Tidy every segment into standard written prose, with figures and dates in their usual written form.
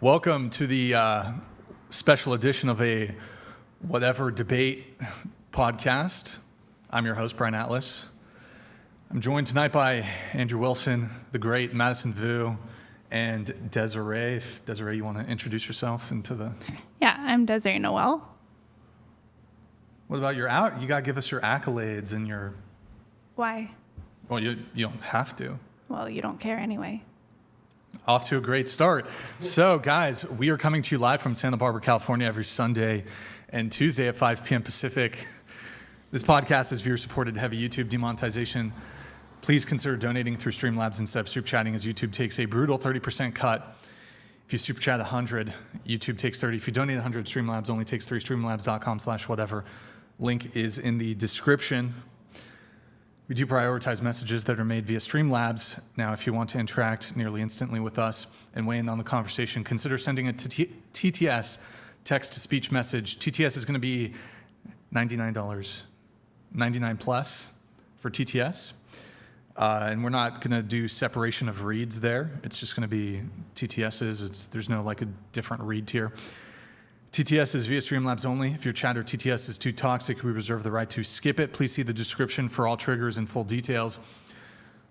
Welcome to the special edition of a whatever debate podcast. I'm your host, Brian Atlas. I'm joined tonight by Andrew Wilson, the great Madison Vu, and Desiree. If Desiree, you want to introduce yourself into the... Yeah, I'm Desiree Noel. What about your You got to give us your accolades and your... Why? Well, you don't have to. Well, you don't care anyway. Off to a great start. So, guys, we are coming to you live from Santa Barbara, California every Sunday and Tuesday at 5 p.m. Pacific. This podcast is viewer-supported, heavy YouTube demonetization. Please consider donating through Streamlabs instead of super chatting, as YouTube takes a brutal 30% cut. If you super chat 100, YouTube takes 30. If you donate 100, Streamlabs only takes 3. Streamlabs.com/whatever. Link is in the description. We do prioritize messages that are made via Streamlabs. Now, if you want to interact nearly instantly with us and weigh in on the conversation, consider sending a TTS, text-to-speech message. TTS is going to be $99, 99 plus for TTS. And we're not going to do separation of reads there. It's just going to be TTSs. There's no like a different read tier. TTS is via Streamlabs only. If your chat or TTS is too toxic, we reserve the right to skip it. Please see the description for all triggers and full details.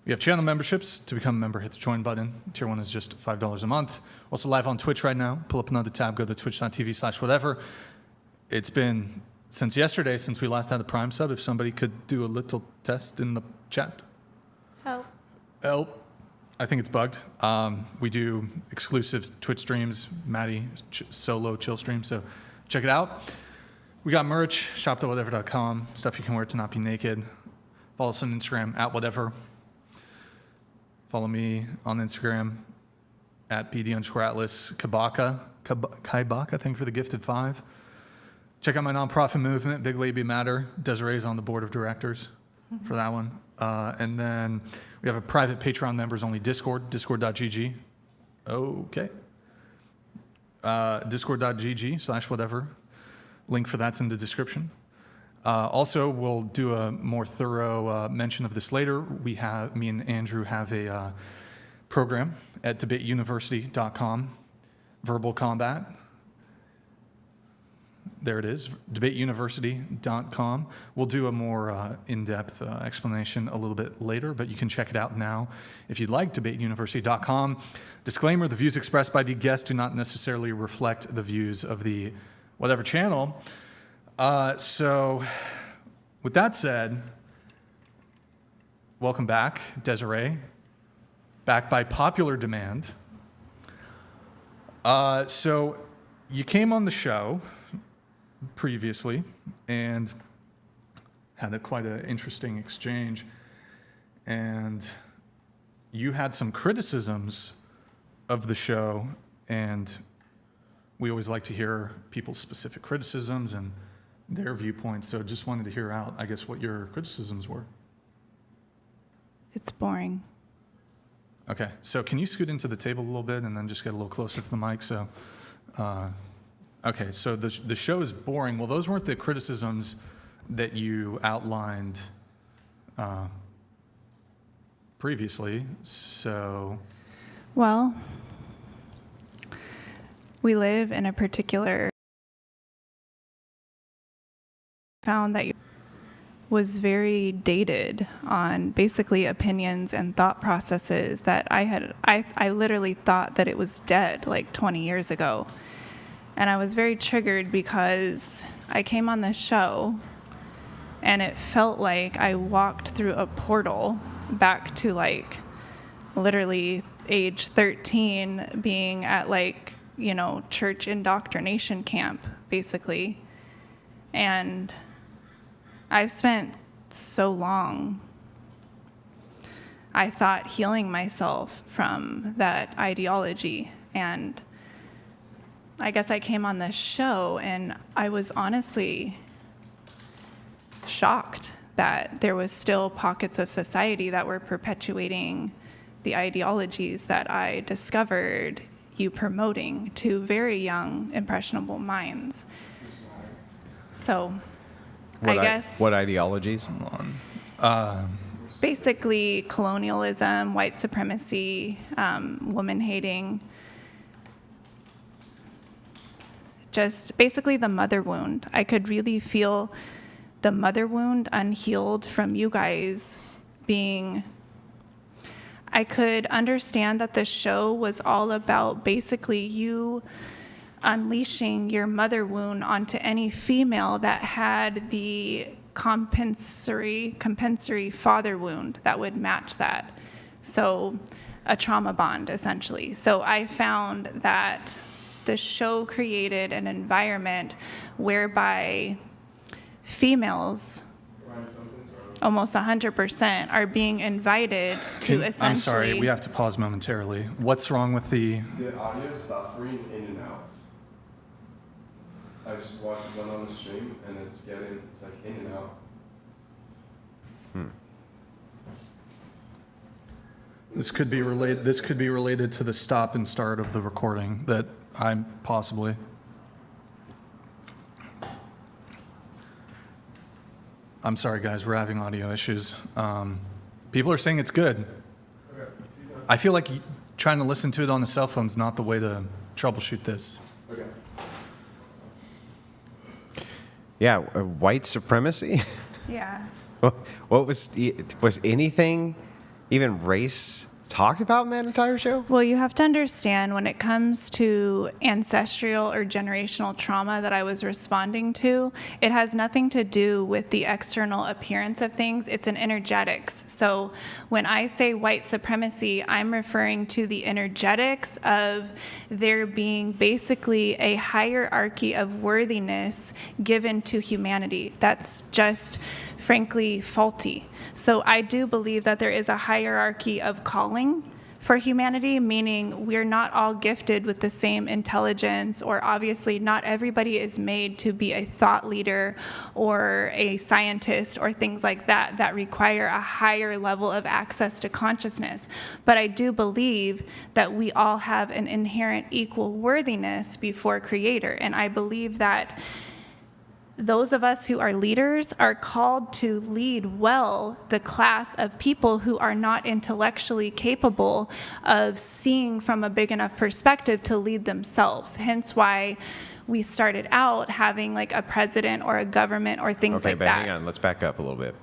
We have channel memberships. To become a member, hit the join button. Tier 1 is just $5 a month. Also live on Twitch right now. Pull up another tab, go to twitch.tv/whatever. It's been since yesterday since we last had a Prime sub. If somebody could do a little test in the chat. Help. I think it's bugged. We do exclusive Twitch streams, Maddie solo chill stream, so check it out. We got merch, shop.whatever.com, stuff you can wear to not be naked. Follow us on Instagram, @whatever. Follow me on Instagram, @BD_Atlas, Kaibaka, thank you for the gifted 5. Check out my nonprofit movement, Big Lady Matter. Desiree's on the board of directors for that one. And then we have a private Patreon members only Discord, discord.gg. Okay. Discord.gg/whatever. Link for that's in the description. Also, we'll do a more thorough mention of this later. Me and Andrew have a program at debateuniversity.com, Verbal Combat. There it is, debateuniversity.com. We'll do a more in-depth explanation a little bit later, but you can check it out now if you'd like, debateuniversity.com. Disclaimer, the views expressed by the guests do not necessarily reflect the views of the whatever channel. So with that said, welcome back, Desiree. Back by popular demand. So you came on the show previously and had quite an interesting exchange, and you had some criticisms of the show, and we always like to hear people's specific criticisms and their viewpoints, so just wanted to hear out, I guess, what your criticisms were. It's boring. Okay, so can you scoot into the table a little bit and then just get a little closer to the mic? So okay, so the show is boring. Well, those weren't the criticisms that you outlined previously, so... Well, we live in a particular... found that was very dated on basically opinions and thought processes that I literally thought that it was dead like 20 years ago. And I was very triggered because I came on this show and it felt like I walked through a portal back to like literally age 13, being at like, church indoctrination camp, basically. And I've spent so long, I thought, healing myself from that ideology. And I guess I came on this show and I was honestly shocked that there was still pockets of society that were perpetuating the ideologies that I discovered you promoting to very young, impressionable minds. So What ideologies? Basically colonialism, white supremacy, woman hating, just basically the mother wound. I could really feel the mother wound unhealed from you guys being... I could understand that the show was all about basically you unleashing your mother wound onto any female that had the compensatory father wound that would match that. So a trauma bond, essentially. So I found that the show created an environment whereby females, almost 100%, are being invited to essentially... I'm sorry, we have to pause momentarily. What's wrong with the... The audio is buffering in and out. I just watched one on the stream, and it's like in and out. This could be related to the stop and start of the recording that I'm possibly... I'm sorry, guys. We're having audio issues. People are saying it's good. Okay. I feel like trying to listen to it on the cell phone is not the way to troubleshoot this. Okay. Yeah, white supremacy? Yeah. What was anything, even race, talked about in that entire show? Well, you have to understand when it comes to ancestral or generational trauma that I was responding to, it has nothing to do with the external appearance of things. It's an energetics. So when I say white supremacy, I'm referring to the energetics of there being basically a hierarchy of worthiness given to humanity. That's just frankly faulty. So I do believe that there is a hierarchy of calling for humanity, meaning we're not all gifted with the same intelligence, or obviously not everybody is made to be a thought leader or a scientist or things like that that require a higher level of access to consciousness. But I do believe that we all have an inherent equal worthiness before Creator, and I believe that those of us who are leaders are called to lead well the class of people who are not intellectually capable of seeing from a big enough perspective to lead themselves. Hence why we started out having like a president or a government or things like that. Okay, but hang on. Let's back up a little bit.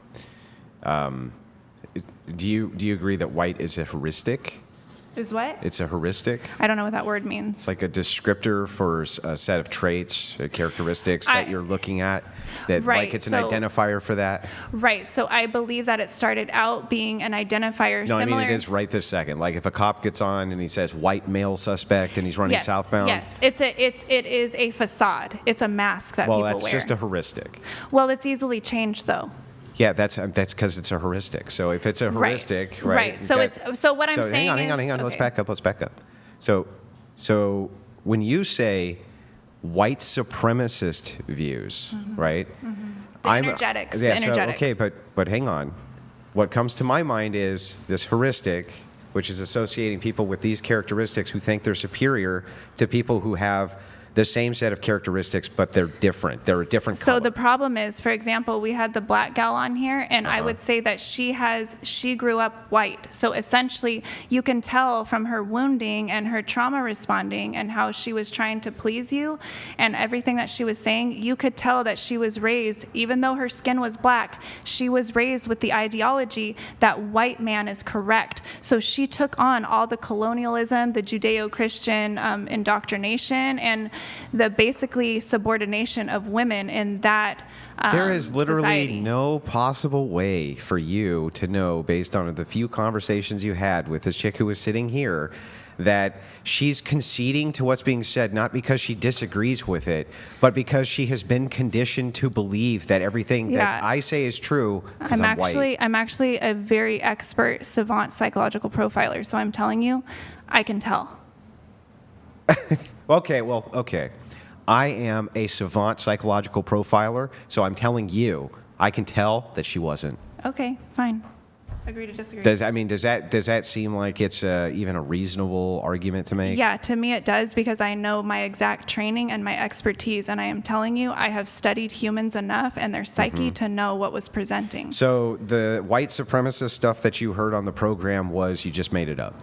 Do you agree that white is a heuristic? Is what? It's a heuristic. I don't know what that word means. It's like a descriptor for a set of traits, characteristics that you're looking at. That right, like it's an identifier for that. Right. So I believe that it started out being an identifier. No, similar. I mean it is right this second. Like if a cop gets on and he says white male suspect and he's running southbound. Yes. It is a facade. It's a mask that people wear. Well, that's just a heuristic. Well, it's easily changed though. Yeah, that's because it's a heuristic. So if it's a heuristic, right? Right. So what I'm saying is... Hang on. Okay. Let's back up. So when you say white supremacist views, right? Mm-hmm. The energetics. Okay, but hang on. What comes to my mind is this heuristic, which is associating people with these characteristics who think they're superior to people who have the same set of characteristics, but they're different. They're a different color. So the problem is, for example, we had the black gal on here, and I would say that she grew up white. So essentially, you can tell from her wounding and her trauma responding and how she was trying to please you and everything that she was saying, you could tell that she was raised, even though her skin was black, she was raised with the ideology that white man is correct. So she took on all the colonialism, the Judeo-Christian indoctrination, and the basically subordination of women in that there is literally society. No possible way for you to know, based on the few conversations you had with this chick who was sitting here, that she's conceding to what's being said, not because she disagrees with it, but because she has been conditioned to believe that everything that I say is true because I'm white. I'm actually a very expert savant psychological profiler, so I'm telling you, I can tell. Okay. I am a savant psychological profiler, so I'm telling you, I can tell that she wasn't. Okay, fine. Agree to disagree. Does that seem like it's even a reasonable argument to make? Yeah, to me it does, because I know my exact training and my expertise, and I am telling you, I have studied humans enough and their psyche to know what was presenting. So the white supremacist stuff that you heard on the program was you just made it up?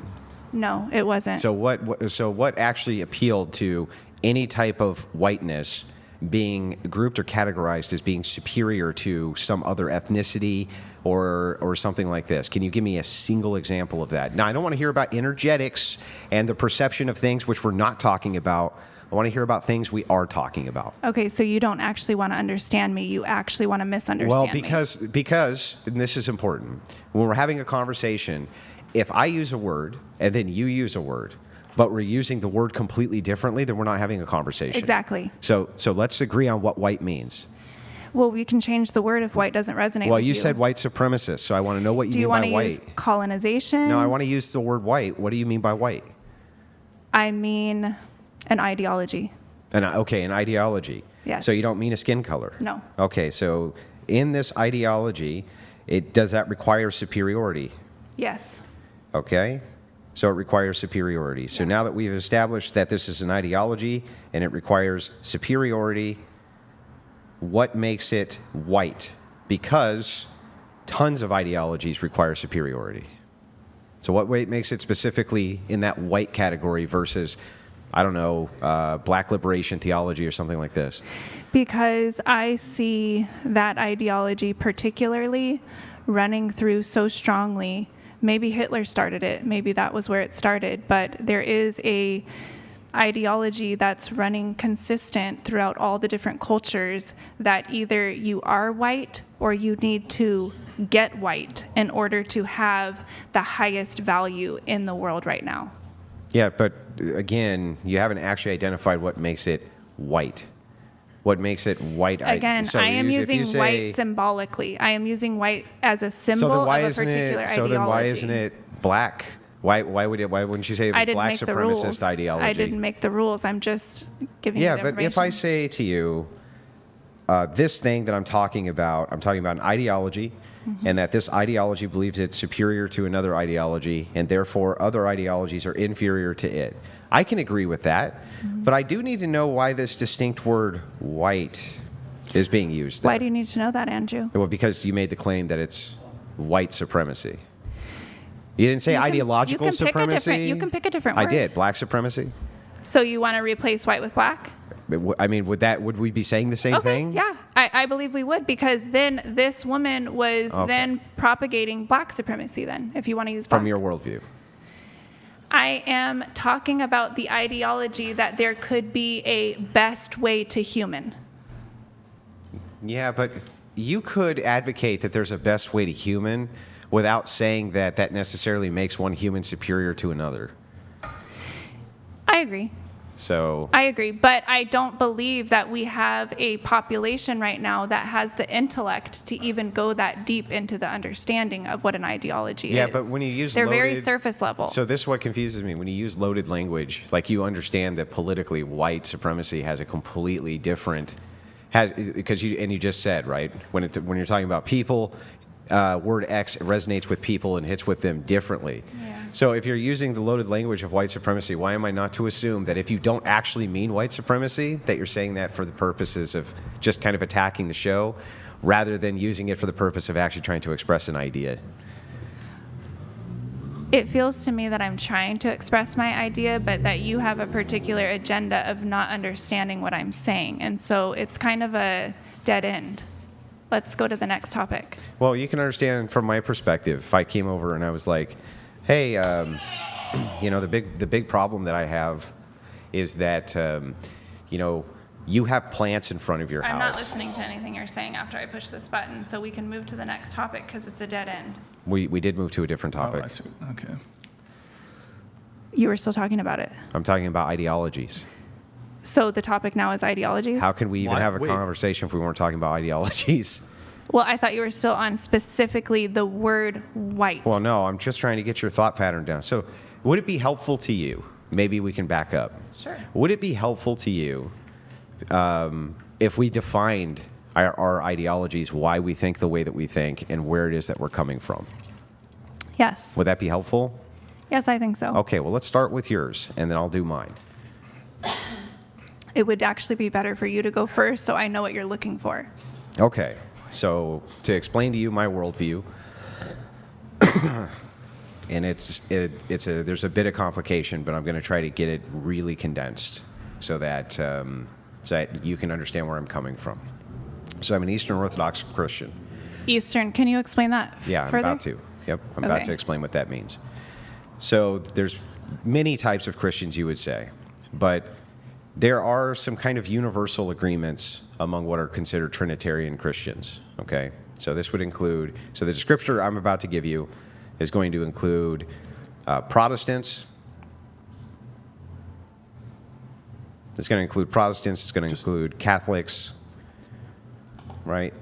No, it wasn't. So what actually appealed to any type of whiteness being grouped or categorized as being superior to some other ethnicity or something like this. Can you give me a single example of that? Now, I don't want to hear about energetics and the perception of things, which we're not talking about. I want to hear about things we are talking about. Okay, so you don't actually want to understand me. You actually want to misunderstand me. Well, because, and this is important, when we're having a conversation, if I use a word and then you use a word, but we're using the word completely differently, then we're not having a conversation. Exactly. So let's agree on what white means. Well, we can change the word if white doesn't resonate Well, with you. you said white supremacist, so I want to know what you mean by Do you want to use white. colonization? No, I want to use the word white. What do you mean by white? I mean an ideology. An ideology. Yes. So you don't mean a skin color? No. Okay, so in this ideology, does that require superiority? Yes. Okay? So it requires superiority. So now that we've established that this is an ideology and it requires superiority, what makes it white? Because tons of ideologies require superiority. So what makes it specifically in that white category versus, I don't know, black liberation theology or something like this? Because I see that ideology particularly running through so strongly. Maybe Hitler started it. Maybe that was where it started. But there is a ideology that's running consistent throughout all the different cultures that either you are white or you need to get white in order to have the highest value in the world right now. Yeah, but again, you haven't actually identified what makes it white. What makes it white? Again, I am using white symbolically. I am using white as a symbol of a particular ideology. So then why isn't it black? Why wouldn't you say it was black supremacist ideology? I didn't make the rules. I'm just giving you the information. Yeah, but if I say to you, this thing that I'm talking about an ideology, and that this ideology believes it's superior to another ideology, and therefore other ideologies are inferior to it. I can agree with that, but I do need to know why this distinct word white is being used there. Why do you need to know that, Andrew? Well, because you made the claim that it's white supremacy. You didn't say ideological supremacy? You can pick a different word. I did. Black supremacy? So you want to replace white with black? I mean, would we be saying the same thing? Yeah, I believe we would, because then this woman was then propagating black supremacy then, if you want to use black. From your worldview. I am talking about the ideology that there could be a best way to human. Yeah, but you could advocate that there's a best way to human without saying that that necessarily makes one human superior to another. I agree. So I agree, but I don't believe that we have a population right now that has the intellect to even go that deep into the understanding of what an ideology is. Yeah, but when you use they're very surface level. So this is what confuses me. When you use loaded language, like you understand that politically white supremacy has a completely different, because you just said, right, when you're talking about people, word X resonates with people and hits with them differently. Yeah. So if you're using the loaded language of white supremacy, why am I not to assume that if you don't actually mean white supremacy, that you're saying that for the purposes of just kind of attacking the show, rather than using it for the purpose of actually trying to express an idea? It feels to me that I'm trying to express my idea, but that you have a particular agenda of not understanding what I'm saying. And so it's kind of a dead end. Let's go to the next topic. Well, you can understand from my perspective. If I came over and I was like, hey, the big problem that I have is that, you have plants in front of your house. I'm not listening to anything you're saying after I push this button, so we can move to the next topic because it's a dead end. We did move to a different topic. Oh, I see. Okay. You were still talking about it. I'm talking about ideologies. So the topic now is ideologies? How can we even have a Wait. conversation if we weren't talking about ideologies? Well, I thought you were still on specifically the word white. Well, no, I'm just trying to get your thought pattern down. So would it be helpful to you, maybe we can back up. Sure. Would it be helpful to you if we defined our ideologies, why we think the way that we think, and where it is that we're coming from? Yes. Would that be helpful? Yes, I think so. Okay, well, let's start with yours, and then I'll do mine. It would actually be better for you to go first so I know what you're looking for. Okay, so to explain to you my worldview, and there's a bit of complication, but I'm going to try to get it really condensed. so that you can understand where I'm coming from. So I'm an Eastern Orthodox Christian. Eastern, can you explain that Yeah, I'm further? about to. Yep, I'm about Okay. to explain what that means. So there's many types of Christians, you would say, but there are some kind of universal agreements among what are considered Trinitarian Christians, okay? So this would include, so the descriptor I'm about to give you is going to include Protestants. It's going to include Protestants, it's going to include Catholics, right?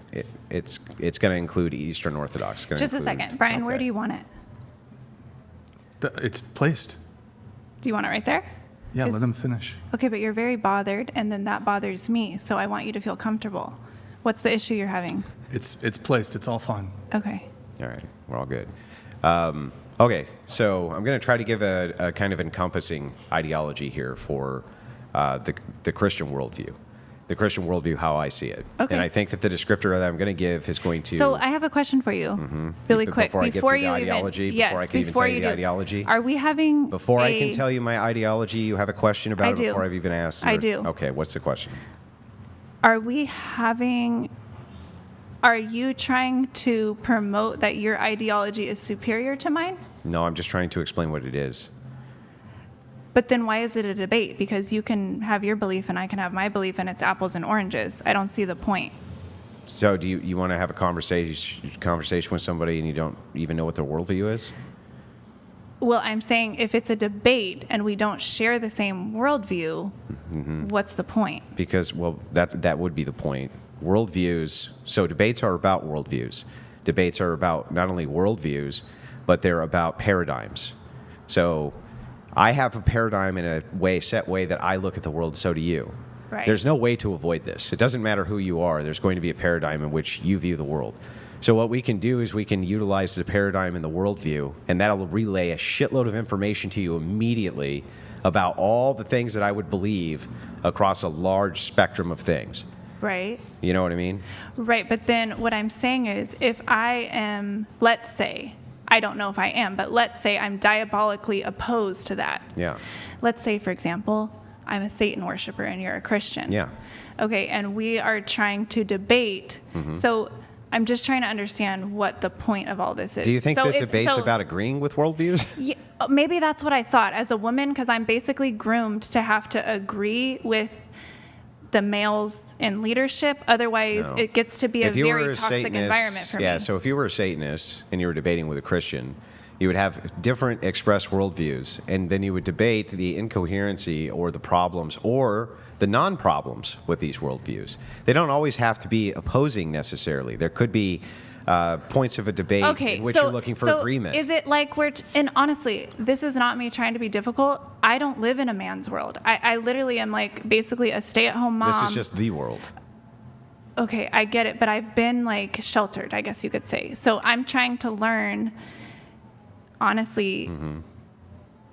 It's going to include Eastern Orthodox. It's gonna Just a include- second. Brian, where okay. do you want it? It's placed. Do you want it right there? Yeah, Is- let them finish. Okay, but you're very bothered, and then that bothers me, so I want you to feel comfortable. What's the issue you're having? It's placed. It's all fine. Okay. All right, we're all good. Okay, so I'm going to try to give a kind of encompassing ideology here for the Christian worldview. The Christian worldview, how I see it. Okay. And I think that the descriptor that I'm going to give is going to... So I have a question for you, really quick. Before I get through the ideology, yes, before I can even tell you the do. ideology? Are we having Before I can tell you my ideology, you have a question about I it do. before I've even asked? I your- do. Okay, what's the question? Are you trying to promote that your ideology is superior to mine? No, I'm just trying to explain what it is. But then why is it a debate? Because you can have your belief and I can have my belief and it's apples and oranges. I don't see the point. So do you want to have a conversation with somebody and you don't even know what their worldview is? Well, I'm saying if it's a debate and we don't share the same worldview, what's the point? Because, well, that would be the point. Worldviews, so debates are about worldviews. Debates are about not only worldviews, but they're about paradigms. So I have a paradigm in a set way that I look at the world, so do you. Right. There's no way to avoid this. It doesn't matter who you are, there's going to be a paradigm in which you view the world. So what we can do is we can utilize the paradigm and the worldview, and that'll relay a shitload of information to you immediately about all the things that I would believe across a large spectrum of things. Right? You know what I mean? Right, but then what I'm saying is if I am, let's say, I don't know if I am, but let's say I'm diabolically opposed to that. Yeah. Let's say, for example, I'm a Satan worshiper and you're a Christian. Yeah. Okay, and we are trying to debate. So I'm just trying to understand what the point of all this is. Do you think So that it's- debate's so- about agreeing with worldviews? Yeah, maybe that's what I thought as a woman, because I'm basically groomed to have to agree with the males in leadership. Otherwise, No. it gets to be a If you were very a toxic Satanist- environment for me. Yeah, so if you were a Satanist and you were debating with a Christian, you would have different expressed worldviews, and then you would debate the incoherency or the problems or the non-problems with these worldviews. They don't always have to be opposing necessarily. There could be points of a debate Okay, in which so, you're looking for so agreement. is it like and honestly, this is not me trying to be difficult. I don't live in a man's world. I literally am like basically a stay-at-home mom. This is just the world. Okay, I get it, but I've been like sheltered, I guess you could say. So I'm trying to learn, honestly,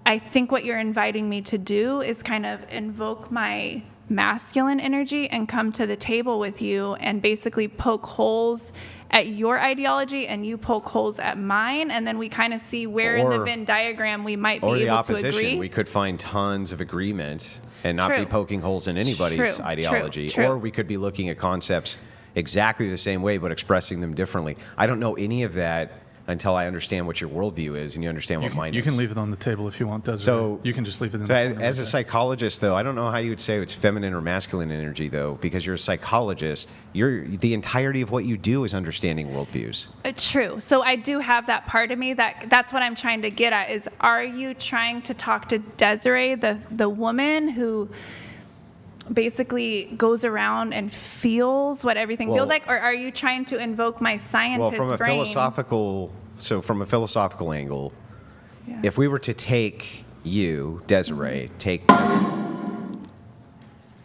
I think what you're inviting me to do is kind of invoke my masculine energy and come to the table with you and basically poke holes at your ideology and you poke holes at mine, and then we kind of see where in the Or- Venn diagram we might be Or the able to opposition. agree. We could find tons of agreement and not be True. poking holes in anybody's True, ideology. true. Or we could be looking at concepts exactly the same way but expressing them differently. I don't know any of that until I understand what your worldview is and you understand what mine You is. can leave it on the table if you want, Desiree. So- you can just leave it in So the as, corner as a right there. psychologist, though, I don't know how you would say it's feminine or masculine energy, though, because you're a psychologist. The entirety of what you do is understanding worldviews. True. So I do have that part of me that's what I'm trying to get at is, are you trying to talk to Desiree, the woman who basically goes around and feels what everything Well- feels like, or are you trying to invoke my scientist Well, from a brain? from a philosophical angle, Yeah. if we were to take you, Desiree, take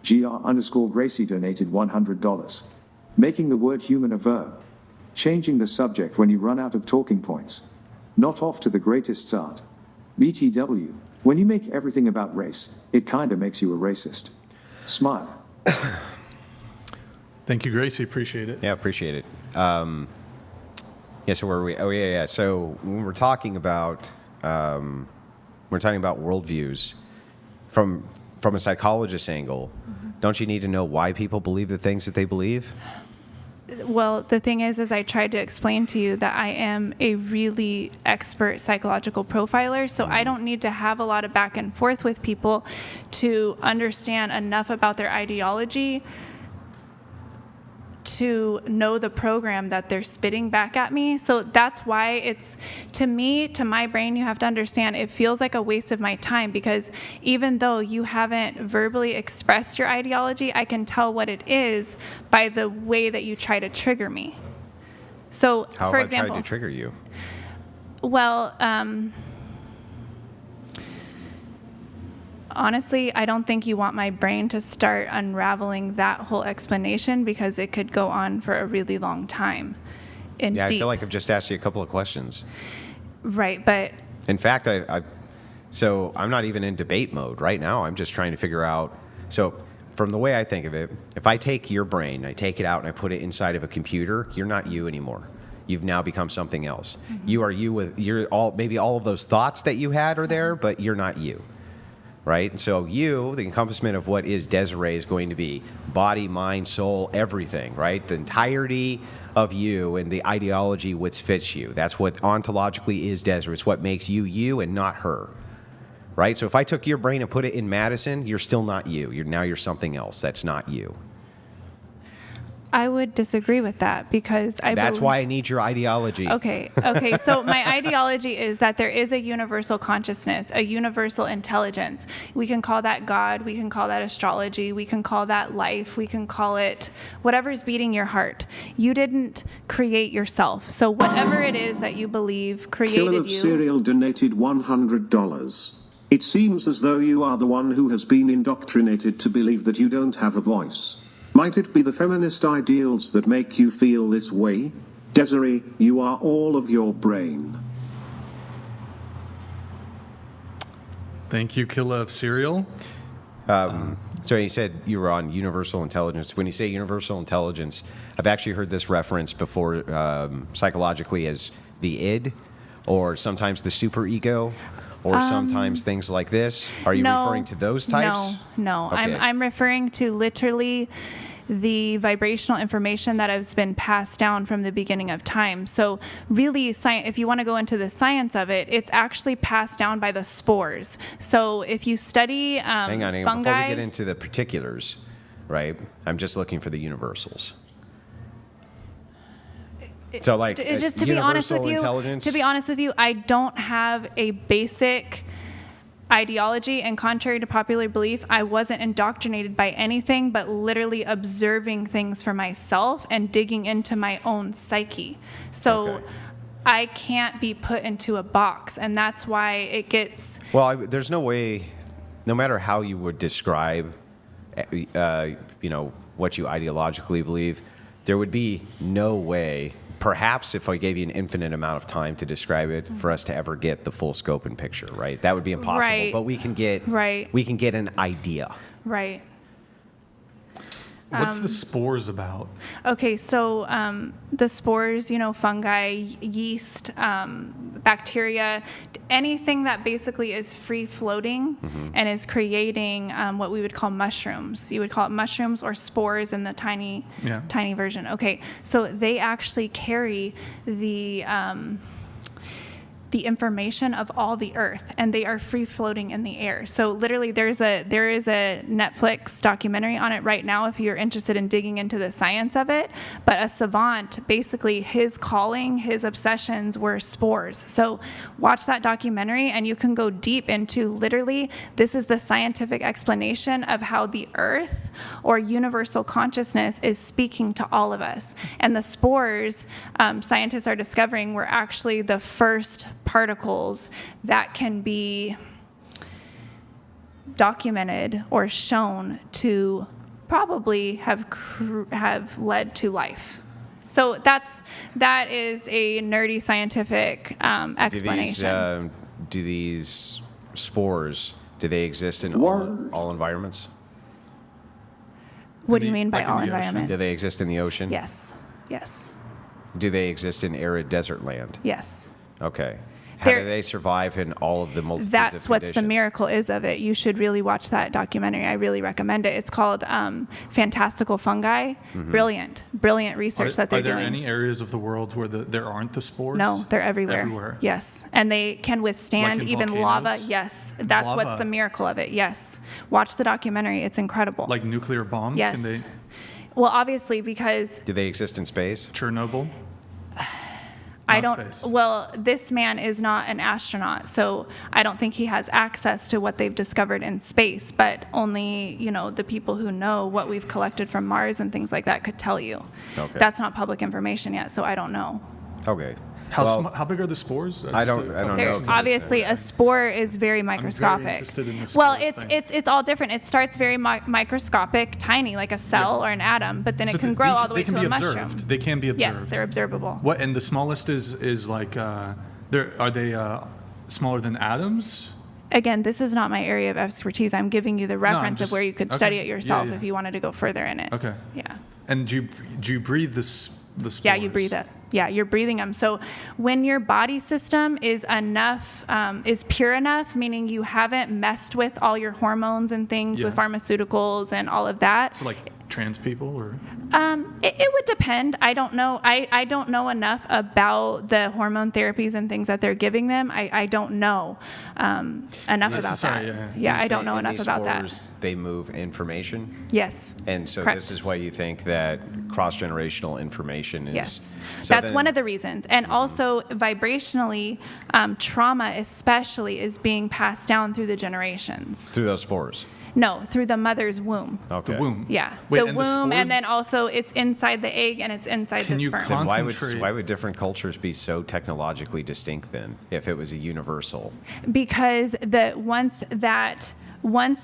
GR_Gracie donated $100. Making the word human a verb. Changing the subject when you run out of talking points. Not off to the greatest start. BTW, when you make everything about race, it kinda makes you a racist. Smile. Thank you, Gracie. Appreciate it. Yeah, appreciate it. Yeah, so where are we? Oh, yeah. So when we're talking about worldviews, from from a psychologist angle, don't you need to know why people believe the things that they believe? Well, the thing is I tried to explain to you that I am a really expert psychological profiler, so I don't need to have a lot of back and forth with people to understand enough about their ideology to know the program that they're spitting back at me. So that's why it's, to me, to my brain, you have to understand, it feels like a waste of my time, because even though you haven't verbally expressed your ideology, I can tell what it is by the way that you try to trigger me. So, How for have example, I tried to trigger you? well, honestly, I don't think you want my brain to start unraveling that whole explanation, because it could go on for a really long time. Yeah, I feel like I've just asked you a couple of questions. Right, but In fact, so I'm not even in debate mode right now. I'm just trying to figure out. So from the way I think of it, if I take your brain, I take it out and I put it inside of a computer, you're not you anymore. You've now become something else. You are you with maybe all of those thoughts that you had are there, but you're not you. Right? And so you, the encompassment of what is Desiree, is going to be body, mind, soul, everything, right? The entirety of you and the ideology which fits you. That's what ontologically is Desiree. It's what makes you you and not her. Right? So if I took your brain and put it in Madison, you're still not you. You're something else that's not you. I would disagree with that, because That's why I need your ideology. Okay. So my ideology is that there is a universal consciousness, a universal intelligence. We can call that God. We can call that astrology. We can call that life. We can call it whatever's beating your heart. You didn't create yourself. So whatever it is that you believe created Killer of you. Serial donated $100. It seems as though you are the one who has been indoctrinated to believe that you don't have a voice. Might it be the feminist ideals that make you feel this way? Desiree, you are all of your brain. Thank you, Killa of Serial. So you said you were on universal intelligence. When you say universal intelligence, I've actually heard this reference before psychologically as the id, or sometimes the superego, or sometimes things like this. Are you referring to those types? No. Okay. I'm referring to literally the vibrational information that has been passed down from the beginning of time. So really, if you want to go into the science of it, it's actually passed down by the spores. So if you study Hang on. fungi... Before we get into the particulars, right, I'm just looking for the universals. So like It's just to be honest with you, I don't have a basic ideology, and contrary to popular belief, I wasn't indoctrinated by anything but literally observing things for myself and digging into my own psyche. So Okay. I can't be put into a box, and that's why it gets... Well, there's no way, no matter how you would describe, what you ideologically believe, there would be no way, perhaps if I gave you an infinite amount of time to describe it, for us to ever get the full scope and picture, right? That would be impossible. Right. But we can get an idea. Right. What's the spores about? Okay, so the spores, fungi, yeast, bacteria, anything that basically is free floating and is creating what we would call mushrooms. You would call it mushrooms or spores in the tiny version. Okay, so they actually carry the information of all the earth, and they are free floating in the air. So literally there is a Netflix documentary on it right now if you're interested in digging into the science of it. But a savant, basically his calling, his obsessions were spores. So watch that documentary and you can go deep into literally, this is the scientific explanation of how the earth or universal consciousness is speaking to all of us. And the spores, scientists are discovering, were actually the first particles that can be documented or shown to probably have led to life. So that is a nerdy scientific explanation. Do these spores, do they exist in all environments? What do you mean by like in all the ocean? environments? Do they exist in the ocean? Yes. Do they exist in arid desert land? Yes. Okay. How do they survive in all of the multitudes of That's what's the conditions? miracle is of it. You should really watch that documentary. I really recommend it. It's called Fantastical Fungi. Brilliant research that they're Are there doing. any areas of the world where there aren't the spores? No, they're everywhere. Everywhere. Yes, and they can withstand Like in even lava. volcanoes? Yes, that's Lava. what's the miracle of it. Yes, watch the documentary. It's incredible. Like nuclear bomb? yes. Can they, Well, obviously because Do they exist in space? Chernobyl? I Not don't. space. Well, this man is not an astronaut, so I don't think he has access to what they've discovered in space. But only the people who know what we've collected from Mars and things like that could tell you. Okay. That's not public information yet, so I don't know. Okay. How big are the spores? I don't know. There, because obviously, a spore is very microscopic. interested in this well, spores it's thing. it's all different. It starts very microscopic, tiny, like a cell or an atom, but then it can grow all the way to a mushroom. Observed. They can be observed. Yes, they're observable. What? And the smallest is like, are they smaller than atoms? Again, this is not my area of expertise. I'm giving you the reference just- of where you could okay. study it Yeah, yourself yeah. if you wanted to go further in it. Okay. Yeah. And do you breathe the spores? Yeah, you breathe it. Yeah, you're breathing them. So when your body system is is pure enough, meaning you haven't messed with all your hormones and things with Yeah. pharmaceuticals and all of that. So like trans people or? It would depend. I don't know. I don't know enough about the hormone therapies and things that they're giving them. I don't know enough about Necessary, that. yeah. I don't know In enough these about spores, They move information. that. Yes. And so Correct. this is why you think that cross-generational information is... Yes. So That's then- one of the reasons. And also, vibrationally, trauma especially is being passed down through the generations. Through those spores. No, through the mother's womb. Okay. The womb. Yeah. Wait, the and womb, spore- and then also it's inside the egg and it's inside Can the you sperm. Then Concentrate. why would different cultures be so technologically distinct then, if it was a universal? Because once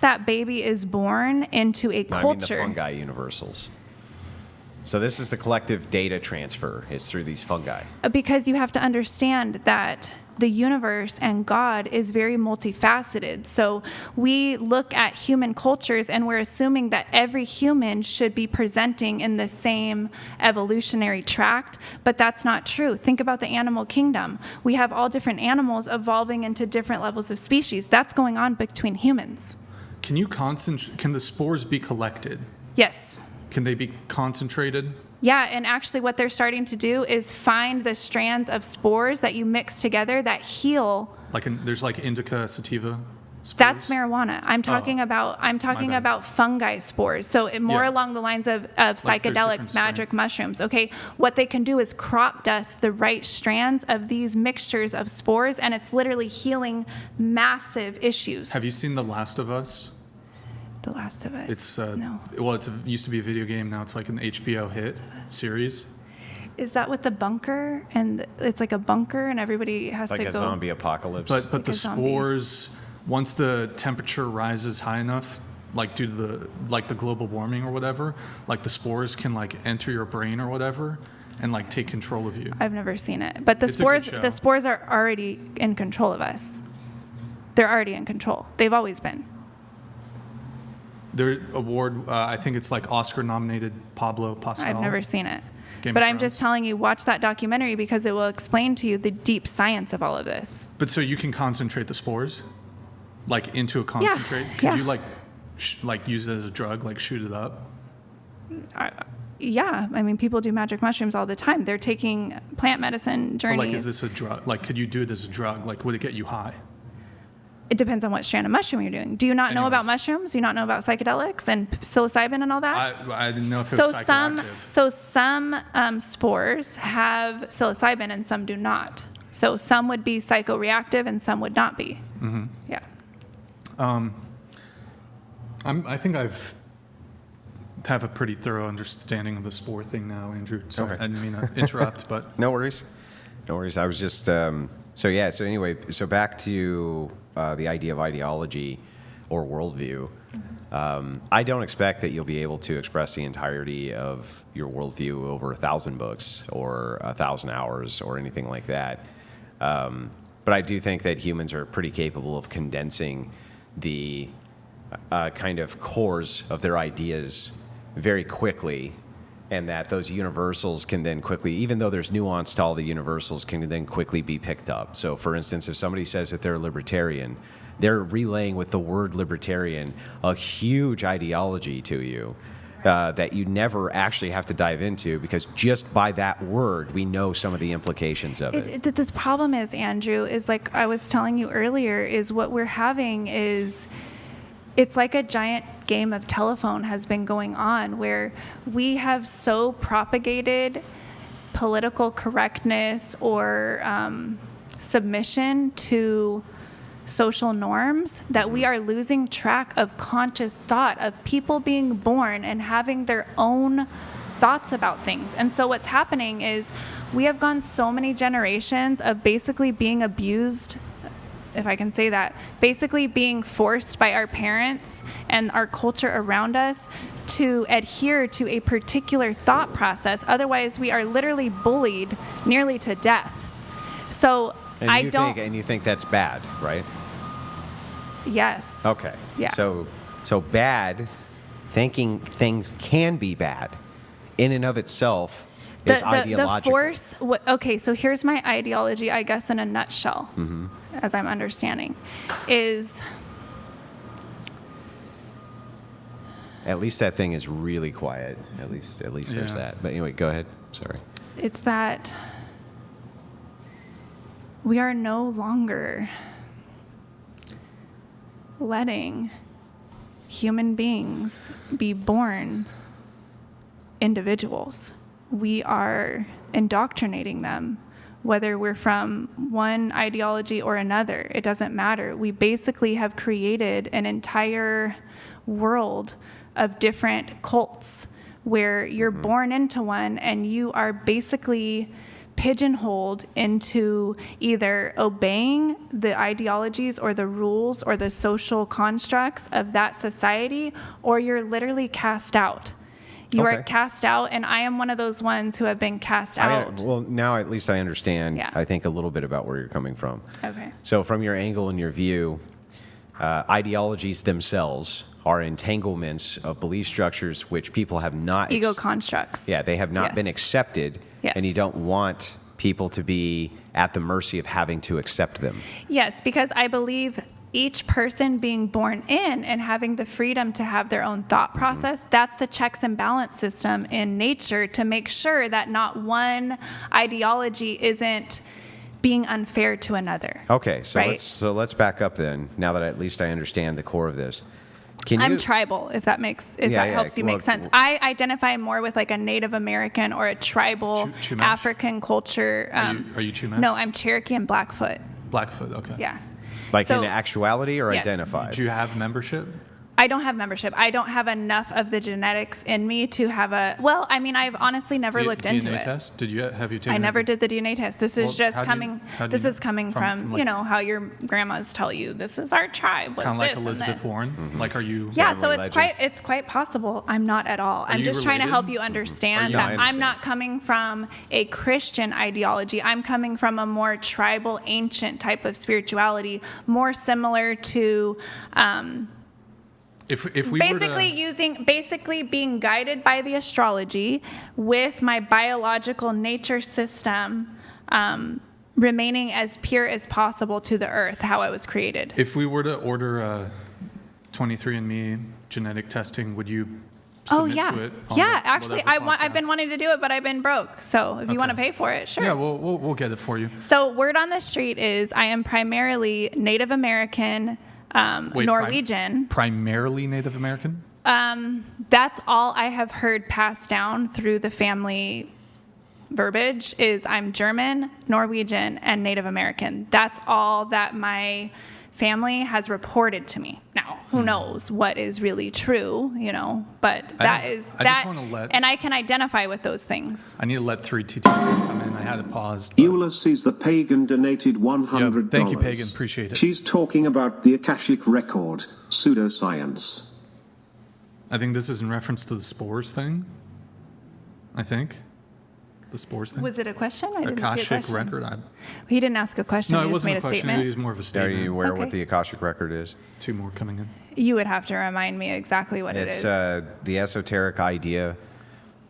that baby is born into a No, I mean the culture, fungi universals. So this is the collective data transfer is through these fungi. because you have to understand that the universe and God is very multifaceted. So we look at human cultures and we're assuming that every human should be presenting in the same evolutionary tract, but that's not true. Think about the animal kingdom. We have all different animals evolving into different levels of species. That's going on between humans. Can the spores be collected? Yes. Can they be concentrated? Yeah, and actually what they're starting to do is find the strands of spores that you mix together that heal. There's like indica sativa spores? That's marijuana. I'm talking Oh, about bad. fungi spores. So more Yeah. along the lines of there's psychedelics, different magic mushrooms. Okay, what they can do is crop dust the right strands of these mixtures of spores, and it's literally healing massive issues. Have you seen The Last of Us? The Last of Us? It's no. Well, it used to be a video game. Now it's like an HBO hit series. Is that with the bunker? And it's like a bunker, and everybody has Like to a go. zombie apocalypse. But Like the a zombie. spores, once the temperature rises high enough, like due to the global warming or whatever, like the spores can like enter your brain or whatever, and like take control of you. I've never seen it, but It's a good show. the spores are already in control of us. They're already in control. They've always been. Their award, I think it's like Oscar-nominated Pablo Pascal. I've never seen it. Game But of I'm just Thrones. telling you, watch that documentary because it will explain to you the deep science of all of this. But so you can concentrate the spores, like into a concentrate. Can yeah. you like use it as a drug, like shoot it up? Yeah, I mean, people do magic mushrooms all the time. They're taking plant medicine Or journeys. like, is this a drug? Like, could you do it as a drug? Like, would it get you high? It depends on what strand of mushroom you're doing. Do you not know about Anyways. mushrooms? Do you not know about psychedelics and psilocybin and all that? I didn't know if it was psychoactive. some spores have psilocybin and some do not. So some would be psychoreactive and some would not be. Mm-hmm. Yeah. I think I've have a pretty thorough understanding of the spore thing now, Andrew. Sorry, Okay. I didn't mean to interrupt, but No worries. No worries. I was just, so anyway, so back to the idea of ideology or worldview. I don't expect that you'll be able to express the entirety of your worldview over 1,000 books or 1,000 hours or anything like that. But I do think that humans are pretty capable of condensing the kind of cores of their ideas very quickly and that those universals can then quickly, even though there's nuance to all the universals, can then quickly be picked up. So, for instance, if somebody says that they're libertarian, they're relaying with the word libertarian a huge ideology to you that you never actually have to dive into, because just by that word, we know some of the implications of it. The problem is, Andrew, is like I was telling you earlier, is what we're having is, it's like a giant game of telephone has been going on, where we have so propagated political correctness or submission to social norms that we are losing track of conscious thought, of people being born and having their own thoughts about things. And so what's happening is we have gone so many generations of basically being abused, if I can say that, basically being forced by our parents and our culture around us to adhere to a particular thought process. Otherwise, we are literally bullied nearly to death. So And you think that's bad, right? Yes. Okay. Yeah. So bad, thinking things can be bad in and of itself is ideological. The force, okay, so here's my ideology, I guess, in a nutshell, as I'm understanding, is... At least that thing is really quiet. At least there's that. But anyway, go ahead. Sorry. It's that we are no longer letting human beings be born individuals. We are indoctrinating them, whether we're from one ideology or another. It doesn't matter. We basically have created an entire world of different cults where you're born into one and you are basically pigeonholed into either obeying the ideologies or the rules or the social constructs of that society, or you're literally cast out. You are cast out, and I am one of those ones who have been cast out. Well, now at least I understand, Yeah. I think, a little bit about where you're coming from. Okay. So from your angle and your view, ideologies themselves are entanglements of belief structures which people have not... Ego constructs. Yeah, they have not Yes. been accepted, Yes. and you don't want people to be at the mercy of having to accept them. Yes, because I believe each person being born in and having the freedom to have their own thought process, that's the checks and balance system in nature to make sure that not one ideology isn't being unfair to another. Okay, so Right? let's back up then, now that at least I understand the core of this. I'm tribal, if that helps you make sense. I identify more with like a Native American or a tribal Chumash? African culture. Are you Chumash? No, I'm Cherokee and Blackfoot. Blackfoot, okay. Yeah. Like So- in actuality or Yes. identified? Do you have membership? I don't have membership. I don't have enough of the genetics in me to have I've honestly never looked into DNA it. test? Have you taken I never it? did the DNA test. This is Well, just how do you- coming. how do This you is coming from, from, like- how your grandmas tell you this is our tribe. Kind of like this and Elizabeth this. Warren? Like, are you... Yeah, so Family it's legend. it's quite possible. I'm not at all. I'm you just trying to related? help you understand Are you- that I I'm understand. not coming from a Christian ideology. I'm coming from a more tribal, ancient type of spirituality, more similar to If we basically being guided by the astrology with my biological nature system remaining as pure as possible to the earth, how I was created. If we were to order 23andMe genetic testing, would you Oh submit yeah, to it? on yeah. the- Actually, whatever I've been podcast? wanting to do it, but I've been broke. So if you want to Okay. pay for it, sure. Yeah, we'll get it for you. So word on the street is I am primarily Native American, Wait, Norwegian. Primarily Native American? That's all I have heard passed down through the family verbiage is I'm German, Norwegian, and Native American. That's all that my family has reported to me. Now, who knows what is really true, but that is I that, just wanna let- and I can identify with those things. I need to let 3 TTCs come in. I had it paused. but- Ulysses the Pagan donated $100. Yeah, thank you, Pagan. Appreciate it. She's talking about the Akashic Record, pseudoscience. I think this is in reference to the Spores thing. I think. The Spores thing. Was it a question? I didn't see a Akashic question. record? He didn't ask a question. No, he it just wasn't made a question. It statement. was more of a Are statement. you aware Okay. what the Akashic Record is? 2 more coming in. You would have to remind me exactly what it It's is. the esoteric idea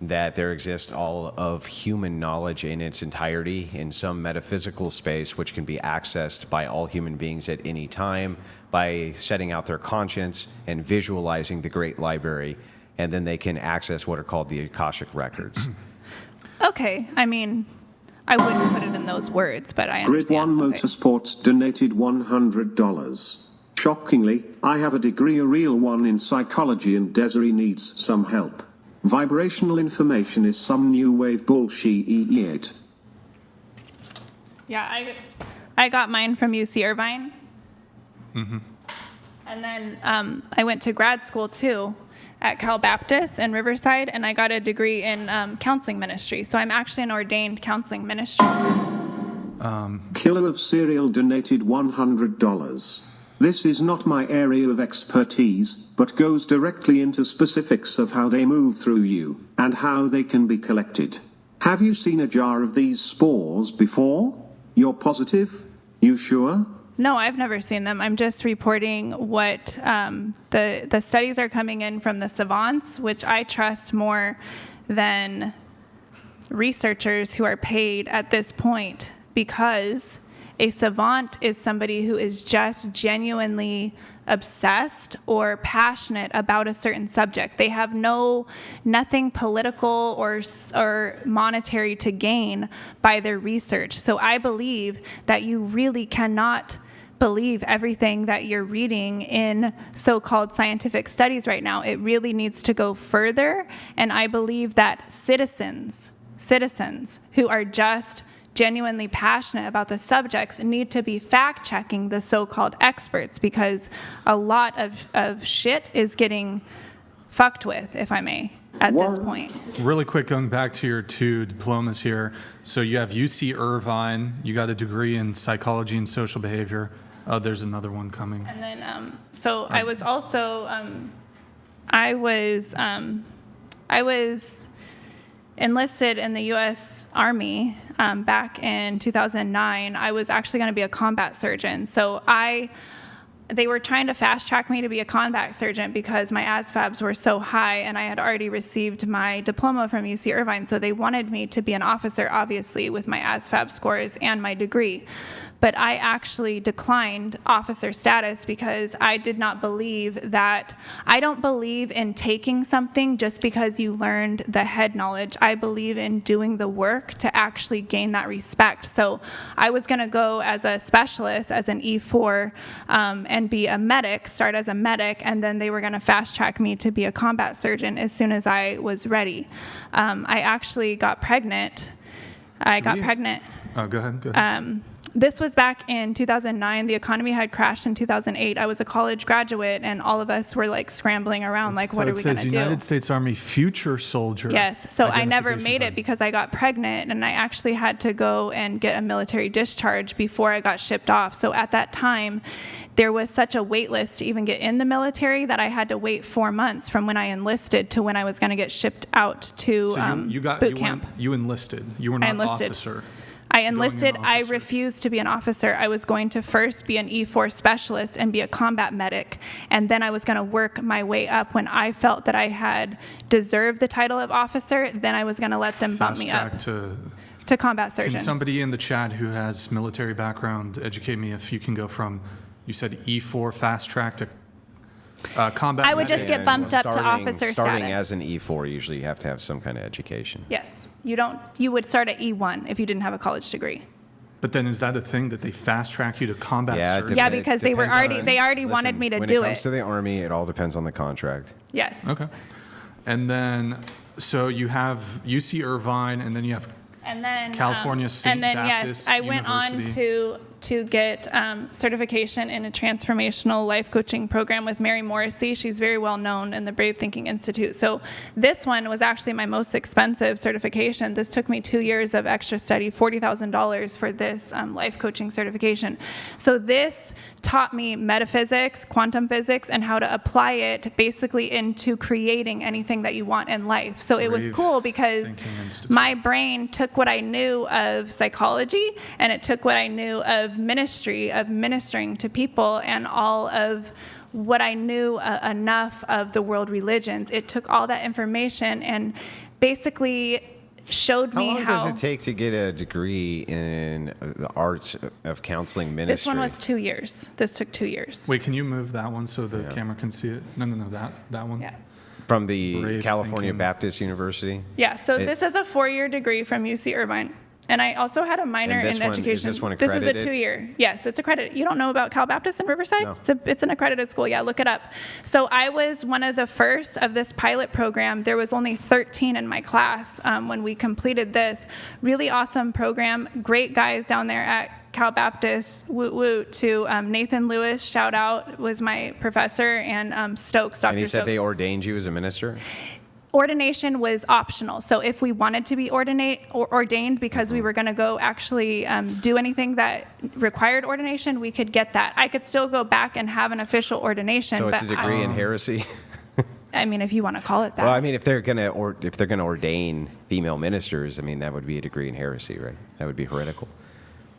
that there exists all of human knowledge in its entirety in some metaphysical space which can be accessed by all human beings at any time by setting out their conscience and visualizing the great library, and then they can access what are called the Akashic records. Okay, I mean, I wouldn't put it in those words, but I Grid understand. 1 Motorsports donated $100. Shockingly, I have a degree, a real one, in psychology, and Desiree needs some help. Vibrational information is some new wave bullshit. Yeah, I got mine from UC Irvine. Mm-hmm. And then I went to grad school too at Cal Baptist in Riverside, and I got a degree in counseling ministry. So I'm actually an ordained counseling ministry. Killer of Cereal donated $100. This is not my area of expertise, but goes directly into specifics of how they move through you, and how they can be collected. Have you seen a jar of these spores before? You're positive? You sure? No, I've never seen them. I'm just reporting what the studies are coming in from the savants, which I trust more than researchers who are paid at this point, because a savant is somebody who is just genuinely obsessed or passionate about a certain subject. They have nothing political or monetary to gain by their research. So I believe that you really cannot believe everything that you're reading in so-called scientific studies right now. It really needs to go further. And I believe that citizens who are just genuinely passionate about the subjects need to be fact-checking the so-called experts, because a lot of shit is getting fucked with, if I may, at this point. Really quick, going back to your 2 diplomas here. So you have UC Irvine, you got a degree in psychology and social behavior. Oh, there's another one coming. And then, I was also, I was enlisted in the U.S. Army back in 2009. I was actually going to be a combat surgeon. So they were trying to fast track me to be a combat surgeon because my ASVABs were so high, and I had already received my diploma from UC Irvine. So they wanted me to be an officer, obviously, with my ASVAB scores and my degree. But I actually declined officer status because I did not believe that, I don't believe in taking something just because you learned the head knowledge. I believe in doing the work to actually gain that respect. So I was going to go as a specialist, as an E4, and be a medic, start as a medic, and then they were going to fast track me to be a combat surgeon as soon as I was ready. I actually got pregnant. Oh, go ahead. This was back in 2009. The economy had crashed in 2008. I was a college graduate, and all of us were like scrambling around, like, what are we going to do? United States Army future soldier. Yes. So I never made it because I got pregnant, and I actually had to go and get a military discharge before I got shipped off. So at that time, there was such a wait list to even get in the military that I had to wait 4 months from when I enlisted to when I was going to get shipped out to boot camp. You enlisted. You were not an officer. I enlisted. I refused to be an officer. I was going to first be an E4 specialist and be a combat medic. And then I was going to work my way up. When I felt that I had deserved the title of officer, then I was going to let them bump me up to combat surgeon. Can somebody in the chat who has military background educate me if you can go from, you said E4 fast track to combat I would just get bumped up to officer starting status. as an E4, usually you have to have some kind of education. Yes. You would start at E1 if you didn't have a college degree. But then is that a thing that they fast track you to combat surgery? Yeah, because they already wanted me to do it. When it comes to the Army, it all depends on the contract. Yes. Okay. And then, so you have UC Irvine, and then you have California State Baptist yes, I went on to get certification in a transformational life coaching program with Mary Morrissey. She's very well known in the Brave Thinking Institute. So this one was actually my most expensive certification. This took me 2 years of extra study, $40,000 for this life coaching certification. So this taught me metaphysics, quantum physics, and how to apply it basically into creating anything that you want in life. So it was cool because my brain took what I knew of psychology, and it took what I knew of ministry, of ministering to people, and all of what I knew enough of the world religions. It took all that information and basically showed How me long how. does it take to get a degree in the arts of counseling ministry? This one was 2 years. This took 2 years. Wait, can you move that one so the camera can see it? No, that one. Yeah. From the Brave California thinking. Baptist University? Yeah, so this is a 4-year degree from UC Irvine. And I also had a minor And this in one- is education. this one This is a accredited? 2-year. Yes, it's accredited. You don't know about Cal Baptist in Riverside? No. It's an accredited school. Yeah, look it up. So I was one of the first of this pilot program. There was only 13 in my class when we completed this. Really awesome program. Great guys down there at Cal Baptist. Woot woot to Nathan Lewis, shout out, was my professor, and Stokes, Dr. And he said Stokes. they ordained you as a minister? Ordination was optional. So if we wanted to be ordained because we were going to go actually do anything that required ordination, we could get that. I could still go back and have an official ordination. So it's but a degree in heresy? I mean, if you want to call it that. Well, I mean, if they're gonna ordain female ministers, I mean, that would be a degree in heresy, right? That would be heretical.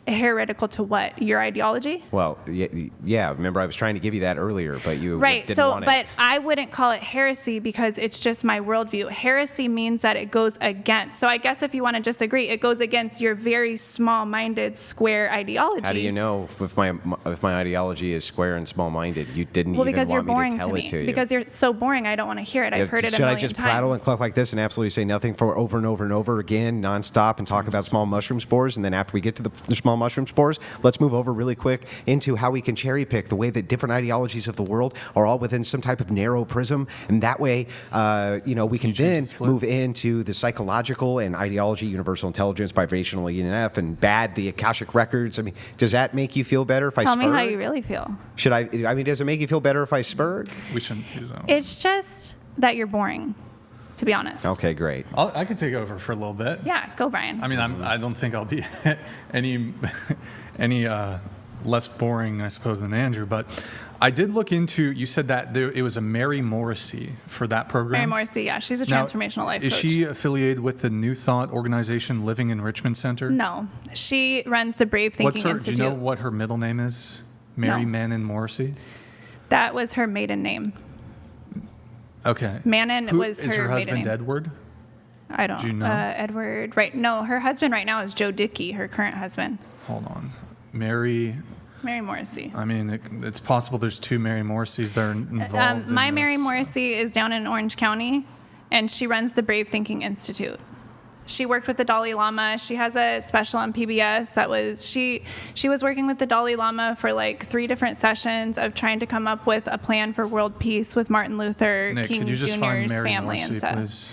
Heretical to what? Your ideology? Well, yeah. Remember, I was trying to give you that earlier, but you Right. didn't So, want it. but I wouldn't call it heresy because it's just my worldview. Heresy means that it goes against. So I guess if you want to disagree, it goes against your very small-minded, square ideology. How do you know if my ideology is square and small-minded? You didn't Well, even because you're want me boring to to tell me. it to you. Because you're so boring, I don't want to hear it. I've heard it a Should million I just times. prattle and cluck like this and absolutely say nothing for over and over and over again, nonstop, and talk about small mushroom spores? And then after we get to the small mushroom spores, let's move over really quick into how we can cherry pick the way that different ideologies of the world are all within some type of narrow prism. And that way, we can then move into the psychological and ideology, universal intelligence, vibrational ENF, and bad, the Akashic records. I mean, does that make you feel better if I Tell spurg? me how you really feel. Should I mean, does it make you feel better if I spurg? We shouldn't use that one. It's just that you're boring, to be honest. Okay, great. I could take over for a little bit. Yeah, go, Brian. I mean, I don't think I'll be any less boring, I suppose, than Andrew. But I did look into. You said that it was a Mary Morrissey for that program. Mary Morrissey, yeah, she's a Now, transformational life is coach. she affiliated with the New Thought organization, Living Enrichment Center? No, she runs the Brave What's Thinking her? Institute. Do you know what her middle name is? Mary No. Mannon Morrissey. That was her maiden name. Okay. Mannon was is her her maiden husband name. Edward? I don't. Do you know? Edward. Right. No, her husband right now is Joe Dickey, her current husband. Hold on. Mary. Mary Morrissey. I mean, it's possible there's two Mary Morrisseys that are involved. My in Mary this. Morrissey is down in Orange County, and she runs the Brave Thinking Institute. She worked with the Dalai Lama. She has a special on PBS that was she was working with the Dalai Lama for like 3 different sessions of trying to come up with a plan for world peace with Martin Luther Nick, King could you just find Jr.'s Mary family Morrissey, and stuff. please?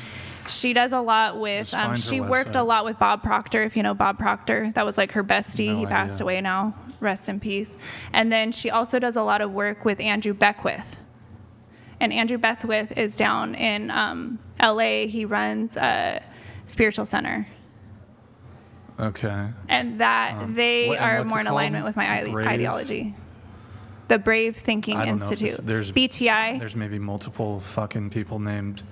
She does a lot with. Just find her She worked a website. lot with Bob Proctor. If you know Bob Proctor, that was like her bestie. No He passed idea. away now. Rest in peace. And then she also does a lot of work with Andrew Beckwith. And Andrew Beckwith is down in L.A. He runs a spiritual center. Okay. And that they what- and are what's more it in called? alignment with my Brave? ideology. The Brave Thinking I don't know if Institute. there's BTI. There's maybe multiple fucking people named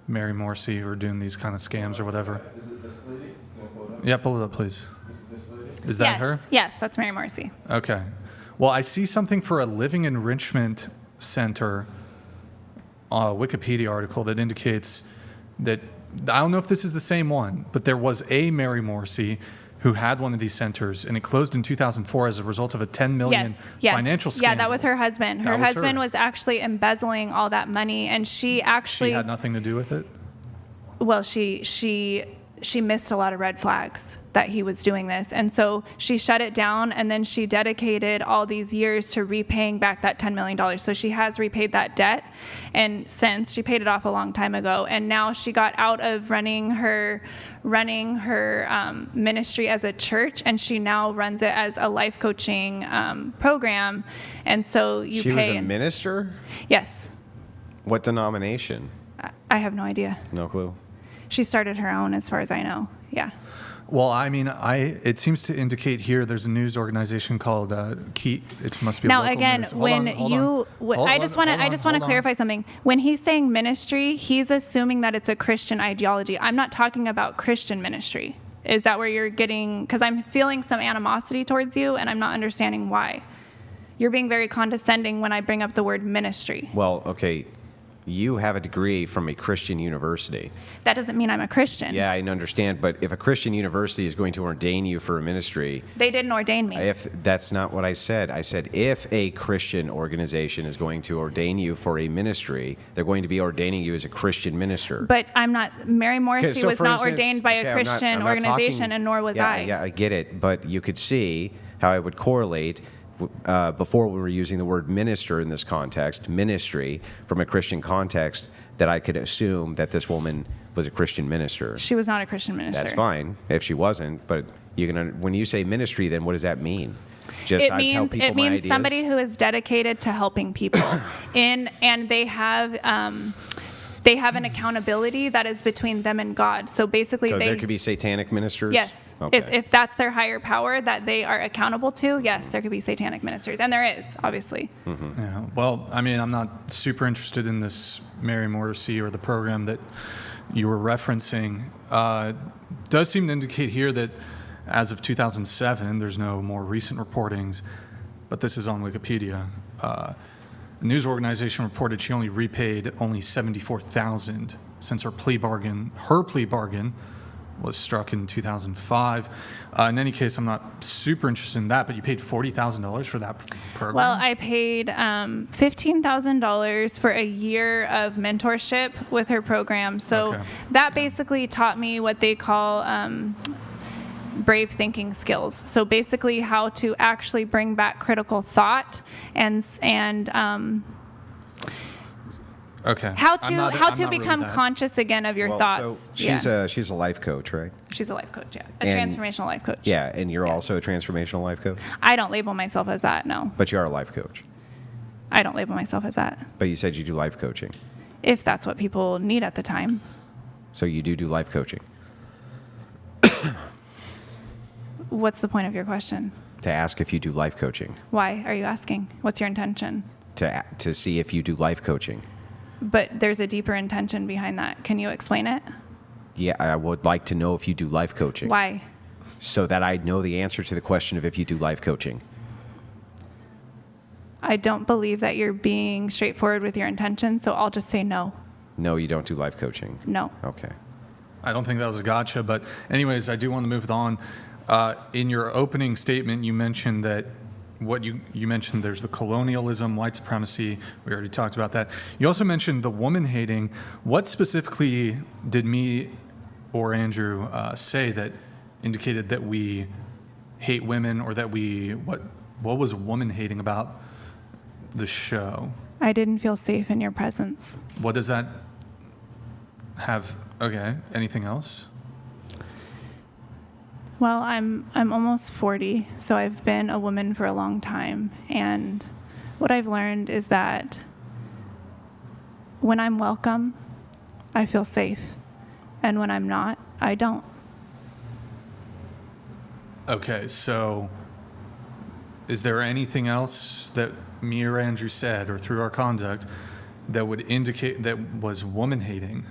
Mary Morrissey who are doing these kind of scams or whatever. Is it this lady? Can I pull it up? Yeah, pull it up, please. Is it this lady? Is that Yes. her? Yes, that's Mary Morrissey. Okay. Well, I see something for a Living Enrichment Center Wikipedia article that indicates that, I don't know if this is the same one, but there was a Mary Morrissey who had one of these centers, and it closed in 2004 as a result of a $10 million Yes. financial scandal. Yeah, that was her husband. Her That was husband her. was actually embezzling all that money, and she actually, She had nothing to do with it? well, she missed a lot of red flags that he was doing this, and so she shut it down, and then she dedicated all these years to repaying back that $10 million. So she has repaid that debt, and since she paid it off a long time ago, and now she got out of running her ministry as a church, and she now runs it as a life coaching program, and so you She pay. was a minister? Yes, What denomination? I have no idea. No clue. She started her own, as far as I know. Yeah. Well, I mean, it seems to indicate here there's a news organization called Key. It must be a Now local again, news. Hold when on, hold you, on. Hold I on, just want to, hold I on, just want to hold on. clarify something. When he's saying ministry, he's assuming that it's a Christian ideology. I'm not talking about Christian ministry. Is that where you're getting? Because I'm feeling some animosity towards you, and I'm not understanding why. You're being very condescending when I bring up the word ministry. Well, okay. you have a degree from a Christian university. That doesn't mean I'm a Christian. Yeah, I understand, but if a Christian university is going to ordain you for a ministry, They didn't ordain me. if that's not what I said. I said if a Christian organization is going to ordain you for a ministry, they're going to be ordaining you as a Christian minister. But I'm not. Mary Morrissey So was for not instance- ordained by okay, a I'm not- Christian I'm not organization, talking- and nor was yeah, I. Yeah, I get it, but you could see how I would correlate before we were using the word minister in this context, ministry from a Christian context, that I could assume that this woman was a Christian minister. She was not a Christian minister. That's fine if she wasn't, but when you say ministry, then what does that mean? Just It I tell means people it my means ideas? somebody who is dedicated to helping people, and they have an accountability that is between them and God. So basically, So they there could be satanic ministers? yes, Okay. if that's their higher power that they are accountable to, yes, there could be satanic ministers, and there is obviously. Yeah. Well, I mean, I'm not super interested in this Mary Morrissey or the program that you were referencing. Does seem to indicate here that as of 2007, there's no more recent reportings, but this is on Wikipedia. A news organization reported she only repaid only $74,000 since her plea bargain was struck in 2005. In any case, I'm not super interested in that, but you paid $40,000 for that program? Well, I paid $15,000 for a year of mentorship with her program. So Okay. that basically taught me what they call brave thinking skills. So basically how to actually bring back critical thought and okay. how I'm to not- how I'm to not really become that. conscious again of your Well, thoughts. So she's a life coach, right? She's a life coach, yeah. A And- transformational life coach. Yeah, and you're also a transformational life coach, I don't label myself as that, no. but you are a life coach. I don't label myself as that. But you said you do life coaching, If that's what people need at the time. so you do life coaching. What's the point of your question? To ask if you do life coaching, Why are you asking? What's your intention? to see if you do life coaching. But there's a deeper intention behind that. Can you explain it? Yeah, I would like to know if you do life coaching. Why? So that I know the answer to the question of if you do life coaching. I don't believe that you're being straightforward with your intention, so I'll just say no. No, you don't do life coaching. No. Okay. I don't think that was a gotcha, but anyways, I do want to move it on. In your opening statement, you mentioned that you mentioned there's the colonialism, white supremacy. We already talked about that. You also mentioned the woman hating. What specifically did me or Andrew say that indicated that we hate women, or that what was woman hating about the show? I didn't feel safe in your presence. What does that have? Okay. Anything else? Well, I'm almost 40, so I've been a woman for a long time, and what I've learned is that when I'm welcome, I feel safe, and when I'm not, I don't. Okay, so is there anything else that me or Andrew said or through our conduct that would indicate that was woman hating?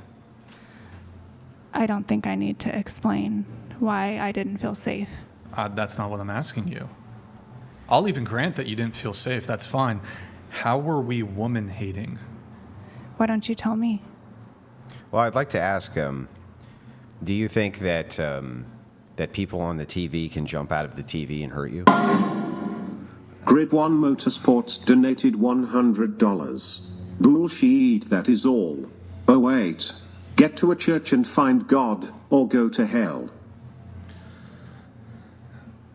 I don't think I need to explain why I didn't feel safe. That's not what I'm asking you. I'll even grant that you didn't feel safe. That's fine. How were we woman hating? Why don't you tell me? Well, I'd like to ask, do you think that that people on the TV can jump out of the TV and hurt you? Grid 1 Motorsports donated $100. Bullshit, that is all. Oh wait. Get to a church and find God, or go to hell.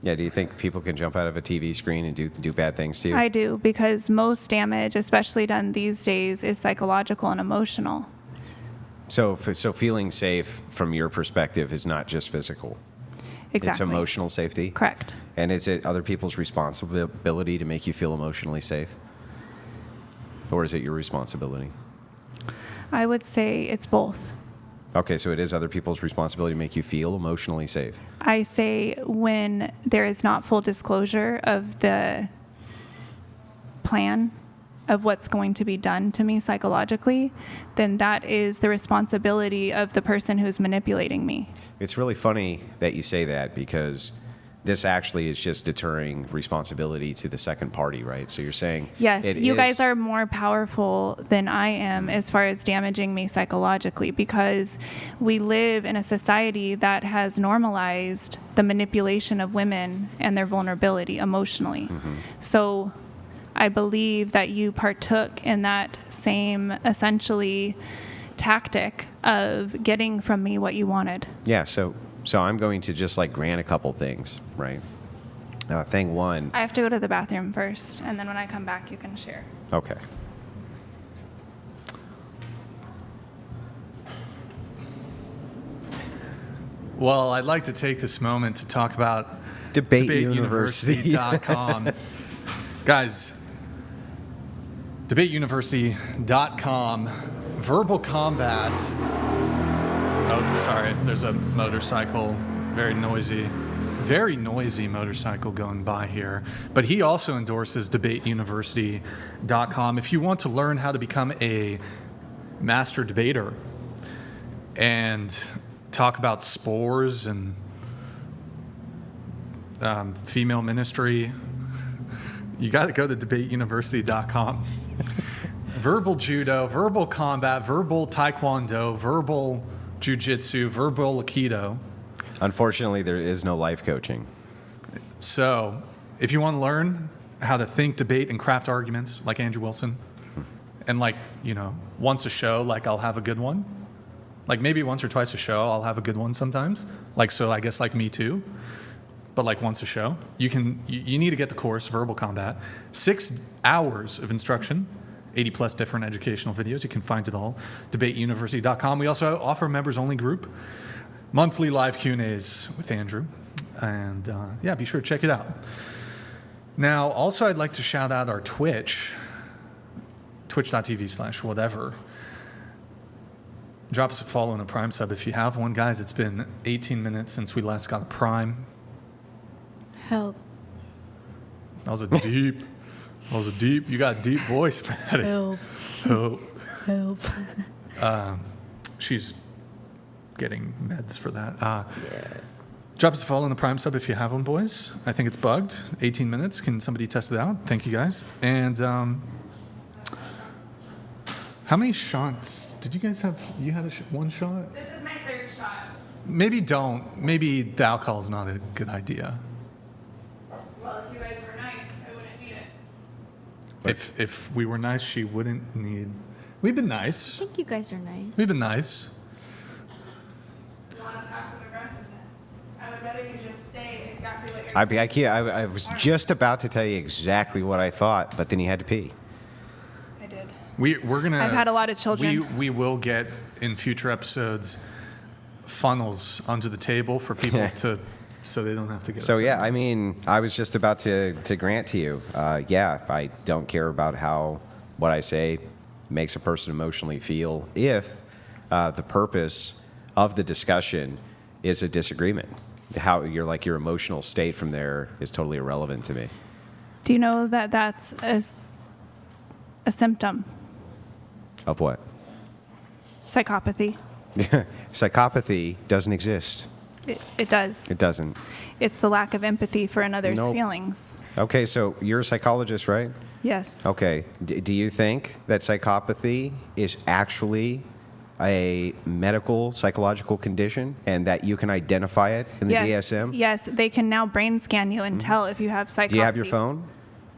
Yeah, do you think people can jump out of a TV screen and do bad things to you? I do, because most damage, especially done these days, is psychological and emotional. So feeling safe from your perspective is not just physical. Exactly. It's emotional safety? Correct. And is it other people's responsibility to make you feel emotionally safe? Or is it your responsibility? I would say it's both. Okay, so it is other people's responsibility to make you feel emotionally safe. I say when there is not full disclosure of the plan of what's going to be done to me psychologically, then that is the responsibility of the person who's manipulating me. It's really funny that you say that, because this actually is just deterring responsibility to the second party, right? So you're saying Yes, it you is- guys are more powerful than I am as far as damaging me psychologically, because we live in a society that has normalized the manipulation of women and their vulnerability emotionally. So I believe that you partook in that same essentially tactic of getting from me what you wanted. Yeah, so I'm going to just like grant a couple things, right? Thing one. I have to go to the bathroom first, and then when I come back, you can share. Okay. Well, I'd like to take this moment to talk about Debate debateuniversity.com. Guys, debateuniversity.com, verbal combat. Oh, sorry, there's a motorcycle, very noisy motorcycle going by here. But he also endorses debateuniversity.com. If you want to learn how to become a master debater and talk about spores and female ministry, you got to go to debateuniversity.com. Verbal judo, verbal combat, verbal taekwondo, verbal jiu-jitsu, verbal aikido. Unfortunately, there is no life coaching. So if you want to learn how to think, debate, and craft arguments like Andrew Wilson, and like, once a show, like I'll have a good one. Like maybe once or twice a show, I'll have a good one sometimes. Like, so I guess like me too. But like once a show, you need to get the course, Verbal Combat. 6 hours of instruction, 80 plus different educational videos. You can find it all, debateuniversity.com. We also offer a members only group, monthly live Q&As with Andrew. And yeah, be sure to check it out. Now, also I'd like to shout out our Twitch, twitch.tv/whatever. Drop us a follow and a Prime sub if you have one. Guys, it's been 18 minutes since we last got a Prime. Help. That was a deep, you got a deep voice, Maddie. Help. Help. Help. She's getting meds for that. Drop us a follow and a Prime sub if you have one, boys. I think it's bugged. 18 minutes. Can somebody test it out? Thank you, guys. And how many shots did you guys have? You had one shot? This is my third shot. Maybe don't. Maybe the alcohol is not a good idea. Well, if you guys were nice, I wouldn't need it. If we were nice, she wouldn't need. We've been nice. I think you guys are nice. We've been nice. You want passive aggressiveness? I would rather you just say exactly what you're I was just about to tell you exactly what I thought, but then you had to pee. I did. We're gonna. I've had a lot of children. We will get in future episodes funnels under the table for people to, so they don't have to get. So yeah, I mean, I was just about to grant to you. Yeah, I don't care about how what I say makes a person emotionally feel if the purpose of the discussion is a disagreement. How your emotional state from there is totally irrelevant to me. Do you know that that's a symptom? Of what? Psychopathy. Psychopathy doesn't exist. It does. It doesn't. It's the lack of empathy for another's Nope. feelings. Okay, so you're a psychologist, right? Yes. Okay. Do you think that psychopathy is actually a medical psychological condition and that you can identify it in the Yes. DSM? Yes, they can now brain scan you and tell if you have psychopathy. Do you have your phone?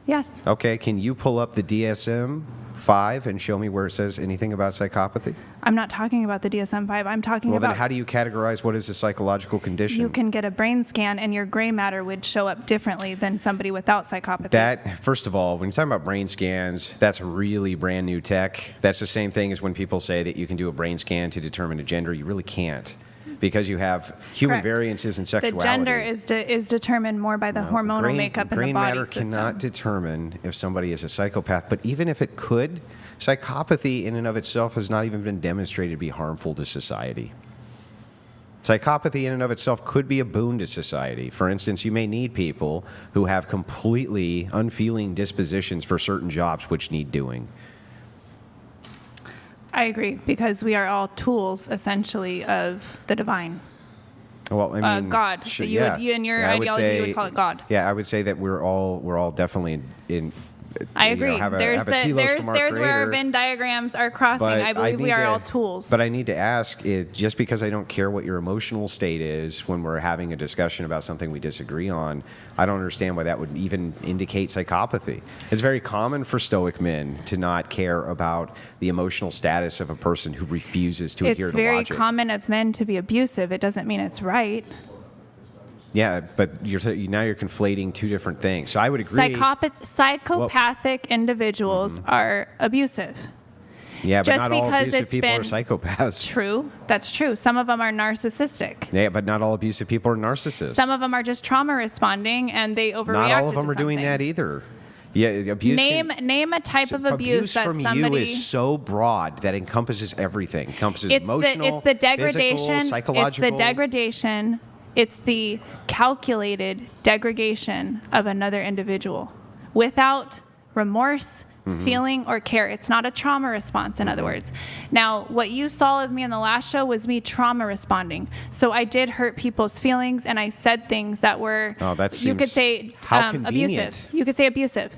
Yes. Okay, can you pull up the DSM-5 and show me where it says anything about psychopathy? I'm not talking about the DSM-5. I'm talking Well, about then how do you categorize what is a psychological condition? you can get a brain scan and your gray matter would show up differently than somebody without psychopathy. That, first of all, when you're talking about brain scans, that's really brand new tech. That's the same thing as when people say that you can do a brain scan to determine a gender. You really can't, because you have human Correct. variances in the sexuality. gender is determined more by the hormonal Brain- makeup in the brain body matter system. cannot determine if somebody is a psychopath, but even if it could, psychopathy in and of itself has not even been demonstrated to be harmful to society. Psychopathy in and of itself could be a boon to society. For instance, you may need people who have completely unfeeling dispositions for certain jobs which need doing. I agree, because we are all tools, essentially, of the divine. Well, I mean, God. sure, You would, you in your Yeah, I would ideology, you say- would call it God. Yeah, I would say that we're all definitely in. I you know, agree. have a There's telos from our where our Creator. Venn diagrams are crossing. But I believe we need are to- all tools. But I need to ask, just because I don't care what your emotional state is when we're having a discussion about something we disagree on, I don't understand why that would even indicate psychopathy. It's very common for Stoic men to not care about the emotional status of a person who refuses to adhere It's to very logic. common of men to be abusive. It doesn't mean it's right. Yeah, but now you're conflating two different things. So I would agree. Psychopathic individuals are abusive. Yeah, but just not all because abusive it's people are been psychopaths. True. That's true. Some of them are narcissistic. Yeah, but not all abusive people are narcissists. Some of them are just trauma responding and they overreact. Not all of them are doing that either. Yeah, abuse. Name a type of abuse that from somebody. you is so broad that encompasses everything. Encompasses It's emotional, the degradation. physical, psychological. It's the degradation. It's the calculated degradation of another individual without remorse, feeling, or care. It's not a trauma response, in other words. Now, what you saw of me in the last show was me trauma responding. So I did hurt people's feelings, and I said things that were, you could say, how abusive. convenient. You could say abusive.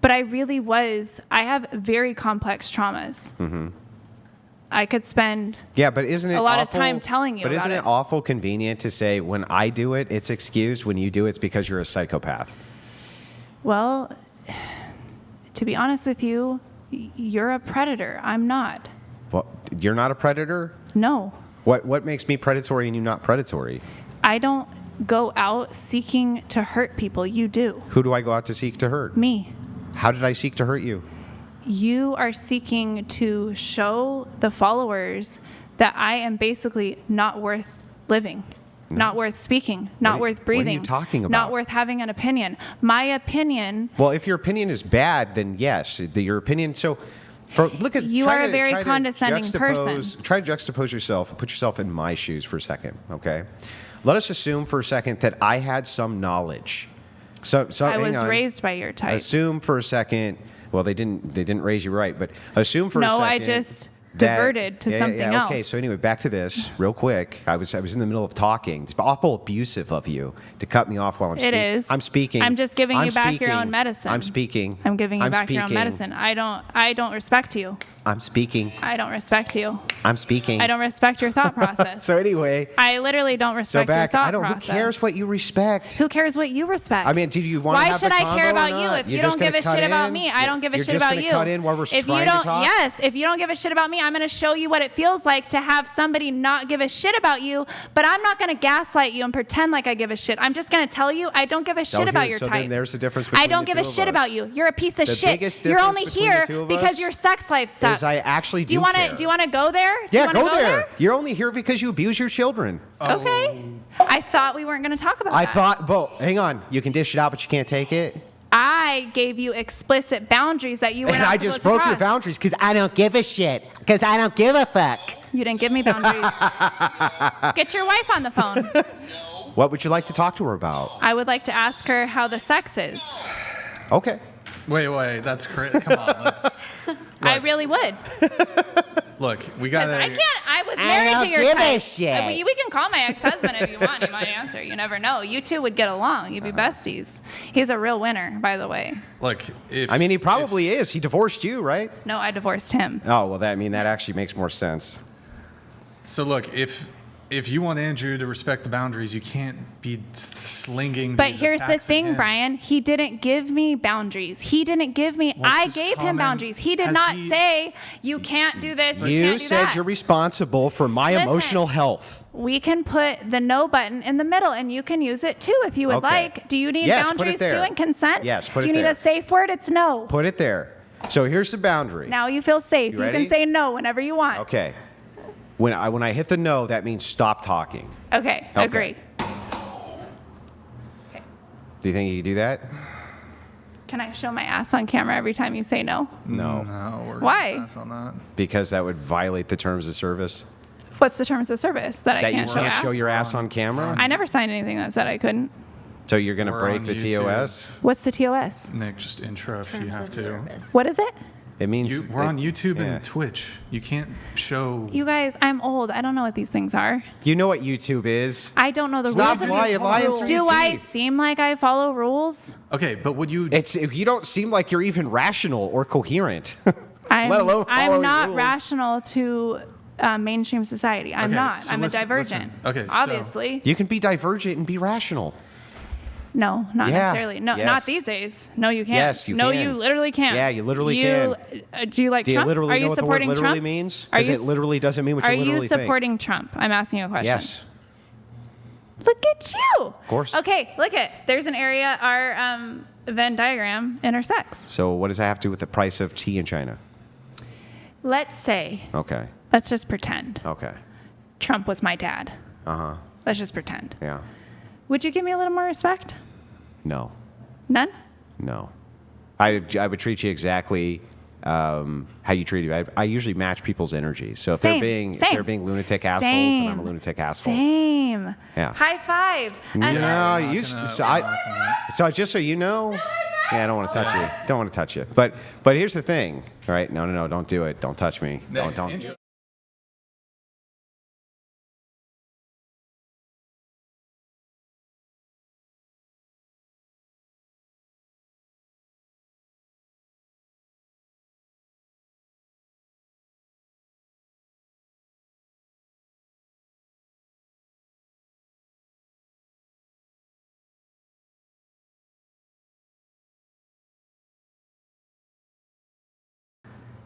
But I really was, I have very complex traumas. I could spend but isn't it a lot of awful- time telling you But about isn't it. it awful convenient to say when I do it, it's excused. When you do it, it's because you're a psychopath. Well, to be honest with you, you're a predator. I'm not. Well, you're not a predator. No. What makes me predatory and you not predatory? I don't go out seeking to hurt people. You do. Who do I go out to seek to hurt? Me. How did I seek to hurt you? You are seeking to show the followers that I am basically not worth living, not worth speaking, not worth breathing. What are you talking about? Not worth having an opinion. My opinion. Well, if your opinion is bad, then yes, your opinion. So, look at You try are a to- very try to condescending person. Try to juxtapose yourself. Put yourself in my shoes for a second, okay? Let us assume for a second that I had some knowledge. So I hang was on. raised by your type. Assume for a second. Well, they didn't raise you right, but assume for a second. No, I just diverted to something else. Okay, so anyway, back to this real quick. I was in the middle of talking. It's awful abusive of you to cut me off while I'm speaking. It is. I'm speaking. I'm just giving you back your speaking. own medicine. I'm speaking. I'm giving you back your own speaking. medicine. I don't respect you. I'm speaking. I don't respect you. I'm speaking. I don't respect your thought process. So anyway. I literally don't respect So back. your thought I don't. process. Who cares what you respect? Who cares what you respect? I mean, do you want to Why have should the I convo care or about not? you if You're you just don't give gonna a cut shit about in? me? I don't give a You're shit just about gonna you. cut in while we're If you trying to don't, talk? yes, if you don't give a shit about me, I'm going to show you what it feels like to have somebody not give a shit about you. But I'm not going to gaslight you and pretend like I give a shit. I'm just going to tell you I don't give a shit about your so type. then there's the difference I between don't the give a two of shit us. about you. You're a piece of The shit. biggest You're difference only between here the two of because us your sex life sucks. is I actually do you want care. to? Do you want to go there? Do you Yeah, wanna go there. You're only here because you abuse your children. Okay. I thought we weren't going to talk about I that. thought, well, hang on. You can dish it out, but you can't take it. I gave you explicit boundaries that you were And not I supposed just to broke your cross. boundaries because I don't give a shit. Because I don't give a fuck. You didn't give me boundaries. Get your wife on the phone. What would you like to talk to her about? I would like to ask her how the sex is. Okay. Wait, that's crazy. Come on, let's. I really would. Look, we 'Cause gotta. I was married don't to your give a type. shit. We can call my ex-husband if you want. He might answer. You never know. You two would get along. You'd be besties. He's a real winner, by the way. Look, if I mean, he probably is. He divorced you, right? No, I divorced him. Oh, well, that actually makes more sense. So look, if you want Andrew to respect the boundaries, you can't be slinging. But these here's the attacks at thing, him. Brian. He didn't give me boundaries. He didn't give me. What's I this gave him common- boundaries. He did has not he- say you can't do this. You You can't do said that. you're responsible for my Listen. emotional health. We can put the no button in the middle, and you can use it too if you would Okay. like. Do you need Yes, put it boundaries there. too and consent? Yes, put Do it you need there. a safe word? It's no. Put it there. So here's the boundary. Now you feel safe. You You ready? can say no whenever you want. Okay. When I hit the no, that means stop talking. Okay. Okay. Agreed. Do you think you can do that? Can I show my ass on camera every time you say no? No. No, we're Why? gonna pass on that. Because that would violate the terms of service. What's the terms of service that I That you can't show can't ass? show your ass on camera? I never signed anything that said I couldn't. So you're going to We're break on the YouTube. TOS? What's the TOS? Nick, just intro if you Terms have of to. service. What is it? It means We're on YouTube yeah. and Twitch. You can't show. You guys, I'm old. I don't know what these things are. You know what YouTube is. I don't know the Stop rules of lying YouTube. through Do your I teeth. seem like I follow rules? Okay, but would you? You don't seem like you're even rational or coherent. I'm, Let alone I'm following not rules. rational to mainstream society. I'm Okay, not. so I'm a listen. divergent. Okay, so- Obviously. You can be divergent and be rational. No, not Yeah. necessarily. No, Yes. not these days. No, you can't. Yes, you no, can. you literally can't. Yeah, you literally can. Do you like Do you Trump? literally Are know you what the word supporting literally Trump? means? Are Because you it literally doesn't mean what you Are literally you think. supporting Trump? I'm asking you a question. Yes. Look at you. Of course. Okay, look at. There's an area our Venn diagram intersects. So what does that have to do with the price of tea in China? Let's say, Okay. let's just pretend Okay. Trump was my dad. Uh-huh. Let's just pretend. Yeah. Would you give me a little more respect? No. None? No. I would treat you exactly how you treat me. I usually match people's energy. So if they're being lunatic assholes, then I'm a lunatic asshole. Same. Yeah. High five. No, you. gonna- So just so you know, yeah, I don't want to touch you. Don't want to touch you. But here's the thing, all right? No, don't do it. Don't touch me. Don't.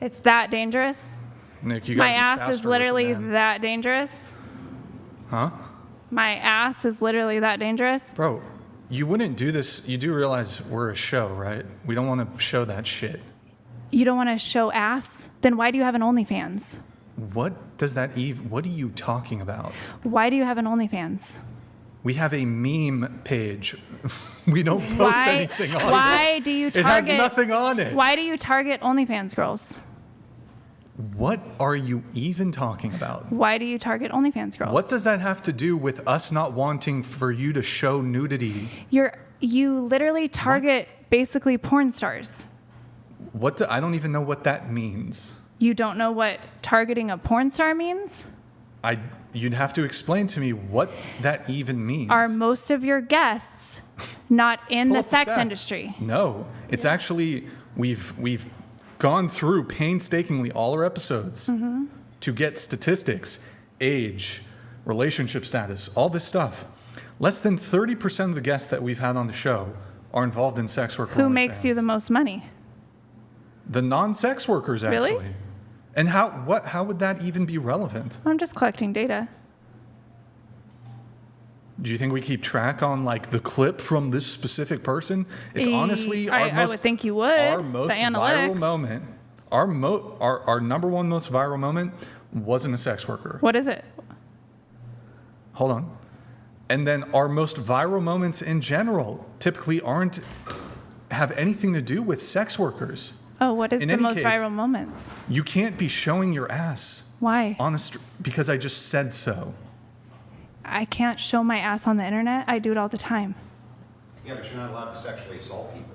It's that dangerous? Nick, you gotta My be ass faster is with the literally man. that dangerous? Huh? My ass is literally that dangerous? Bro, you wouldn't do this. You do realize we're a show, right? We don't want to show that shit. You don't want to show ass? Then why do you have an OnlyFans? What does that even? What are you talking about? Why do you have an OnlyFans? We have a meme page. We don't post anything on it. Why do you target? It has nothing on it. Why do you target OnlyFans girls? What are you even talking about? Why do you target OnlyFans girls? What does that have to do with us not wanting for you to show nudity? You literally target basically porn stars. I don't even know what that means. You don't know what targeting a porn star means? You'd have to explain to me what that even means. Are most of your guests not in Pull the up sex stats. industry? No, it's actually we've gone through painstakingly all our episodes to get statistics, age, relationship status, all this stuff. Less than 30% of the guests that we've had on the show are involved in sex work. Who makes you the most money? The non-sex workers, actually. Really? And how would that even be relevant? I'm just collecting data. Do you think we keep track on like the clip from this specific person? It's honestly I would think you would. Our most The analytics. viral moment, our number one most viral moment wasn't a sex worker. What is it? Hold on. And then our most viral moments in general typically have anything to do with sex workers. Oh, what is In the any most case- viral moments? You can't be showing your ass Why? because I just said so. I can't show my ass on the internet. I do it all the time. Yeah, but you're not allowed to sexually assault people.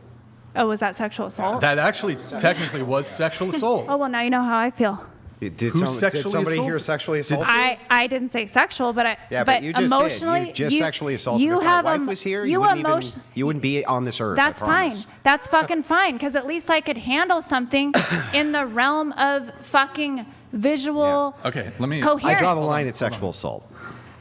Oh, was that sexual assault? That actually technically was sexual assault. Oh, well, now you know how I feel. Did sexually somebody here assaulted? sexually assault you? I didn't say sexual, but you just emotionally, did. You just sexually assaulted. You If have my wife was here, you wouldn't be on this earth. That's I fine. promise. That's fucking fine. Because at least I could handle something in the realm of fucking visual Okay, let me. coherence. I draw the line at sexual assault.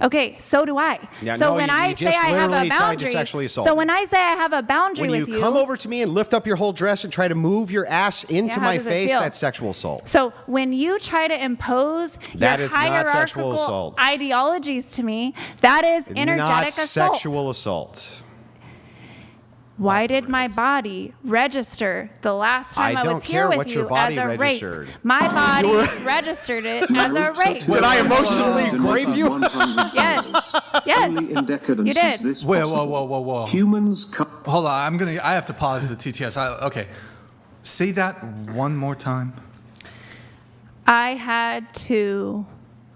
Okay, so do I. Yeah, so no, when you I say just I have a literally tried to boundary, sexually assault so me. when I say I have a boundary When with you come over to me and lift up your whole dress and try to move your ass into Yeah, how my does it face, feel? that's sexual assault. So when you try to impose That your is not hierarchical sexual assault. ideologies to me, that is energetic Not assault. sexual assault. Why did my body register the last time I I don't was here care with what you your body as a registered. rape? My body registered it as a rape. Did I emotionally grape you? Yes. Yes. Only in decadence You did. is this Whoa, possible. whoa. Humans come. Hold on, I have to pause the TTS. Okay, say that one more time. I had to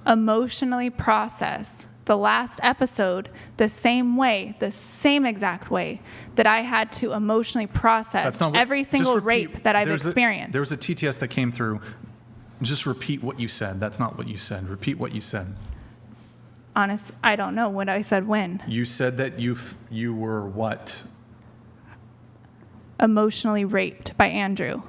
emotionally process the last episode the same way, the same exact way that I had to emotionally process That's not what, every just single repeat. rape that I've There's experienced. There was a TTS that came through. Just repeat what you said. That's not what you said. Repeat what you said. Honest, I don't know what I said when. You said that you were what? Emotionally raped by Andrew.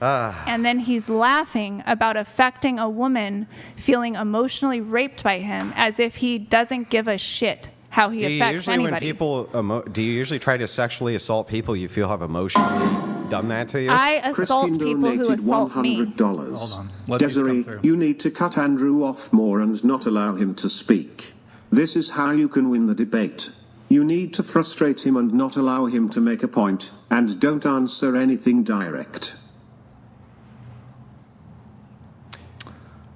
And then he's laughing about affecting a woman feeling emotionally raped by him as if he doesn't give a shit how he affects anybody. Do you usually try to sexually assault people you feel have emotionally done that to you? I assault Christine people who donated assault me. $100. Hold on. Let these come Desiree, through. you need to cut Andrew off more and not allow him to speak. This is how you can win the debate. You need to frustrate him and not allow him to make a point, and don't answer anything direct.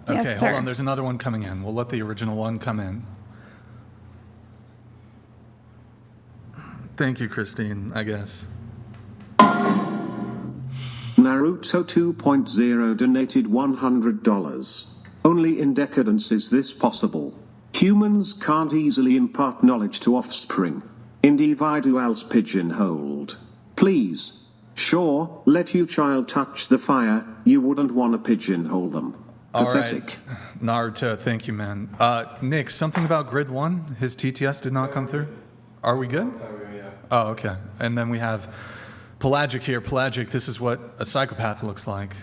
Yes, Okay, sir. hold on. There's another one coming in. We'll let the original one come in. Thank you, Christine, I guess. Naruto 2.0 donated $100. Only in decadence is this possible. Humans can't easily impart knowledge to offspring. Individuals pigeonholed. Please. Sure, let your child touch the fire, you wouldn't want to pigeonhole them. All Pathetic. right. Naruto, thank you, man. Nick, something about grid 1? His TTS did not come through? Are we good? Yeah. Oh, okay. And then we have Pelagic here. Pelagic, this is what a psychopath looks like.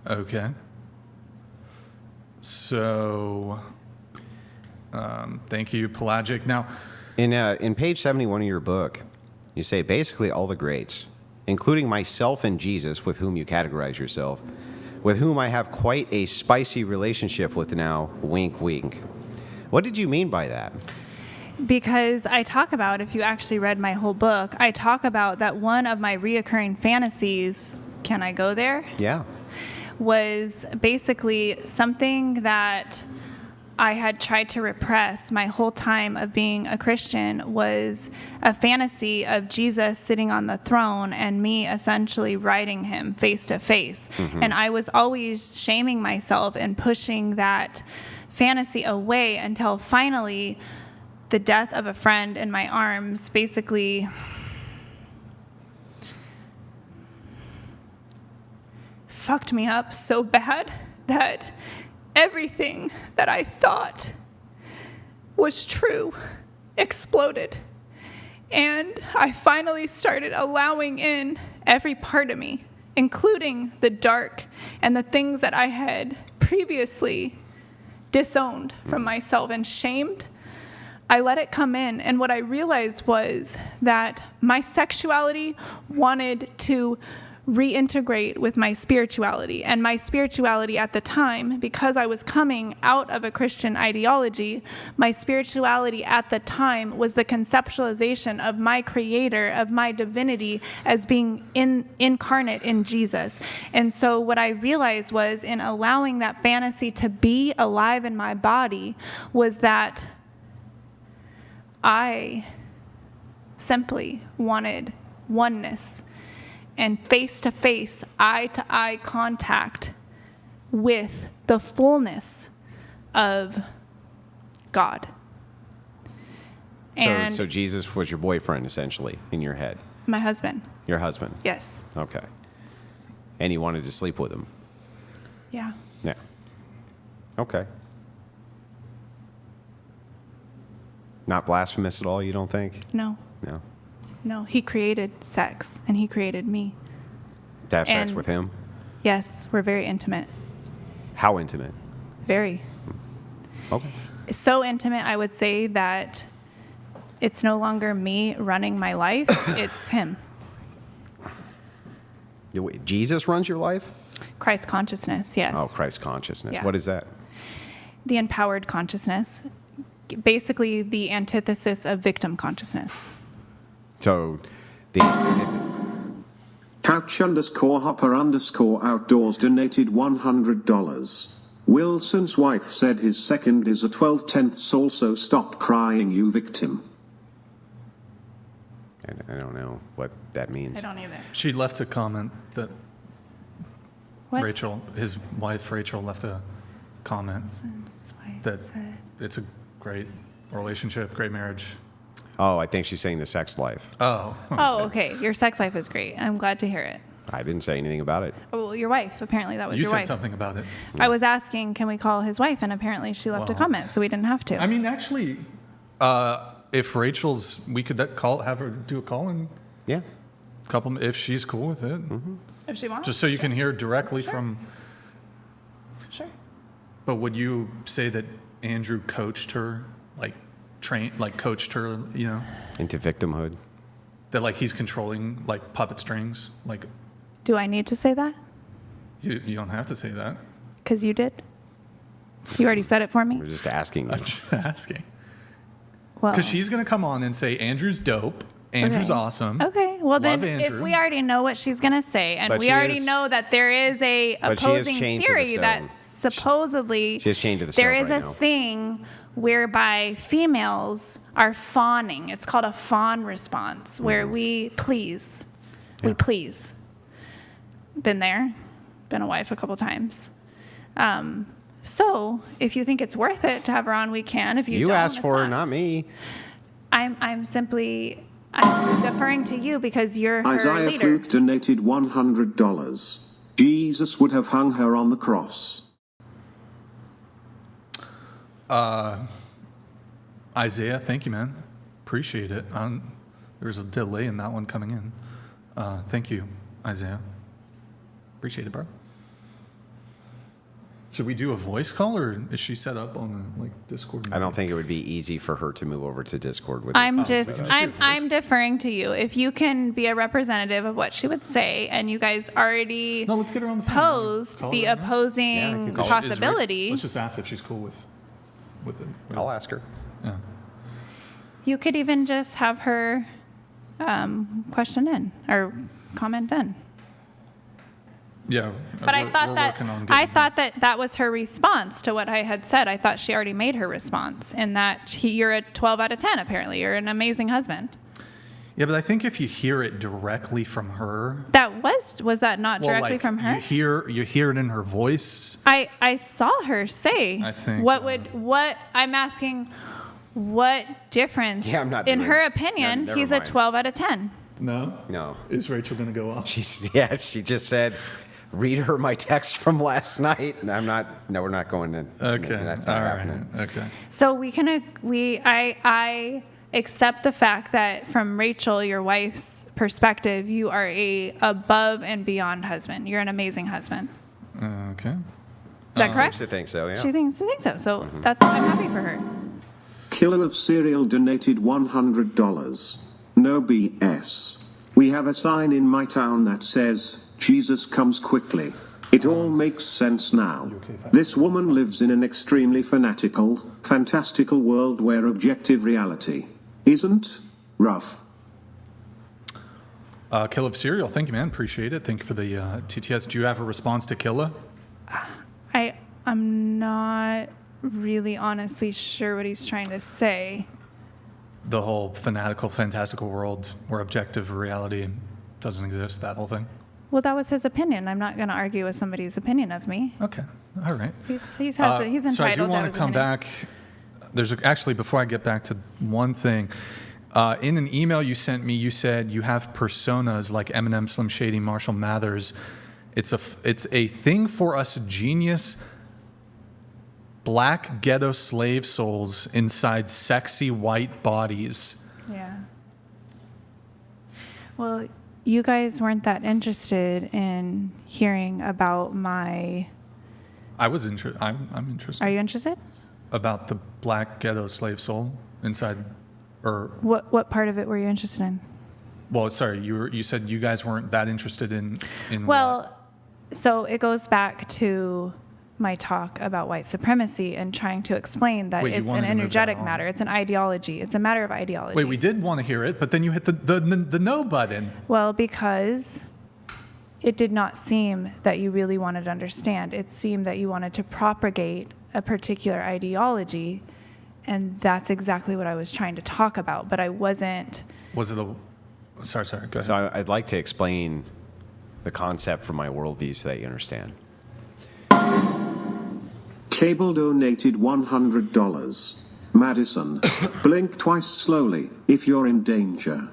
Okay. So, thank you, Pelagic. Now, In page 71 of your book, you say basically all the greats, including myself and Jesus, with whom you categorize yourself, with whom I have quite a spicy relationship with now, wink, wink. What did you mean by that? Because I talk about, if you actually read my whole book, I talk about that one of my reoccurring fantasies, can I go there? Yeah. Was basically something that I had tried to repress my whole time of being a Christian, was a fantasy of Jesus sitting on the throne and me essentially riding him face to face. And I was always shaming myself and pushing that fantasy away until finally the death of a friend in my arms basically fucked me up so bad that everything that I thought was true exploded. And I finally started allowing in every part of me, including the dark and the things that I had previously disowned from myself and shamed. I let it come in, and what I realized was that my sexuality wanted to reintegrate with my spirituality. And my spirituality at the time, because I was coming out of a Christian ideology, my spirituality at the time was the conceptualization of my creator, of my divinity as being incarnate in Jesus. And so what I realized was, in allowing that fantasy to be alive in my body, was that I simply wanted oneness and face-to-face, eye-to-eye contact with the fullness of God. And So Jesus was your boyfriend, essentially, in your head. my husband, Your husband. yes. Okay. And you wanted to sleep with him. Yeah. Yeah. Okay. Not blasphemous at all, you don't think? No, No. no. He created sex, and he created me. To have sex And- with him? Yes, we're very intimate. How intimate? Very. Okay. So intimate, I would say that it's no longer me running my life, it's him. Wait, Jesus runs your life? Christ consciousness, yes. Oh, Christ consciousness. Yeah. What is that? The empowered consciousness, basically the antithesis of victim consciousness. So, Couch_hopper_outdoors donated $100. Wilson's wife said his second is a 12/10ths. Also, stop crying, you victim. I don't know what that means. I don't either. she left a comment that What? Rachel, his wife Rachel left a comment that it's a great relationship, great marriage. Oh, I think she's saying the sex life. Oh. Oh, okay. Your sex life is great. I'm glad to hear it. I didn't say anything about it. Oh, well, your wife. Apparently, that was You your said wife. something about it. I was asking, can we call his wife? And apparently, she left a Well, comment, so we didn't have to. I mean, actually, if Rachel's, we could have her do a call and Yeah. couple, if she's cool with it. if she wants. Just so you can hear directly from. Sure. But would you say that Andrew coached her, coached her, Into victimhood. that like he's controlling like puppet strings? Like Do I need to say that? you don't have to say that. Because you did. You already said it for We're me. just asking. I'm just asking. Well, Because she's going to come on and say, Andrew's dope. Andrew's Okay. awesome. Okay. Well, then, Love Andrew. if we already know what she's going to say, and But we she already is- know that there is a But she is opposing chained to the theory that stone. supposedly She is chained to the there stove is right a now. thing whereby females are fawning. It's called a fawn response, where Mm-hmm. we please. We please. Been there. Been a wife a couple times. So if you think it's worth it to have her on, we can. If you You don't, asked it's for her, not me. I'm deferring to you because you're her Isaiah leader. Fluke donated $100. Jesus would have hung her on the cross. Isaiah, thank you, man. Appreciate it. There's a delay in that one coming in. Thank you, Isaiah. Appreciate it, bro. Should we do a voice call, or is she set up on the Discord? I don't think it would be easy for her to move over to Discord with I'm it. just, so I'm deferring to you. If you can be a representative of what she would say, and you guys already No, let's get her on the phone. posed Call the her right now. Yeah, I opposing can call her. possibility, Let's just ask if she's cool with it. I'll ask her. Yeah. you could even just have her question in or comment in. Yeah. But I thought that was her response to what I had said. I thought she already made her response, in that you're a 12 out of 10. Apparently, you're an amazing husband. Yeah, but I think if you hear it directly from her, That was that not directly from her? You hear it in her voice. I saw her say. I think, I'm asking, what difference? Yeah, I'm not in doing her it. opinion, Never he's a mind. 12 out of 10. No. No. Is Rachel gonna go off? She just said, read her my text from last night. And we're not going to. Okay. That's not All happening. right. Okay. So I accept the fact that from Rachel, your wife's perspective, you are a above and beyond husband. You're an amazing husband. Okay. Is that correct? Seems to think so, yeah. She thinks so. So I'm happy for her. Killer of Cereal donated $100. No BS. We have a sign in my town that says, Jesus comes quickly. It all makes sense now. This woman lives in an extremely fantastical world where objective reality isn't rough. Killa of Cereal, thank you, man. Appreciate it. Thank you for the TTS. Do you have a response to Killa? I'm not really honestly sure what he's trying to say. The whole fanatical, fantastical world where objective reality doesn't exist, that whole thing? Well, that was his opinion. I'm not going to argue with somebody's opinion of me. Okay. All right. He's entitled so I do to want his to come opinion. back. Actually, before I get back to one thing, in an email you sent me, you said you have personas like Eminem, Slim Shady, Marshall Mathers. It's a thing for us genius black ghetto slave souls inside sexy white bodies. Yeah. Well, you guys weren't that interested in hearing about my. I was interested. I'm interested Are you interested? about the black ghetto slave soul inside, or What part of it were you interested in? well, sorry, you said you guys weren't that interested in. Well, so it goes back to my talk about white supremacy and trying to explain that Wait, you it's an wanted to move that energetic on. matter. It's an ideology. It's a matter of ideology. Wait, we did want to hear it, but then you hit the no button. Well, because it did not seem that you really wanted to understand. It seemed that you wanted to propagate a particular ideology, and that's exactly what I was trying to talk about, but I wasn't. Was it a? Sorry. Go ahead. So I'd like to explain the concept from my worldview so that you understand. Cable donated $100. Madison, blink twice slowly if you're in danger.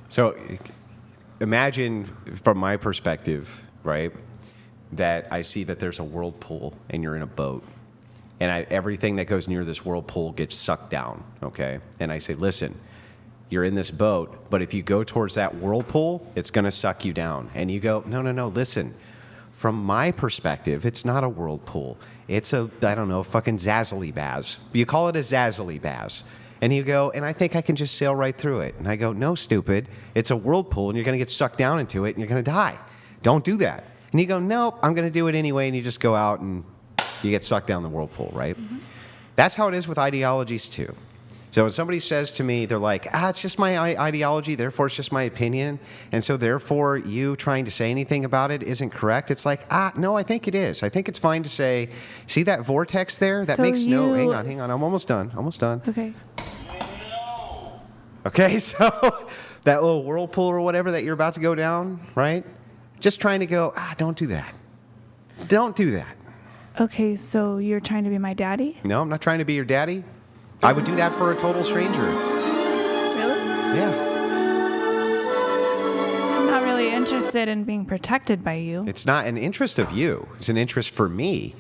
So imagine from my perspective, right, that I see that there's a whirlpool and you're in a boat. And everything that goes near this whirlpool gets sucked down, okay? And I say, listen, you're in this boat, but if you go towards that whirlpool, it's going to suck you down. And you go, no, listen. From my perspective, it's not a whirlpool. It's a, I don't know, fucking zazzly baz. You call it a zazzly baz. And you go, and I think I can just sail right through it. And I go, no, stupid. It's a whirlpool, and you're going to get sucked down into it, and you're going to die. Don't do that. And you go, nope, I'm going to do it anyway. And you just go out and you get sucked down the whirlpool, right? Mm-hmm. That's how it is with ideologies, too. So when somebody says to me, they're like, it's just my ideology, therefore it's just my opinion, and so therefore you trying to say anything about it isn't correct. It's like, no, I think it is. I think it's fine to say, see that vortex there? That makes no, hang on, I'm almost done. Okay. Okay, so that little whirlpool or whatever that you're about to go down, right? Just trying to go, don't do that. Don't do that. Okay, so you're trying to be my daddy? No, I'm not trying to be your daddy. I would do that for a total stranger. Really? Yeah. I'm not really interested in being protected by you. It's not an interest of you. It's an interest for me.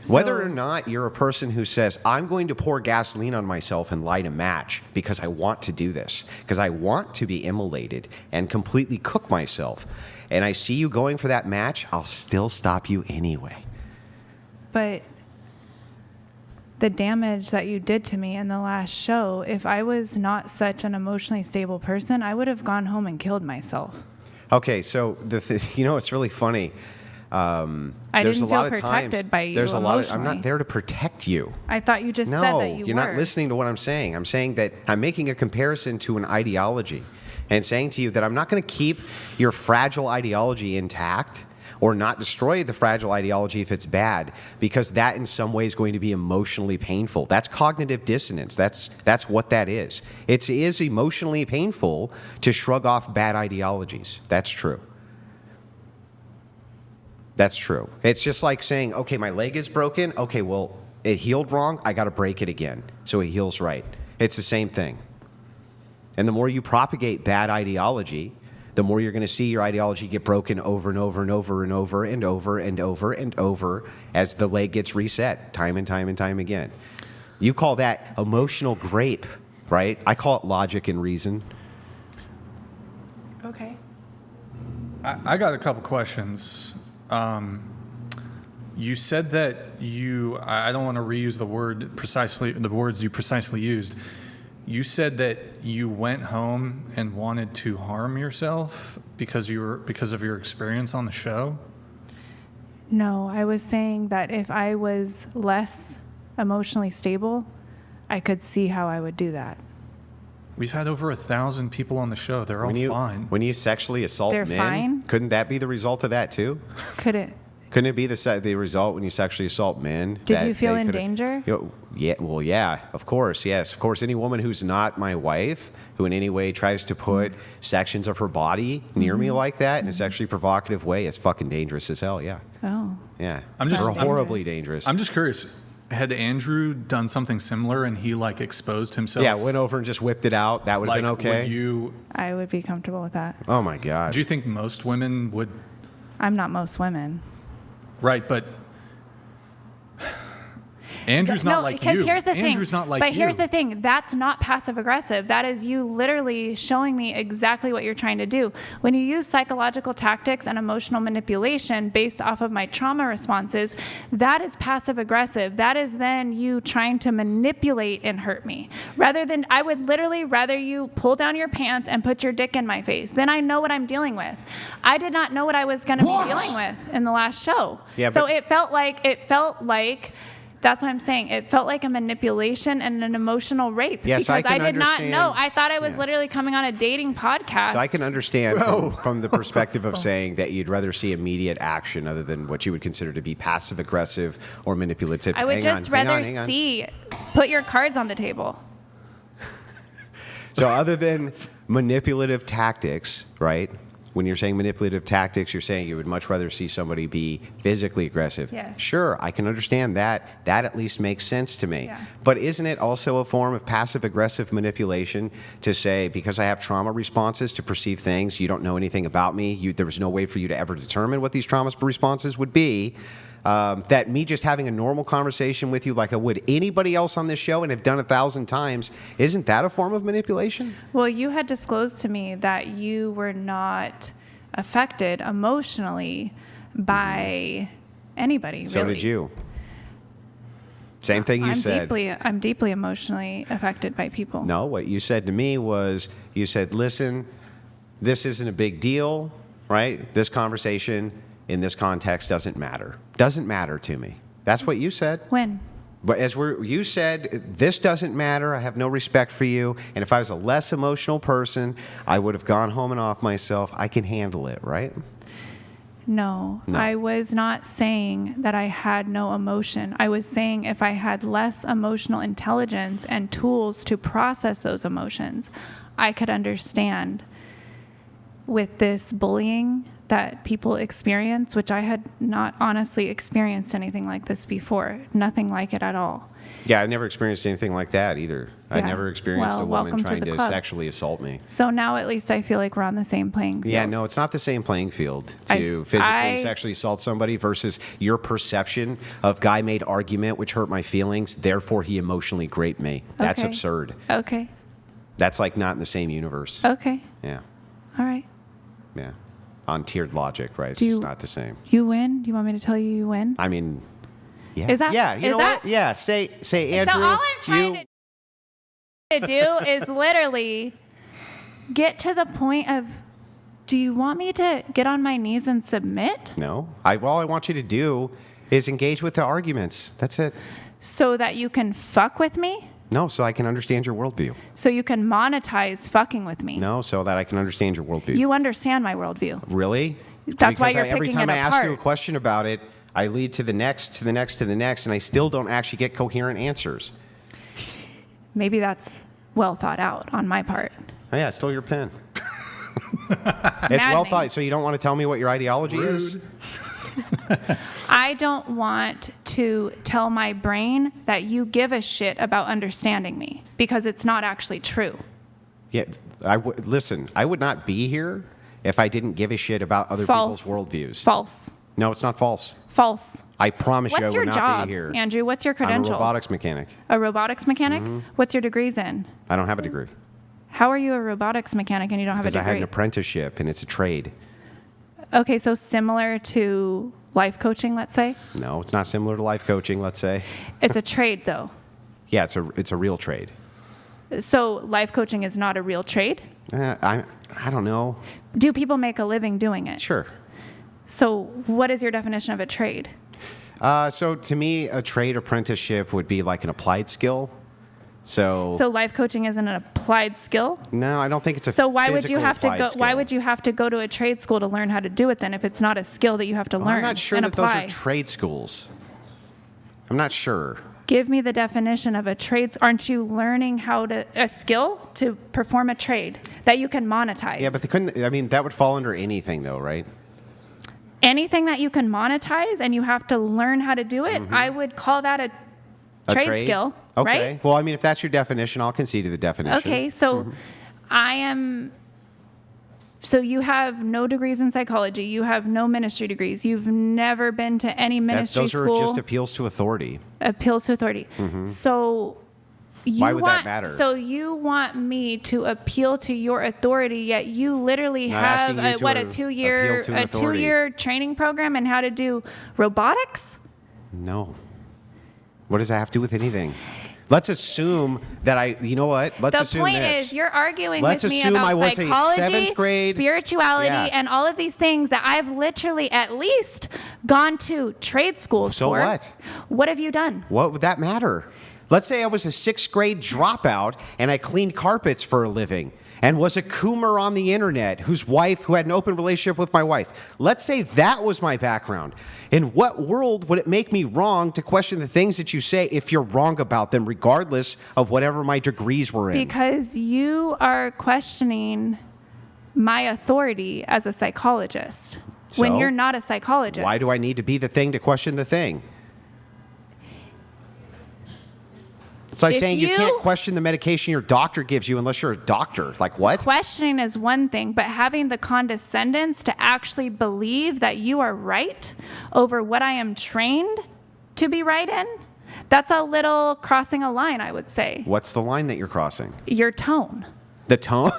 Whether or not you're a person who says, I'm going to pour gasoline on myself and light a match because I want to do this, because I want to be immolated and completely cook myself, and I see you going for that match, I'll still stop you anyway. But the damage that you did to me in the last show, if I was not such an emotionally stable person, I would have gone home and killed myself. Okay, so it's really funny. I didn't feel protected by you There's a lot of, emotionally. I'm not there to protect you. I thought you just said that you were. You're not listening to what I'm saying. I'm saying that I'm making a comparison to an ideology and saying to you that I'm not going to keep your fragile ideology intact or not destroy the fragile ideology if it's bad, because that in some way is going to be emotionally painful. That's cognitive dissonance. That's what that is. It is emotionally painful to shrug off bad ideologies. That's true. That's true. It's just like saying, okay, my leg is broken. Okay, well, it healed wrong. I got to break it again so it heals right. It's the same thing. And the more you propagate bad ideology, the more you're going to see your ideology get broken over and over and over and over and over and over and over as the leg gets reset time and time and time again. You call that emotional grape, right? I call it logic and reason. Okay. I got a couple questions. You said that I don't want to reuse the words you precisely used. You said that you went home and wanted to harm yourself because of your experience on the show? No, I was saying that if I was less emotionally stable, I could see how I would do that. We've had over 1,000 people on the show. They're all fine. When you sexually assault They're men, fine? Couldn't that be the result of that too? Could it? Couldn't it be the result when you sexually assault men? Did you feel in danger? Yeah, well, yeah, of course, yes. Of course, any woman who's not my wife, who in any way tries to put sections of her body near me like that in a sexually provocative way, it's fucking dangerous as hell, yeah. Oh. Yeah, I'm horribly dangerous. I'm just curious. Had Andrew done something similar and he exposed himself? Yeah, went over and just whipped it out. That would have been okay. I would be comfortable with that. Oh my God. Do you think most women would? I'm not most women. Right, but Andrew's not like you. No, because here's the thing. Andrew's not like you. But here's the thing. That's not passive aggressive. That is you literally showing me exactly what you're trying to do. When you use psychological tactics and emotional manipulation based off of my trauma responses, that is passive aggressive. That is then you trying to manipulate and hurt me. I would literally rather you pull down your pants and put your dick in my face. Then I know what I'm dealing with. I did not know what I was going to be dealing with in the last show. Yeah, so it felt like that's what I'm saying. It felt like a manipulation and an emotional rape because I did not know. I thought I was literally coming on a dating podcast. So I can understand from the perspective of saying that you'd rather see immediate action other than what you would consider to be passive aggressive or manipulative. I would rather see put your cards on the table. So other than manipulative tactics, right? When you're saying manipulative tactics, you're saying you would much rather see somebody be physically aggressive. Yes. Sure, I can understand that. That at least makes sense to me. Yeah. But isn't it also a form of passive-aggressive manipulation to say, because I have trauma responses to perceive things, you don't know anything about me, there was no way for you to ever determine what these trauma responses would be, that me just having a normal conversation with you like I would anybody else on this show and have done 1,000 times, isn't that a form of manipulation? Well, you had disclosed to me that you were not affected emotionally by anybody, really. So did you. Same thing you said. I'm deeply emotionally affected by people. No, what you said to me was, you said, listen, this isn't a big deal, right? This conversation in this context doesn't matter. Doesn't matter to me. That's what you said. When? But you said, this doesn't matter. I have no respect for you. And if I was a less emotional person, I would have gone home and off myself. I can handle it, right? No, I was not saying that I had no emotion. I was saying if I had less emotional intelligence and tools to process those emotions, I could understand with this bullying that people experience, which I had not honestly experienced anything like this before. Nothing like it at all. Yeah, I never experienced anything like that either. I Yeah. never experienced Well, a woman welcome to trying the to club. sexually assault me. So now at least I feel like we're on the same playing field. Yeah, no, it's not the same playing field to physically sexually assault somebody versus your perception of guy made argument which hurt my feelings, therefore he emotionally raped me. That's Okay. absurd. Okay. That's like not in the same universe. Okay. Yeah, All right. yeah. On tiered logic, right? It's Do just you- not the same. You win? Do you want me to tell you win? I mean, yeah. Is that- yeah, you is know that- what? Yeah, say Andrew. So all I'm trying to do is literally get to the point of, do you want me to get on my knees and submit No. All I want you to do is engage with the arguments. That's it. so that you can fuck with me? No, so I can understand your worldview. So you can monetize fucking with me? No, so that I can understand your worldview. You understand my worldview. Really? That's why you're every picking time it I ask you a apart. question about it, I lead to the next, to the next, to the next, and I still don't actually get coherent answers. Maybe that's well thought out on my part. Oh, yeah, I stole your pen. It's well Maddening. thought. So you don't want to tell me what your ideology is? I don't want to tell my brain that you give a shit about understanding me because it's not actually true. Yeah, listen, I would not be here if I didn't give a shit about other False. people's worldviews. False. No, it's not false. False. I promise you I What's would your not job, be here. Andrew? What's your I'm a credentials? robotics mechanic. A robotics mechanic? What's your degrees in? I don't have a degree. How are you a robotics mechanic and you don't have a Because I had degree? an apprenticeship and it's a trade. Okay, so similar to life coaching, let's say? No, it's not similar to life coaching, let's say. It's a trade, though. Yeah, it's a real trade. So life coaching is not a real trade? I don't know. Do people make a living doing it? Sure. So what is your definition of a trade? So to me, a trade apprenticeship would be like an applied skill. So life coaching isn't an applied skill? no, I don't think it's a So why would you physical have to applied go? Why skill. would you have to go to a trade school to learn how to do it then? If it's not a skill that you have to Well, learn I'm not sure and that apply. those are trade schools. I'm not sure. Give me the definition of a trade. Aren't you learning a skill to perform a trade that you can monetize? Yeah, but they couldn't. I mean, that would fall under anything, though, right? Anything that you can monetize and you have to learn how to do it, I would call that a trade skill, Okay. right? Well, I mean, if that's your definition, I'll concede to the definition. Okay, so I am. So you have no degrees in psychology. You have no ministry degrees. You've never been to any ministry Those school. are just appeals to authority. Appeals to authority. So you Why would that want, matter? So you want me to appeal to your authority, yet you literally Not have asking you to a two-year appeal to an authority. training program in how to do robotics? No. What does that have to do with anything? Let's assume that you know what? Let's The assume point this. is, you're arguing Let's with me assume I about was a psychology, seventh grade- spirituality, Yeah. and all of these things that I've literally at least gone to trade schools So for. what? What have you done? What would that matter? Let's say I was a 6th grade dropout and I cleaned carpets for a living. and was a coomer on the internet who had an open relationship with my wife. Let's say that was my background. In what world would it make me wrong to question the things that you say if you're wrong about them, regardless of whatever my degrees were in? Because you are questioning my authority as a psychologist when So? you're not a psychologist. Why do I need to be the thing to question the thing? It's like If saying you you- can't question the medication your doctor gives you unless you're a doctor. Like what? Questioning is one thing, but having the condescendence to actually believe that you are right over what I am trained to be right in, that's a little crossing a line, I would say. What's the line that you're crossing? Your tone. The tone?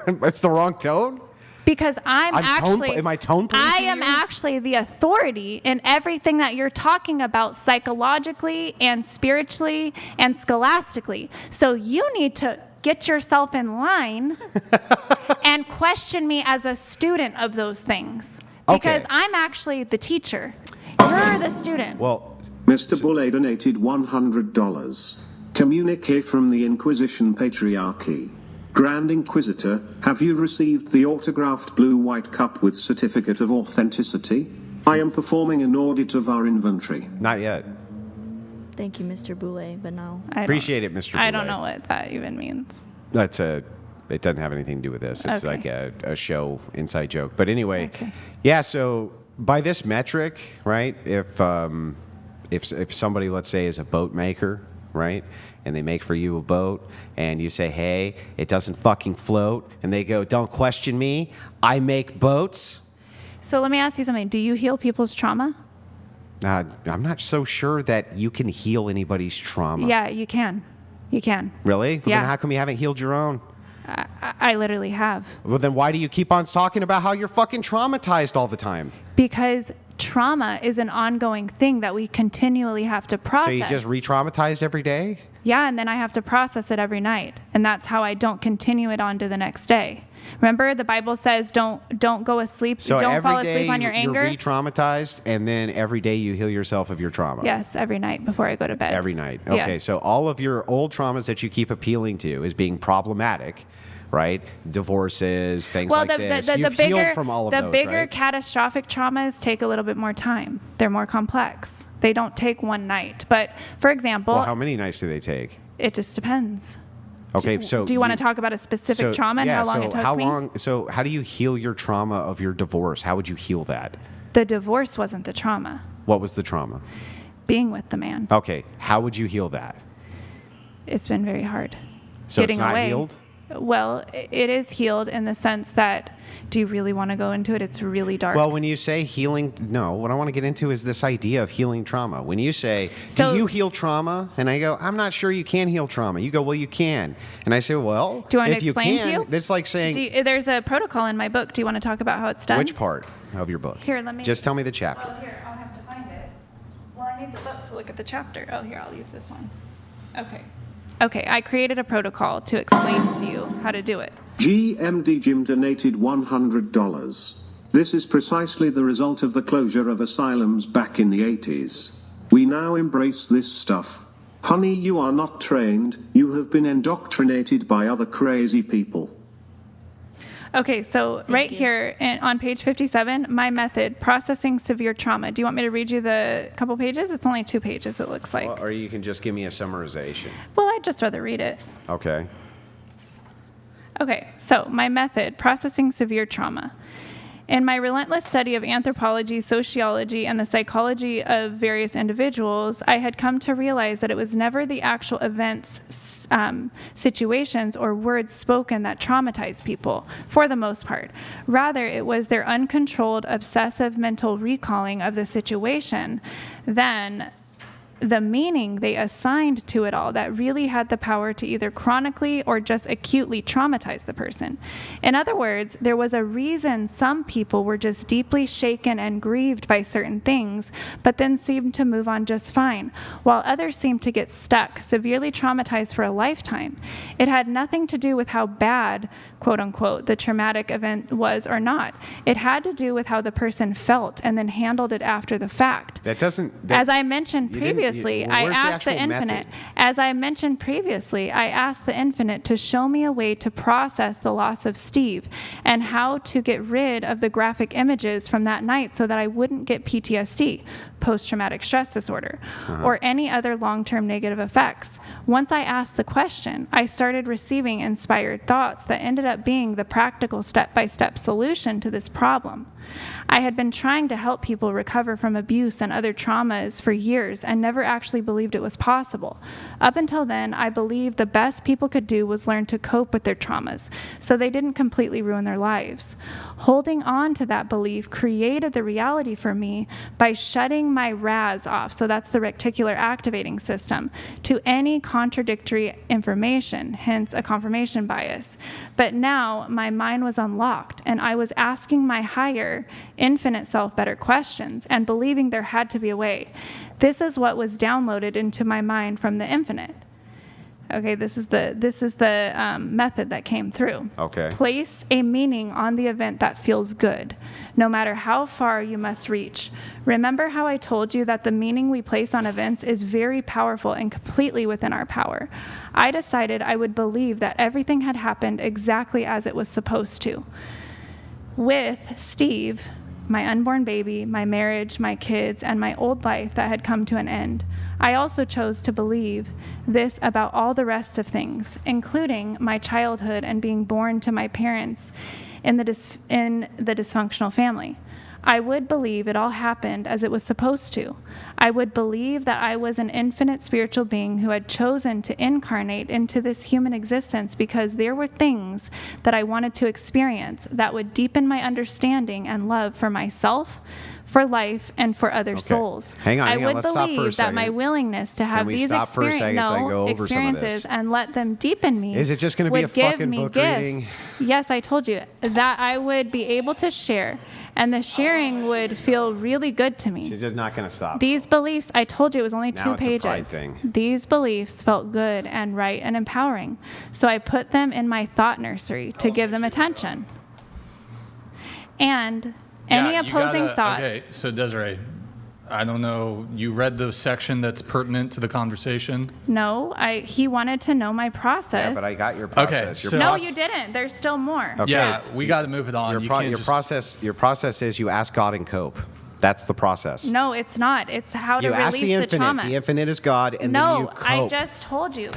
That's the wrong tone? Because am I tone policing I am you? actually the authority in everything that you're talking about psychologically and spiritually and scholastically. So you need to get yourself in line and question me as a student of those things. Because Okay. I'm actually the teacher. You're the student. Well, Mr. Bulle donated $100. Communique from the Inquisition Patriarchy. Grand Inquisitor, have you received the autographed blue-white cup with certificate of authenticity? I am performing an audit of our inventory. not yet. Thank you, Mr. Boulay, but no. I don't- Appreciate it, Mr. I don't Boulay. know what that even means. It doesn't have anything to do with this. It's Okay. like a show inside joke. But anyway, Okay. yeah. So by this metric, right? If somebody, let's say, is a boat maker, right, and they make for you a boat, and you say, hey, it doesn't fucking float, and they go, don't question me, I make boats. So let me ask you something. Do you heal people's trauma? I'm not so sure that you can heal anybody's trauma. Yeah, you can. You can. Really? Well, Yeah. then how come you haven't healed your own? I literally have. Well, then why do you keep on talking about how you're fucking traumatized all the time? Because trauma is an ongoing thing that we continually have to process. So you just re-traumatized every day? Yeah, and then I have to process it every night. And that's how I don't continue it on to the next day. Remember, the Bible says don't go asleep, So don't fall every day asleep on your anger. you're re-traumatized, and then every day you heal yourself of your trauma? Yes, every night before I go to bed. Every night. Okay, Yes. so all of your old traumas that you keep appealing to is being problematic, right? Divorces, things Well, like this. You've healed from all of the those, bigger right? catastrophic traumas take a little bit more time. They're more complex. They don't take one night. But for example, Well, how many nights do they take? it just depends. Okay, so Do you want to talk about a specific trauma and how long it took me? So how do you heal your trauma of your divorce? How would you heal that? The divorce wasn't the trauma. What was the trauma? Being with the man. Okay, how would you heal that? It's been very hard. So Getting it's not away. healed? Well, it is healed in the sense that, do you really want to go into it? It's really dark. Well, when you say healing, no, what I want to get into is this idea of healing trauma. When you say, So- do you heal trauma? And I go, I'm not sure you can heal trauma. You go, well, you can. And I say, well, Do you want me if to explain you can, to you? it's like saying, There's a protocol in my book. Do you want to talk about how it's done? which part of your book? Here, let me- Just tell me the chapter. Oh, here, I'll have to find it. Well, I need the book to look at the chapter. Oh, here, I'll use this one. Okay, I created a protocol to explain to you how to do it. GMD Jim donated $100. This is precisely the result of the closure of asylums back in the 80s. We now embrace this stuff. Honey, you are not trained, you have been indoctrinated by other crazy people. Okay, so right here on page 57, my method, processing severe trauma. Do you want me to read you the couple pages? It's only 2 pages, it looks like. Or you can just give me a summarization. Well, I'd just rather read it. Okay. Okay, so my method, processing severe trauma. In my relentless study of anthropology, sociology, and the psychology of various individuals, I had come to realize that it was never the actual events, situations, or words spoken that traumatized people, for the most part. Rather, it was their uncontrolled, obsessive mental recalling of the situation, then the meaning they assigned to it all that really had the power to either chronically or just acutely traumatize the person. In other words, there was a reason some people were just deeply shaken and grieved by certain things, but then seemed to move on just fine, while others seemed to get stuck, severely traumatized for a lifetime. It had nothing to do with how bad, quote unquote, the traumatic event was or not. It had to do with how the person felt and then handled it after the fact. That doesn't... As I mentioned you didn't previously, I where's the asked the actual infinite. method? As I mentioned previously, I asked the infinite to show me a way to process the loss of Steve and how to get rid of the graphic images from that night so that I wouldn't get PTSD, post-traumatic stress disorder, or any other long-term negative effects. Once I asked the question, I started receiving inspired thoughts that ended up being the practical step-by-step solution to this problem. I had been trying to help people recover from abuse and other traumas for years and never actually believed it was possible. Up until then, I believed the best people could do was learn to cope with their traumas so they didn't completely ruin their lives. Holding on to that belief created the reality for me by shutting my RAS off, so that's the reticular activating system, to any contradictory information, hence a confirmation bias. But now my mind was unlocked and I was asking my higher, infinite self better questions and believing there had to be a way. This is what was downloaded into my mind from the infinite. Okay, this is the method that came through. Okay. Place a meaning on the event that feels good, no matter how far you must reach. Remember how I told you that the meaning we place on events is very powerful and completely within our power. I decided I would believe that everything had happened exactly as it was supposed to. With Steve, my unborn baby, my marriage, my kids, and my old life that had come to an end. I also chose to believe this about all the rest of things, including my childhood and being born to my parents in the dysfunctional family. I would believe it all happened as it was supposed to. I would believe that I was an infinite spiritual being who had chosen to incarnate into this human existence because there were things that I wanted to experience that would deepen my understanding and love for myself, for life, and for other souls. Hang on, I would let's stop for a believe that my second. willingness to have we these stop for a second so I go over some of this? experiences and let them deepen me Is it just gonna be would a give fucking me book gifts. reading? Yes, I told you that I would be able to share, and the sharing would feel really good to me. She's just not going to stop. These beliefs, I told you it was only Now 2 it's a pride pages. thing. These beliefs felt good and right and empowering. So I put them in my thought nursery to give them attention. And any Yeah, you opposing gotta- thoughts. Okay, so Desiree, I don't know. You read the section that's pertinent to the conversation? No, he wanted to know my process. Yeah, but I got your process. Okay, Your so- No, proce- you didn't. There's still more. Okay. Yeah, we got to move it on. Your, You pro- can't your just- process is you ask God and cope. That's the process. No, it's not. It's how to You ask release the the infinite. trauma. The infinite is God, and then you No, cope. I just told you.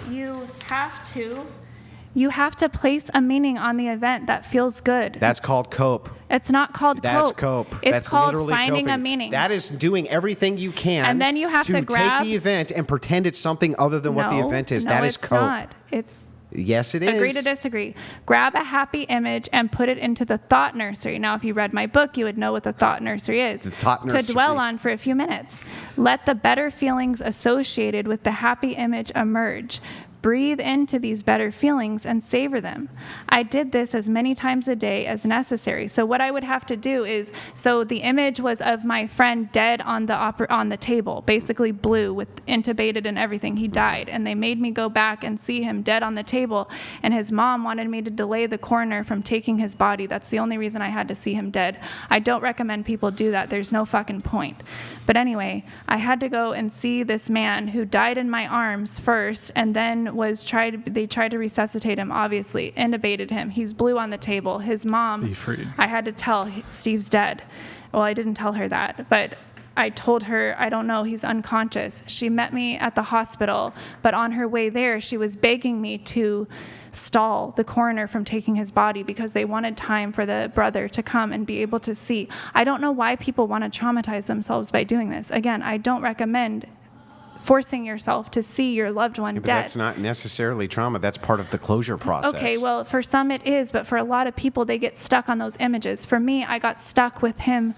You have to place a meaning on the event that feels good. That's called cope. It's not called That's cope. cope. It's That's called literally finding coping. a meaning. That is doing everything you can. And then you have to grab- take the event and pretend it's something other than what the No, event is. no, That is it's cope. not. It's Yes, it is. agree to disagree. Grab a happy image and put it into the thought nursery. Now, if you read my book, you would know what the thought nursery is. The thought To nursery. dwell on for a few minutes. Let the better feelings associated with the happy image emerge. Breathe into these better feelings and savor them. I did this as many times a day as necessary. So what I would have to do is, so the image was of my friend dead on the table, basically blue with intubated and everything. He died, and they made me go back and see him dead on the table. And his mom wanted me to delay the coroner from taking his body. That's the only reason I had to see him dead. I don't recommend people do that. There's no fucking point. But anyway, I had to go and see this man who died in my arms first, and then they tried to resuscitate him, obviously, intubated him. He's blue on the table. His mom, Be freed. I had to tell, Steve's dead. Well, I didn't tell her that, but I told her, I don't know, he's unconscious. She met me at the hospital, but on her way there, she was begging me to stall the coroner from taking his body because they wanted time for the brother to come and be able to see. I don't know why people want to traumatize themselves by doing this. Again, I don't recommend forcing yourself to see your loved one But dead. that's not necessarily trauma. That's part of the closure process. Okay, well, for some it is, but for a lot of people, they get stuck on those images. For me, I got stuck with him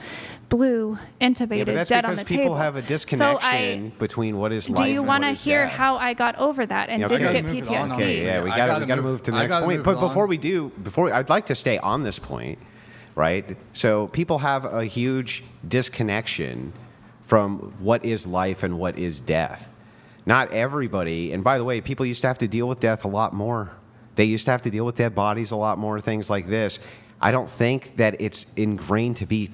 blue, intubated, Yeah, but that's dead on because the people table. have a disconnection between what is life Do you and want what to is heir death. how I got over that and Yeah, didn't okay. get Move it on, PTSD? Okay, yeah, we I got gotta to move- move to the I next gotta point. move But it on. before we do, I'd like to stay on this point, right? So people have a huge disconnection from what is life and what is death. Not everybody, and by the way, people used to have to deal with death a lot more. They used to have to deal with dead bodies a lot more, things like this. I don't think that it's ingrained to be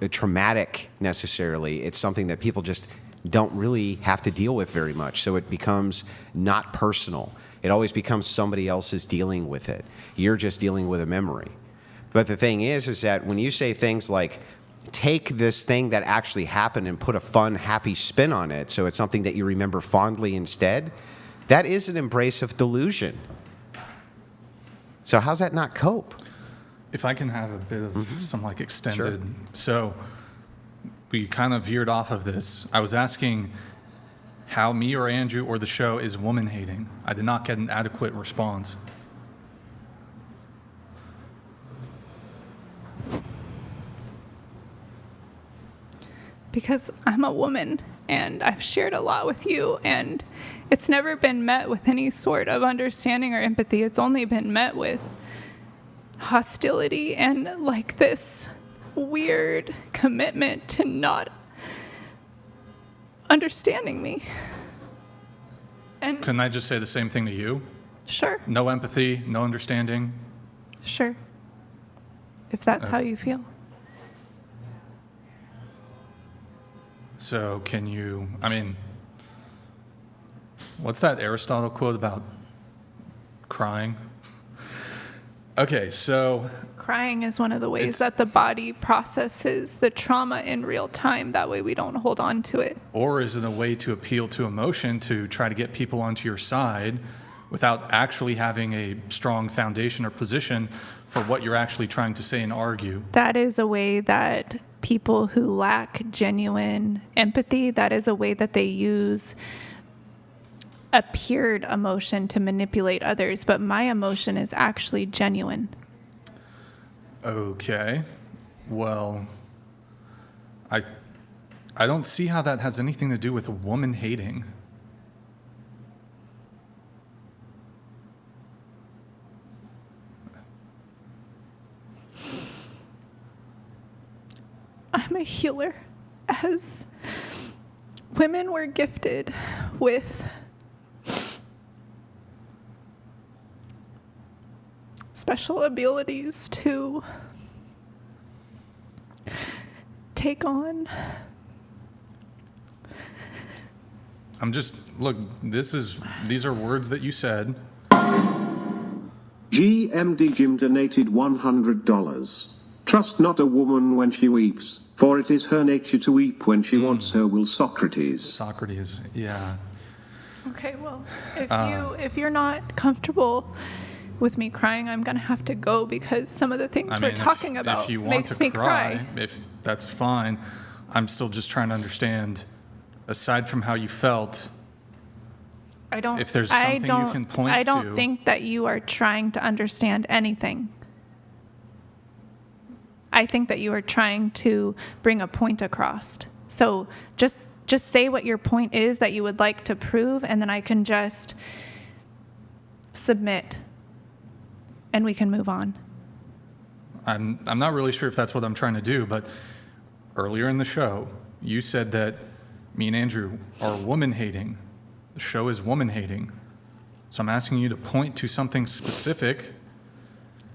traumatic necessarily. It's something that people just don't really have to deal with very much. So it becomes not personal. It always becomes somebody else is dealing with it. You're just dealing with a memory. But the thing is that when you say things like, take this thing that actually happened and put a fun, happy spin on it so it's something that you remember fondly instead, that is an embrace of delusion. So how's that not cope? If I can have a bit of some like extended. Sure. So we kind of veered off of this. I was asking how me or Andrew or the show is woman hating. I did not get an adequate response. Because I'm a woman and I've shared a lot with you, and it's never been met with any sort of understanding or empathy. It's only been met with hostility and like this weird commitment to not understanding me. And Couldn't I just say the same thing to you? sure, No empathy, no understanding. sure. If that's how you feel. So can you, I mean, what's that Aristotle quote about crying? Okay, so Crying is one of the ways It's- that the body processes the trauma in real time. That way we don't hold on to it. or is it a way to appeal to emotion to try to get people onto your side without actually having a strong foundation or position for what you're actually trying to say and argue? That is a way that people who lack genuine empathy, that is a way that they use appeared emotion to manipulate others. But my emotion is actually genuine. Okay, well, I don't see how that has anything to do with woman hating. I'm a healer. As women were gifted with special abilities to take on. I'm just, look, these are words that you said. GMD Jim donated $100. Trust not a woman when she weeps, for it is her nature to weep when she wants, so will Socrates. Socrates, yeah. Okay, well, if you're not comfortable with me crying, I'm gonna have to go because some of the things we're talking about if you want makes to me cry. if that's fine. I'm still just trying to understand, aside from how you felt, I don't. if there's something you can point I don't to. think that you are trying to understand anything. I think that you are trying to bring a point across. So just say what your point is that you would like to prove, and then I can just submit, and we can move on. I'm not really sure if that's what I'm trying to do, but earlier in the show, you said that me and Andrew are woman hating. The show is woman hating. So I'm asking you to point to something specific.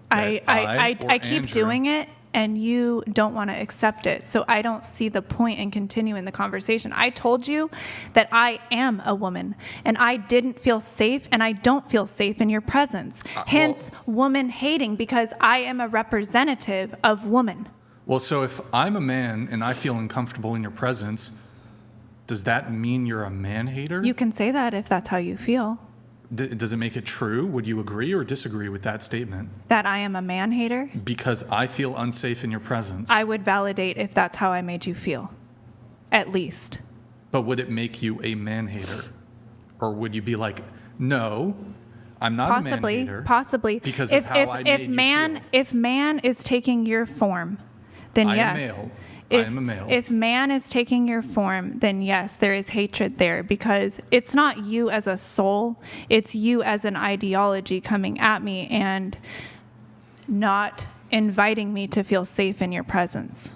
I that or keep Andrew- doing it, and you don't want to accept it. So I don't see the point in continuing the conversation. I told you that I am a woman, and I didn't feel safe, and I don't feel safe in your presence. Hence, woman hating, because I am a representative of woman. Well, so if I'm a man and I feel uncomfortable in your presence, does that mean you're a man hater? You can say that if that's how you feel. Does it make it true? Would you agree or disagree with that statement? That I am a man hater? Because I feel unsafe in your presence. I would validate if that's how I made you feel. At least. But would it make you a man hater? Or would you be like, no, I'm not a man hater? Possibly. Because of how I made you feel. If man is taking your form, then I yes. am male. I am a male. If man is taking your form, then yes, there is hatred there, because it's not you as a soul, it's you as an ideology coming at me and not inviting me to feel safe in your presence.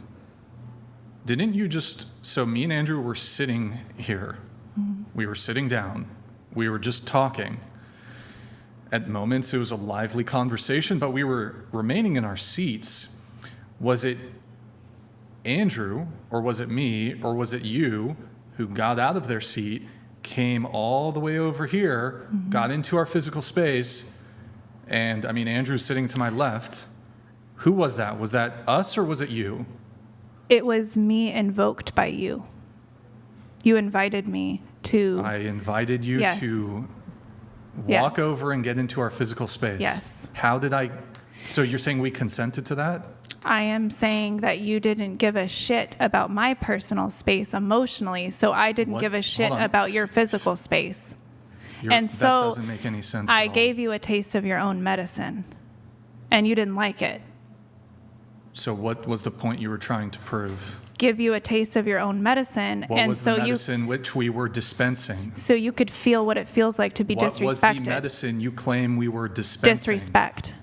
Didn't you just, so me and Andrew were sitting here. We were sitting down. We were just talking. At moments, it was a lively conversation, but we were remaining in our seats. Was it Andrew, or was it me, or was it you who got out of their seat, came all the way over here, got into our physical space, and I mean, Andrew's sitting to my left. Who was that? Was that us or was it you? It was me invoked by you. You invited me to. I invited you Yes. to Yes. walk over and get into our physical space. Yes. How did I? So you're saying we consented to that? I am saying that you didn't give a shit about my personal space emotionally, so I didn't What? give a shit Hold on. about your physical space. That so doesn't make any sense. I at all. gave you a taste of your own medicine, and you didn't like it. So what was the point you were trying to prove? Give you a taste of your own medicine, What and was so the medicine which we were dispensing? you could feel what it feels like to be What was disrespected. the medicine you claim we were dispensing? Disrespect.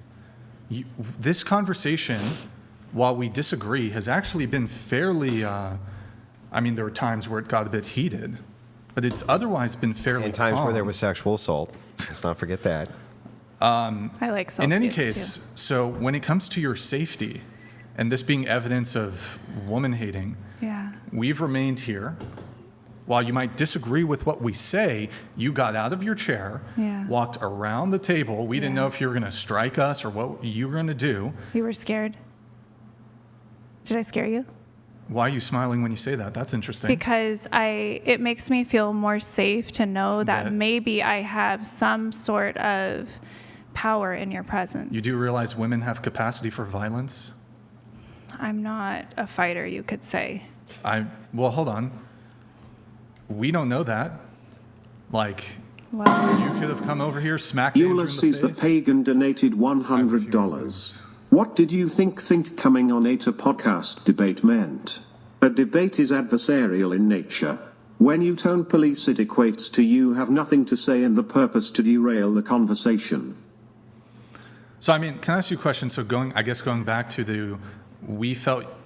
This conversation, while we disagree, has actually been fairly, I mean, there were times where it got a bit heated, but it's otherwise been fairly And times where there calm. was sexual assault. Let's not forget that. I like Celsius In any too. case, so when it comes to your safety, and this being evidence of woman hating, Yeah. we've remained here. While you might disagree with what we say, you got out of your chair, Yeah. walked around the table. We didn't Yeah. know if you were going to strike us or what you were going to do. You were scared. Did I scare you? Why are you smiling when you say that? That's interesting. Because it makes me feel more safe to know that That- maybe I have some sort of power in your presence. You do realize women have capacity for violence? I'm not a fighter, you could say. Well, hold on. We don't know that. Like, Well, you could have come over here, smacked Andrew in Ulysses the the face. Pagan donated $100. What did you think coming on a podcast debate meant? A debate is adversarial in nature. When you tone police, it equates to you have nothing to say and the purpose to derail the conversation. So, I mean, can I ask you a question? So, going back to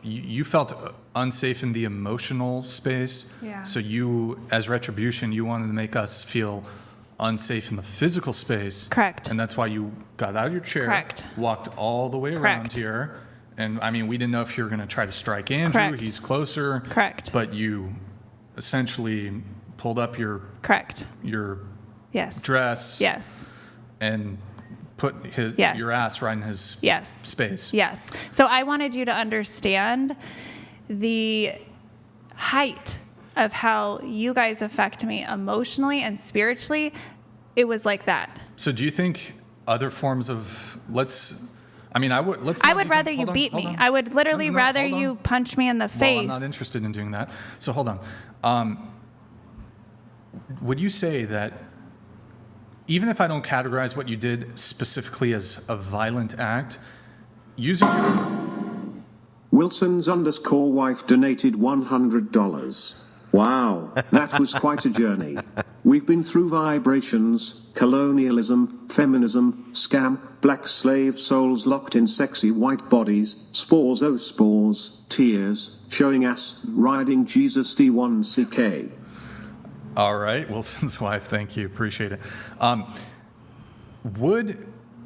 you felt unsafe in the emotional space. Yeah. So you, as retribution, you wanted to make us feel unsafe in the physical space. Correct. And that's why you got out of your chair, Correct. walked all the way around Correct. here. And I mean, we didn't know if you were going to try to strike Andrew. Correct. He's closer. Correct. But you essentially pulled up your correct. Yes. dress Yes. and put Yes. your ass right in his Yes. space. Yes. So I wanted you to understand the height of how you guys affect me emotionally and spiritually. It was like that. So do you think other forms of I would rather you beat me. I would literally rather you punch me in the Well, face. I'm not interested in doing that. So hold on. Would you say that even if I don't categorize what you did specifically as a violent act, using your Wilson's_wife donated $100. Wow, that was quite a journey. We've been through vibrations, colonialism, feminism, scam, black slave souls locked in sexy white bodies, spores, oh spores, tears, showing ass, riding Jesus D1CK. All right, Wilson's wife, thank you, appreciate it.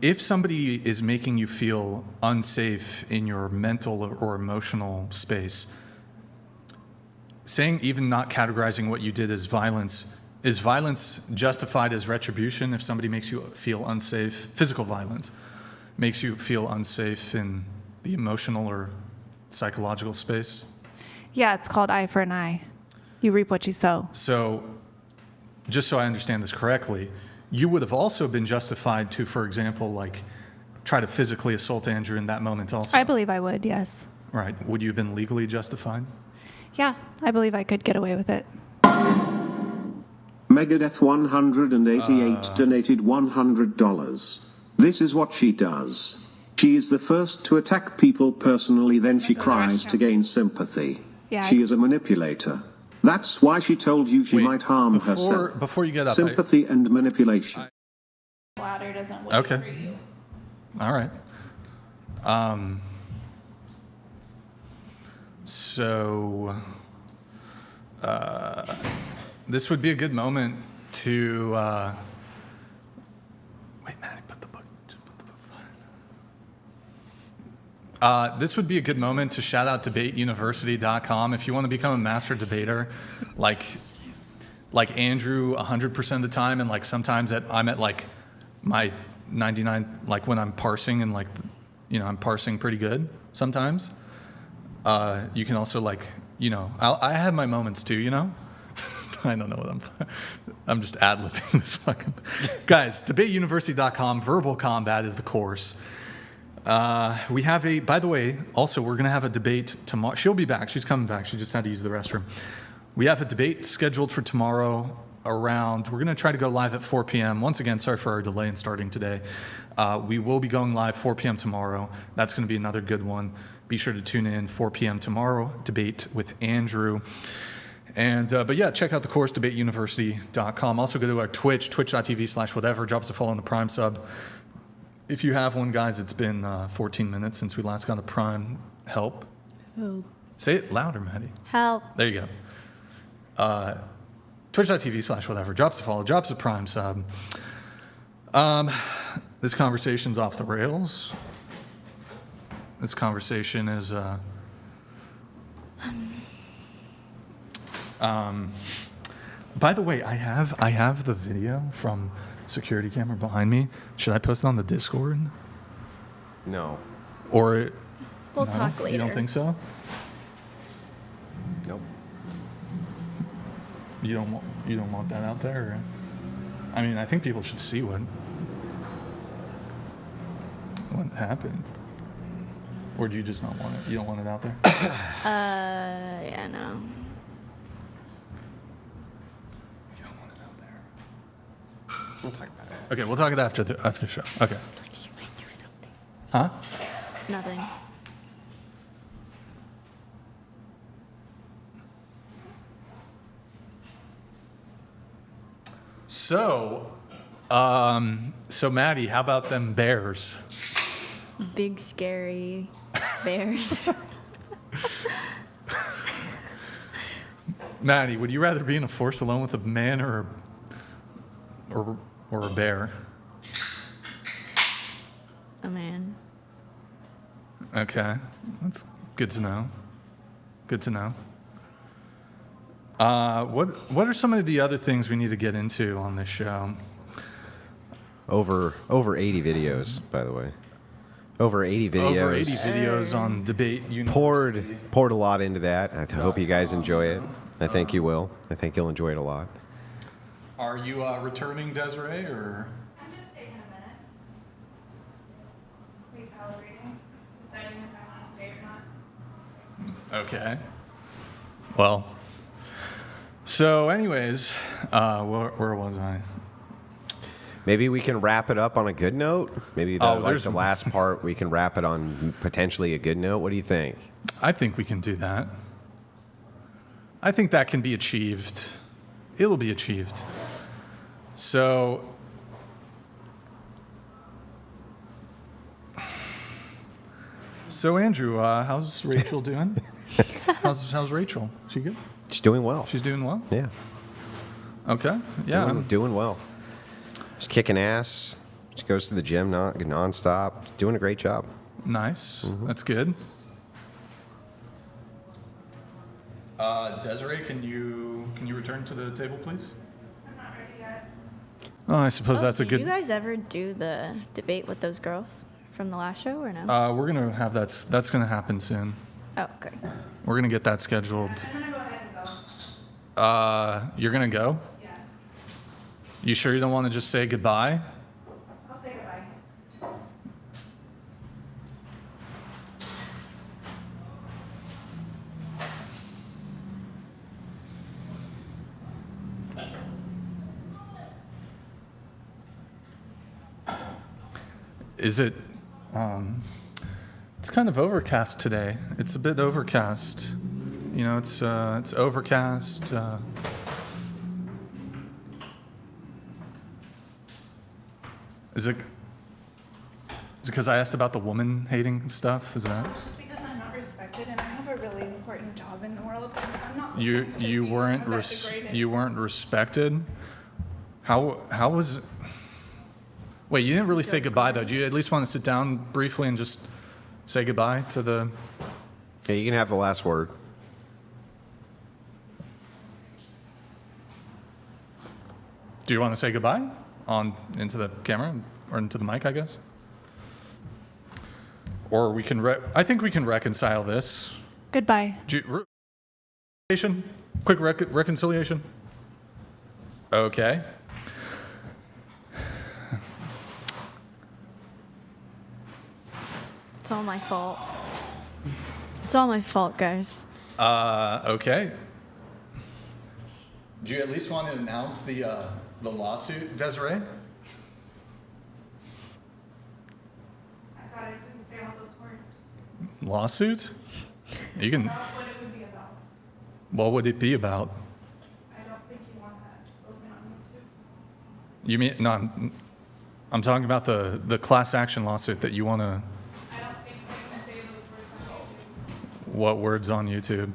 If somebody is making you feel unsafe in your mental or emotional space, saying, even not categorizing what you did as violence, is violence justified as retribution if somebody makes you feel unsafe? Physical violence makes you feel unsafe in the emotional or psychological space? Yeah, it's called eye for an eye. You reap what you sow. So, just so I understand this correctly, you would have also been justified to, for example, like try to physically assault Andrew in that moment also? I believe I would, yes. Right. Would you have been legally justified? Yeah, I believe I could get away with it. Megadeth 188 donated $100. This is what she does. She is the first to attack people personally, then she cries to gain sympathy. Yeah, She is a manipulator. That's why she told you she Wait, might harm herself. Before you get up, Sympathy and manipulation. Louder doesn't wait Okay. for you. all right. So, this would be a good moment to. Wait, Maddie, put the book. Just put the book. This would be a good moment to shout out debateuniversity.com if you want to become a master debater. Like, like Andrew 100% of the time, and like sometimes I'm at like my 99, like when I'm parsing and like, you know, I'm parsing pretty good sometimes. You can also like, you know, I have my moments too, you know? I don't know what I'm just ad-libbing this fucking. Guys, debateuniversity.com, verbal combat is the course. We have by the way, also we're going to have a debate tomorrow. She'll be back. She's coming back. She just had to use the restroom. We have a debate scheduled for tomorrow we're going to try to go live at 4 p.m. Once again, sorry for our delay in starting today. We will be going live 4 p.m. tomorrow. That's going to be another good one. Be sure to tune in 4 p.m. tomorrow, debate with Andrew. And, but yeah, check out the course, debateuniversity.com. Also go to our Twitch, twitch.tv/whatever. Drop us a follow on the Prime sub. If you have one, guys, it's been 14 minutes since we last got a Prime. Help. Help. Say it louder, Maddie. Help. There you go. Twitch.tv/whatever. Drops a follow. Drops a Prime sub. This conversation's off the rails. This conversation is... by the way, I have the video from security camera behind me. Should I post it on the Discord? No. Or We'll no? talk later. You don't think so? Nope. You don't want that out there? Or? I mean, I think people should see what happened. Or do you just not want it? You don't want it out there? Yeah, no. We'll talk about it. Okay, we'll talk it after the show. Okay. Like she might do something. Huh? Nothing. So Maddie, how about them bears? Big scary bears. Maddie, would you rather be in a force alone with a man or a bear? A man. Okay, that's good to know. Good to know. What are some of the other things we need to get into on this show? Over 80 videos, by the way. Over 80 videos. Over 80 videos on Debate University. Poured a lot into that. I hope you guys enjoy it. I think you will. I think you'll enjoy it a lot. Are you returning, Desiree, or? I'm just taking a minute. Recalibrating. Deciding if I want to stay or not. Okay. Well, so anyways, where was I? Maybe we can wrap it up on a good note. Maybe the there's last part, we can wrap it on potentially a good note. What do you think? I think we can do that. I think that can be achieved. It'll be achieved. So, Andrew, how's Rachel doing? How's Rachel? She good? She's doing well. She's doing well? Yeah. Okay. Yeah. Doing well. She's kicking ass. She goes to the gym nonstop. Doing a great job. Nice. Mm-hmm. That's good. Desiree, can you return to the table, please? I'm not ready yet. Oh, I suppose that's a Did good. you guys ever do the debate with those girls from the last show or no? We're gonna have that's gonna happen soon. Oh, okay. We're gonna get that scheduled. I'm going to go ahead and go. You're gonna go? Yeah. You sure you don't want to just say goodbye? I'll say goodbye. Is it? It's kind of overcast today. It's a bit overcast. You know, it's overcast. Is it because I asked about the woman hating stuff? Is that? Just because I'm not respected and I have a really important job in the world, and I'm not. You looking to you be weren't degraded. you weren't respected. How was? Wait, you didn't really say goodbye though. Do you at least want to sit down briefly and just say goodbye to the? Yeah, you can have the last word. Do you want to say goodbye into the camera or into the mic, I guess? Or we can, I think we can reconcile this. Goodbye. Quick reconciliation. Okay. It's all my fault. It's all my fault, guys. Okay. Do you at least want to announce the lawsuit, Desiree? I thought I couldn't say all those words. Lawsuit? You can. What it would be about. What would it be about? I don't think you want that spoken on YouTube. You mean no? I'm talking about the class action lawsuit that you want to. I don't think I can say those words on YouTube. What words on YouTube?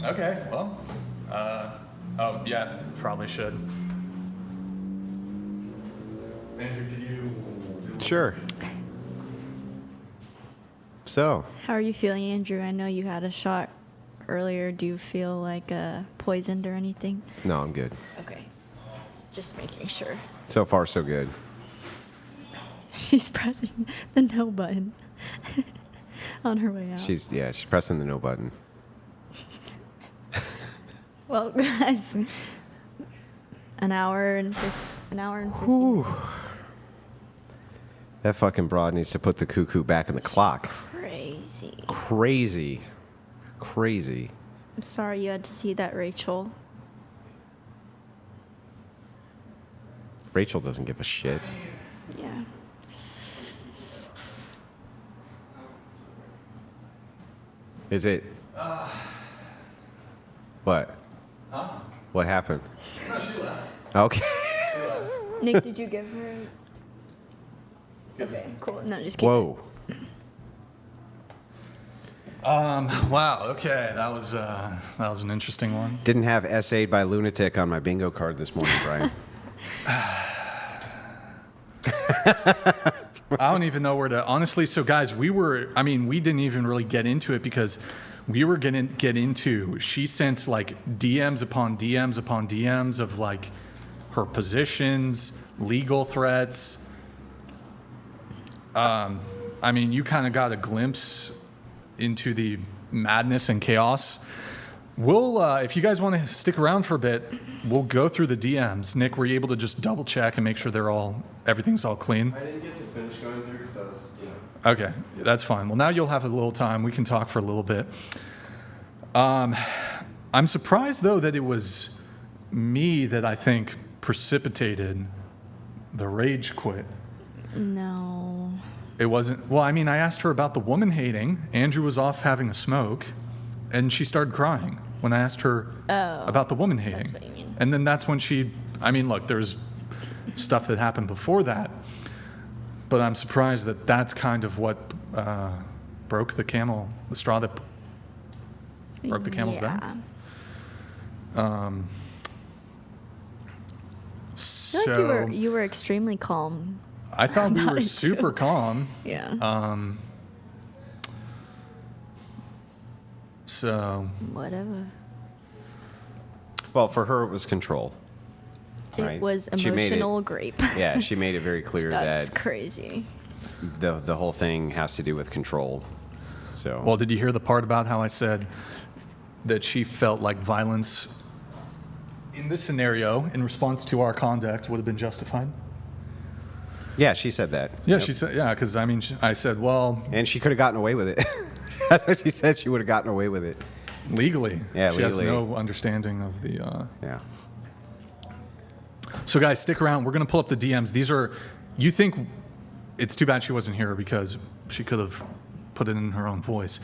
Okay, well, oh yeah, probably should. Andrew, could you? Sure. So, How are you feeling, Andrew? I know you had a shot earlier. Do you feel like poisoned or anything? no, I'm good. Okay. Just making sure. So far, so good. She's pressing the no button on her way out. She's pressing the no button. Well, guys, an hour and 50 Whew. minutes. That fucking broad needs to put the cuckoo back in the clock. Crazy. Crazy. Crazy. I'm sorry you had to see that, Rachel. Rachel doesn't give a shit. Yeah. Is it? What? Huh? What happened? No, she left. Okay. She left. Nick, did you give her? Okay, cool. No, just kidding. Whoa. Wow. Okay, that was an interesting one. Didn't have essayed by lunatic on my bingo card this morning, Brian. I don't even know where to honestly. So guys, we didn't even really get into it because we were gonna get into. She sent like DMs upon DMs upon DMs of like her positions, legal threats. You kind of got a glimpse into the madness and chaos. We'll, if you guys want to stick around for a bit, we'll go through the DMs. Nick, were you able to just double check and make sure everything's all clean? I didn't get to finish going through because I was, you know. Okay, that's fine. Well, now you'll have a little time. We can talk for a little bit. I'm surprised, though, that it was me that I think precipitated the rage quit. No. It wasn't. Well, I asked her about the woman hating. Andrew was off having a smoke, and she started crying when I asked her about the woman hating. That's what you mean. And then that's when she. Look, there's stuff that happened before that, but I'm surprised that that's kind of what broke the straw that broke the camel's back. I feel So like you were extremely calm. I thought we about were it, super too. calm. Yeah. So Whatever. Well, for her, it was control. Right? It was She made it- emotional grape. Yeah, she made it very clear That's that crazy. the whole thing has to do with control. So, well, did you hear the part about how I said that she felt like violence in this scenario in response to our conduct would have been justified? yeah, she said that. Yeah, Yep. she said, yeah, because I said, well, And she could have gotten away with it. That's what she said. She would have gotten away with it. legally. Yeah, she legally. has no understanding of the. Yeah. So, guys, stick around. We're going to pull up the DMs. These are, you think it's too bad she wasn't here because she could have put it in her own voice.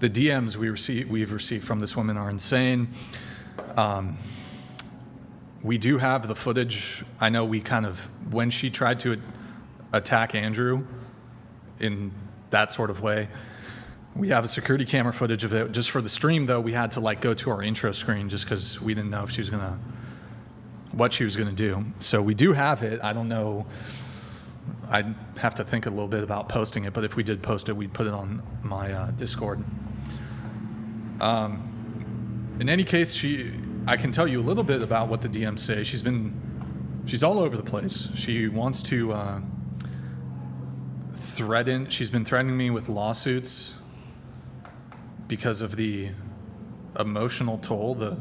The DMs we've received from this woman are insane. We do have the footage. I know when she tried to attack Andrew in that sort of way, we have a security camera footage of it. Just for the stream, though, we had to go to our intro screen just because we didn't know if what she was gonna do. So we do have it. I don't know. I'd have to think a little bit about posting it, but if we did post it, we'd put it on my Discord. in any case, I can tell you a little bit about what the DMs say. She's all over the place. She wants to she's been threatening me with lawsuits because of the emotional toll the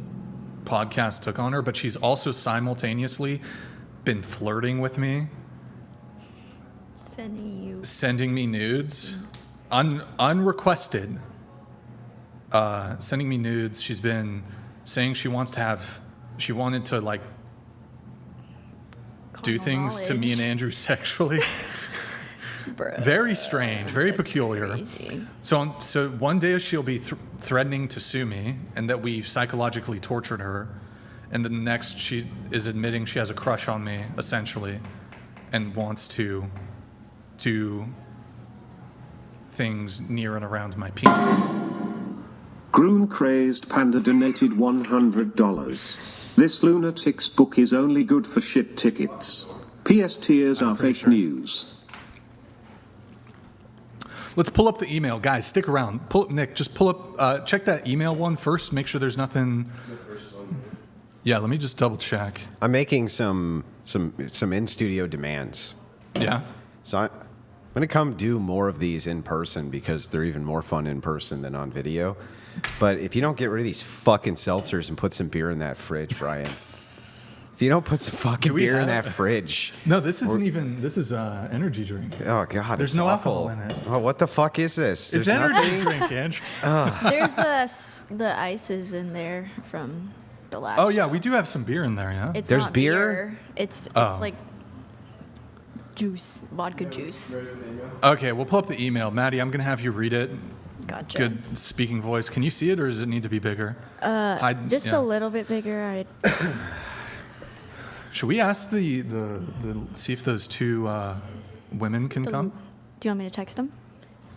podcast took on her, but she's also simultaneously been flirting with me. Sending me nudes. Unrequested. Sending me nudes. She's been saying she wanted to like do things to me and Andrew sexually. Very strange, very peculiar. Crazy. So one day she'll be threatening to sue me and that we psychologically tortured her, and the next she is admitting she has a crush on me, essentially, and wants to do things near and around my penis. Groon Crazed Panda donated $100. This lunatic's book is only good for shit tickets. PS tears are fake news. Let's pull up the email, guys. Stick around. Nick, just pull up. Check that email one first. Make sure there's nothing. The first one. Yeah, let me just double check. I'm making some in studio demands. Yeah. So I'm gonna come do more of these in person because they're even more fun in person than on video. But if you don't get rid of these fucking seltzers and put some beer in that fridge, Brian. If you don't put some fucking beer in that fridge. No, this isn't even. This is energy drink. Oh God, There's it's no awful. alcohol in it. Oh, what the fuck is this? It's There's energy drink, Ange. There's the ices in there from the last. Oh yeah, show. we do have some beer in there. Yeah. It's There's not beer? It's Oh. like juice, vodka juice. Ready for the email? Okay, we'll pull up the email. Maddie, I'm gonna have you read it. Gotcha. Good speaking voice. Can you see it, or does it need to be bigger? Just yeah. a little bit bigger. Should we ask the see if those two women can come? Do you want me to text them,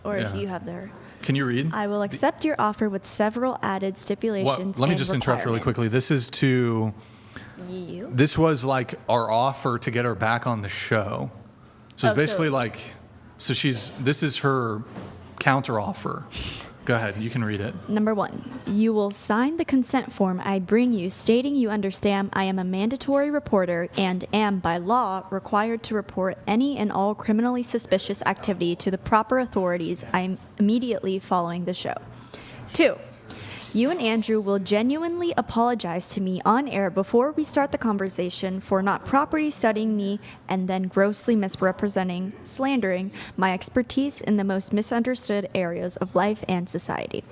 or Yeah. if you have their? Can you read? I will accept your offer with several added stipulations. Let me and just interrupt really quickly. requirements. This is to. You. This was like our offer to get her back on the show. So it's basically like, so this is her counter offer. Go ahead, you can read it. Number 1, you will sign the consent form I bring you stating you understand I am a mandatory reporter and am, by law, required to report any and all criminally suspicious activity to the proper authorities I'm immediately following the show. 2, you and Andrew will genuinely apologize to me on air before we start the conversation for not properly studying me and then grossly misrepresenting, slandering my expertise in the most misunderstood areas of life and society.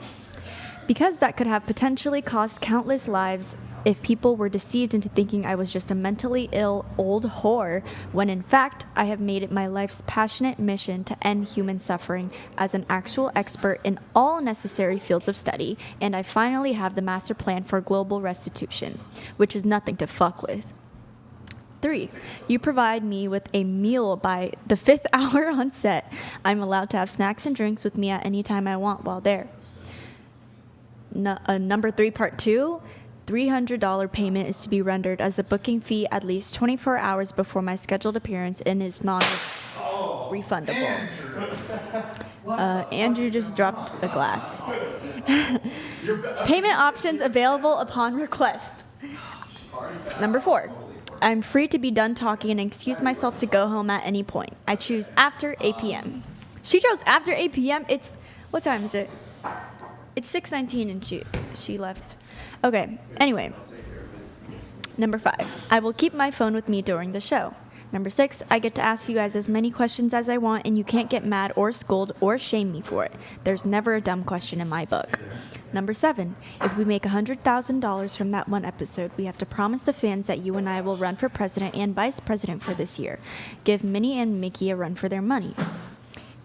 Because that could have potentially cost countless lives if people were deceived into thinking I was just a mentally ill old whore, when in fact I have made it my life's passionate mission to end human suffering as an actual expert in all necessary fields of study, and I finally have the master plan for global restitution, which is nothing to fuck with. 3, you provide me with a meal by the 5th hour on set. I'm allowed to have snacks and drinks with me at any time I want while there. Number 3, part 2, $300 payment is to be rendered as a booking fee at least 24 hours before my scheduled appearance and is non-refundable. Andrew just dropped a glass. Payment options available upon request. Number 4, I'm free to be done talking and excuse myself to go home at any point. I choose after 8 p.m. She chose after 8 p.m. What time is it? It's 6:19 and she left. Okay, anyway. Number 5, I will keep my phone with me during the show. Number 6, I get to ask you guys as many questions as I want and you can't get mad or scold or shame me for it. There's never a dumb question in my book. Number 7, if we make $100,000 from that one episode, we have to promise the fans that you and I will run for president and vice president for this year. Give Minnie and Mickey a run for their money.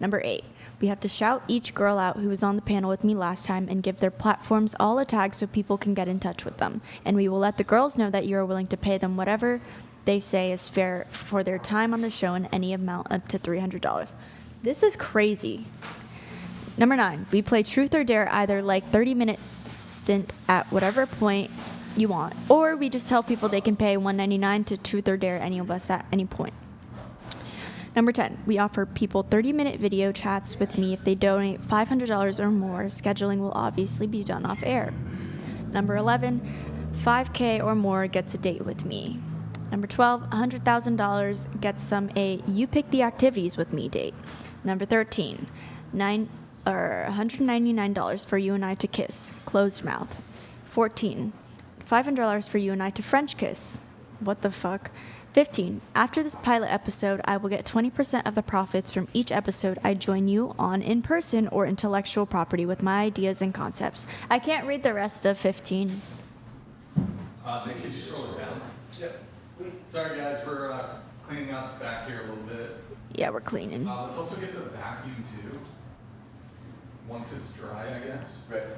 Number 8, we have to shout each girl out who was on the panel with me last time and give their platforms all a tag so people can get in touch with them. And we will let the girls know that you are willing to pay them whatever they say is fair for their time on the show in any amount up to $300. This is crazy. Number 9, we play Truth or Dare either like 30-minute stint at whatever point you want, or we just tell people they can pay $1.99 to Truth or Dare any of us at any point. Number 10, we offer people 30-minute video chats with me if they donate $500 or more. Scheduling will obviously be done off air. Number 11, 5K or more gets a date with me. Number 12, $100,000 gets them a you pick the activities with me date. Number 13, $199 for you and I to kiss, closed mouth. 14, $500 for you and I to French kiss. What the fuck? 15, after this pilot episode, I will get 20% of the profits from each episode I join you on in person or intellectual property with my ideas and concepts. I can't read the rest of 15. Nick, could you scroll it down? Yep. Sorry, guys, we're cleaning up back here a little bit. Yeah, we're cleaning. Let's also get the vacuum, too. Once it's dry, I guess. Right.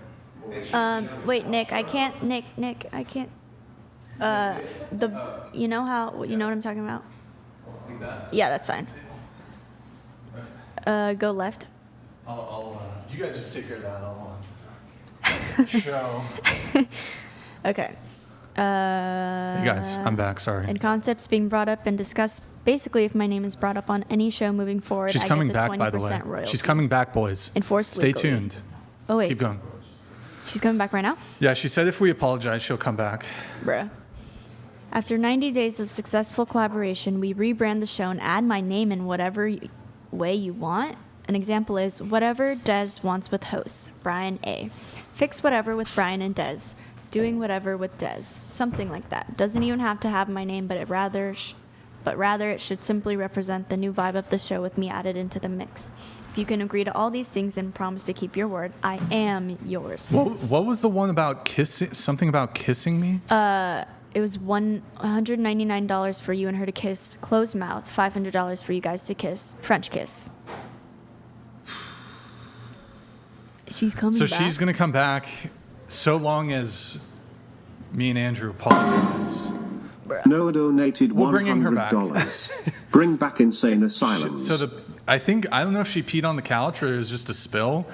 Wait, Nick, I can't, I can't. You know what I'm talking about? Like that? Yeah, that's fine. Go left. You guys just take care of that. I'll show. Okay. You guys, I'm back, sorry. And concepts being brought up and discussed. Basically, if my name is brought up on any show moving forward, She's I coming get the back, 20% by the way. royalty. She's coming back, boys. Enforced Stay legally. tuned. Oh, wait. Keep going. She's coming back right now? Yeah, she said if we apologize, she'll come back. Bruh. After 90 days of successful collaboration, we rebrand the show and add my name in whatever way you want. An example is whatever Des wants with hosts, Brian A. Fix whatever with Brian and Des. Doing whatever with Des. Something like that. Doesn't even have to have my name, but rather it should simply represent the new vibe of the show with me added into the mix. If you can agree to all these things and promise to keep your word, I am yours. What was the one about kissing? Something about kissing me? It was $199 for you and her to kiss, closed mouth, $500 for you guys to kiss, French kiss. She's coming back. So she's going to come back so long as me and Andrew apologize. Noah donated We're bringing her back. $100. Bring back insane asylums. So I don't know if she peed on the couch or it was just a spill.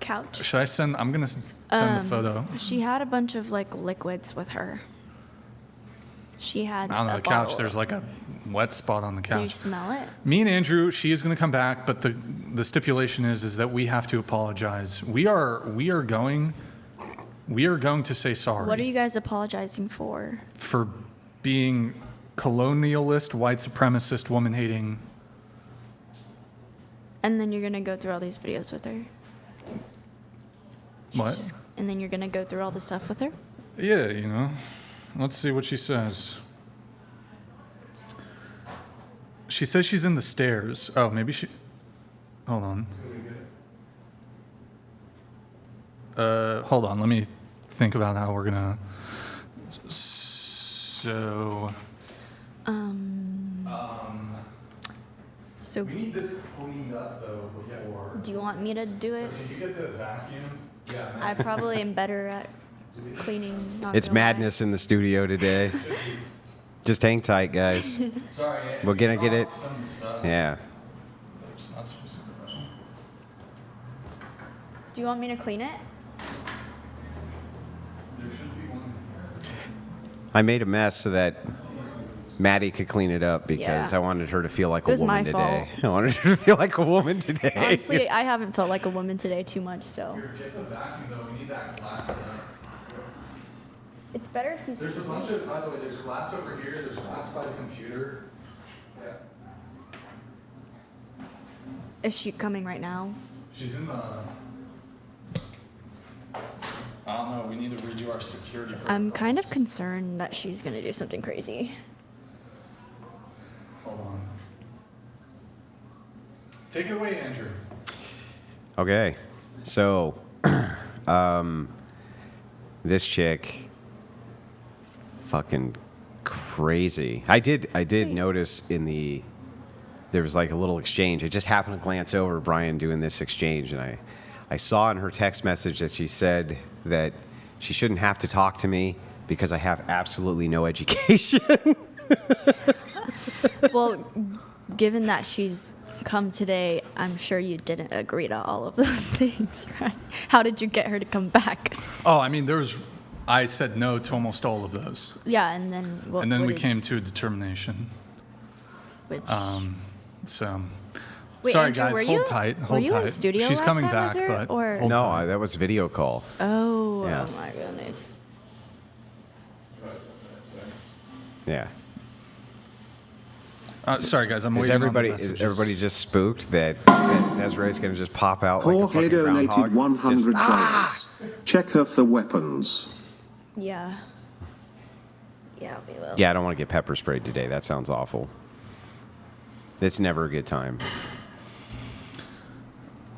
Couch. Should I send? I'm going to send the photo. She had a bunch of like liquids with her. She had. I don't know, the couch, there's like a wet spot on the couch. Do you smell it? Me and Andrew, she is going to come back, but the stipulation is that we have to apologize. We are going to say sorry. What are you guys apologizing for? For being colonialist, white supremacist, woman-hating. And then you're gonna go through all these videos with her. What? And then you're gonna go through all the stuff with her. Yeah, Let's see what she says. She says she's in the stairs. Oh, maybe she... Hold on. Hold on. Let me think about how we're gonna... So... So We need this cleaned up, though, before... do you want me to do it? Can you get the vacuum? Yeah. I probably am better at cleaning. Not It's gonna lie. madness in the studio today. Just hang tight, guys. Sorry. We're gonna get it. Some stuff. Yeah. It's not supposed to go. Do you want me to clean it? There should be one here. I made a mess so that Maddie could clean it up because Yeah. I wanted her to feel like It a was woman my today. I wanted her to feel like a woman today. Honestly, I haven't felt like a woman today too much, so. Here, get the vacuum, though. We need that glass. It's better if you. There's a bunch of, by the way, there's glass over here. There's glass by the computer. Yeah. Is she coming right now? She's in the... I don't know. We need to redo our security protocols. I'm kind of concerned that she's gonna do something crazy. Hold on. Take it away, Andrew. Okay, so this chick, fucking crazy. I did notice there was like a little exchange. I just happened to glance over Brian doing this exchange, and I saw in her text message that she said that she shouldn't have to talk to me because I have absolutely no education. Well, given that she's come today, I'm sure you didn't agree to all of those things, right? How did you get her to come back? Oh, I mean, I said no to almost all of those. Yeah, and then what? And then what we did- came to a determination. Which, So, Wait, sorry Andrew, guys, were hold you- tight, were hold you in tight. studio She's last coming time back, with her, but or- hold No, tight. that was video call. oh, Yeah. Oh my goodness. Yeah. Sorry, guys. I'm Is waiting everybody on the messages. just spooked that Desiree's going to just pop out like a Jorge fucking donated groundhog? Just- $100. Check her for weapons. Yeah. Yeah, we will. Yeah, I don't want to get pepper sprayed today. That sounds awful. It's never a good time.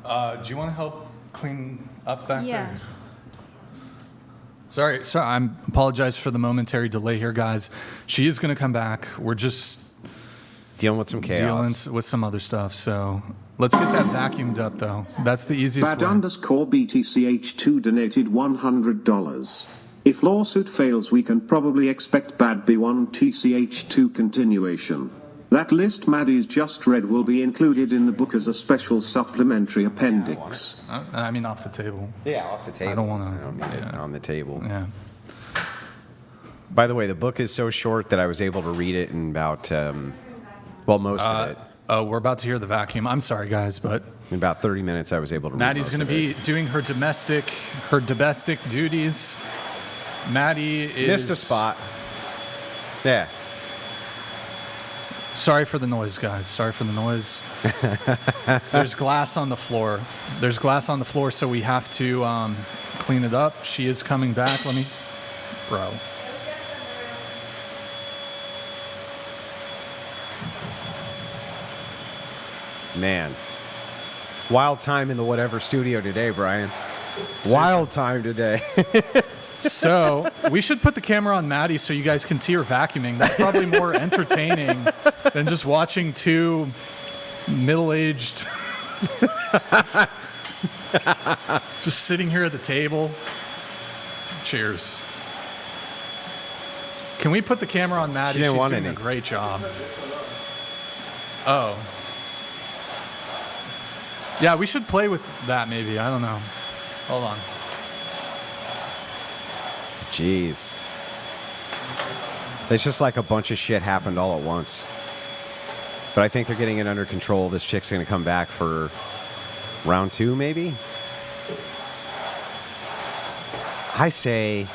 Do you want to help clean up back Yeah. there? Sorry, I apologize for the momentary delay here, guys. She is going to come back. We're just Dealing with some chaos. dealing with some other stuff. So let's get that vacuumed up, though. That's the easiest Bad way. underscore BTCH2 donated $100. If lawsuit fails, we can probably expect Bad B1 TCH2 continuation. That list Maddie's just read will be included in the book as a special supplementary appendix. I mean, off the table. Yeah, off the table. I don't want to. I don't need it on the table. Yeah. By the way, the book is so short that I was able to read it in about, most of it. Oh, we're about to hear the vacuum. I'm sorry, guys, but In about 30 minutes, I was able to read Maddie's most going to of be it. doing her domestic duties. Maddie is Missed a spot. Yeah. Sorry for the noise, guys. Sorry for the noise. There's glass on the floor. There's glass on the floor, so we have to clean it up. She is coming back. Let me, bro. Man. Wild time in the whatever studio today, Brian. Wild time today. So we should put the camera on Maddie so you guys can see her vacuuming. That's probably more entertaining than just watching two middle-aged just sitting here at the table. Cheers. Can we put the camera on Maddie? She didn't She's want doing any. a great job. Oh. Yeah, we should play with that maybe. I don't know. Hold on. Jeez. It's just like a bunch of shit happened all at once. But I think they're getting it under control. This chick's going to come back for round 2, maybe? I say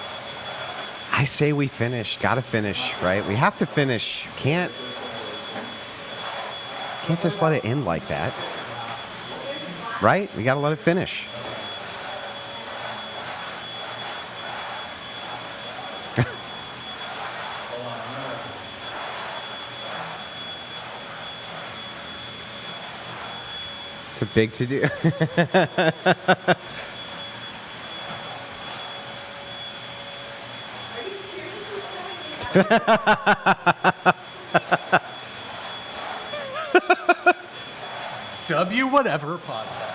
we finish. Gotta finish, right? We have to finish. Can't just let it end like that. Right? We gotta let it finish. It's a big to-do. W whatever podcast.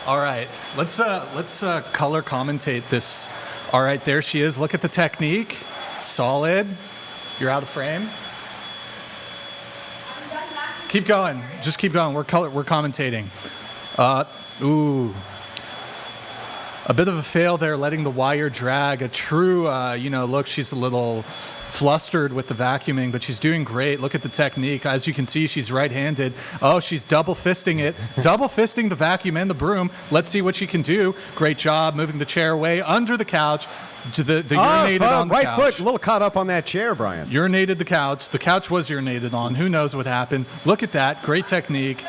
All right, let's color commentate this. All right, there she is. Look at the technique. Solid. You're out of frame. Keep going. Just keep going. We're commentating. Ooh. A bit of a fail there, letting the wire drag. A true, look, she's a little flustered with the vacuuming, but she's doing great. Look at the technique. As you can see, she's right-handed. Oh, she's double fisting it. Double fisting the vacuum and the broom. Let's see what she can do. Great job moving the chair away under the couch. The urinated on the right couch. foot, a little caught up on that chair, Brian. Urinated the couch. The couch was urinated on. Who knows what happened? Look at that. Great technique.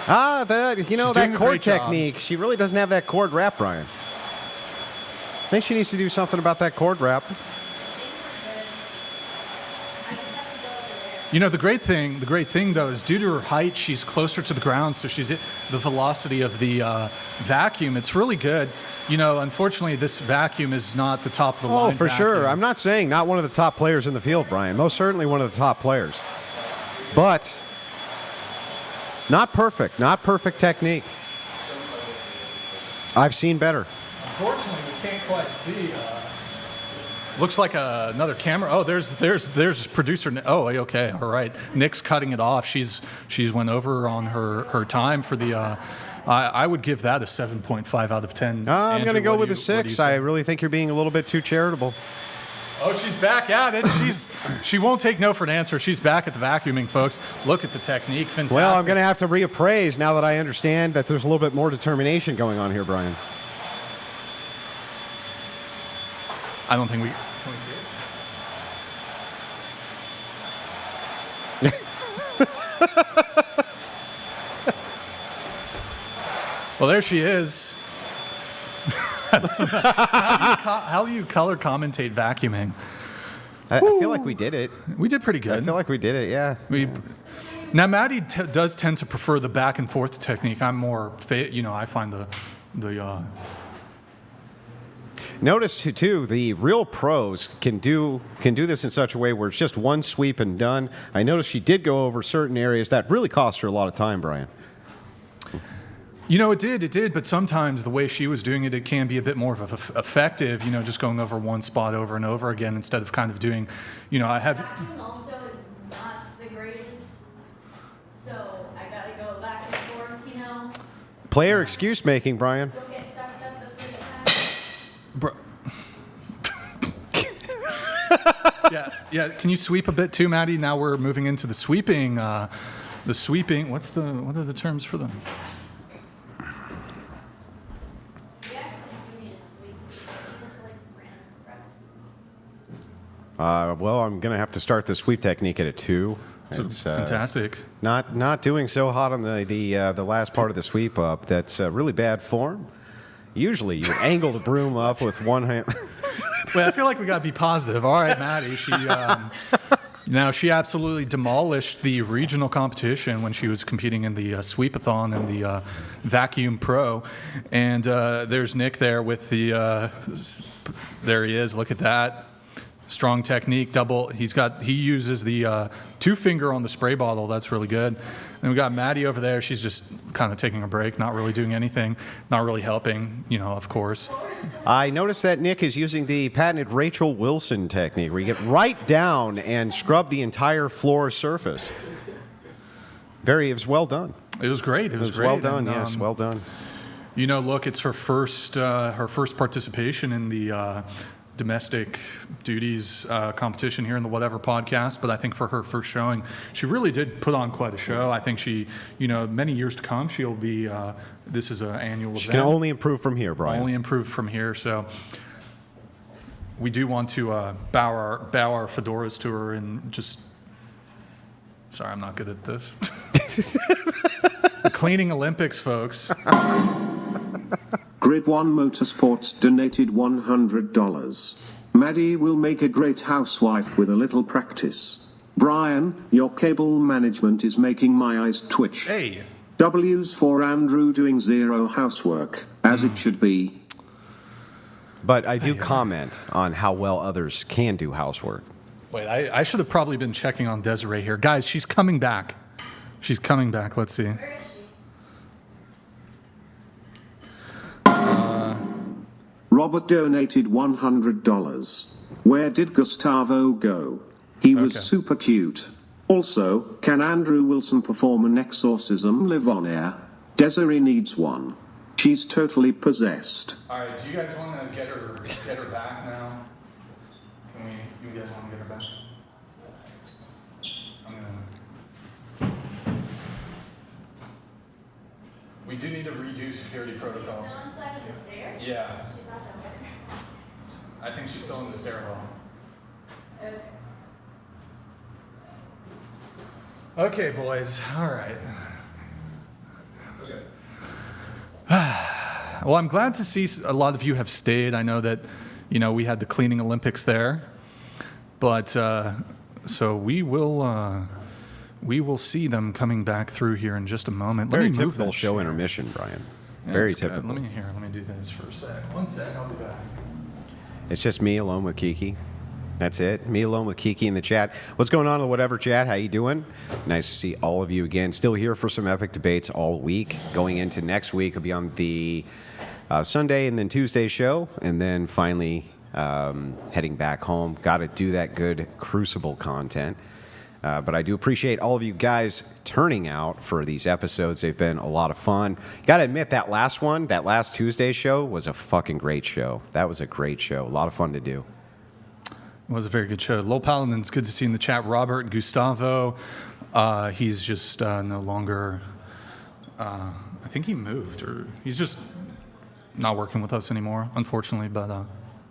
That She's doing that a cord great job. technique. She really doesn't have that cord wrap, Brian. I think she needs to do something about that cord wrap. You know, the great thing though is due to her height, she's closer to the ground, so she's at the velocity of the vacuum. It's really good. You know, unfortunately, this vacuum is not the top of the line. Oh, for sure. vacuum. I'm not saying not one of the top players in the field, Brian. Most certainly one of the top players. But not perfect. Not perfect technique. I've seen better. Unfortunately, we can't quite see. Looks like another camera. Oh, there's producer. Oh, okay, all right. Nick's cutting it off. She's went over on her time for the. I would give that a 7.5 out of 10. I'm Andrew, going to go what with do a you- what do you 6. say? I really think you're being a little bit too charitable. Oh, she's back at it. She won't take no for an answer. She's back at the vacuuming, folks. Look at the technique. Fantastic. Well, I'm going to have to reappraise now that I understand that there's a little bit more determination going on here, Brian. I don't think we... Can we see it? Well, there she is. How do you color commentate vacuuming? I feel like we did it. We did pretty good. I feel like we did it, yeah. Now, Maddie does tend to prefer the back and forth technique. I'm more, I find the Notice too, the real pros can do this in such a way where it's just one sweep and done. I noticed she did go over certain areas that really cost her a lot of time, Brian. It did, but sometimes the way she was doing it, it can be a bit more effective, just going over one spot over and over again instead of kind of doing, I have... Vacuum also is not the greatest, so I gotta go back and forth, Player excuse making, Brian. Go get sucked up the first time. Yeah. Can you sweep a bit too, Maddie? Now we're moving into the sweeping. What are the terms for them? We actually do need a sweep. We need to random practice. Well, I'm going to have to start the sweep technique at a 2. It's fantastic. Not doing so hot on the last part of the sweep up. That's really bad form. Usually you angle the broom up with one hand. Well, I feel like we got to be positive. All right, Maddie. She absolutely demolished the regional competition when she was competing in the sweepathon and the vacuum pro. And there's Nick there with the. There he is. Look at that. Strong technique, double. He uses the 2-finger on the spray bottle. That's really good. And we got Maddie over there. She's just kind of taking a break, not really doing anything, not really helping, of course. I noticed that Nick is using the patented Rachel Wilson technique, where you get right down and scrub the entire floor surface. It was well done. It was great. It was great. Well done. And, yes, well done. Look, it's her first participation in the domestic duties competition here in the Whatever podcast, but I think for her first showing, she really did put on quite a show. I think she, many years to come, she'll be, this is an annual event. She can only improve from here, Brian. Only improve from here, so we do want to bow our fedoras to her and just, sorry, I'm not good at this. The cleaning Olympics, folks. Grid 1 Motorsports donated $100. Maddie will make a great housewife with a little practice. Brian, your cable management is making my eyes twitch. Hey. W's for Andrew doing zero housework, as it should be. But I do comment on how well others can do housework. Wait, I should have probably been checking on Desiree here. Guys, she's coming back. She's coming back. Let's see. Where is she? Robert donated $100. Where did Gustavo go? He was super cute. Also, can Andrew Wilson perform an exorcism live on air? Desiree needs one. She's totally possessed. All right, do you guys want to get her back now? You guys want to get her back? We do need to redo security protocols. Still inside of the stairs? Yeah. She's not down there. I think she's still in the stairwell. Okay, boys. All right. Well, I'm glad to see a lot of you have stayed. I know that, we had the cleaning Olympics there, but so we will see them coming back through here in just a moment. Very Let me move typical that show chair. intermission, Brian. Yeah, Very that's good. typical. Let me do this for a sec. 1 sec. I'll be back. It's just me alone with Kiki. That's it. Me alone with Kiki in the chat. What's going on in the Whatever chat? How you doing? Nice to see all of you again. Still here for some epic debates all week. Going into next week, will be on the Sunday and then Tuesday show, and then finally heading back home. Got to do that good Crucible content. But I do appreciate all of you guys turning out for these episodes. They've been a lot of fun. Got to admit, that last Tuesday show was a fucking great show. That was a great show. A lot of fun to do. was a very good show. Lol Paladin's good to see in the chat. Robert Gustavo, he's just no longer. I think he moved, or he's just not working with us anymore, unfortunately. But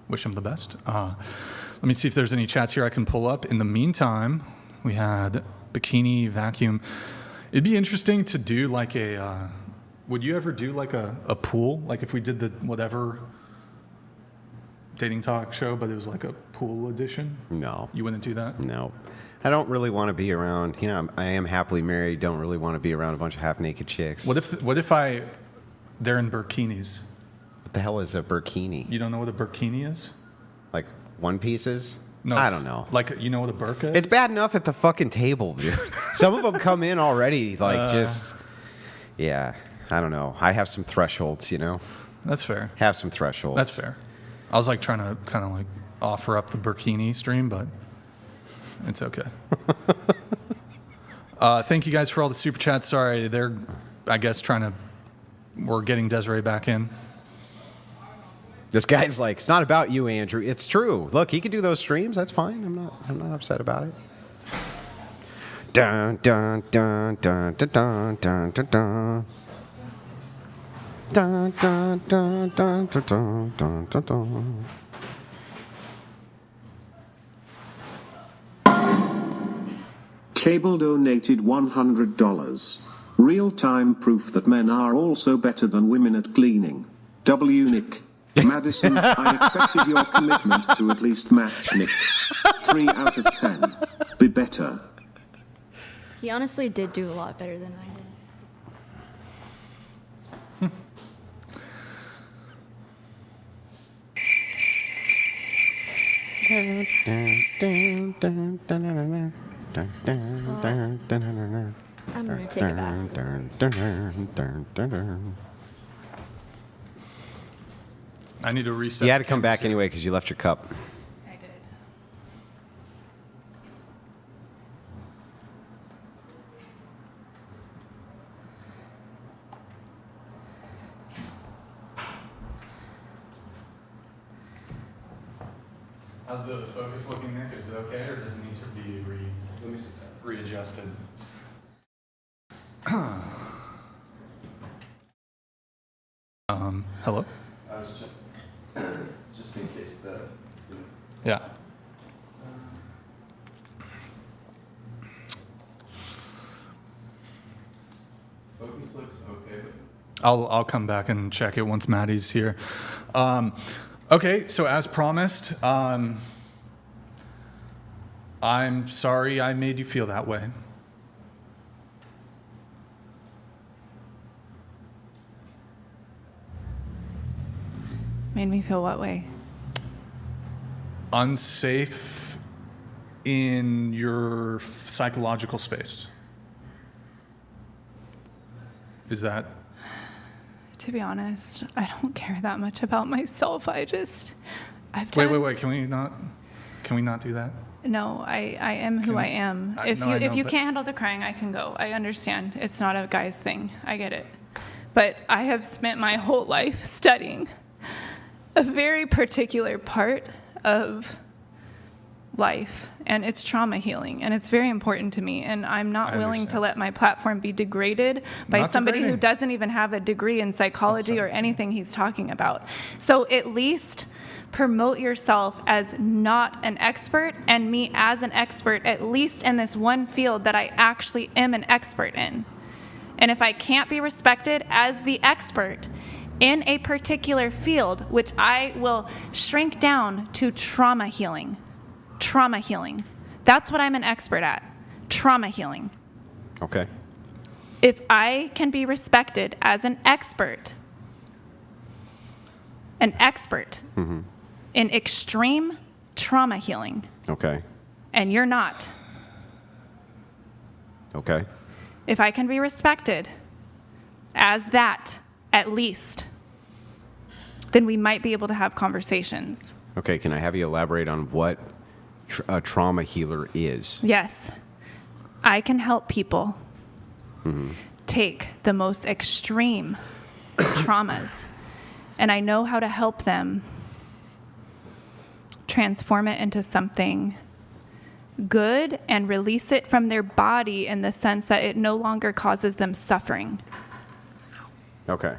wish him the best. Let me see if there's any chats here I can pull up. In the meantime, we had Bikini Vacuum. It'd be interesting to do like a. Would you ever do like a pool? Like if we did the whatever dating talk show, but it was like a pool edition? No. You wouldn't do that? No. I don't really want to be around, I am happily married, don't really want to be around a bunch of half-naked chicks. What if they're in burkinis? What the hell is a burkini? You don't know what a burkini is? Like one pieces? No. I don't know. Like, you know what a burqa is? It's bad enough at the fucking table, dude. Some of them come in already, yeah, I don't know. I have some thresholds, That's fair. Have some thresholds. That's fair. I was like trying to kind of like offer up the burkini stream, but it's okay. Thank you guys for all the super chats. Sorry, they're, I guess, we're getting Desiree back in. This guy's like, it's not about you, Andrew. It's true. Look, he can do those streams. That's fine. I'm not upset about it. Dun dun dun dun dun dun dun dun dun. Dun dun dun dun dun dun dun dun. Cable donated $100. Real-time proof that men are also better than women at gleaning. W. Nick. Madison, I expected your commitment to at least match Nick's. 3 out of 10. Be better. He honestly did do a lot better than I did. I'm gonna take it back. I need to reset. You had to come back anyway because you left your cup. I did. How's the focus looking, Nick? Is it okay, or does it need to be readjusted? Hello? I was just in case the. Yeah. Focus looks okay, but. I'll come back and check it once Maddie's here. Okay, so as promised, I'm sorry I made you feel that way. Made me feel what way? Unsafe in your psychological space. Is that? To be honest, I don't care that much about myself. I've done. Wait. Can we not do that? No, I am who I am. If you but- can't handle the crying, I can go. I understand. It's not a guy's thing. I get it. But I have spent my whole life studying a very particular part of life, and it's trauma healing, and it's very important to me, and I'm not willing to let my platform be degraded by Not somebody who degrading. doesn't even have a degree in psychology or anything he's talking about. So at least promote yourself as not an expert, and me as an expert, at least in this one field that I actually am an expert in. And if I can't be respected as the expert in a particular field, which I will shrink down to trauma healing. Trauma healing. That's what I'm an expert at. Trauma healing. Okay. If I can be respected as an expert in extreme trauma healing, Okay. and you're not, Okay. if I can be respected as that, at least, then we might be able to have conversations. Okay. Can I have you elaborate on what a trauma healer is? Yes, I can help people take the most extreme traumas, and I know how to help them transform it into something good and release it from their body in the sense that it no longer causes them suffering. Okay.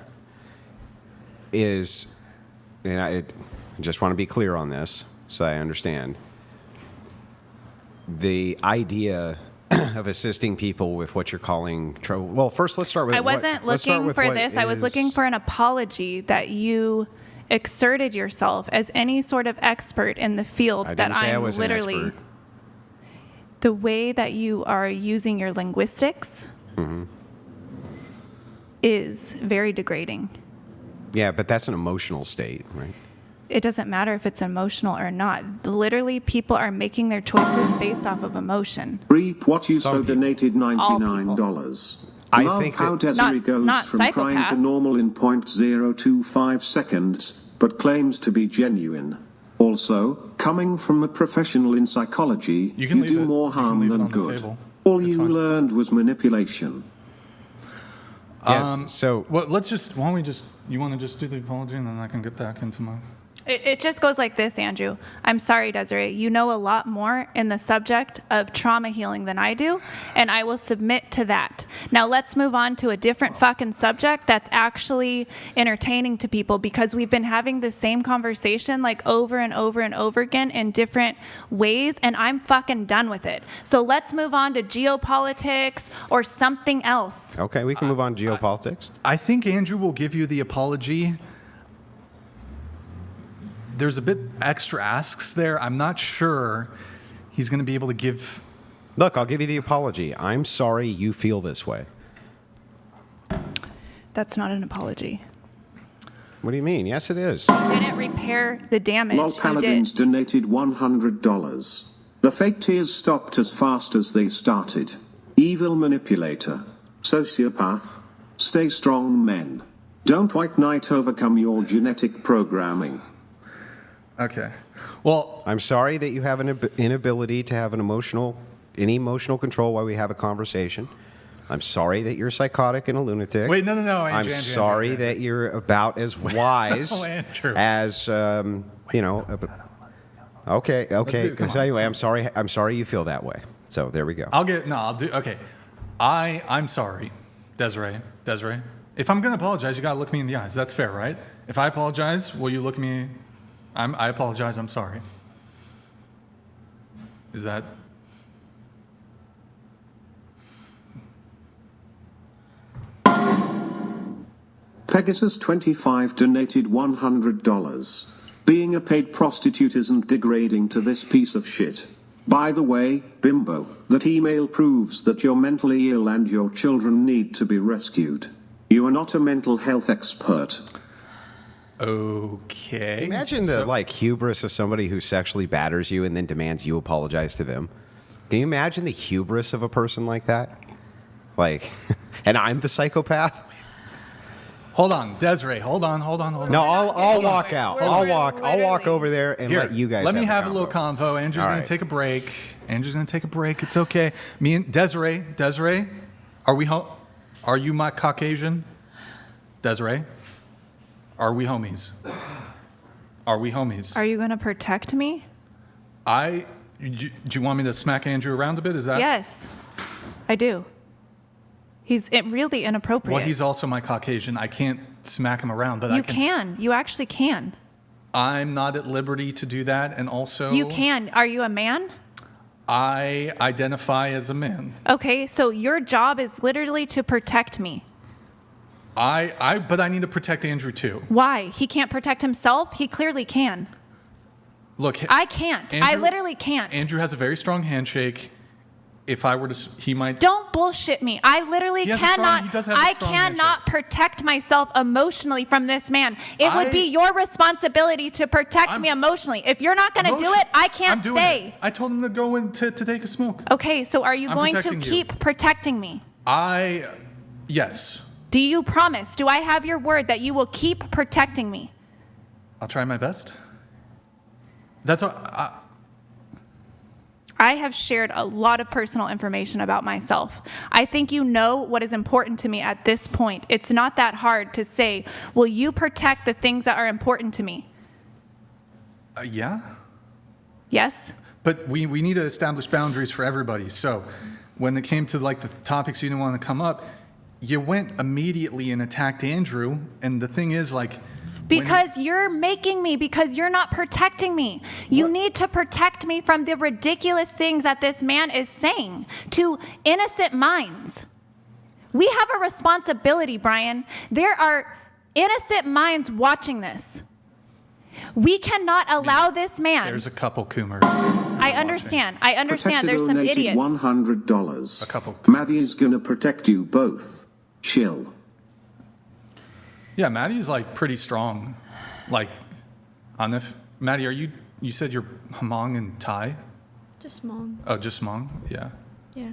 And I just want to be clear on this so I understand. The idea of assisting people with what you're calling trouble. Well, first let's start with. I wasn't looking for this. I was looking for an apology that you exerted yourself as any sort of expert in the field. I didn't say I was literally an expert. The way that you are using your linguistics is very degrading. Yeah, but that's an emotional state, right? It doesn't matter if it's emotional or not. Literally, people are making their choices based off of emotion. Reap what you Some so people. donated All $99. I Love think how that- Desiree goes Not from crying to psychopaths. normal in 0.025 seconds, but claims to be genuine. Also, coming from a professional in psychology, You can you leave do it- more you can harm leave it than on the good. table. All It's you fine. learned was manipulation. Yeah, so Well, why don't we just, you want to just do the apology and then I can get back into my. It just goes like this, Andrew. I'm sorry, Desiree. You know a lot more in the subject of trauma healing than I do, and I will submit to that. Now let's move on to a different fucking subject that's actually entertaining to people, because we've been having the same conversation like over and over and over again in different ways, and I'm fucking done with it. So let's move on to geopolitics or something else. okay, we can move on to geopolitics. I think Andrew will give you the apology. There's a bit extra asks there. I'm not sure he's going to be able to give. Look, I'll give you the apology. I'm sorry you feel this way. That's not an apology. What do you mean? Yes, it is. You didn't repair the damage. Lol You Paladins did. donated $100. The fake tears stopped as fast as they started. Evil manipulator. Sociopath. Stay strong, men. Don't white knight overcome your genetic programming. Okay. Well, I'm sorry that you have an inability to have any emotional control while we have a conversation. I'm sorry that you're psychotic and a lunatic. wait, no. I'm Andrew, sorry Andrew. that you're about as wise No, Andrew. as you know. Okay. come So on. anyway, I'm sorry you feel that way. So there we go. I'll do. Okay. I'm sorry, Desiree. If I'm going to apologize, you got to look me in the eyes. That's fair, right? If I apologize, will you look me? I apologize. I'm sorry. Is that? Pegasus25 donated $100. Being a paid prostitute isn't degrading to this piece of shit. By the way, bimbo, that email proves that you're mentally ill and your children need to be rescued. You are not a mental health expert. Okay. Imagine the hubris of somebody who sexually batters you and then demands you apologize to them. Can you imagine the hubris of a person like that? And I'm the psychopath? Hold on, Desiree. Hold on. No, I'll walk out. We're I'll walk literally- over there and let you guys. Let me have a convo. little convo. Andrew's All going right. to take a break. It's okay. Me and Desiree, are you my Caucasian? Desiree, are we homies? Are you going to protect me? Do you want me to smack Andrew around a bit? Is that? Yes, I do. He's really inappropriate. Well, he's also my Caucasian. I can't smack him around, but You can. You actually can. I'm not at liberty to do that, and also You can. Are you a man? I identify as a man. Okay, so your job is literally to protect me. But I need to protect Andrew too. Why? He can't protect himself? He clearly can. Look, I can't. I Andrew- literally can't. Andrew has a very strong handshake. If I were to, he might. Don't bullshit me. I literally He has a strong- cannot. he does have a I strong cannot protect myself emotionally from this man. It would I- be your responsibility to protect I'm- me emotionally. If you're not going to do it, I I'm can't doing stay. it. I told him to go in to take a smoke. Okay, so are you I'm going to protecting you. keep protecting me? Yes. Do you promise? Do I have your word that you will keep protecting me? I'll try my best. That's all. I have shared a lot of personal information about myself. I think you know what is important to me at this point. It's not that hard to say, will you protect the things that are important to me? Yeah. Yes? But we need to establish boundaries for everybody. So when it came to like the topics you didn't want to come up, you went immediately and attacked Andrew. And the thing is, like, Because you're making me, because you're not protecting me. You need to protect me from the ridiculous things that this man is saying to innocent minds. We have a responsibility, Brian. There are innocent minds watching this. We cannot allow this man. There's a couple Coomers. I understand. Protector There's some donated idiots. $100. A couple. Maddie is gonna protect you both. Chill. Yeah, Maddie's like pretty strong. Like, Anif. Maddie, you said you're Hmong and Thai? Just mom. Oh, just Hmong? Yeah. Yeah.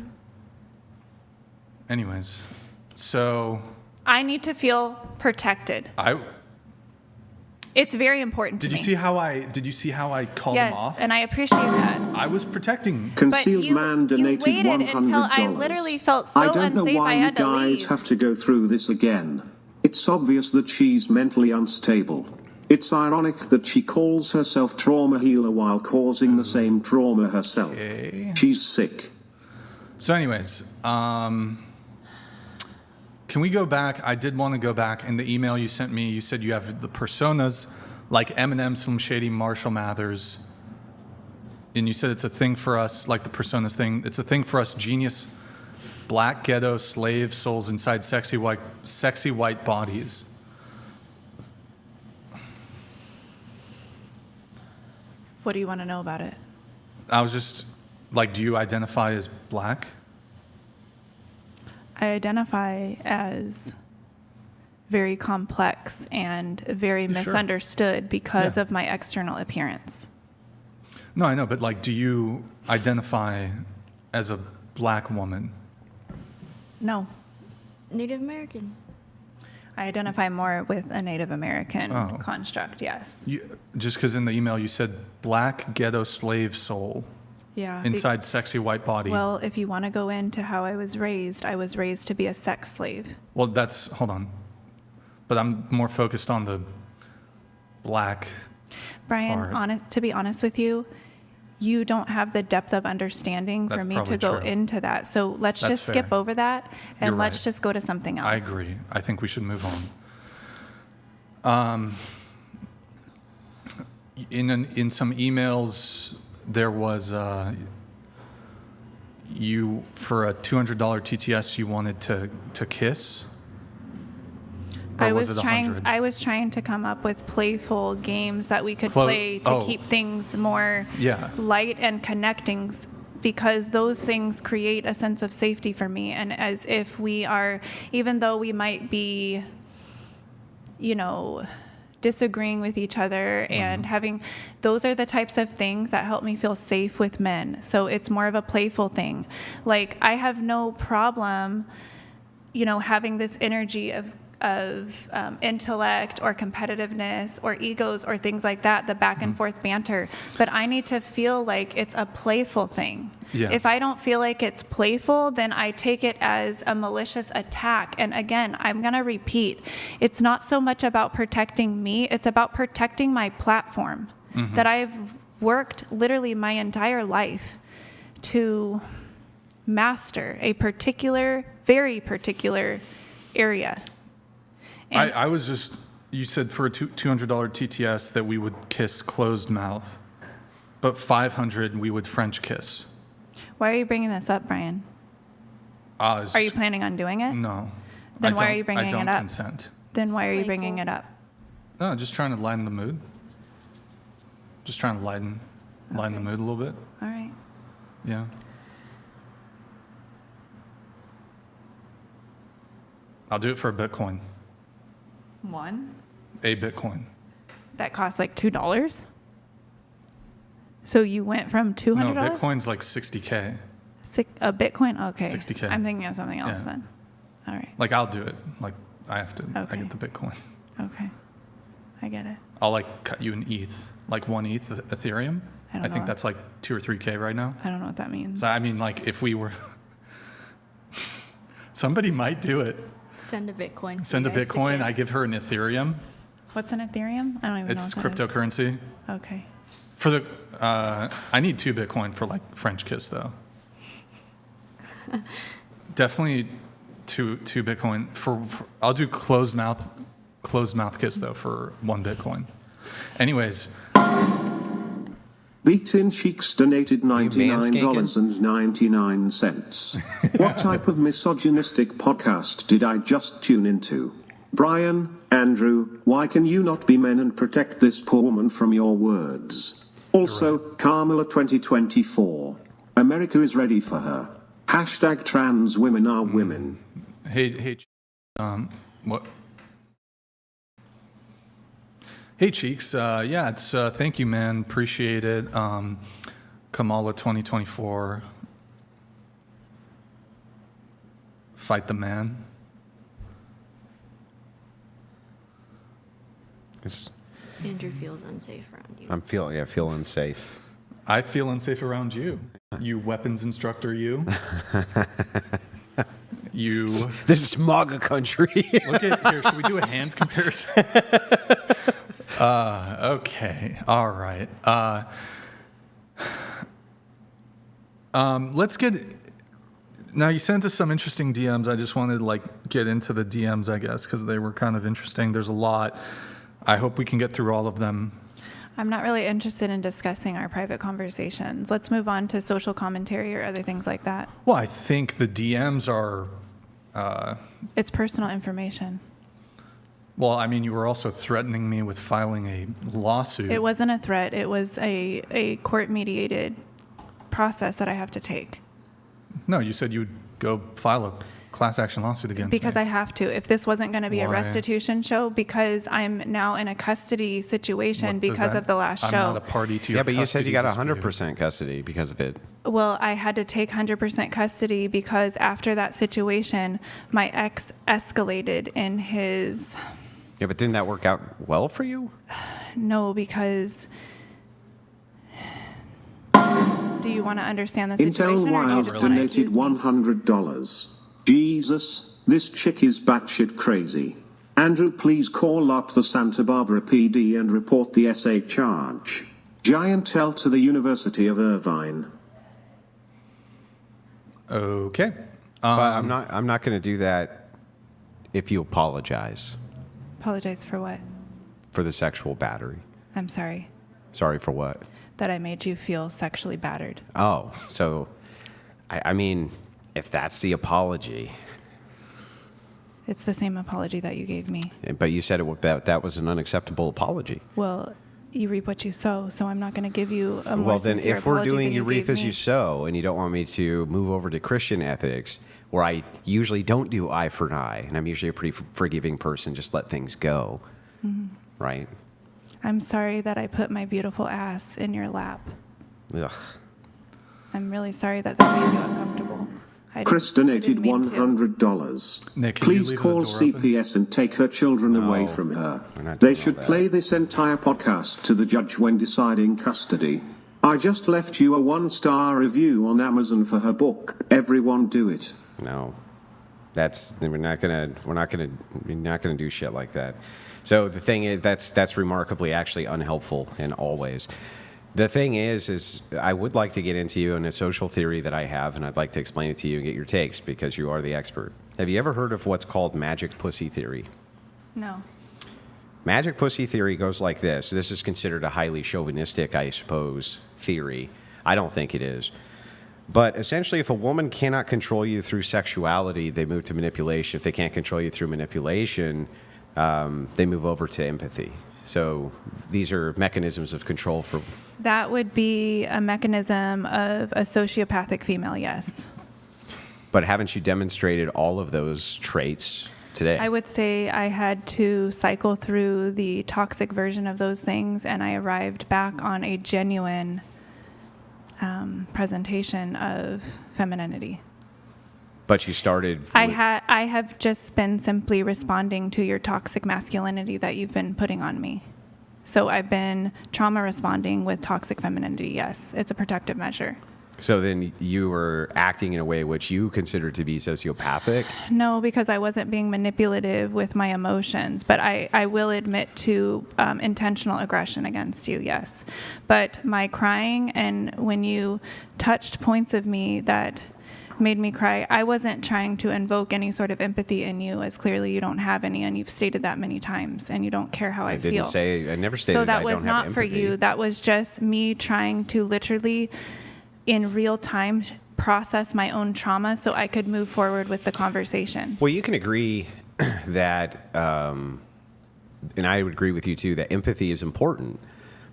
Anyways, so I need to feel protected. It's very important to did me. you see how I called him off? Yes, and I appreciate that. I was protecting. Concealed man donated you waited $100. until I literally felt so I don't know unsafe why I you had to guys leave. have to go through this again. It's obvious that she's mentally unstable. It's ironic that she calls herself trauma healer while causing the same trauma herself. Okay. She's sick. So anyways, can we go back? I did want to go back. In the email you sent me, you said you have the personas like Eminem, Slim Shady, Marshall Mathers. And you said it's a thing for us, like the personas thing. It's a thing for us, genius, black ghetto slave souls inside sexy white bodies. What do you want to know about it? I was just like, do you identify as black? I identify as very complex and very misunderstood because Yeah. of my external appearance. No, I know, but like, do you identify as a black woman? No. Native American. I identify more with a Native American Oh. construct, yes. Just because in the email you said black ghetto slave soul Yeah. inside sexy white body. Well, if you want to go into how I was raised to be a sex slave. Well, hold on. But I'm more focused on the black. Brian, part. to be honest with you, you don't have the depth of understanding That's for me probably to go true. into that. So let's That's just skip fair. over that and You're let's right. just go to something else. I agree. I think we should move on. In some emails, there was you for a $200 TTS you wanted to kiss. Or I was was it trying. 100? I was trying to come up with playful games that we could Clo- play to oh. keep things more Yeah. light and connecting, because those things create a sense of safety for me. And as if we are, even though we might be, disagreeing with each other and having, those are the types of things that help me feel safe with men. So it's more of a playful thing. Like, I have no problem, having this energy of intellect or competitiveness or egos or things like that, the back and forth banter. But I need to feel like it's a playful thing. Yeah. If I don't feel like it's playful, then I take it as a malicious attack. And again, I'm going to repeat, it's not so much about protecting me, it's about protecting my platform that I've worked literally my entire life to master a particular, very particular area. And I was just, you said for a $200 TTS that we would kiss closed mouth, but 500 we would French kiss. why are you bringing this up, Brian? Are you planning on doing it? No. Then I why are don't- you bringing I don't it up? consent. Then why are you Playful. bringing it up? No, just trying to lighten the mood. Just trying to lighten the mood a little bit. All right. Yeah. I'll do it for a Bitcoin. One? A Bitcoin. That costs like $2? So you went from $200? No, Bitcoin's like 60K. A Bitcoin? Okay. 60K. I'm thinking of something else Yeah. then. All right. Like I'll do it. Like I have to. I Okay. get the Bitcoin. Okay. I get it. I'll like cut you an ETH, like 1 ETH Ethereum. I don't think know. that's like 2 or 3K right now. I don't know what that means. So I mean, like if we were, somebody might do it. Send a Bitcoin. for Send a you guys to Bitcoin. I kiss. give her an Ethereum. What's an Ethereum? I don't even It's know what that is. cryptocurrency. Okay. For the, I need 2 Bitcoin for like French kiss though. Definitely two Bitcoin for I'll do closed mouth kiss though for 1 Bitcoin. Anyways. Beat-in Cheeks donated $99.99. What type of misogynistic podcast did I just tune into? Brian, Andrew, why can you not be men and protect this poor woman from your words? Also, Carmela 2024. America is ready for her. Hashtag trans women are women. Hey, what? Hey, Cheeks. Yeah, it's thank you, man. Appreciate it. Kamala 2024. Fight the man. Andrew feels unsafe around you. I feel unsafe. I feel unsafe around you. You weapons instructor, you. You. This is MAGA country. Look at here. Should we do a hand comparison? Okay. All right. Let's get. Now you sent us some interesting DMs. I just wanted to get into the DMs, I guess, because they were kind of interesting. There's a lot. I hope we can get through all of them. I'm not really interested in discussing our private conversations. Let's move on to social commentary or other things like that. Well, I think the DMs are. It's personal information. Well, I mean, you were also threatening me with filing a lawsuit. It wasn't a threat. It was a court-mediated process that I have to take. No, you said you would go file a class action lawsuit against Because me. I have to. If this wasn't going to be a Why? restitution show, because I'm now in a custody situation What does because that- of the last I'm show. not a party to your Yeah, but you said you got custody 100% custody because of it. Well, I had to take 100% custody because after that situation, my ex escalated in his... Yeah, but didn't that work out well for you? No, because... Do you want to understand the situation? Intel or do you Wild just want to donated accuse me? $100. Jesus, this chick is batshit crazy. Andrew, please call up the Santa Barbara PD and report the SA charge. Giant L to the University of Irvine. Okay. But I'm not going to do that if you apologize Apologize for what? for the sexual battery. I'm sorry Sorry for what? that I made you feel sexually battered. Oh, so, I mean, if that's the apology, It's the same apology that you gave me. but you said that was an unacceptable apology. Well, you reap what you sow, so I'm not going to give you a more Well, then sincere if we're apology doing than you reap gave as you me. sow, and you don't want me to move over to Christian ethics, where I usually don't do eye for an eye, and I'm usually a pretty forgiving person, just let things go, right? I'm sorry that I put my beautiful ass in your lap. Ugh. I'm really sorry that made you uncomfortable. Chris donated $100. Nick, can you Please leave the call door open? CPS and take her children away No, from her. we're not They doing should all that. play this entire podcast to the judge when deciding custody. I just left you a 1-star review on Amazon for her book. Everyone do it. No, we're not gonna do shit like that. So the thing is, that's remarkably actually unhelpful in all ways. The thing is I would like to get into you in a social theory that I have, and I'd like to explain it to you and get your takes because you are the expert. Have you ever heard of what's called magic pussy theory? No. Magic pussy theory goes like this. This is considered a highly chauvinistic, I suppose, theory. I don't think it is. But essentially, if a woman cannot control you through sexuality, they move to manipulation. If they can't control you through manipulation, they move over to empathy. So these are mechanisms of control for... That would be a mechanism of a sociopathic female, yes. But haven't you demonstrated all of those traits today? I would say I had to cycle through the toxic version of those things, and I arrived back on a genuine presentation of femininity. But you started... I have just been simply responding to your toxic masculinity that you've been putting on me. So I've been trauma responding with toxic femininity, yes. It's a protective measure. So then you were acting in a way which you consider to be sociopathic? No, because I wasn't being manipulative with my emotions. But I will admit to intentional aggression against you, yes. But my crying and when you touched points of me that made me cry, I wasn't trying to invoke any sort of empathy in you, as clearly you don't have any, and you've stated that many times, and you don't care how I feel. I never stated so that I was don't not have for empathy. you. That was just me trying to literally in real time process my own trauma so I could move forward with the conversation. Well, you can agree that, and I would agree with you too, that empathy is important.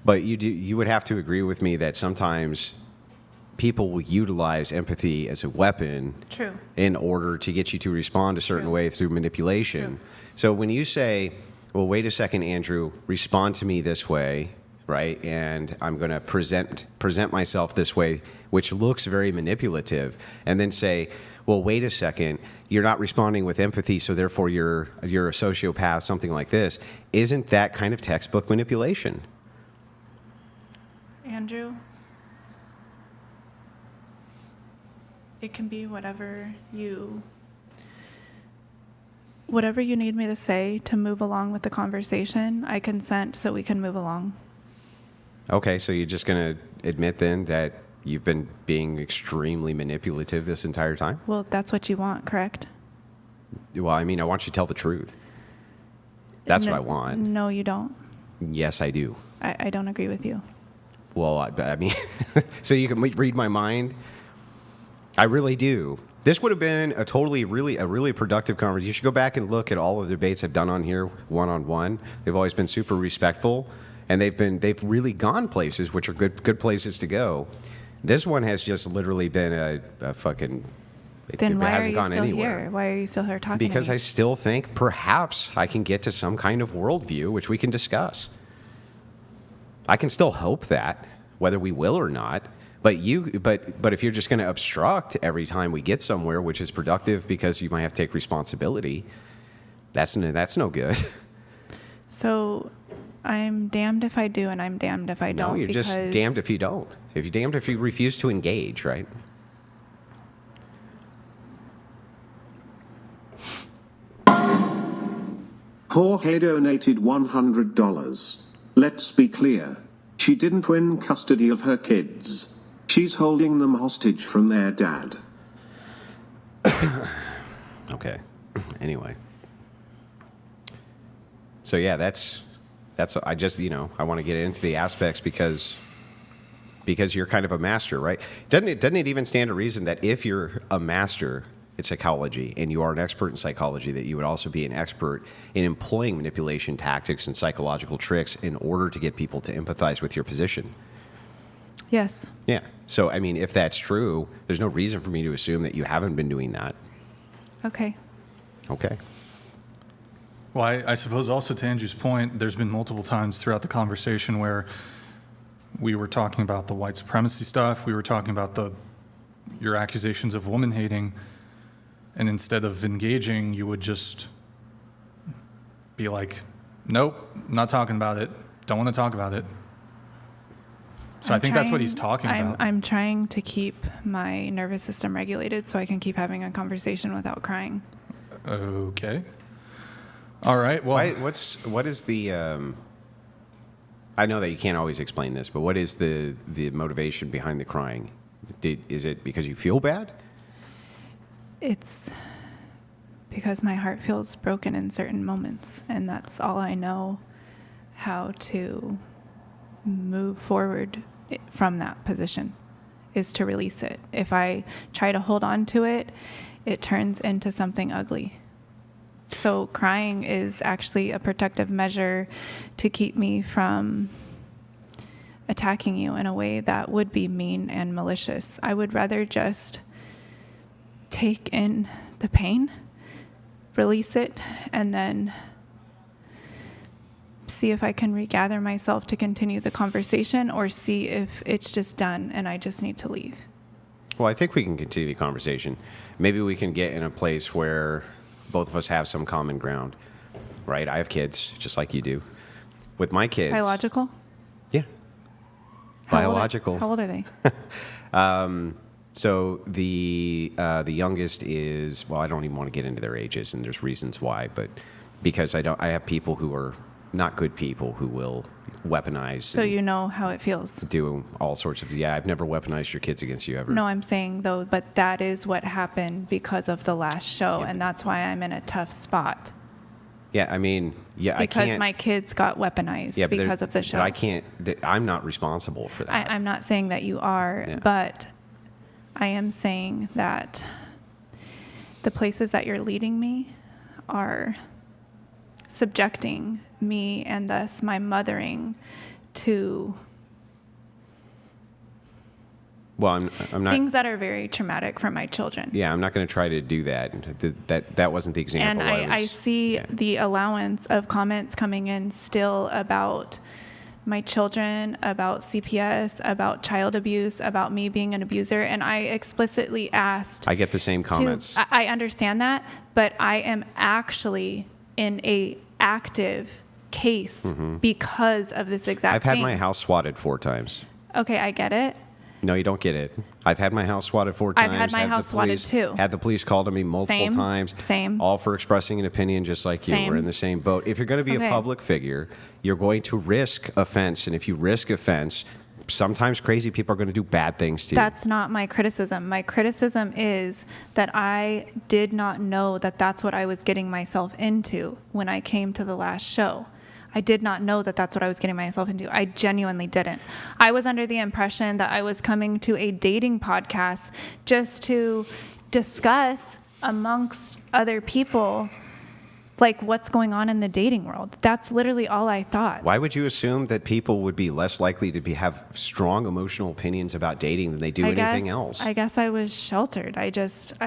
But you would have to agree with me that sometimes people will utilize empathy as a weapon True. in order to get you to respond a certain way through manipulation. True. So when you say, well, wait a second, Andrew, respond to me this way, right? And I'm going to present myself this way, which looks very manipulative, and then say, well, wait a second, you're not responding with empathy, so therefore you're a sociopath, something like this. Isn't that kind of textbook manipulation? Andrew, it can be whatever you need me to say to move along with the conversation. I consent so we can move along. Okay, so you're just going to admit then that you've been being extremely manipulative this entire time? Well, that's what you want, correct? Well, I mean, I want you to tell the truth. That's what I want. No, you don't. Yes, I do. I don't agree with you. Well, I mean, so you can read my mind? I really do. This would have been a really productive conversation. You should go back and look at all of the debates I've done on here, one-on-one. They've always been super respectful, and they've really gone places which are good places to go. This one has just literally been a fucking. Then why are hasn't you gone still anywhere. here? Why are you still here talking Because to me? I still think perhaps I can get to some kind of worldview which we can discuss. I can still hope that, whether we will or not. But if you're just going to obstruct every time we get somewhere, which is productive because you might have to take responsibility, that's no good. So I'm damned if I do and I'm damned if I don't. No, you're just damned if you don't. If you're damned if you refuse to engage, right? Jorge donated $100. Let's be clear. She didn't win custody of her kids. She's holding them hostage from their dad. Okay. Anyway. So yeah, that's I just, I want to get into the aspects because you're kind of a master, right? Doesn't it even stand to reason that if you're a master in psychology and you are an expert in psychology, that you would also be an expert in employing manipulation tactics and psychological tricks in order to get people to empathize with your position? Yes. Yeah. So, I mean, if that's true, there's no reason for me to assume that you haven't been doing that. Okay. Okay. Well, I suppose also to Andrew's point, there's been multiple times throughout the conversation where we were talking about the white supremacy stuff. We were talking about your accusations of woman hating. And instead of engaging, you would just be like, nope, not talking about it. Don't want to talk about it. So I think that's what he's talking about. I'm trying to keep my nervous system regulated so I can keep having a conversation without crying. Okay. All right. Well, what is the? I know that you can't always explain this, but what is the motivation behind the crying? Is it because you feel bad? It's because my heart feels broken in certain moments, and that's all I know how to move forward from that position, is to release it. If I try to hold on to it, it turns into something ugly. So crying is actually a protective measure to keep me from attacking you in a way that would be mean and malicious. I would rather just take in the pain, release it, and then see if I can regather myself to continue the conversation, or see if it's just done and I just need to leave. Well, I think we can continue the conversation. Maybe we can get in a place where both of us have some common ground, right? I have kids, just like you do. With my kids... Biological? Yeah. biological. How old are they? So the youngest is, well, I don't even want to get into their ages, and there's reasons why, but because I have people who are not good people who will weaponize. So you know how it feels. Do all sorts of, I've never weaponized your kids against you ever. No, I'm saying though, but that is what happened because of the last show, and that's why I'm in a tough spot. Yeah, I mean, I can't. Because my kids got weaponized because of the show. But I can't, I'm not responsible for that. I'm not saying that you are, but I am saying that the places that you're leading me are subjecting me and thus my mothering to Well, I'm not. things that are very traumatic for my children. Yeah, I'm not going to try to do that. That wasn't the example. And I see the allowance of comments coming in still about my children, about CPS, about child abuse, about me being an abuser. And I explicitly asked. I get the same comments. I understand that, but I am actually in a active case because of this exact I've had thing. my house swatted 4 times. Okay, I get it. No, you don't get it. I've had my house swatted 4 times. I've had my house swatted too. Had the police called on me multiple times. Same. All for expressing an opinion just like you. Same. We're in the same boat. If you're going to be a public figure, you're going to risk offense. And if you risk offense, sometimes crazy people are going to do bad things to you. That's not my criticism. My criticism is that I did not know that that's what I was getting myself into when I came to the last show. I did not know that that's what I was getting myself into. I genuinely didn't. I was under the impression that I was coming to a dating podcast just to discuss amongst other people like what's going on in the dating world. That's literally all I thought. Why would you assume that people would be less likely to have strong emotional opinions about dating than they do anything else? I guess I was sheltered. I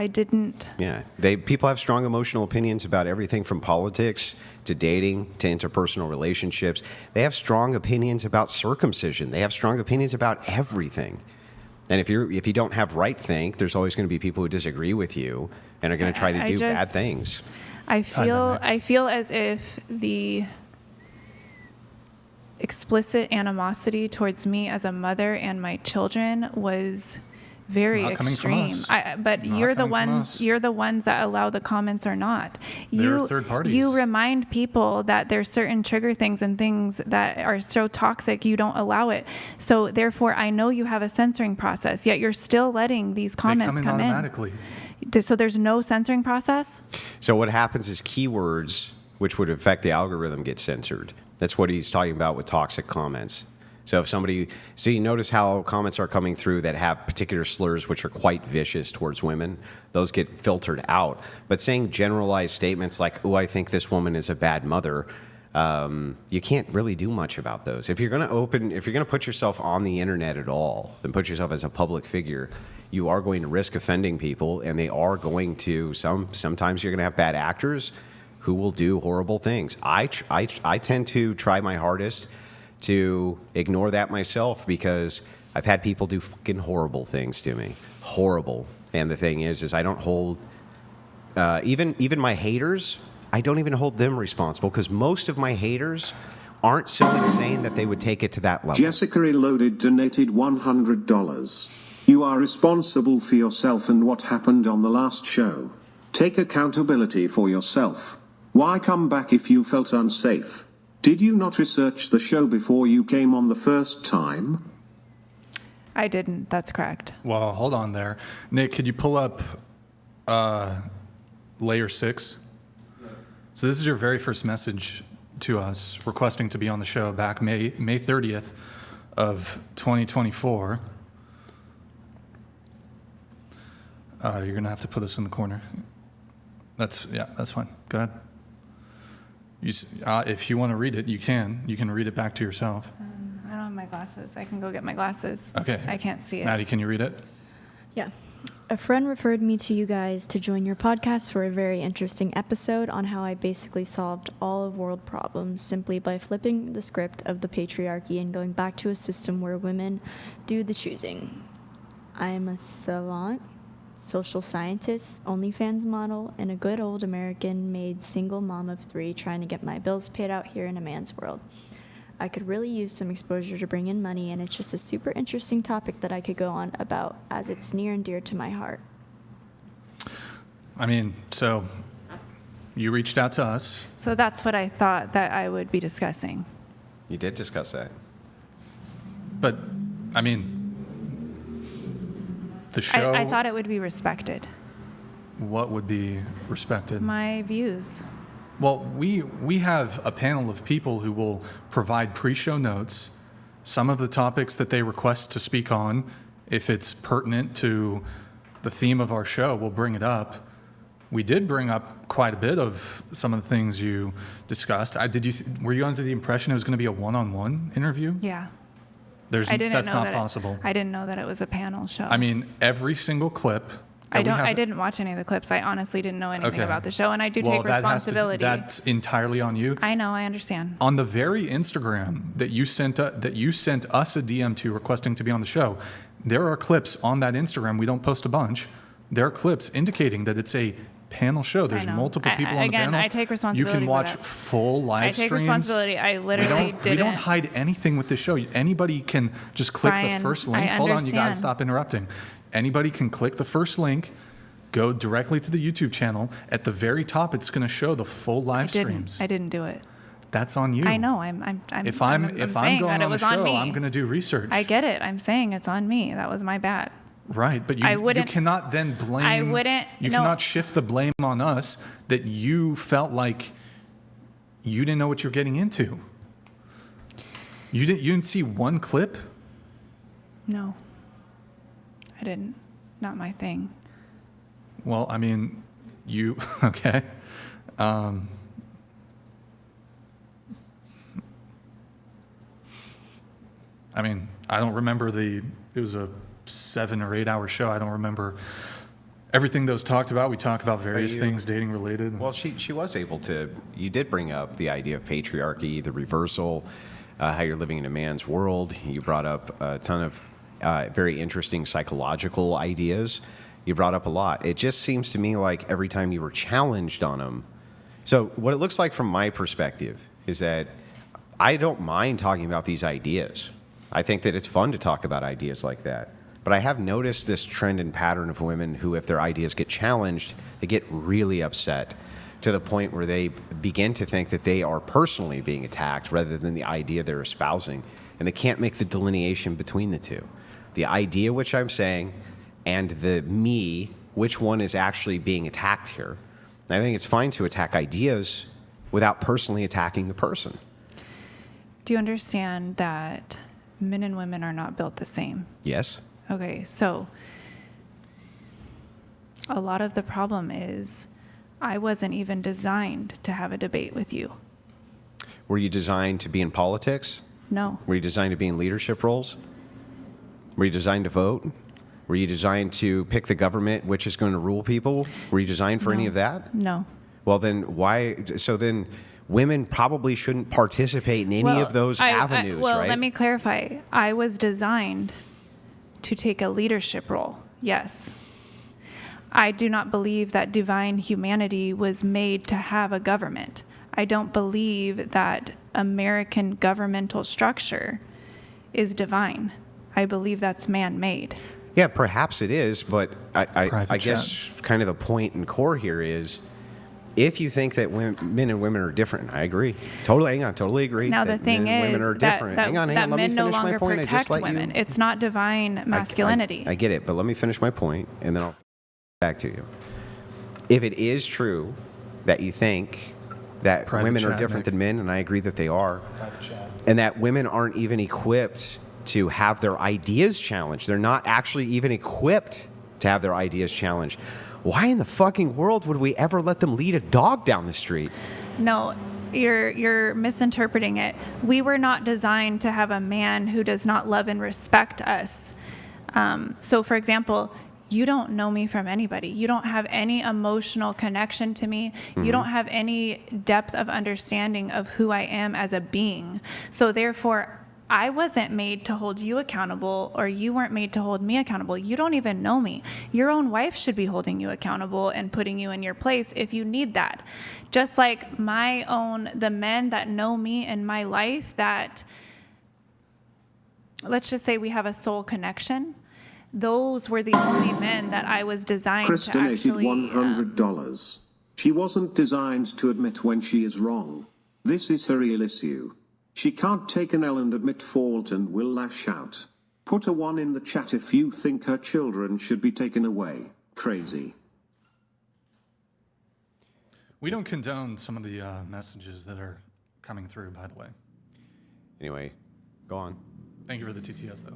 didn't. Yeah, people have strong emotional opinions about everything from politics to dating to interpersonal relationships. They have strong opinions about circumcision. They have strong opinions about everything. And if you don't have right think, there's always going to be people who disagree with you and are going to try to do bad things. I feel as if the explicit animosity towards me as a mother and my children was very extreme. But you're the ones that allow the comments or not. They're third parties. You remind people that there's certain trigger things and things that are so toxic you don't allow it. So therefore, I know you have a censoring process, yet you're still letting these comments come in automatically. So there's no censoring process? So what happens is keywords, which would affect the algorithm, get censored. That's what he's talking about with toxic comments. So if so you notice how comments are coming through that have particular slurs which are quite vicious towards women, those get filtered out. But saying generalized statements like, "Oh, I think this woman is a bad mother," you can't really do much about those. If you're going to put yourself on the internet at all and put yourself as a public figure, you are going to risk offending people, and they are going to sometimes you're going to have bad actors who will do horrible things. I tend to try my hardest to ignore that myself because I've had people do fucking horrible things to me. Horrible. And the thing is I don't hold even my haters, I don't even hold them responsible because most of my haters aren't so insane that they would take it to that level. Jessica Reloaded donated $100. You are responsible for yourself and what happened on the last show. Take accountability for yourself. Why come back if you felt unsafe? Did you not research the show before you came on the first time? I didn't. That's correct. Well, hold on there. Nick, could you pull up layer 6? So this is your very first message to us requesting to be on the show back May 30th of 2024. You're going to have to put this in the corner. That's fine. Go ahead. If you want to read it, you can. You can read it back to yourself. I don't have my glasses. I can go get my glasses. Okay. I can't see it. Maddie, can you read it? Yeah. A friend referred me to you guys to join your podcast for a very interesting episode on how I basically solved all of world problems simply by flipping the script of the patriarchy and going back to a system where women do the choosing. I am a savant, social scientist, OnlyFans model, and a good old American-made single mom of 3 trying to get my bills paid out here in a man's world. I could really use some exposure to bring in money, and it's just a super interesting topic that I could go on about as it's near and dear to my heart. I mean, so you reached out to us. So that's what I thought that I would be discussing. You did discuss that. But, I mean, the show... I thought it would be respected. What would be respected? My views. Well, we have a panel of people who will provide pre-show notes, some of the topics that they request to speak on. If it's pertinent to the theme of our show, we'll bring it up. We did bring up quite a bit of some of the things you discussed. Were you under the impression it was going to be a one-on-one interview? Yeah. That's not possible. I didn't know that it was a panel show. I mean, every single clip. I didn't watch any of the clips. I honestly didn't know anything about the show, and I do take responsibility. That's entirely on you. I know, I understand. On the very Instagram that you sent us a DM to requesting to be on the show, there are clips on that Instagram. We don't post a bunch. There are clips indicating that it's a panel show. There's multiple people on the panel. Again, I take responsibility. You can watch for that. full live streams. I take responsibility. I literally didn't. We don't hide anything with this show. Anybody can just click the first link. Hold on, you got to stop interrupting. Anybody can click the first link, go directly to the YouTube channel. At the very top, it's going to show the full live streams. I didn't do it. That's on you. I know. If I'm going on the show, me. I'm going to do research. I get it. I'm saying it's on me. That was my bad. Right, but you cannot then blame. You cannot shift the blame on us that you felt like you didn't know what you're getting into. You didn't see one clip? No. I didn't. Not my thing. Well, I mean, okay. I mean, I don't remember it was a 7 or 8 hour show. I don't remember everything that was talked about. We talk about various things dating related. Well, she was able to. You did bring up the idea of patriarchy, the reversal, how you're living in a man's world. You brought up a ton of very interesting psychological ideas. You brought up a lot. It just seems to me like every time you were challenged on them. So what it looks like from my perspective is that I don't mind talking about these ideas. I think that it's fun to talk about ideas like that. But I have noticed this trend and pattern of women who, if their ideas get challenged, they get really upset to the point where they begin to think that they are personally being attacked rather than the idea they're espousing. And they can't make the delineation between the two. The idea which I'm saying and the me, which one is actually being attacked here. And I think it's fine to attack ideas without personally attacking the person. Do you understand that men and women are not built the same? Yes. Okay, so a lot of the problem is I wasn't even designed to have a debate with you. Were you designed to be in politics? No. Were you designed to be in leadership roles? Were you designed to vote? Were you designed to pick the government which is going to rule people? Were you designed for any of that? No. Well, then why? So then women probably shouldn't participate in any of those avenues, right? Let me clarify. I was designed to take a leadership role, yes. I do not believe that divine humanity was made to have a government. I don't believe that American governmental structure is divine. I believe that's man-made. Yeah, perhaps it is, but I guess kind of the point and core here is if you think that men and women are different, I agree. Totally agree. Now the thing men and is women are different. that Let men me no finish my longer point. protect women. It's not divine masculinity. I get it, but let me finish my point, and then I'll back to you. If it is true that you think that women are different than men, and I agree that they are, and that women aren't even equipped to have their ideas challenged, they're not actually even equipped to have their ideas challenged, why in the fucking world would we ever let them lead a dog down the street? No, you're misinterpreting it. We were not designed to have a man who does not love and respect us. So, for example, you don't know me from anybody. You don't have any emotional connection to me. Mm-hmm. You don't have any depth of understanding of who I am as a being. So therefore, I wasn't made to hold you accountable, or you weren't made to hold me accountable. You don't even know me. Your own wife should be holding you accountable and putting you in your place if you need that. Just like the men that know me in my life, that, let's just say we have a soul connection. Those were the only men that I was designed Chris to donated actually... $100. She wasn't designed to admit when she is wrong. This is her real issue. She can't take an L and admit fault and will lash out. Put a 1 in the chat if you think her children should be taken away. Crazy. We don't condone some of the messages that are coming through, by the way. Anyway, go on. Thank you for the TTS, though.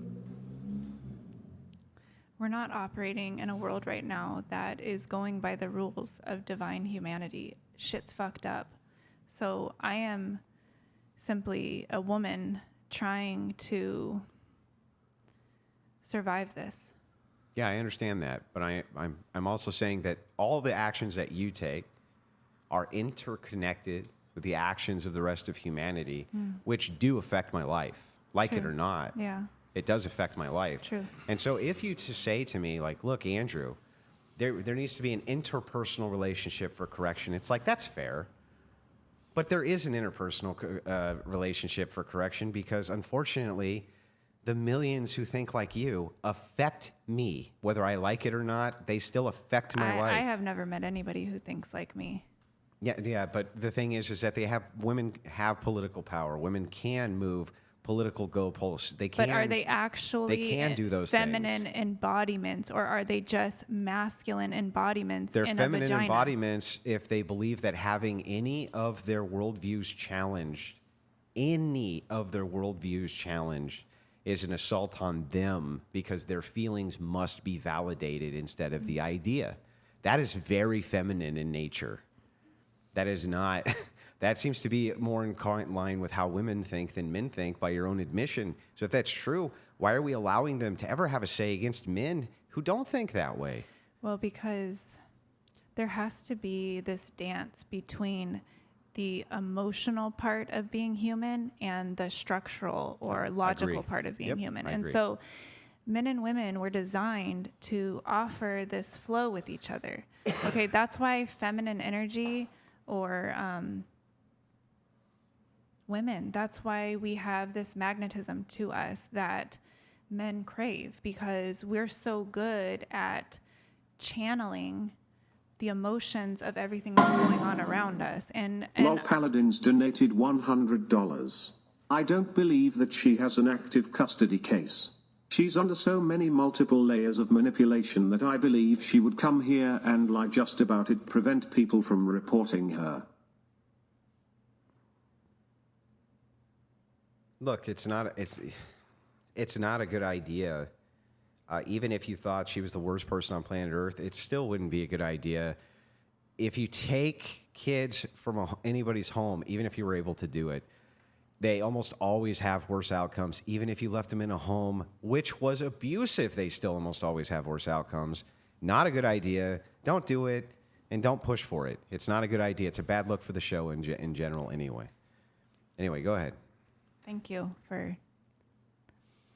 We're not operating in a world right now that is going by the rules of divine humanity. Shit's fucked up. So I am simply a woman trying to survive this. Yeah, I understand that, but I'm also saying that all the actions that you take are interconnected with the actions of the rest of humanity, which do affect my life, like it True. or not. Yeah. It does affect my life. True. And so if you to say to me, like, look, Andrew, there needs to be an interpersonal relationship for correction, it's like, that's fair. But there is an interpersonal relationship for correction because, unfortunately, the millions who think like you affect me. Whether I like it or not, they still affect my life. I have never met anybody who thinks like me. Yeah, but the thing is that women have political power. Women can move political goalposts. They can. But are they actually do those feminine things. embodiments, or are they just masculine embodiments They're in feminine a vagina? embodiments if they believe that having any of their worldviews challenged is an assault on them because their feelings must be validated instead of the idea. That is very feminine in nature. That is not... That seems to be more in line with how women think than men think by your own admission. So if that's true, why are we allowing them to ever have a say against men who don't think that way? Well, because there has to be this dance between the emotional part of being human and the structural or logical part of being human. And so men and women were designed to offer this flow with each other. Okay, that's why feminine energy or women, that's why we have this magnetism to us that men crave, because we're so good at channeling the emotions of everything that's going on around us. And Lol Paladins donated $100. I don't believe that she has an active custody case. She's under so many multiple layers of manipulation that I believe she would come here and lie just about it, prevent people from reporting her. Look, it's not a good idea. Even if you thought she was the worst person on planet Earth, it still wouldn't be a good idea. If you take kids from anybody's home, even if you were able to do it, they almost always have worse outcomes. Even if you left them in a home which was abusive, they still almost always have worse outcomes. Not a good idea. Don't do it, and don't push for it. It's not a good idea. It's a bad look for the show in general anyway. Anyway, go ahead. thank you for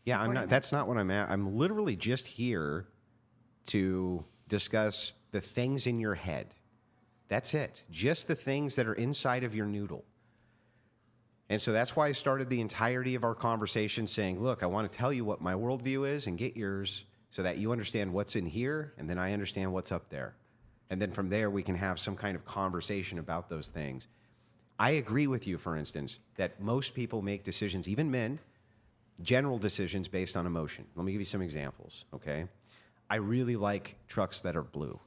Yeah, I'm supporting not. it. That's not what I'm at. I'm literally just here to discuss the things in your head. That's it. Just the things that are inside of your noodle. And so that's why I started the entirety of our conversation saying, look, I want to tell you what my worldview is and get yours so that you understand what's in here, and then I understand what's up there. And then from there, we can have some kind of conversation about those things. I agree with you, for instance, that most people make decisions, even men, general decisions based on emotion. Let me give you some examples, okay? I really like trucks that are blue.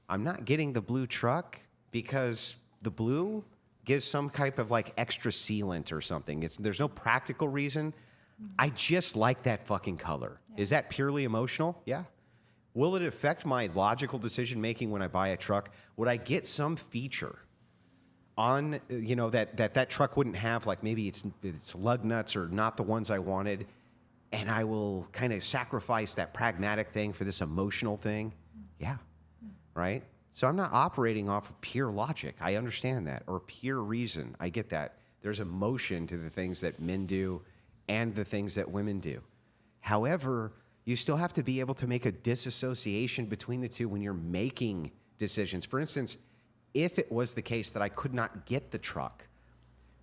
I'm not getting the blue truck because the blue gives some type of like extra sealant or something. There's no practical reason. I just like that fucking color. Yeah. Is that purely emotional? Yeah. Will it affect my logical decision making when I buy a truck? Would I get some feature on, that truck wouldn't have, like maybe it's lug nuts or not the ones I wanted, and I will kind of sacrifice that pragmatic thing for this emotional thing? Yeah. Right? So I'm not operating off of pure logic. I understand that. Or pure reason. I get that. There's emotion to the things that men do and the things that women do. However, you still have to be able to make a disassociation between the two when you're making decisions. For instance, if it was the case that I could not get the truck,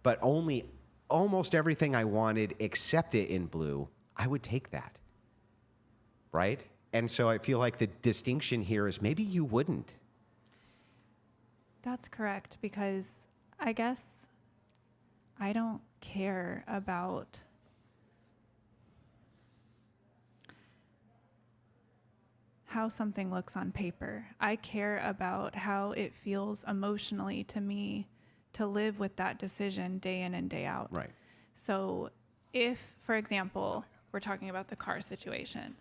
but only almost everything I wanted except it in blue, I would take that, right? And so I feel like the distinction here is maybe you wouldn't. That's correct, because I guess I don't care about how something looks on paper. I care about how it feels emotionally to me to live with that decision day in and day out. Right. So if, for example, we're talking about the car situation,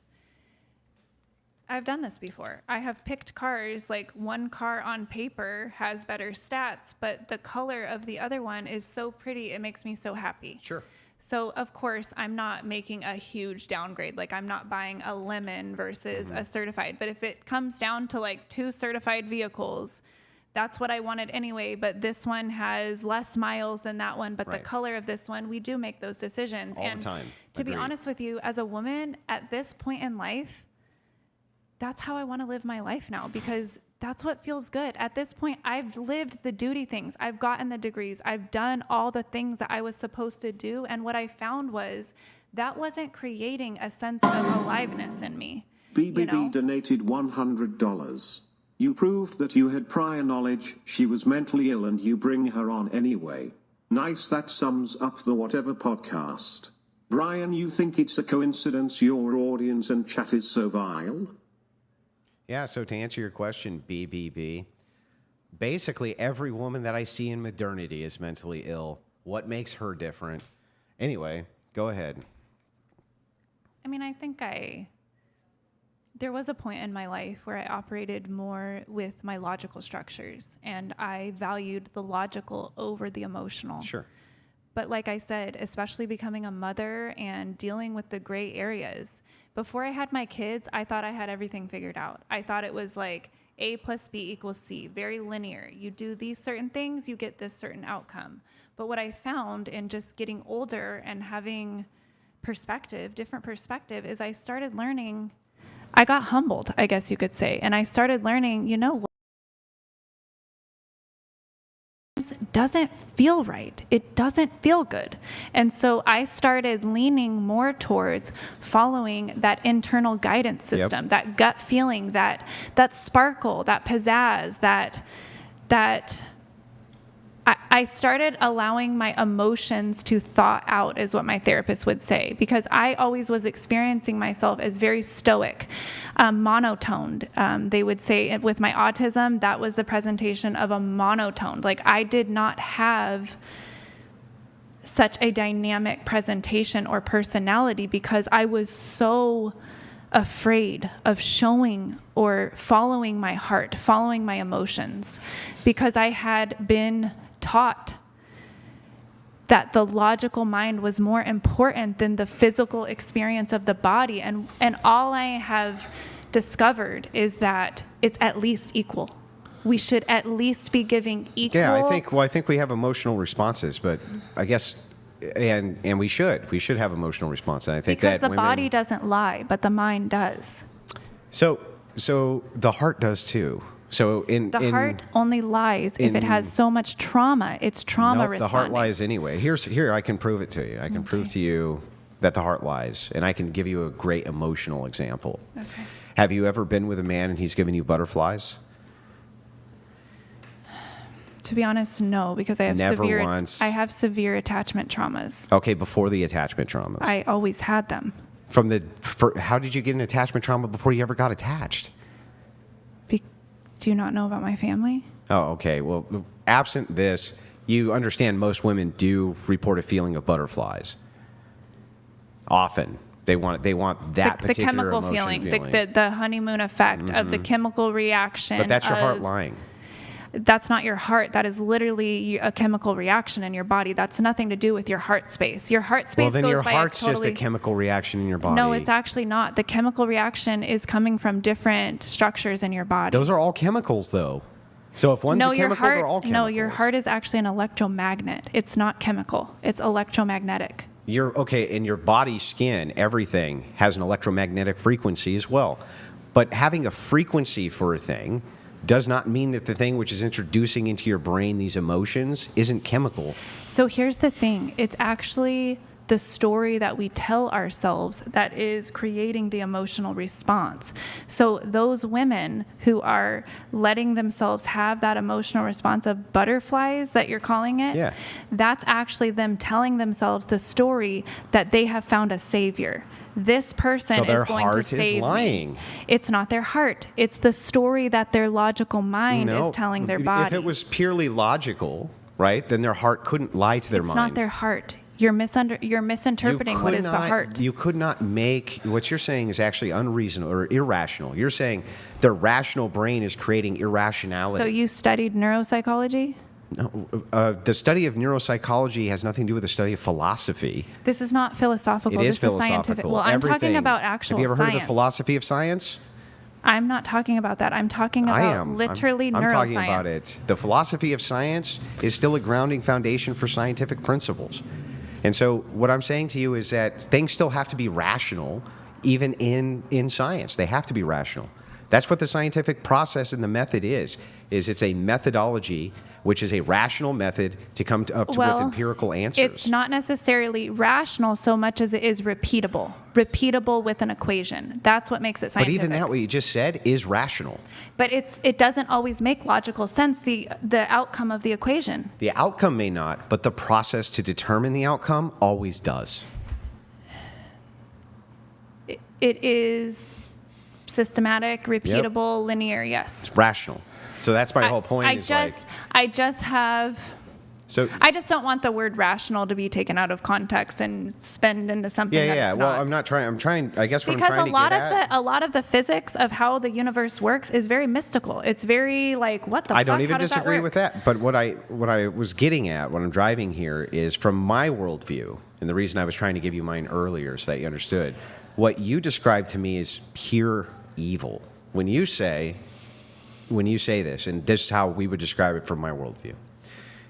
I've done this before. I have picked cars, like one car on paper has better stats, but the color of the other one is so pretty, it makes me so happy. Sure. So of course, I'm not making a huge downgrade. Like I'm not buying a lemon versus a certified. But if it comes down to like 2 certified vehicles, that's what I wanted anyway. But this one has less miles than that one. But the color of this one, we do make those decisions. All the time. To be Agreed. honest with you, as a woman at this point in life, that's how I want to live my life now, because that's what feels good. At this point, I've lived the duty things. I've gotten the degrees. I've done all the things that I was supposed to do. And what I found was that wasn't creating a sense of aliveness in me. BBB donated $100. You proved that you had prior knowledge she was mentally ill and you bring her on anyway. Nice, that sums up the whatever podcast. Brian, you think it's a coincidence your audience and chat is so vile? Yeah, so to answer your question, BBB, basically every woman that I see in modernity is mentally ill. What makes her different? Anyway, go ahead. I mean, I think there was a point in my life where I operated more with my logical structures, and I valued the logical over the emotional. Sure. But like I said, especially becoming a mother and dealing with the gray areas, before I had my kids, I thought I had everything figured out. I thought it was like A plus B equals C, very linear. You do these certain things, you get this certain outcome. But what I found in just getting older and having different perspective, is I started learning, I got humbled, I guess you could say. And I started learning, doesn't feel right. It doesn't feel good. And so I started leaning more towards following that internal guidance system, that gut feeling, that sparkle, that pizzazz, that I started allowing my emotions to thaw out, is what my therapist would say, because I always was experiencing myself as very stoic, monotoned. They would say with my autism, that was the presentation of a monotone. Like I did not have such a dynamic presentation or personality because I was so afraid of showing or following my heart, following my emotions, because I had been taught that the logical mind was more important than the physical experience of the body. And all I have discovered is that it's at least equal. We should at least be giving equal. Yeah, I think we have emotional responses, but I guess, and we should have emotional responses. I think because that the body doesn't lie, but the mind does. So the heart does too. So the heart only lies if it has so much trauma. It's trauma responding. The heart lies anyway. Here, I can prove it to you. I can prove to you that the heart lies, and I can give you a great emotional example. Okay. Have you ever been with a man and he's given you butterflies? To be honest, no, because I have I have severe attachment traumas. Okay, before the attachment traumas. I always had them. How did you get an attachment trauma before you ever got attached? Do you not know about my family? Oh, okay. Well, absent this, you understand most women do report a feeling of butterflies. Often. They want that the particular chemical feeling. The honeymoon effect of the chemical reaction. But that's your heart lying. That's not your heart. That is literally a chemical reaction in your body. That's nothing to do with your heart space. Your heart space goes by your heart's just a chemical reaction in your body. No, it's actually not. The chemical reaction is coming from different structures in your body. Those are all chemicals, though. So if one's a chemical, they're all chemicals. No, your heart is actually an electromagnet. It's not chemical. It's electromagnetic. and your body, skin, everything has an electromagnetic frequency as well. But having a frequency for a thing does not mean that the thing which is introducing into your brain these emotions isn't chemical. So here's the thing. It's actually the story that we tell ourselves that is creating the emotional response. So those women who are letting themselves have that emotional response of butterflies that you're calling it, that's actually them telling themselves the story that they have found a savior. This person So their is going to heart save is lying. me. It's not their heart. It's the story that their logical mind is telling their body. If it was purely logical, right, then their heart couldn't lie to their mind. It's not their heart. You're misinterpreting what is the heart. You could not make, what you're saying is actually unreasonable or irrational. You're saying the rational brain is creating irrationality. So you studied neuropsychology? No, the study of neuropsychology has nothing to do with the study of philosophy. This is not philosophical. It is this philosophical. Is scientific. Well, I'm talking about actual science. Have you ever heard of the science. philosophy of science? I'm not talking about that. I'm talking about literally neuroscience. I'm talking about it. The philosophy of science is still a grounding foundation for scientific principles. And so what I'm saying to you is that things still have to be rational, even in science. They have to be rational. That's what the scientific process and the method is it's a methodology, which is a rational method to come up with empirical answers. It's not necessarily rational so much as it is repeatable with an equation. That's what makes it scientific. But even that, what you just said, is rational. But it doesn't always make logical sense, the outcome of the equation. The outcome may not, but the process to determine the outcome always does. It is systematic, repeatable, linear, yes. It's rational. So that's my whole point. I just don't want the word rational to be taken out of context and spun into something that it's Well, not. I'm trying. I guess what because I'm trying to get at. a lot of the physics of how the universe works is very mystical. It's very like, what the fuck? I don't even How does that disagree work? with that. But what I was getting at, what I'm driving here, is from my worldview, and the reason I was trying to give you mine earlier so that you understood. What you described to me is pure evil. When you say this, and this is how we would describe it from my worldview.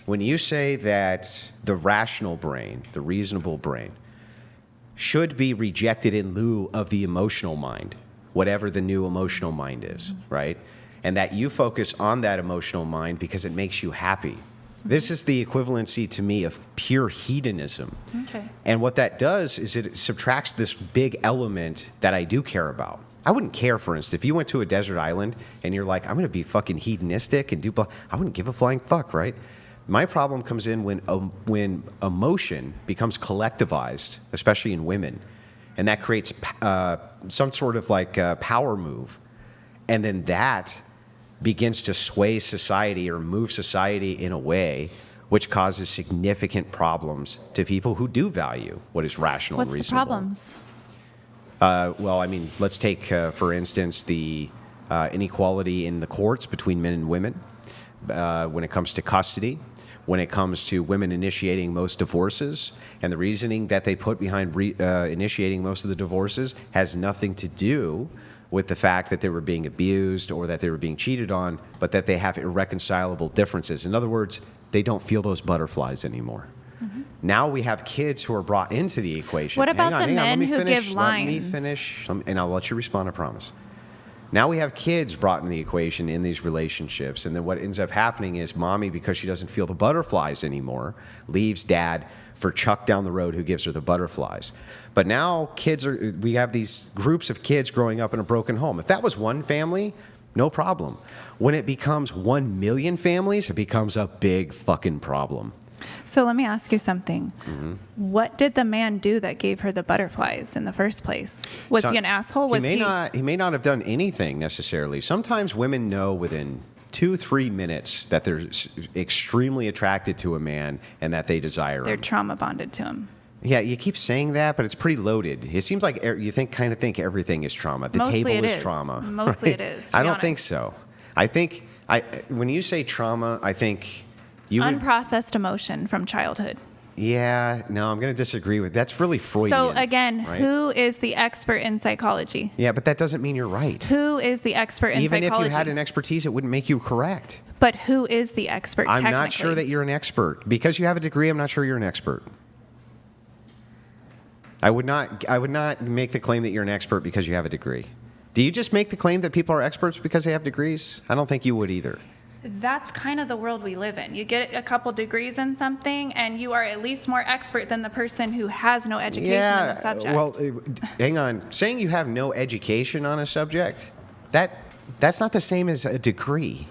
When you say that the rational brain, the reasonable brain, should be rejected in lieu of the emotional mind, whatever the new emotional mind is, right? And that you focus on that emotional mind because it makes you happy. This is the equivalency to me of pure hedonism. Okay. And what that does is it subtracts this big element that I do care about. I wouldn't care, for instance, if you went to a desert island and you're like, I'm going to be fucking hedonistic and do blah, I wouldn't give a flying fuck, right? My problem comes in when emotion becomes collectivized, especially in women, and that creates some sort of like power move. And then that begins to sway society or move society in a way which causes significant problems to people who do value what is rational and reasonable. What's the problems? Well, I mean, let's take, for instance, the inequality in the courts between men and women when it comes to custody, when it comes to women initiating most divorces, and the reasoning that they put behind initiating most of the divorces has nothing to do with the fact that they were being abused or that they were being cheated on, but that they have irreconcilable differences. In other words, they don't feel those butterflies anymore. Mm-hmm. Now we have kids who are brought into the equation. What about the men who give lines? Let me finish, and I'll let you respond, I promise. Now we have kids brought into the equation in these relationships, and then what ends up happening is mommy, because she doesn't feel the butterflies anymore, leaves dad for Chuck down the road who gives her the butterflies. But now we have these groups of kids growing up in a broken home. If that was one family, no problem. When it becomes 1 million families, it becomes a big fucking problem. So let me ask you something. Mm-hmm. What did the man do that gave her the butterflies in the first place? Was he an asshole? He may not have done anything necessarily. Sometimes women know within 2-3 minutes that they're extremely attracted to a man and that they desire him. They're trauma bonded to him. Yeah, you keep saying that, but it's pretty loaded. It seems like you kind of think everything is trauma. The Mostly table it is is. trauma. Mostly right? it is, to I be don't think honest. so. I think when you say trauma, I think you would. Unprocessed emotion from childhood. Yeah, no, I'm going to disagree with that's really Freudian. So again, right? who is the expert in psychology? Yeah, but that doesn't mean you're right. Who is the expert in Even psychology? if you had an expertise, it wouldn't make you correct. But who is the expert? I'm not sure that you're an expert. Because you have a degree, I'm not sure you're an expert. I would not make the claim that you're an expert because you have a degree. Do you just make the claim that people are experts because they have degrees? I don't think you would either. That's kind of the world we live in. You get a couple degrees in something, and you are at least more expert than the person who has no education in the subject. Well, hang on. Saying you have no education on a subject, that's not the same as a degree.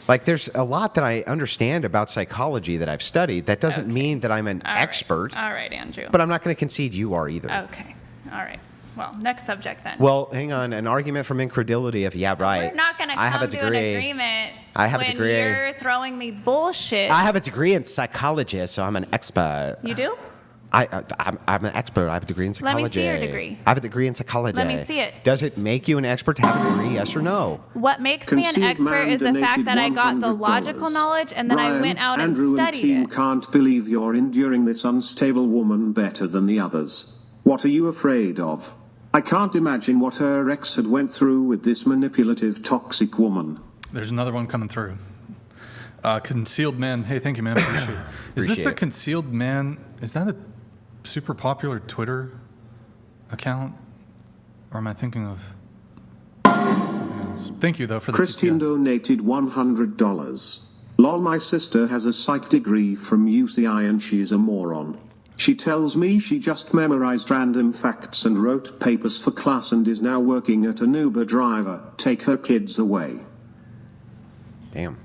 Like, there's a lot that I understand about psychology that I've studied. That doesn't mean that I'm an expert. All right, Andrew. But I'm not going to concede you are either. Okay. All right. Well, next subject then. Well, hang on. An argument from incredulity of, yeah, right. We're not going to I have a come to an degree. agreement I have a when degree. you're throwing me bullshit. I have a degree in psychology, so I'm an expert. You do? I'm an expert. I have a degree in Let me psychology. see your degree. I have a degree in psychology. Let me see it. Does it make you an expert to have a degree, yes or no? What makes me an Concealed expert man is the fact donated that I got the $100. logical knowledge and then I Brian, went out Andrew and studied team it. can't believe you're enduring this unstable woman better than the others. What are you afraid of? I can't imagine what her ex had went through with this manipulative, toxic woman. There's another one coming through. Concealed man. Hey, thank you, man. Appreciate it. Is this Appreciate the it. concealed man? Is that a super popular Twitter account? Or am I thinking of something else? Thank you, though, for the Christine TTS. donated $100. Lol, my sister has a psych degree from UCI and she's a moron. She tells me she just memorized random facts and wrote papers for class and is now working at an Uber driver. Take her kids away. Damn.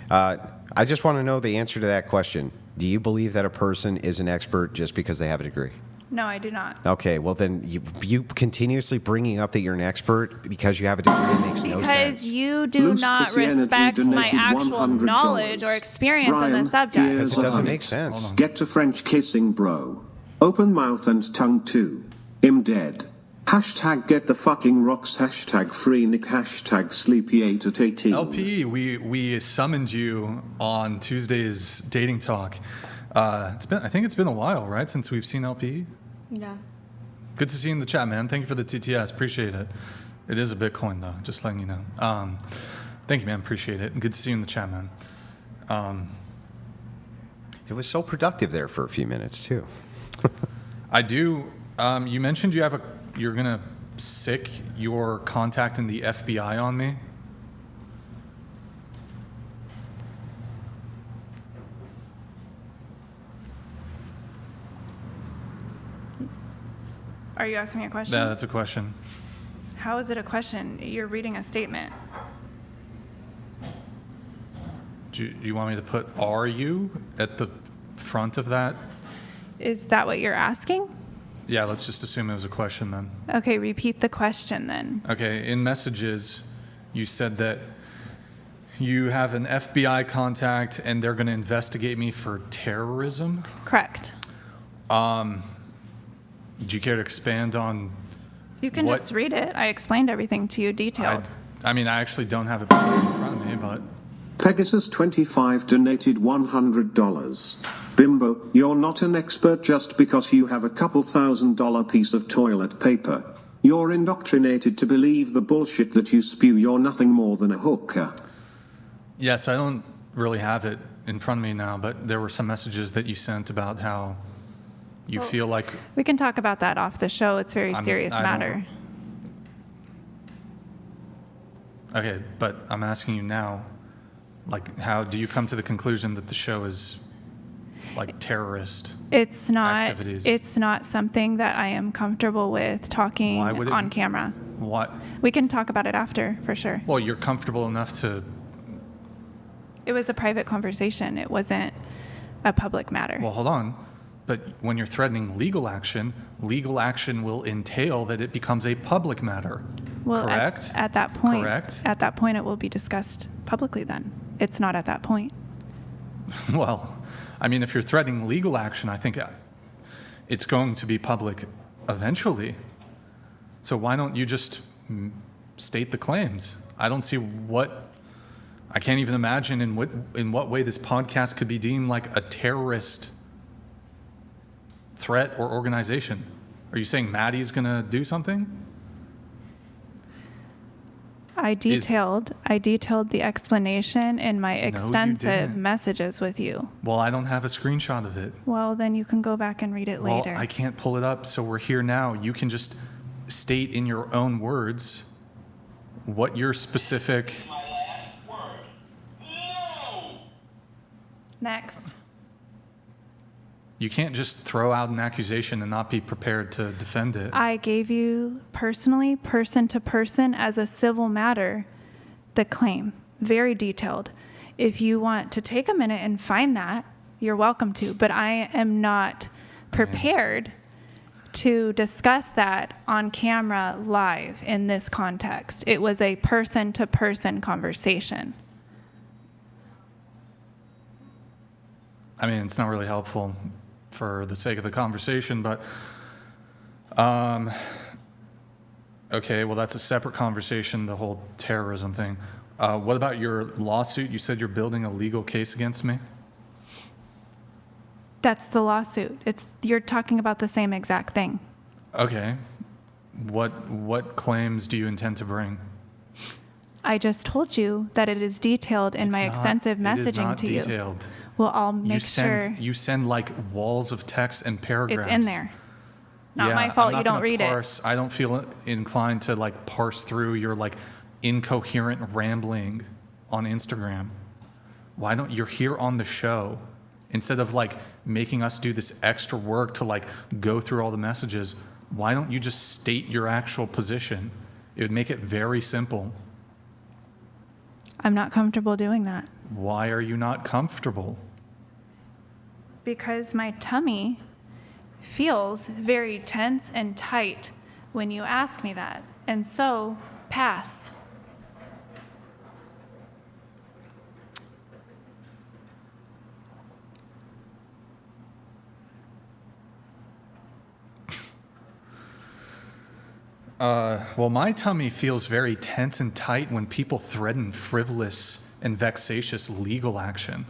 I just want to know the answer to that question. Do you believe that a person is an expert just because they have a degree? No, I do not. Okay, well then you continuously bringing up that you're an expert because you have a degree makes no sense. Because you do Loose not Pussy Energy respect my donated actual $100. knowledge or experience Brian, in the subject. here's Because it doesn't a make hundred. sense. Get to French kissing, bro. Open mouth and tongue too. I'm dead. Hashtag get the fucking rocks. Hashtag free Nick. Hashtag sleepy8 at 18. LP, we summoned you on Tuesday's dating talk. I think it's been a while, right, since we've seen LP. Yeah. Good to see you in the chat, man. Thank you for the TTS. Appreciate it. It is a Bitcoin, though, just letting you know. Thank you, man. Appreciate it. And good to see you in the chat, man. It was so productive there for a few minutes too. I do. You mentioned you're going to sick your contact in the FBI on me. Are you asking me a question? Yeah, that's a question. How is it a question? You're reading a statement. Do you want me to put "are you" at the front of that? Is that what you're asking? Yeah, let's just assume it was a question then. Okay, repeat the question then. Okay, in messages, you said that you have an FBI contact and they're going to investigate me for terrorism. Correct. Do you care to expand on? You can What- just read it. I explained everything to you detailed. I mean, I actually don't have it in front of me, but Pegasus25 donated $100. Bimbo, you're not an expert just because you have a couple $1,000 piece of toilet paper. You're indoctrinated to believe the bullshit that you spew. You're nothing more than a hooker. yes, I don't really have it in front of me now, but there were some messages that you sent about how you feel like We can talk about that off the show. It's a very serious I don't- matter. Okay, but I'm asking you now, like, how do you come to the conclusion that the show is like terrorist? It's not. Activities. It's not something that I am comfortable with talking Why would it- on camera. What? We can talk about it after, for sure. Well, you're comfortable enough to. It was a private conversation. It wasn't a public matter. Well, hold on. But when you're threatening legal action will entail that it becomes a public matter. Well, correct? At that point. Correct? At that point, it will be discussed publicly. Then it's not at that point. Well, I mean, if you're threatening legal action, I think it's going to be public eventually. So why don't you just state the claims? I don't see I can't even imagine in what way this podcast could be deemed like a terrorist threat or organization. Are you saying Maddie's going to do something? I detailed the explanation in my extensive didn't. messages with you. Well, I don't have a screenshot of it. Well, then you can go back and read it Well, later. I can't pull it up, so we're here now. You can just state in your own words what your specific... My last word. No! Next. You can't just throw out an accusation and not be prepared to defend it. I gave you personally, person to person, as a civil matter, the claim. Very detailed. If you want to take a minute and find that, you're welcome to. But I am not prepared to discuss that on camera live in this context. It was a person to person conversation. I mean, it's not really helpful for the sake of the conversation, but okay, well, that's a separate conversation, the whole terrorism thing. What about your lawsuit? You said you're building a legal case against me? That's the lawsuit. You're talking about the same exact thing. Okay. What claims do you intend to bring? I just told you that it is detailed in my extensive messaging to you. It is not detailed. Well, I'll make sure. You send like walls of text and paragraphs. It's in there. Not Yeah, my fault I'm not you don't gonna read parse, I don't feel inclined to like parse through your like incoherent rambling on Instagram. Why don't you're here on the show instead of like making us do this extra work to like go through all the messages? Why don't you just state your actual position? It would make it very simple. I'm not comfortable doing that. Why are you not comfortable? Because my tummy feels very tense and tight when you ask me that. And so, pass. Well, my tummy feels very tense and tight when people threaten frivolous and vexatious legal action.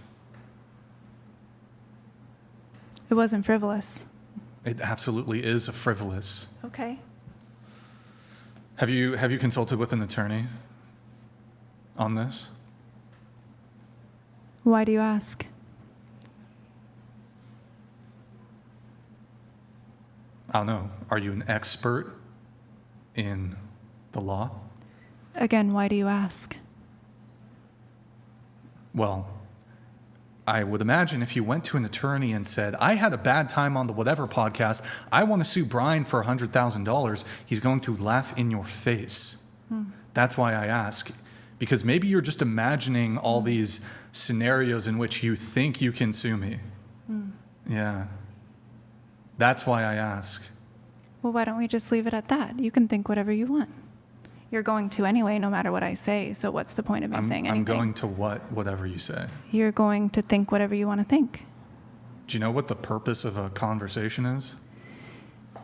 It wasn't frivolous. It absolutely is a frivolous. Okay. Have you consulted with an attorney on this? Why do you ask? I don't know. Are you an expert in the law? Again, why do you ask? Well, I would imagine if you went to an attorney and said, I had a bad time on the whatever podcast, I want to sue Brian for $100,000, he's going to laugh in your face. That's why I ask. Because maybe you're just imagining all these scenarios in which you think you can sue me. Yeah. That's why I ask. Well, why don't we just leave it at that? You can think whatever you want. You're going to anyway, no matter what I say. So what's the point of me saying anything? I'm going to whatever you say. You're going to think whatever you want to think. Do you know what the purpose of a conversation is?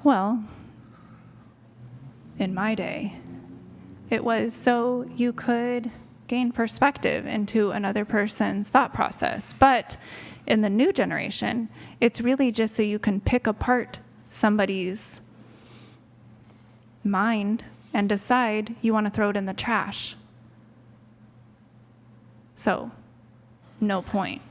Well, in my day, it was so you could gain perspective into another person's thought process. But in the new generation, it's really just so you can pick apart somebody's mind and decide you want to throw it in the trash. So, no point.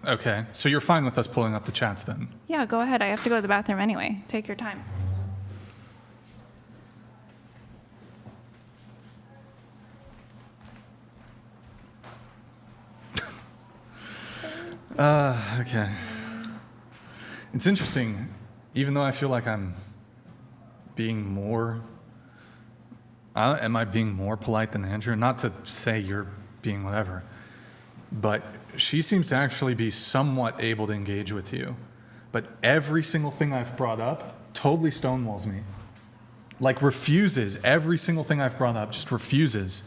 Okay, so you're fine with us pulling up the chats then? Yeah, go ahead. I have to go to the bathroom anyway. Take your time. Okay. It's interesting, even though I feel like I'm being more, am I being more polite than Andrew? Not to say you're being whatever, but she seems to actually be somewhat able to engage with you. But every single thing I've brought up totally stonewalls me. Like refuses, every single thing I've brought up just refuses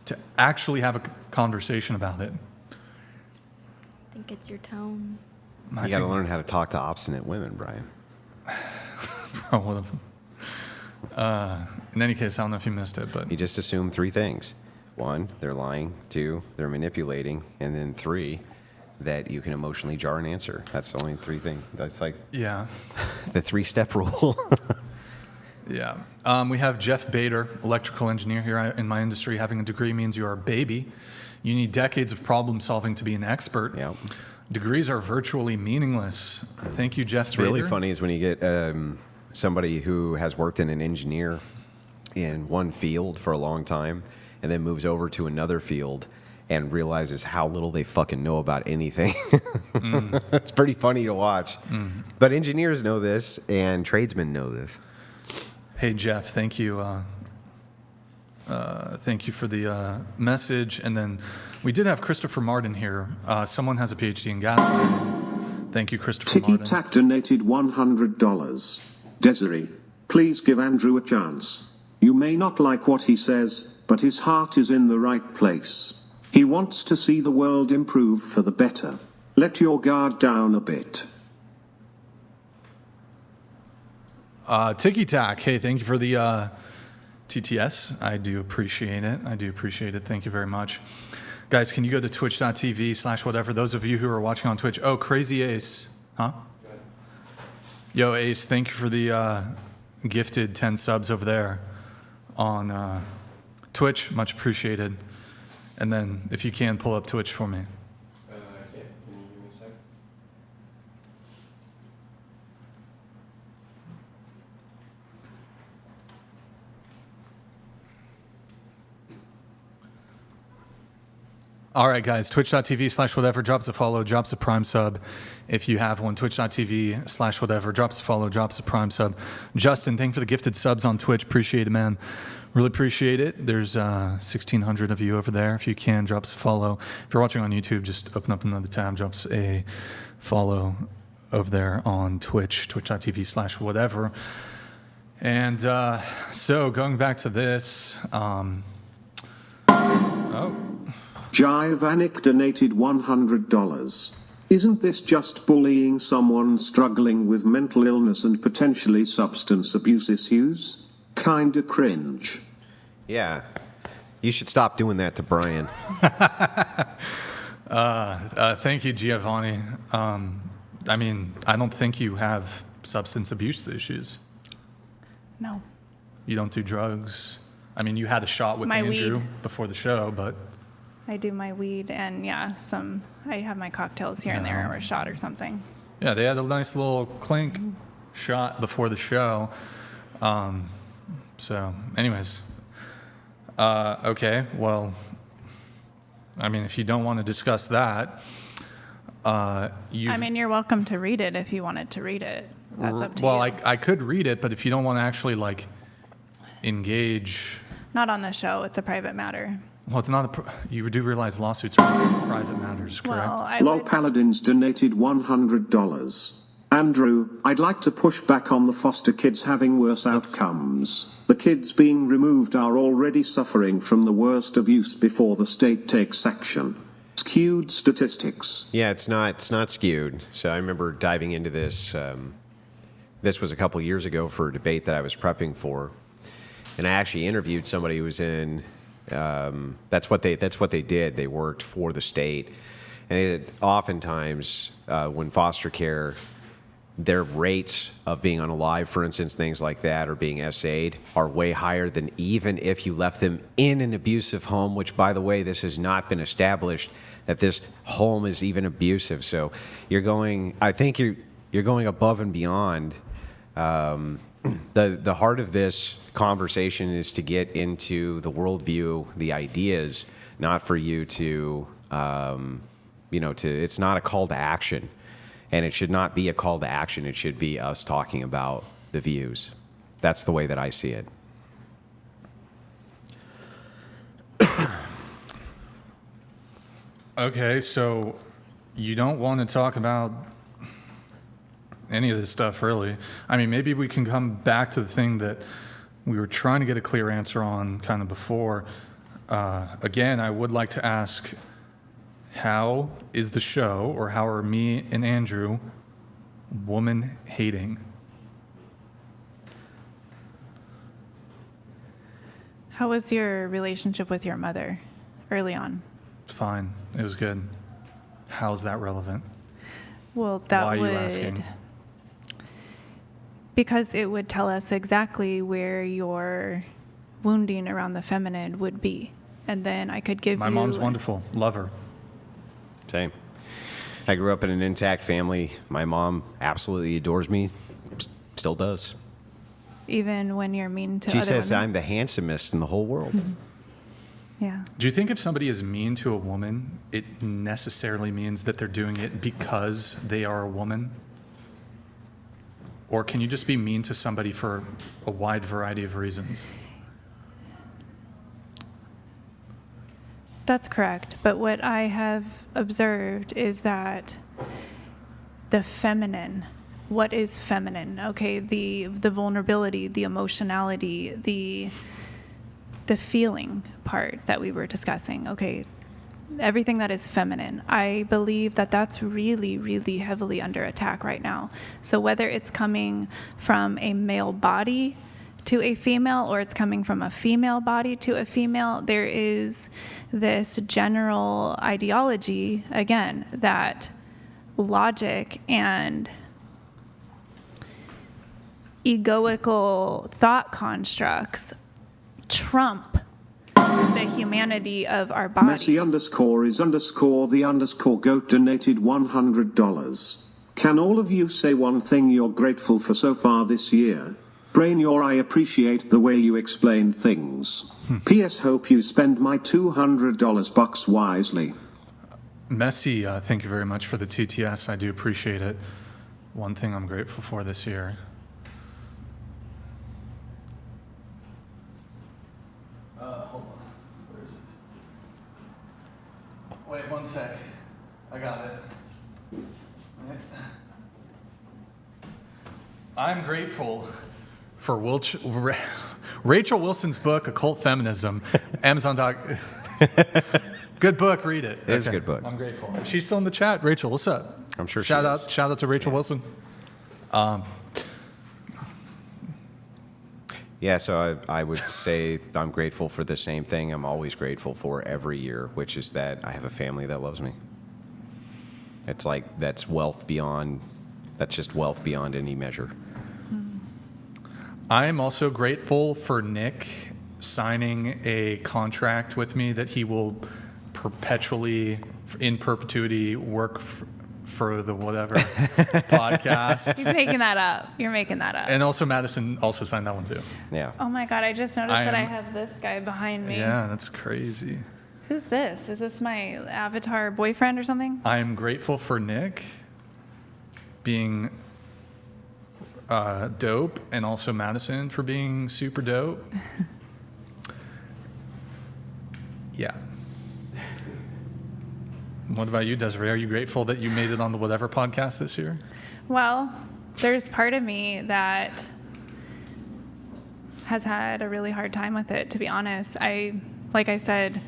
to actually have a conversation about it. I think it's your tone. You got to learn how to talk to obstinate women, Brian. Bro, what if, in any case, I don't know if you missed it, but You just assume three things. One, they're lying. Two, they're manipulating. And then three, that you can emotionally jar an answer. That's the only three things. That's like yeah. the three-step rule. Yeah. We have Jeff Bader, electrical engineer here in my industry. Having a degree means you are a baby. You need decades of problem solving to be an expert. Yeah. Degrees are virtually meaningless. Thank you, Jeff What's Bader. really funny is when you get somebody who has worked in an engineer in one field for a long time and then moves over to another field and realizes how little they fucking know about anything. It's pretty funny to watch. But engineers know this and tradesmen know this. Hey, Jeff, thank you. Thank you for the message. And then we did have Christopher Martin here. Someone has a PhD in gas. Thank you, Christopher Ticky Martin. Tack donated $100. Desiree, please give Andrew a chance. You may not like what he says, but his heart is in the right place. He wants to see the world improve for the better. Let your guard down a bit. Ticky Tack, hey, thank you for the TTS. I do appreciate it. Thank you very much. Guys, can you go to twitch.tv/whatever? Those of you who are watching on Twitch. Oh, Crazy Ace. Huh? Yo, Ace, thank you for the gifted 10 subs over there on Twitch. Much appreciated. And then, if you can, pull up Twitch for me. I can't. Can you give me a sec? All right, guys, twitch.tv/whatever, drops a follow, drops a prime sub if you have one. Twitch.tv/whatever, drops a follow, drops a prime sub. Justin, thank you for the gifted subs on Twitch. Appreciate it, man. Really appreciate it. There's 1,600 of you over there. If you can, drops a follow. If you're watching on YouTube, just open up another tab, drops a follow over there on Twitch, twitch.tv/whatever. And so going back to this, Jivanik donated $100. Isn't this just bullying someone struggling with mental illness and potentially substance abuse issues? Kinda cringe. Yeah. You should stop doing that to Brian. Thank you, Giovanni. I mean, I don't think you have substance abuse issues. No. You don't do drugs. I mean, you had a shot with My Andrew weed. before the show, but I do my weed and I have my cocktails here and there or a shot or something. yeah, they had a nice little clink shot before the show. So, anyways, okay, well, I mean, if you don't want to discuss that, I mean, you're welcome to read it if you wanted to read it. That's up to you. well, I could read it, but if you don't want to actually like engage, Not on the show. It's a private matter. well, it's not you do realize lawsuits are private matters, correct? Well, I Lol would, Paladins donated $100. Andrew, I'd like to push back on the foster kids having worse outcomes. The kids being removed are already suffering from the worst abuse before the state takes action. Skewed statistics. Yeah, it's not skewed. So I remember diving into this. This was a couple years ago for a debate that I was prepping for, and I actually interviewed somebody who was in. That's what they did. They worked for the state, and oftentimes when foster care, their rates of being unalive, for instance, things like that, or being SA'd, are way higher than even if you left them in an abusive home, which, by the way, this has not been established that this home is even abusive. So I think you're going above and beyond. The heart of this conversation is to get into the worldview, the ideas, not for you to, it's not a call to action. And it should not be a call to action. It should be us talking about the views. That's the way that I see it. Okay, so you don't want to talk about any of this stuff, really. I mean, maybe we can come back to the thing that we were trying to get a clear answer on kind of before. Again, I would like to ask, how is the show, or how are me and Andrew woman hating? how was your relationship with your mother early on? Fine, it was good. How's that relevant? Well, that Why are would. you asking? Because it would tell us exactly where your wounding around the feminine would be. And then I could give My you... mom's wonderful. Love her. Same. I grew up in an intact family. My mom absolutely adores me. Still does. Even when you're mean to She other says women? I'm the handsomest in the whole world. Yeah. Do you think if somebody is mean to a woman, it necessarily means that they're doing it because they are a woman? Or can you just be mean to somebody for a wide variety of reasons? That's correct. But what I have observed is that the feminine, what is feminine? Okay, the vulnerability, the emotionality, the feeling part that we were discussing. Okay, everything that is feminine. I believe that that's really, really heavily under attack right now. So whether it's coming from a male body to a female or it's coming from a female body to a female, there is this general ideology, again, that logic and egoical thought constructs trump the humanity of our body. Messi underscore is underscore the underscore goat donated $100. Can all of you say one thing you're grateful for so far this year? Brain your I appreciate the way you explained things. P.S. Hope you spend my $200 bucks wisely. Messi, thank you very much for the TTS. I do appreciate it. One thing I'm grateful for this year. Hold on. Where is it? Wait, one sec. I got it. I'm grateful for Rachel Wilson's book, Occult Feminism. Amazon doc. Good book. Read it. It is a good book. I'm grateful. She's still in the chat. Rachel, what's up? I'm sure she Shout is. out to Rachel Wilson. Yeah, so I would say I'm grateful for the same thing I'm always grateful for every year, which is that I have a family that loves me. It's like that's just wealth beyond any measure. I am also grateful for Nick signing a contract with me that he will perpetually, in perpetuity, work for the whatever podcast. He's making that up. You're making that up. And also Madison also signed that one too. Yeah. Oh my God, I just noticed that I have this guy behind me. Yeah, that's crazy. Who's this? Is this my avatar boyfriend or something? I am grateful for Nick being dope, and also Madison for being super dope. Yeah. What about you, Desiree? Are you grateful that you made it on the Whatever podcast this year? Well, there's part of me that has had a really hard time with it, to be honest. Like I said,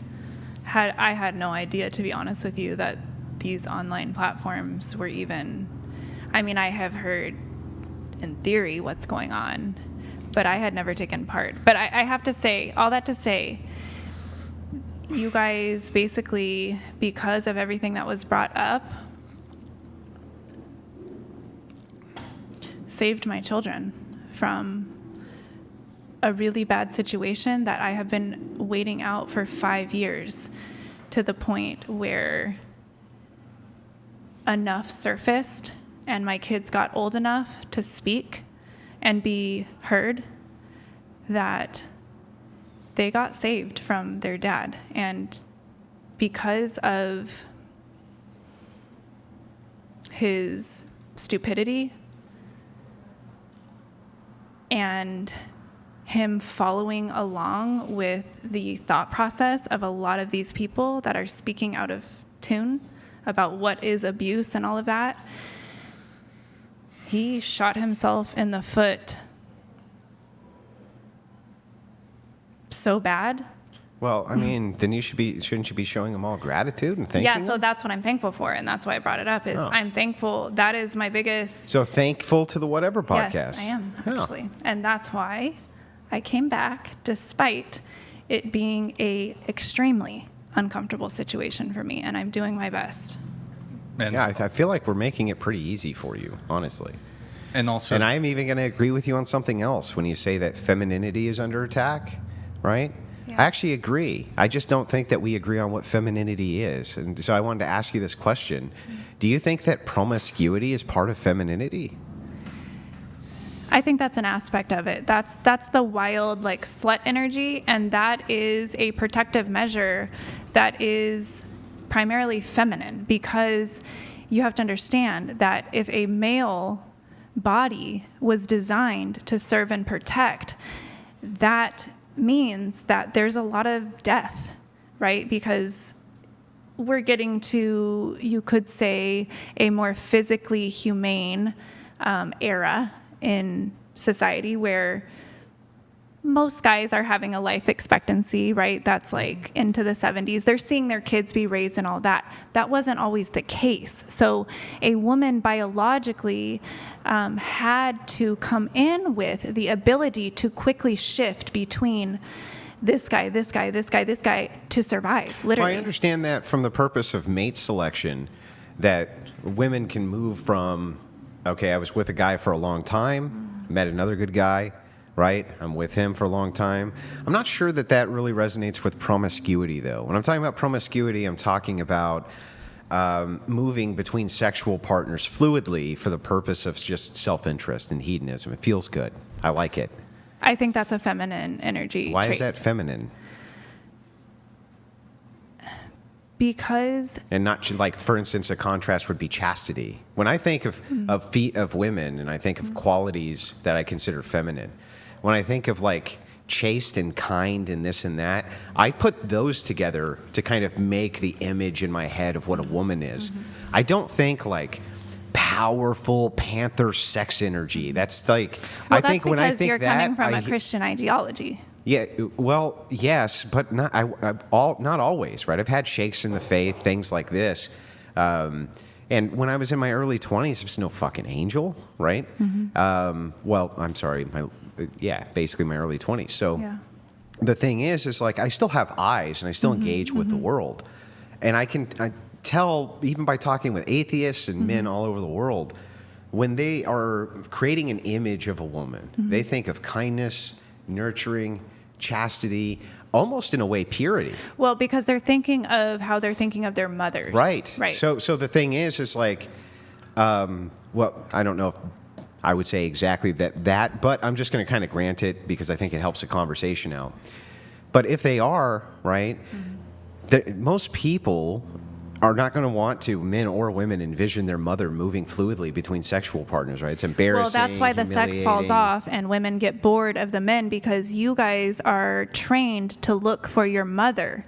I had no idea, to be honest with you, that these online platforms were even, I mean, I have heard in theory what's going on, but I had never taken part. But I have to say, all that to say, you guys basically, because of everything that was brought up, saved my children from a really bad situation that I have been waiting out for 5 years, to the point where enough surfaced and my kids got old enough to speak and be heard that they got saved from their dad. And because of his stupidity and him following along with the thought process of a lot of these people that are speaking out of tune about what is abuse and all of that, he shot himself in the foot so bad. Well, I mean, then shouldn't you be showing them all gratitude and thanking Yeah, them? so that's what I'm thankful for, and that's why I brought it up, is I'm thankful. That is my biggest... So thankful to the Whatever podcast. Yes, I am, Yeah. actually. And that's why I came back, despite it being a extremely uncomfortable situation for me, and I'm doing my best. And, Yeah, I feel like we're making it pretty easy for you, honestly. And also, And I'm even going to agree with you on something else when you say that femininity is under attack, right? Yeah. I actually agree. I just don't think that we agree on what femininity is. And so I wanted to ask you this question. Do you think that promiscuity is part of femininity? I think that's an aspect of it. That's the wild, like, slut energy, and that is a protective measure that is primarily feminine, because you have to understand that if a male body was designed to serve and protect, that means that there's a lot of death, right? Because we're getting to, you could say, a more physically humane era in society where most guys are having a life expectancy, right? That's like into the 70s. They're seeing their kids be raised and all that. That wasn't always the case. So a woman biologically had to come in with the ability to quickly shift between this guy, this guy, this guy, this guy to survive, literally. Well, I understand that from the purpose of mate selection, that women can move from, okay, I was with a guy for a long time, met another good guy, right? I'm with him for a long time. I'm not sure that that really resonates with promiscuity, though. When I'm talking about promiscuity, I'm talking about moving between sexual partners fluidly for the purpose of just self-interest and hedonism. It feels good. I like it. I think that's a feminine energy Why trait. is that feminine? Because And not like, for instance, a contrast would be chastity. When I think of feet of women, and I think of qualities that I consider feminine, when I think of like chaste and kind and this and that, I put those together to kind of make the image in my head of what a woman is. I don't think like powerful panther sex energy. That's like, well, I think that's when I because think you're that, coming from I a Christian ideology. Yeah, well, yes, but not not always, right? I've had shakes in the faith, things like this. And when I was in my early 20s, I was no fucking angel, right? Well, I'm sorry, basically my early 20s. So Yeah. the thing is like I still have eyes and I still engage with the world. And I tell, even by talking with atheists and men all over the world, when they are creating an image of a woman, they think of kindness, nurturing, chastity, almost in a way purity. Well, because they're thinking of how they're thinking of their mothers. Right. Right. So the thing is like, well, I don't know if I would say exactly that, but I'm just going to kind of grant it because I think it helps the conversation out. But if they are, right, most people are not going to want to, men or women, envision their mother moving fluidly between sexual partners, right? It's embarrassing. Well, that's why the sex falls off and women get bored of the men, because you guys are trained to look for your mother.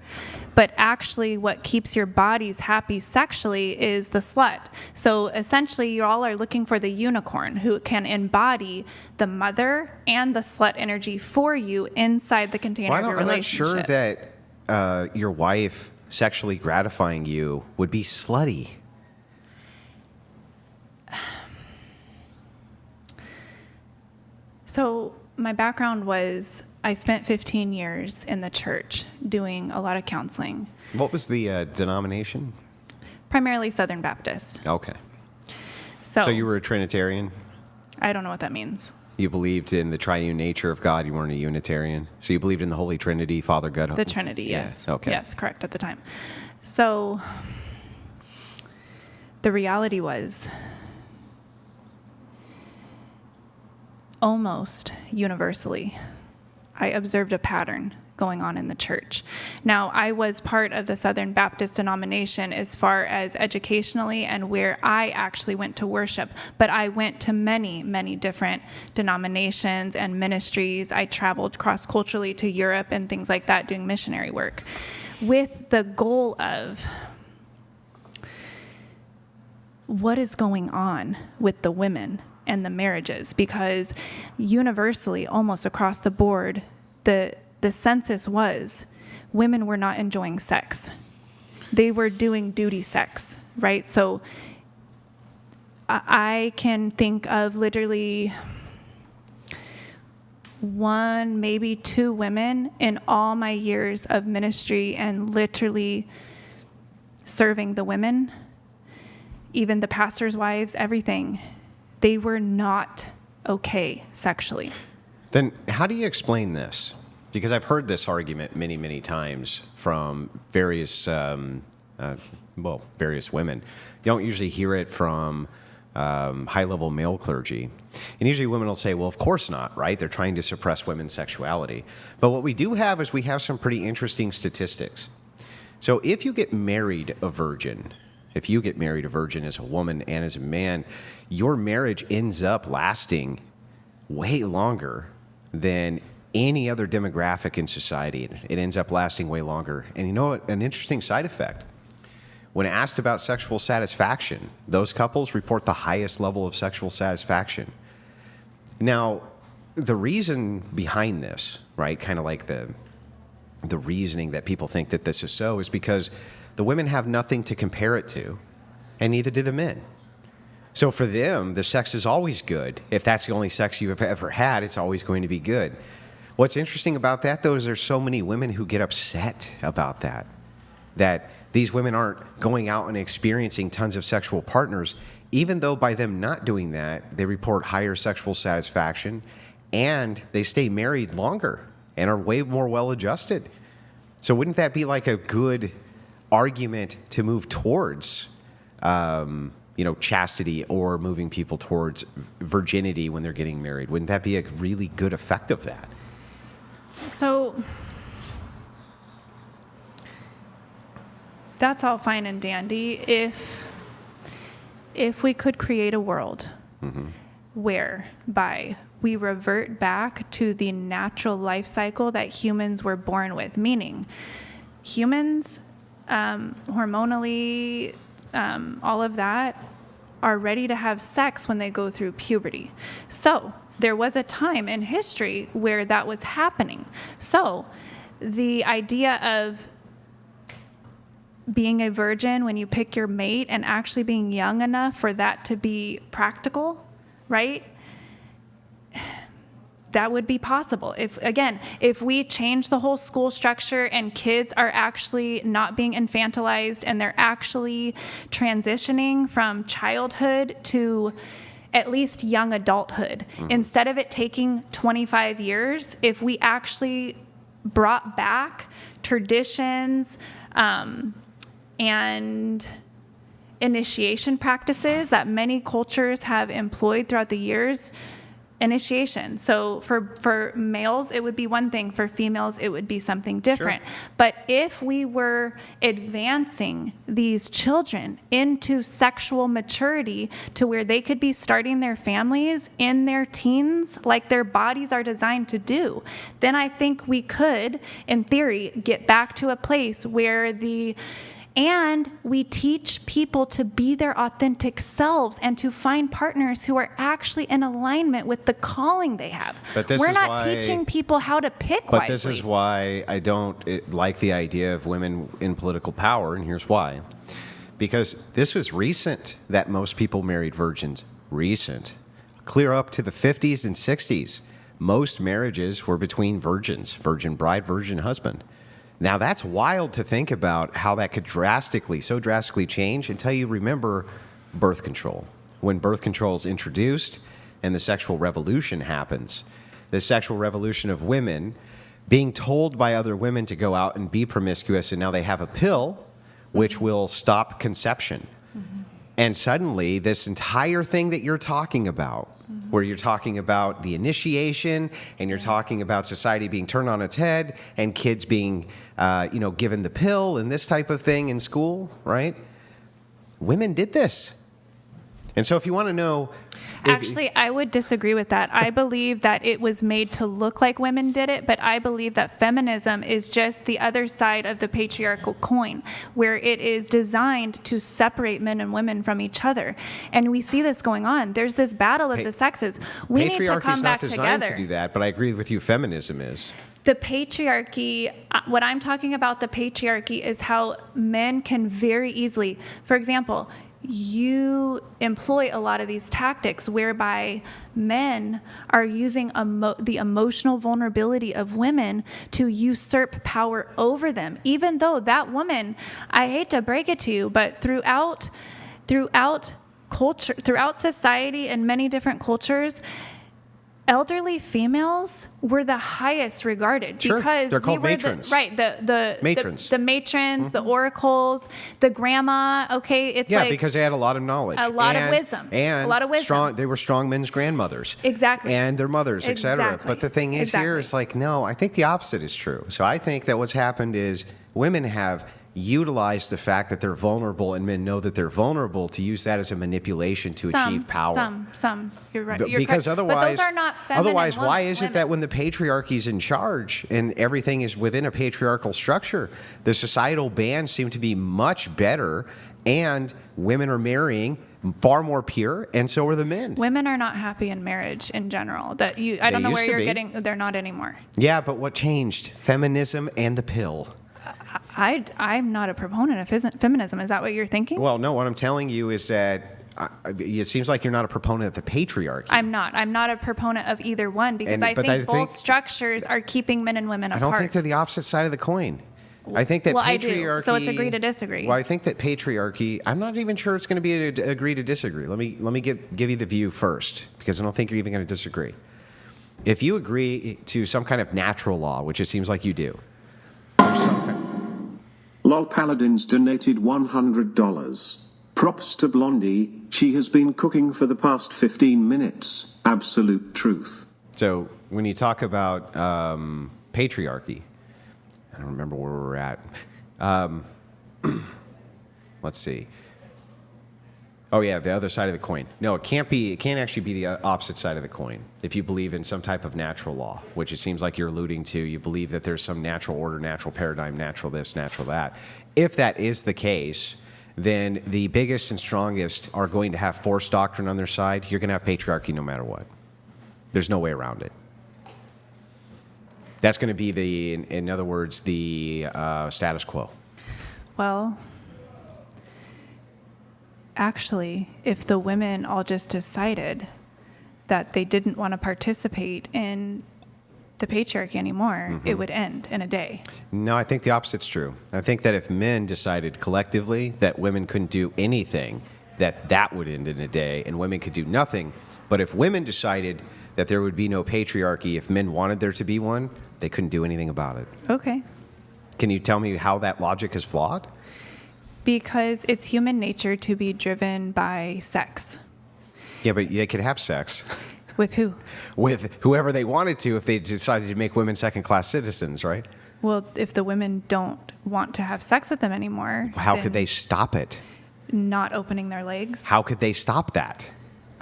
But actually what keeps your bodies happy sexually is the slut. So essentially you all are looking for the unicorn who can embody the mother and the slut energy for you inside the container of your I'm not relationship. sure that your wife sexually gratifying you would be slutty. So my background was I spent 15 years in the church doing a lot of counseling, What was the denomination? primarily Southern Baptist. Okay. So You were a Trinitarian? I don't know what that means. You believed in the triune nature of God. You weren't a Unitarian. So you believed in the Holy Trinity, Father, God. The Trinity, yes. Yeah, okay. Yes, correct at the time. So the reality was almost universally, I observed a pattern going on in the church. Now, I was part of the Southern Baptist denomination as far as educationally and where I actually went to worship, but I went to many, many different denominations and ministries. I traveled cross-culturally to Europe and things like that doing missionary work with the goal of what is going on with the women and the marriages, because universally, almost across the board, the census was women were not enjoying sex. They were doing duty sex, right? So I can think of literally one, maybe two women in all my years of ministry and literally serving the women, even the pastors' wives, everything, they were not okay sexually. Then how do you explain this? Because I've heard this argument many, many times from various, various women. You don't usually hear it from high-level male clergy. And usually women will say, well, of course not, right? They're trying to suppress women's sexuality. But what we do have is we have some pretty interesting statistics. So if you get married a virgin, if you get married a virgin as a woman and as a man, your marriage ends up lasting way longer than any other demographic in society. It ends up lasting way longer. And you know what? An interesting side effect. When asked about sexual satisfaction, those couples report the highest level of sexual satisfaction. Now, the reason behind this, right, kind of like the reasoning that people think that this is so, is because the women have nothing to compare it to, and neither do the men. So for them, the sex is always good. If that's the only sex you've ever had, it's always going to be good. What's interesting about that, though, is there's so many women who get upset about that these women aren't going out and experiencing tons of sexual partners, even though by them not doing that, they report higher sexual satisfaction and they stay married longer and are way more well-adjusted. So wouldn't that be like a good argument to move towards, chastity or moving people towards virginity when they're getting married? Wouldn't that be a really good effect of that? So that's all fine and dandy if we could create a world whereby we revert back to the natural life cycle that humans were born with, meaning humans, hormonally, all of that, are ready to have sex when they go through puberty. So there was a time in history where that was happening. So the idea of being a virgin when you pick your mate and actually being young enough for that to be practical, right? That would be possible. If we change the whole school structure and kids are actually not being infantilized and they're actually transitioning from childhood to at least young adulthood, instead of it taking 25 years, if we actually brought back traditions, and initiation practices that many cultures have employed throughout the years. Initiation. So for males, it would be one thing. For females, it would be something different. Sure. But if we were advancing these children into sexual maturity to where they could be starting their families in their teens, like their bodies are designed to do, then I think we could, in theory, get back to a place where and we teach people to be their authentic selves and to find partners who are actually in alignment with the calling they have. We're not teaching people how to pick wisely. But this is why I don't like the idea of women in political power, and here's why. Because this was recent that most people married virgins. Recent. Clear up to the 50s and 60s. Most marriages were between virgins. Virgin bride, virgin husband. Now, that's wild to think about how that could so drastically change until you remember birth control. When birth control is introduced and the sexual revolution happens, the sexual revolution of women being told by other women to go out and be promiscuous, and now they have a pill which will stop conception. And suddenly, this entire thing that you're talking about, where you're talking about the initiation, and you're talking about society being turned on its head, and kids being, given the pill and this type of thing in school, right? Women did this. And so if you want to know... Actually, I would disagree with that. I believe that it was made to look like women did it, but I believe that feminism is just the other side of the patriarchal coin, where it is designed to separate men and women from each other. And we see this going on. There's this battle of the sexes. We need to come back together. Patriarchy is not designed to do that, but I agree with you, feminism is. The patriarchy, what I'm talking about, the patriarchy is how men can very easily, for example, you employ a lot of these tactics whereby men are using the emotional vulnerability of women to usurp power over them, even though that woman, I hate to break it to you, but throughout culture, throughout society and many different cultures, elderly females were the highest regarded Sure. because They're called we were matrons. the Matrons. the matrons, the oracles, the grandma. Okay, it's Yeah, like because they had a lot of knowledge. a lot of wisdom. And A lot of wisdom. They were strong men's grandmothers. Exactly. And their mothers, etc. Exactly. But the thing is here Exactly. is like, no, I think the opposite is true. So I think that what's happened is women have utilized the fact that they're vulnerable and men know that they're vulnerable to use that as a manipulation to achieve power. Some. You're right. But You're because correct. otherwise, but those are not feminine otherwise, why women. is it that when the patriarchy's in charge and everything is within a patriarchal structure, the societal bands seem to be much better, and women are marrying far more pure, and so are the men. Women are not happy in marriage in general. I don't know used where to you're be. getting. They're not anymore. Yeah, but what changed? Feminism and the pill. I'm not a proponent of feminism. Is that what you're thinking? Well, no, what I'm telling you is that it seems like you're not a proponent of the patriarchy. I'm not. I'm not a proponent of either one because I but think I both think- structures are keeping men and women I apart. don't think they're the opposite side of the coin. I think that Well, I patriarchy. do. So it's agree to disagree. Well, I think that patriarchy. I'm not even sure it's going to be a agree to disagree. Let me give you the view first, because I don't think you're even going to disagree. If you agree to some kind of natural law, which it seems like you do, Lol Paladins donated $100. Props to Blondie, she has been cooking for the past 15 minutes. Absolute truth. so when you talk about patriarchy, I don't remember where we're at. Let's see. Oh yeah, the other side of the coin. No, it can't be. It can't actually be the opposite side of the coin. If you believe in some type of natural law, which it seems like you're alluding to, you believe that there's some natural order, natural paradigm, natural this, natural that. If that is the case, then the biggest and strongest are going to have force doctrine on their side. You're going to have patriarchy no matter what. There's no way around it. That's going to be in other words, the status quo. Well, actually, if the women all just decided that they didn't want to participate in the patriarchy anymore, it would end in a day. No, I think the opposite's true. I think that if men decided collectively that women couldn't do anything, that would end in a day, and women could do nothing. But if women decided that there would be no patriarchy, if men wanted there to be one, they couldn't do anything about it. Okay. Can you tell me how that logic is flawed? Because it's human nature to be driven by sex. Yeah, but they could have sex With who? with whoever they wanted to if they decided to make women second-class citizens, right? Well, if the women don't want to have sex with them anymore, How then could they stop it? not opening their legs? How could they stop that?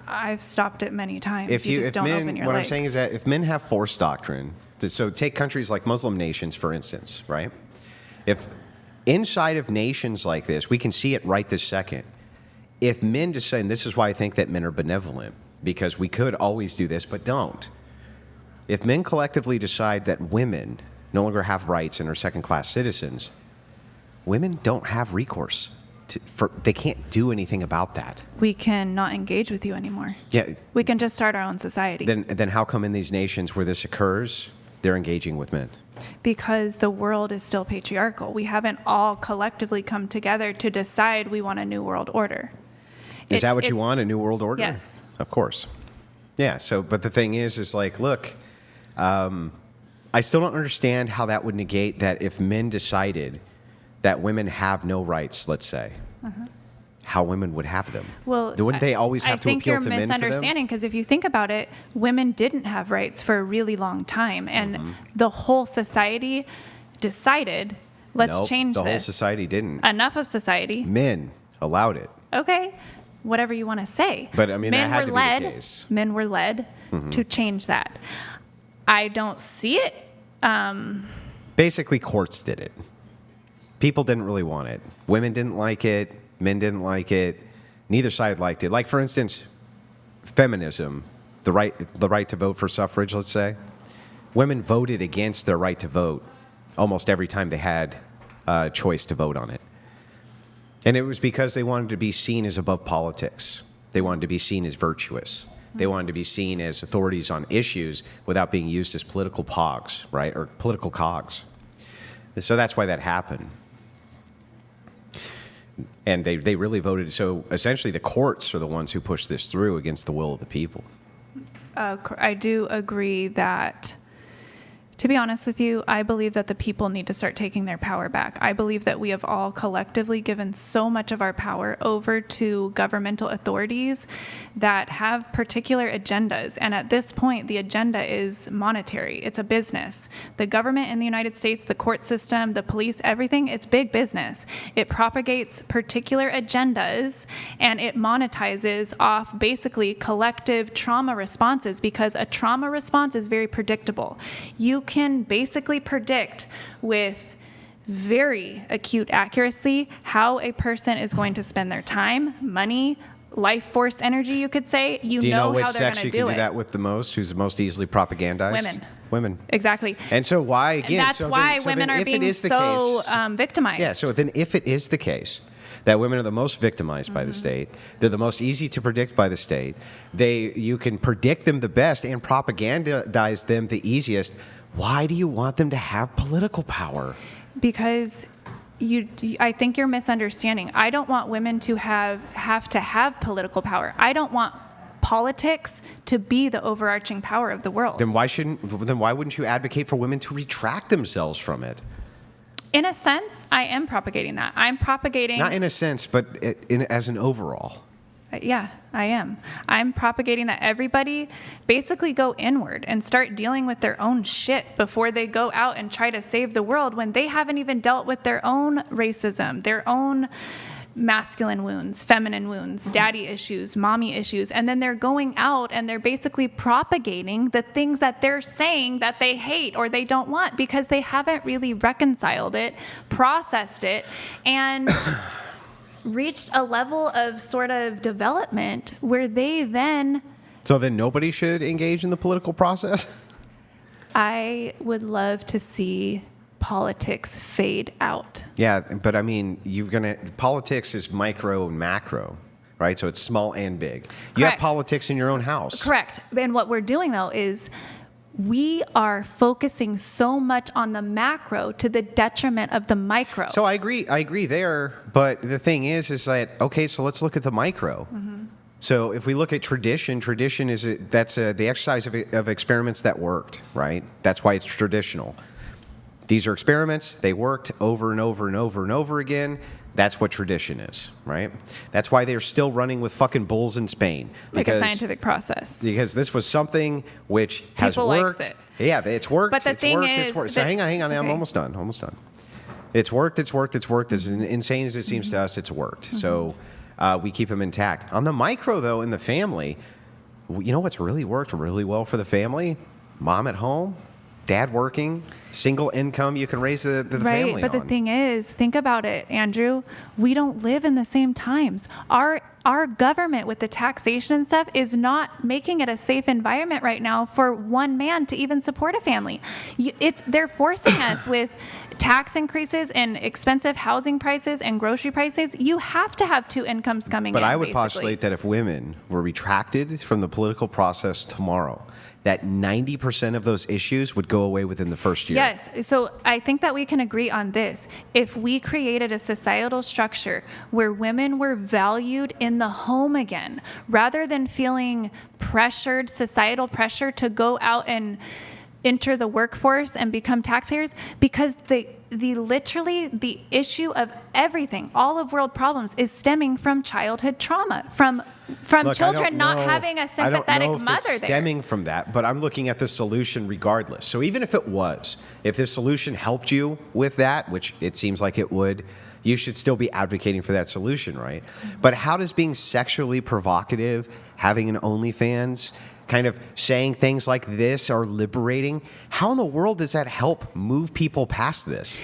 I've stopped it many times. If just don't men, open your what legs. I'm saying is that if men have force doctrine, so take countries like Muslim nations, for instance, right? If inside of nations like this, we can see it right this second. If men decide, and this is why I think that men are benevolent, because we could always do this, but don't. If men collectively decide that women no longer have rights and are second-class citizens, women don't have recourse. They can't do anything about that. we can not engage with you anymore. Yeah. We can just start our own society. Then how come in these nations where this occurs, they're engaging with men? Because the world is still patriarchal. We haven't all collectively come together to decide we want a new world order. Is that what you want, a new world order? Yes. Of course. Yeah, so, but the thing is like, look, I still don't understand how that would negate that if men decided that women have no rights, let's say, how women would have them. Well, wouldn't they always have to appeal to men I think you're for them? misunderstanding because if you think about it, women didn't have rights for a really long time, and the whole society decided, let's Nope, change the this. whole society didn't. Enough of society. Men allowed it. Okay, whatever you want to say. But, I mean, that had to be the case. Men were led to change that. I don't see it. Basically, courts did it. People didn't really want it. Women didn't like it. Men didn't like it. Neither side liked it. Like, for instance, feminism, the right to vote for suffrage, let's say. Women voted against their right to vote almost every time they had a choice to vote on it. And it was because they wanted to be seen as above politics. They wanted to be seen as virtuous. They wanted to be seen as authorities on issues without being used as political pogs, right? Or political cogs. So that's why that happened. And they really voted. So essentially, the courts are the ones who pushed this through against the will of the people. I do agree that, to be honest with you, I believe that the people need to start taking their power back. I believe that we have all collectively given so much of our power over to governmental authorities that have particular agendas. And at this point, the agenda is monetary. It's a business. The government in the United States, the court system, the police, everything, it's big business. It propagates particular agendas and it monetizes off basically collective trauma responses, because a trauma response is very predictable. You can basically predict with very acute accuracy how a person is going to spend their time, money, life force energy, you could say. Do you know which how they're sex going you to can do do it. that with the most? Who's the most easily propagandized? Women. Exactly. And so why, again... And that's why women are being so victimized. Yeah, so then if it is the case that women are the most victimized by the state, they're the most easy to predict by the state, you can predict them the best and propagandize them the easiest, why do you want them to have political power? Because I think you're misunderstanding. I don't want women to have to have political power. I don't want politics to be the overarching power of the world. Then why wouldn't you advocate for women to retract themselves from it? In a sense, I am propagating that. I'm propagating... Not in a sense, but as an overall. Yeah, I am. I'm propagating that everybody basically go inward and start dealing with their own shit before they go out and try to save the world when they haven't even dealt with their own racism, their own masculine wounds, feminine wounds, daddy issues, mommy issues, and then they're going out and they're basically propagating the things that they're saying that they hate or they don't want because they haven't really reconciled it, processed it, and reached a level of sort of development where they then... So then nobody should engage in the political process? I would love to see politics fade out. Yeah, but I mean, politics is micro and macro, right? So it's small and big. You Correct. have politics in your own house. Correct. And what we're doing though is we are focusing so much on the macro to the detriment of the micro. So I agree there, but the thing is that, okay, so let's look at the micro. So if we look at tradition is the exercise of experiments that worked, right? That's why it's traditional. These are experiments, they worked over and over and over and over again. That's what tradition is, right? That's why they're still running with fucking bulls in Spain. Like a scientific process. Because this was something which has People worked. likes it. Yeah, it's worked. But the it's thing worked. is It's worked. So that- hang on. I'm okay. almost done. It's worked. As insane as it seems to us, it's worked. So we keep them intact. On the micro, though, in the family, you know what's really worked really well for the family? Mom at home, dad working, single income. You can raise the family Right, but on. the thing is, think about it, Andrew. We don't live in the same times. Our government with the taxation and stuff is not making it a safe environment right now for one man to even support a family. They're forcing us with tax increases and expensive housing prices and grocery prices. You have to have two incomes coming in. But I would basically. postulate that if women were retracted from the political process tomorrow, that 90% of those issues would go away within the first year. Yes. So I think that we can agree on this. If we created a societal structure where women were valued in the home again, rather than feeling pressured, societal pressure to go out and enter the workforce and become taxpayers, because the issue of everything, all of world problems, is stemming from childhood trauma, from Look, children not having a sympathetic I don't know if mother it's there. stemming from that, but I'm looking at the solution regardless. So even if it was, if this solution helped you with that, which it seems like it would, you should still be advocating for that solution, right? But how does being sexually provocative, having an OnlyFans, kind of saying things like this are liberating? How in the world does that help move people past this?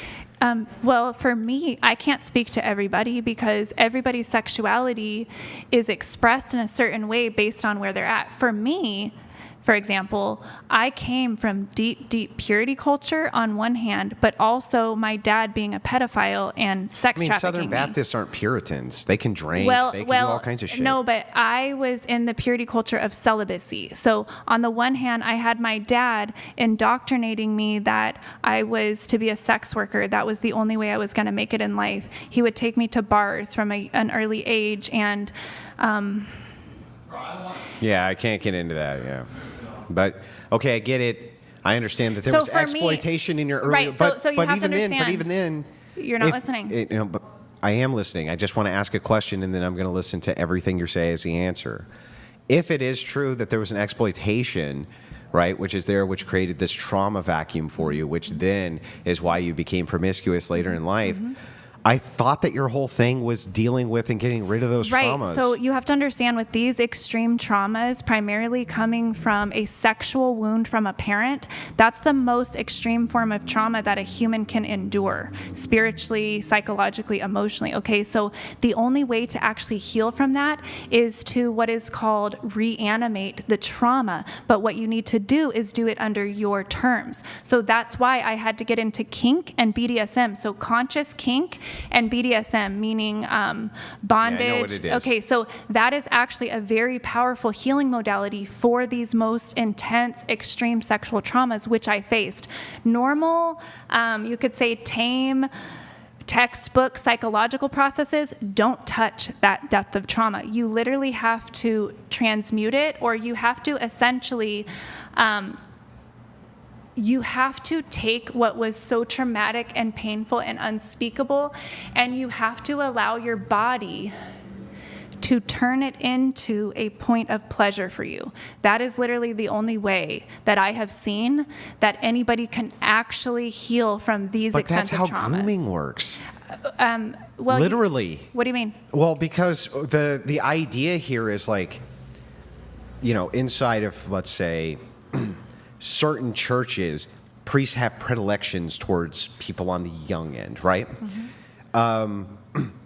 Well, for me, I can't speak to everybody because everybody's sexuality is expressed in a certain way based on where they're at. For me, for example, I came from deep, deep purity culture on one hand, but also my dad being a pedophile and sex trafficking Southern me. Baptists aren't Puritans. They can drink. They can do all kinds of shit. No, but I was in the purity culture of celibacy. So on the one hand, I had my dad indoctrinating me that I was to be a sex worker. That was the only way I was going to make it in life. He would take me to bars from an early age, and yeah, I can't get into that. Yeah, but okay, I get it. I understand that there was exploitation in your early. Right. So you have to understand. But even then, you're not listening. But I am listening. I just want to ask a question, and then I'm going to listen to everything you say as the answer. If it is true that there was an exploitation, right, which created this trauma vacuum for you, which then is why you became promiscuous later in life. Mm-hmm. I thought that your whole thing was dealing with and getting rid of those traumas. Right. So you have to understand, with these extreme traumas, primarily coming from a sexual wound from a parent, that's the most extreme form of trauma that a human can endure, spiritually, psychologically, emotionally. Okay, so the only way to actually heal from that is to what is called reanimate the trauma. But what you need to do is do it under your terms. So that's why I had to get into kink and BDSM. So conscious kink and BDSM, meaning bondage. Yeah, I know what it is. Okay, so that is actually a very powerful healing modality for these most intense, extreme sexual traumas, which I faced. Normal, you could say tame, textbook psychological processes don't touch that depth of trauma. You literally have to transmute it, or you have to essentially you have to take what was so traumatic and painful and unspeakable, and you have to allow your body to turn it into a point of pleasure for you. That is literally the only way that I have seen that anybody can actually heal from these extensive traumas. But that's how grooming works. Well, literally. What do you mean? Well, because the idea here is like, inside of, let's say, certain churches, priests have predilections towards people on the young end, right? Mm-hmm.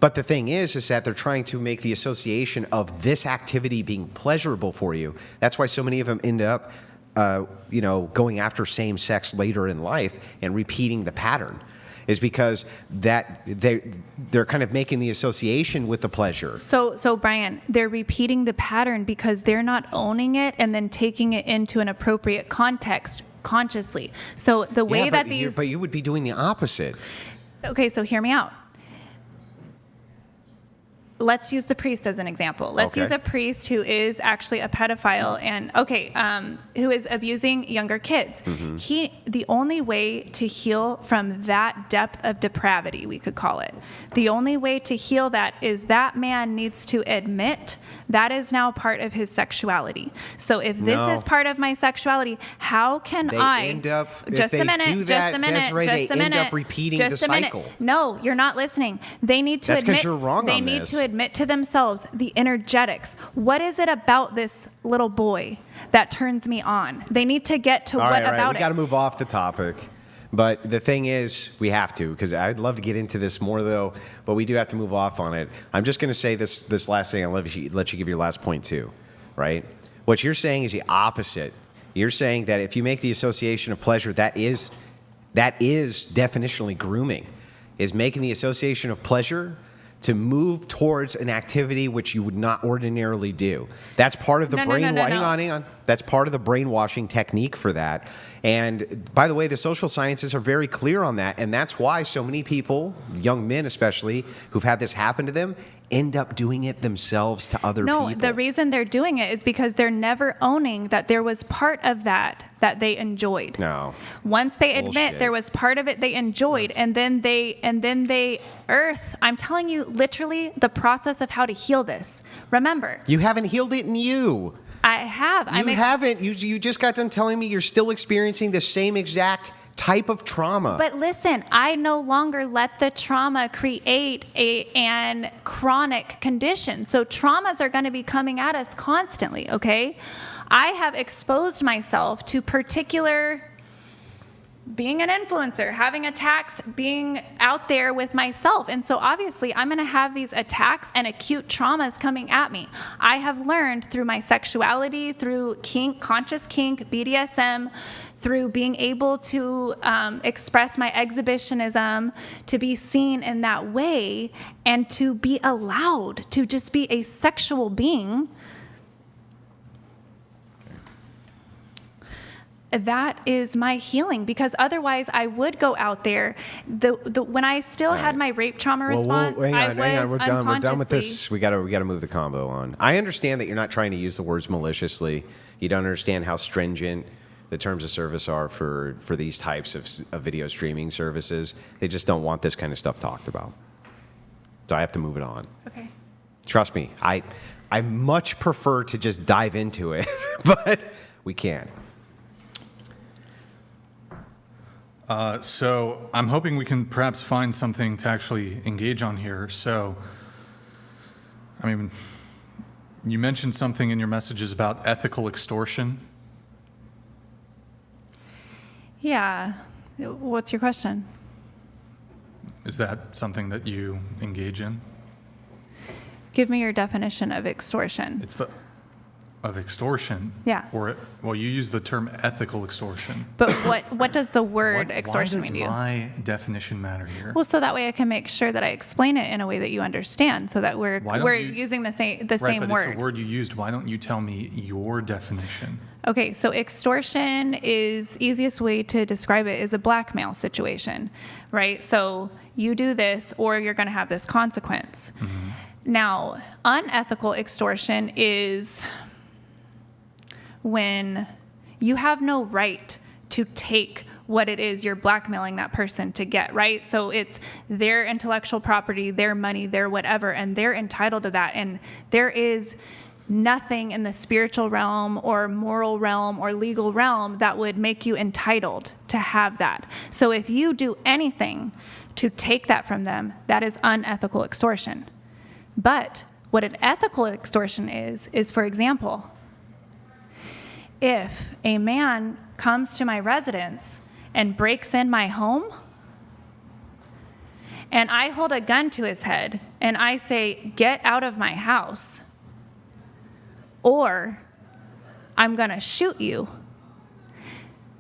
But the thing is that they're trying to make the association of this activity being pleasurable for you. That's why so many of them end up, going after same sex later in life and repeating the pattern, is because that they're kind of making the association with the pleasure. So Brian, they're repeating the pattern because they're not owning it and then taking it into an appropriate context consciously. So the way that these... But you would be doing the opposite. Okay, so hear me out. Let's use the priest as an example. Let's use a priest who is actually a pedophile and who is abusing younger kids. Mm-hmm. The only way to heal from that depth of depravity, we could call it, the only way to heal that is that man needs to admit that is now part of his sexuality. So if this is part of my sexuality, how can I end up just a minute, Desiree, they end up repeating the cycle. No, you're not listening. They need to That's admit. because you're wrong they on need this. to admit to themselves the energetics. What is it about this little boy that turns me on? They need to get to about it. We got to move off the topic. But the thing is, we have to, because I'd love to get into this more, though, but we do have to move off on it. I'm just going to say this last thing. I'll let you give your last point, too, right? What you're saying is the opposite. You're saying that if you make the association of pleasure, that is definitionally grooming, is making the association of pleasure to move towards an activity which you would not ordinarily do. That's part of the brainwashing. Hang on. That's part of the brainwashing technique for that. And by the way, the social sciences are very clear on that. And that's why so many people, young men especially, who've had this happen to them, end up doing it themselves to other people. No, the reason they're doing it is because they're never owning that there was part of that they enjoyed. No. Once they admit there was part of it they enjoyed, and then they I'm telling you literally the process of how to heal this. Remember. You haven't healed it in you. I have. You haven't. You just got done telling me you're still experiencing the same exact type of trauma. But listen, I no longer let the trauma create an chronic condition. So traumas are going to be coming at us constantly, okay? I have exposed myself to particular being an influencer, having attacks, being out there with myself. And so obviously I'm going to have these attacks and acute traumas coming at me. I have learned through my sexuality, through kink, conscious kink, BDSM, through being able to express my exhibitionism, to be seen in that way, and to be allowed to just be a sexual being. That is my healing, because otherwise I would go out there. When I still had my rape trauma response, hang on. We're done with unconsciously- this. We gotta move the combo on. I understand that you're not trying to use the words maliciously. You don't understand how stringent the terms of service are for these types of video streaming services. They just don't want this kind of stuff talked about. So I have to move it on. Okay. Trust me, I much prefer to just dive into it, but we can't. So I'm hoping we can perhaps find something to actually engage on here. So, I mean, you mentioned something in your messages about ethical extortion. Yeah. What's your question? Is that something that you engage in? Give me your definition of extortion. It's of extortion. Yeah. Well, you use the term ethical extortion. But what does the word extortion mean to you? Why does my definition matter here? Well, so that way I can make sure that I explain it in a way that you understand, so that we're using the same right, but word. It's a word you used. Why don't you tell me your definition? Okay, so extortion is easiest way to describe it is a blackmail situation, right? So you do this or you're going to have this consequence. Mm-hmm. Now, unethical extortion is when you have no right to take what it is you're blackmailing that person to get, right? So it's their intellectual property, their money, their whatever, and they're entitled to that. And there is nothing in the spiritual realm or moral realm or legal realm that would make you entitled to have that. So if you do anything to take that from them, that is unethical extortion. But what an ethical extortion is, for example, if a man comes to my residence and breaks in my home, and I hold a gun to his head and I say, "Get out of my house," or "I'm going to shoot you,"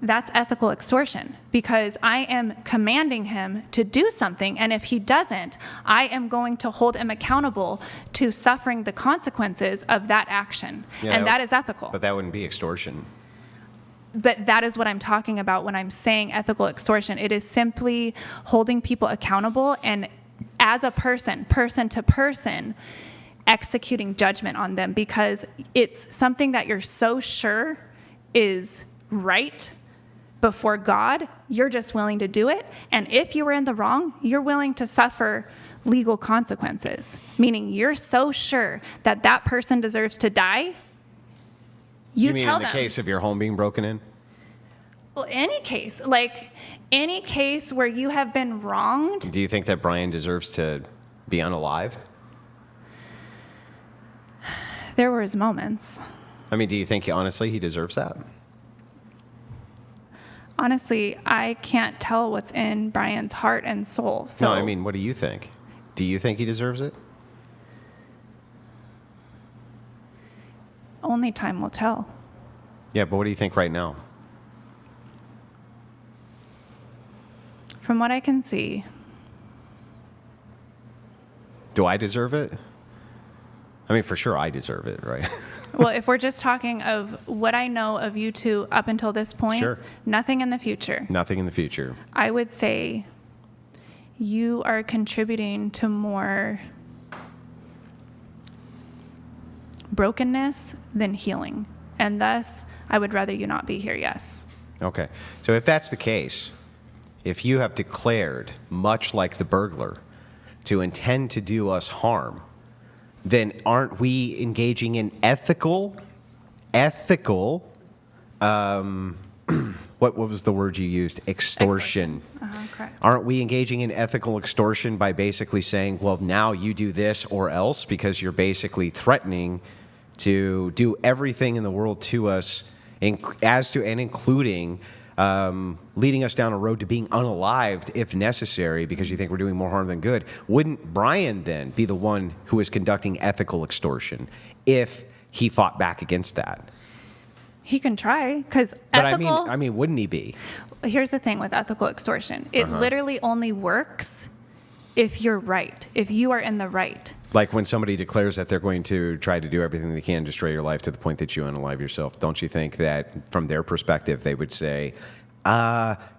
that's ethical extortion, because I am commanding him to do something, and if he doesn't, I am going to hold him accountable to suffering the consequences of that action. Yeah, and that is ethical. But that wouldn't be extortion. But that is what I'm talking about when I'm saying ethical extortion. It is simply holding people accountable, and as a person to person, executing judgment on them, because it's something that you're so sure is right before God, you're just willing to do it. And if you were in the wrong, you're willing to suffer legal consequences, meaning you're so sure that that person deserves to die. You mean tell in the them. case of your home being broken in? Well, any case where you have been wronged. Do you think that Brian deserves to be unalived? There were his moments. I mean, do you think honestly he deserves that? Honestly, I can't tell what's in Brian's heart and soul. So No, I mean, what do you think? Do you think he deserves it? only time will tell. Yeah, but what do you think right now? From what I can see. Do I deserve it? I mean, for sure I deserve it, right? Well, if we're just talking of what I know of you two up until this point, Sure. Nothing in the future. Nothing in the future. I would say you are contributing to more brokenness than healing. And thus, I would rather you not be here, yes. Okay. So if that's the case, if you have declared, much like the burglar, to intend to do us harm, then aren't we engaging in ethical, what was the word you used? Extortion. Correct. Aren't we engaging in ethical extortion by basically saying, well, now you do this or else, because you're basically threatening to do everything in the world to us, and including leading us down a road to being unalived if necessary because you think we're doing more harm than good, wouldn't Brian then be the one who is conducting ethical extortion if he fought back against that? He can try, because But ethical... I mean, wouldn't he be? Here's the thing with ethical extortion. It literally only works if you're right, if you are in the right. Like when somebody declares that they're going to try to do everything they can to destroy your life to the point that you unalive yourself, don't you think that from their perspective they would say,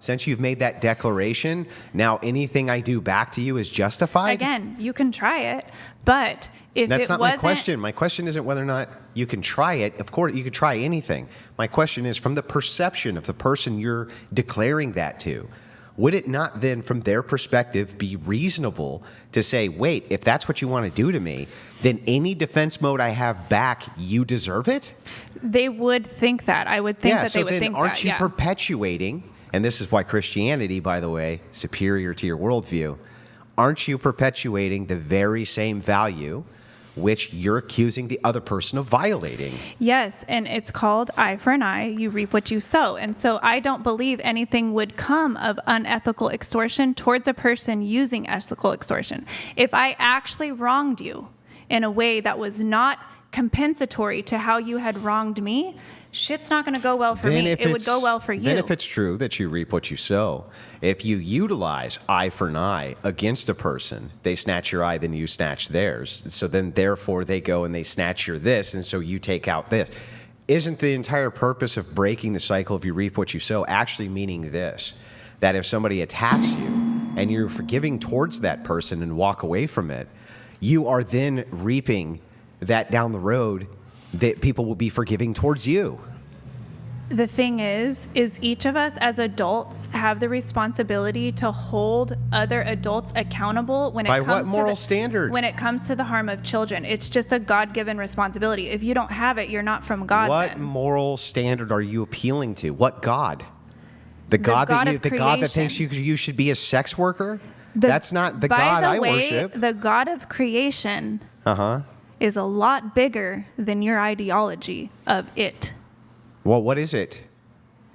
since you've made that declaration, now anything I do back to you is justified? Again, you can try it, but if That's it not wasn't... my question. My question isn't whether or not you can try it. Of course, you could try anything. My question is from the perception of the person you're declaring that to. Would it not then, from their perspective, be reasonable to say, wait, if that's what you want to do to me, then any defense mode I have back, you deserve it? They would think that. I would think that they would think that. Aren't you perpetuating, and this is why Christianity, by the way, superior to your worldview, aren't you perpetuating the very same value which you're accusing the other person of violating? Yes, and it's called eye for an eye. You reap what you sow. And so I don't believe anything would come of unethical extortion towards a person using ethical extortion. If I actually wronged you in a way that was not compensatory to how you had wronged me, shit's not going to go well for me. It would go well for you. Then if it's true that you reap what you sow, if you utilize eye for an eye against a person, they snatch your eye, then you snatch theirs. So then therefore they go and they snatch your this, and so you take out this. Isn't the entire purpose of breaking the cycle of you reap what you sow actually meaning this? That if somebody attacks you and you're forgiving towards that person and walk away from it, you are then reaping that down the road that people will be forgiving towards you. The thing is each of us as adults have the responsibility to hold other adults accountable when it By comes what to moral standard? When it comes to the harm of children. It's just a God-given responsibility. If you don't have it, you're not from God. What then. moral standard are you appealing to? What God? The God that thinks you should be a sex worker? That's not the God I worship. The God of creation is a lot bigger than your ideology of it. Well, what is it?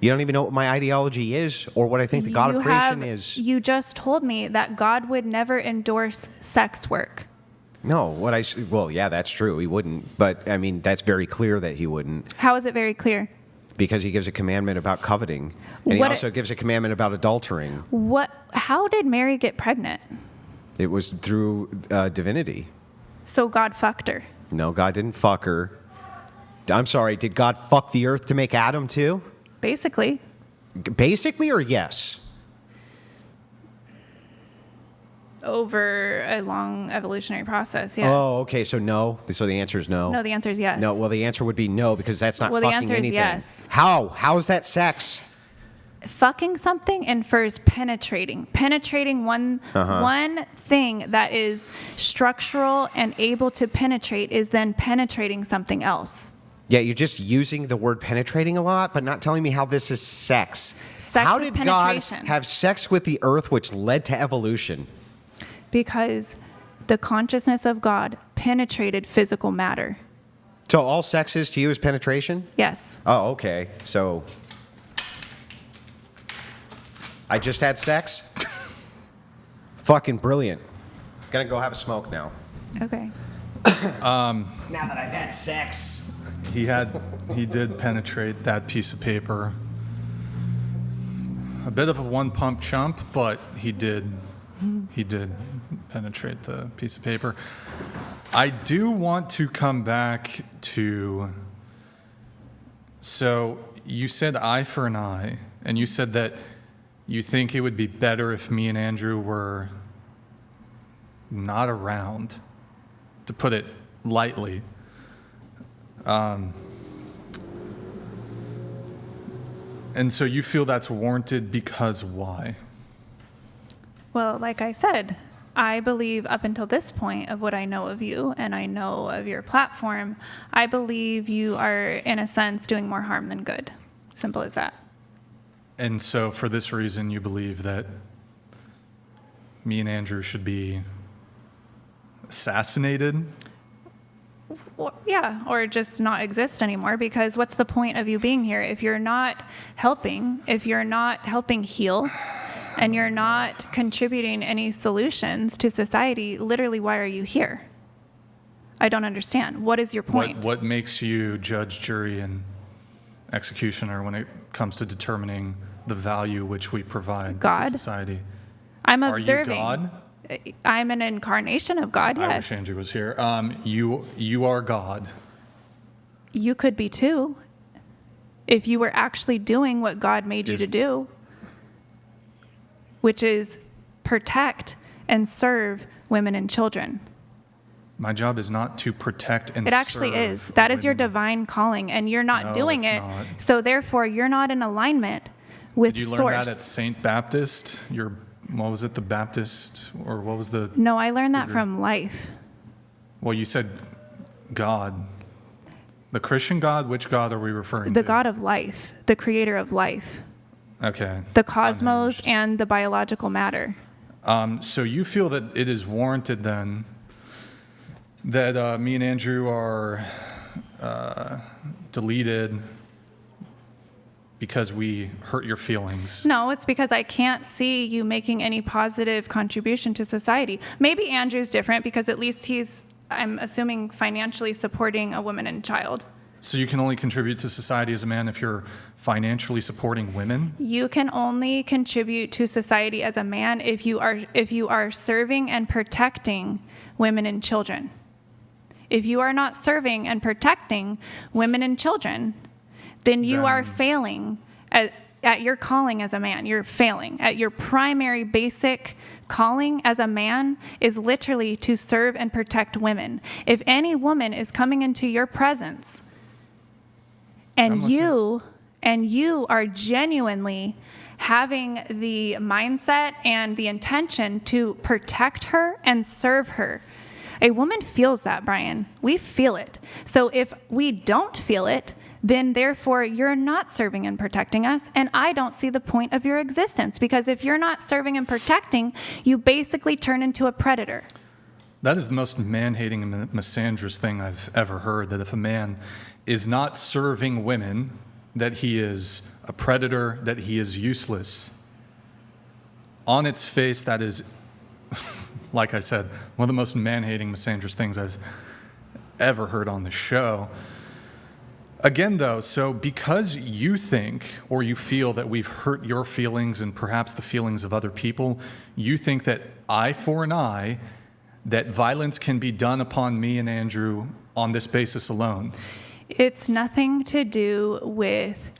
You don't even know what my ideology is or what I think the God of creation is. You just told me that God would never endorse sex work. No, well, yeah, that's true. He wouldn't. But, I mean, that's very clear that he wouldn't. How is it very clear? Because he gives a commandment about coveting. And he also gives a commandment about adultering. How did Mary get pregnant? It was through divinity. So God fucked her. No, God didn't fuck her. I'm sorry, did God fuck the earth to make Adam too? Basically. Basically or yes? Over a long evolutionary process, yes. Oh, okay, so no. So the answer is no. No, the answer is yes. No, well, the answer would be no because that's not fucking anything. Well, the answer is yes. How? How is that sex? Fucking something infers penetrating. Penetrating one thing that is structural and able to penetrate is then penetrating something else. Yeah, you're just using the word penetrating a lot, but not telling me how this is sex. How did God have sex with the earth, which led to evolution? Because the consciousness of God penetrated physical matter. So all sex is to you is penetration? Yes. Oh, okay. So I just had sex? Fucking brilliant. Gonna go have a smoke now. Okay. Now that I've had sex. He did penetrate that piece of paper. A bit of a one pump chump, but he did penetrate the piece of paper. I do want to come back to, so you said eye for an eye, and you said that you think it would be better if me and Andrew were not around, to put it lightly. And so you feel that's warranted because why? Well, like I said, I believe up until this point of what I know of you and I know of your platform, I believe you are, in a sense, doing more harm than good. Simple as that. And so for this reason, you believe that me and Andrew should be assassinated? or just not exist anymore, because what's the point of you being here if you're not helping heal, and you're not contributing any solutions to society? Literally, why are you here? I don't understand. What is your point? What makes you judge, jury, and executioner when it comes to determining the value which we provide God. to society? I'm Are observing. you God? I'm an incarnation of God, I yes. wish Andrew was here. You are God. You could be too, if you were actually doing what God made you to do, which is protect and serve women and children. My job is not to protect and It actually serve is. That is your women. divine calling, and you're not No, doing it's it. not. So therefore, you're not in alignment with Did you learn source. that at St. Baptist? What was it, the Baptist? Or what was the... No, I learned that from life. Well, you said God. The Christian God? Which God are we referring to? The God of life, the creator of life, Okay. the cosmos, Unhinged. and the biological matter. So you feel that it is warranted then that me and Andrew are deleted because we hurt your feelings? No, it's because I can't see you making any positive contribution to society. Maybe Andrew's different because at least he's, I'm assuming, financially supporting a woman and child. So you can only contribute to society as a man if you're financially supporting women? You can only contribute to society as a man if you are serving and protecting women and children. If you are not serving and protecting women and children, then you are failing at your calling as a man. You're failing at your primary basic calling as a man is literally to serve and protect women. If any woman is coming into your presence and you are genuinely having the mindset and the intention to protect her and serve her, a woman feels that, Brian. We feel it. So if we don't feel it, then therefore you're not serving and protecting us, and I don't see the point of your existence, because if you're not serving and protecting, you basically turn into a predator. That is the most man-hating and misandrous thing I've ever heard, that if a man is not serving women, that he is a predator, that he is useless. On its face, that is, like I said, one of the most man-hating, misandrous things I've ever heard on the show. Again, though, so because you think or you feel that we've hurt your feelings and perhaps the feelings of other people, you think that eye for an eye, that violence can be done upon me and Andrew on this basis alone. It's nothing to do with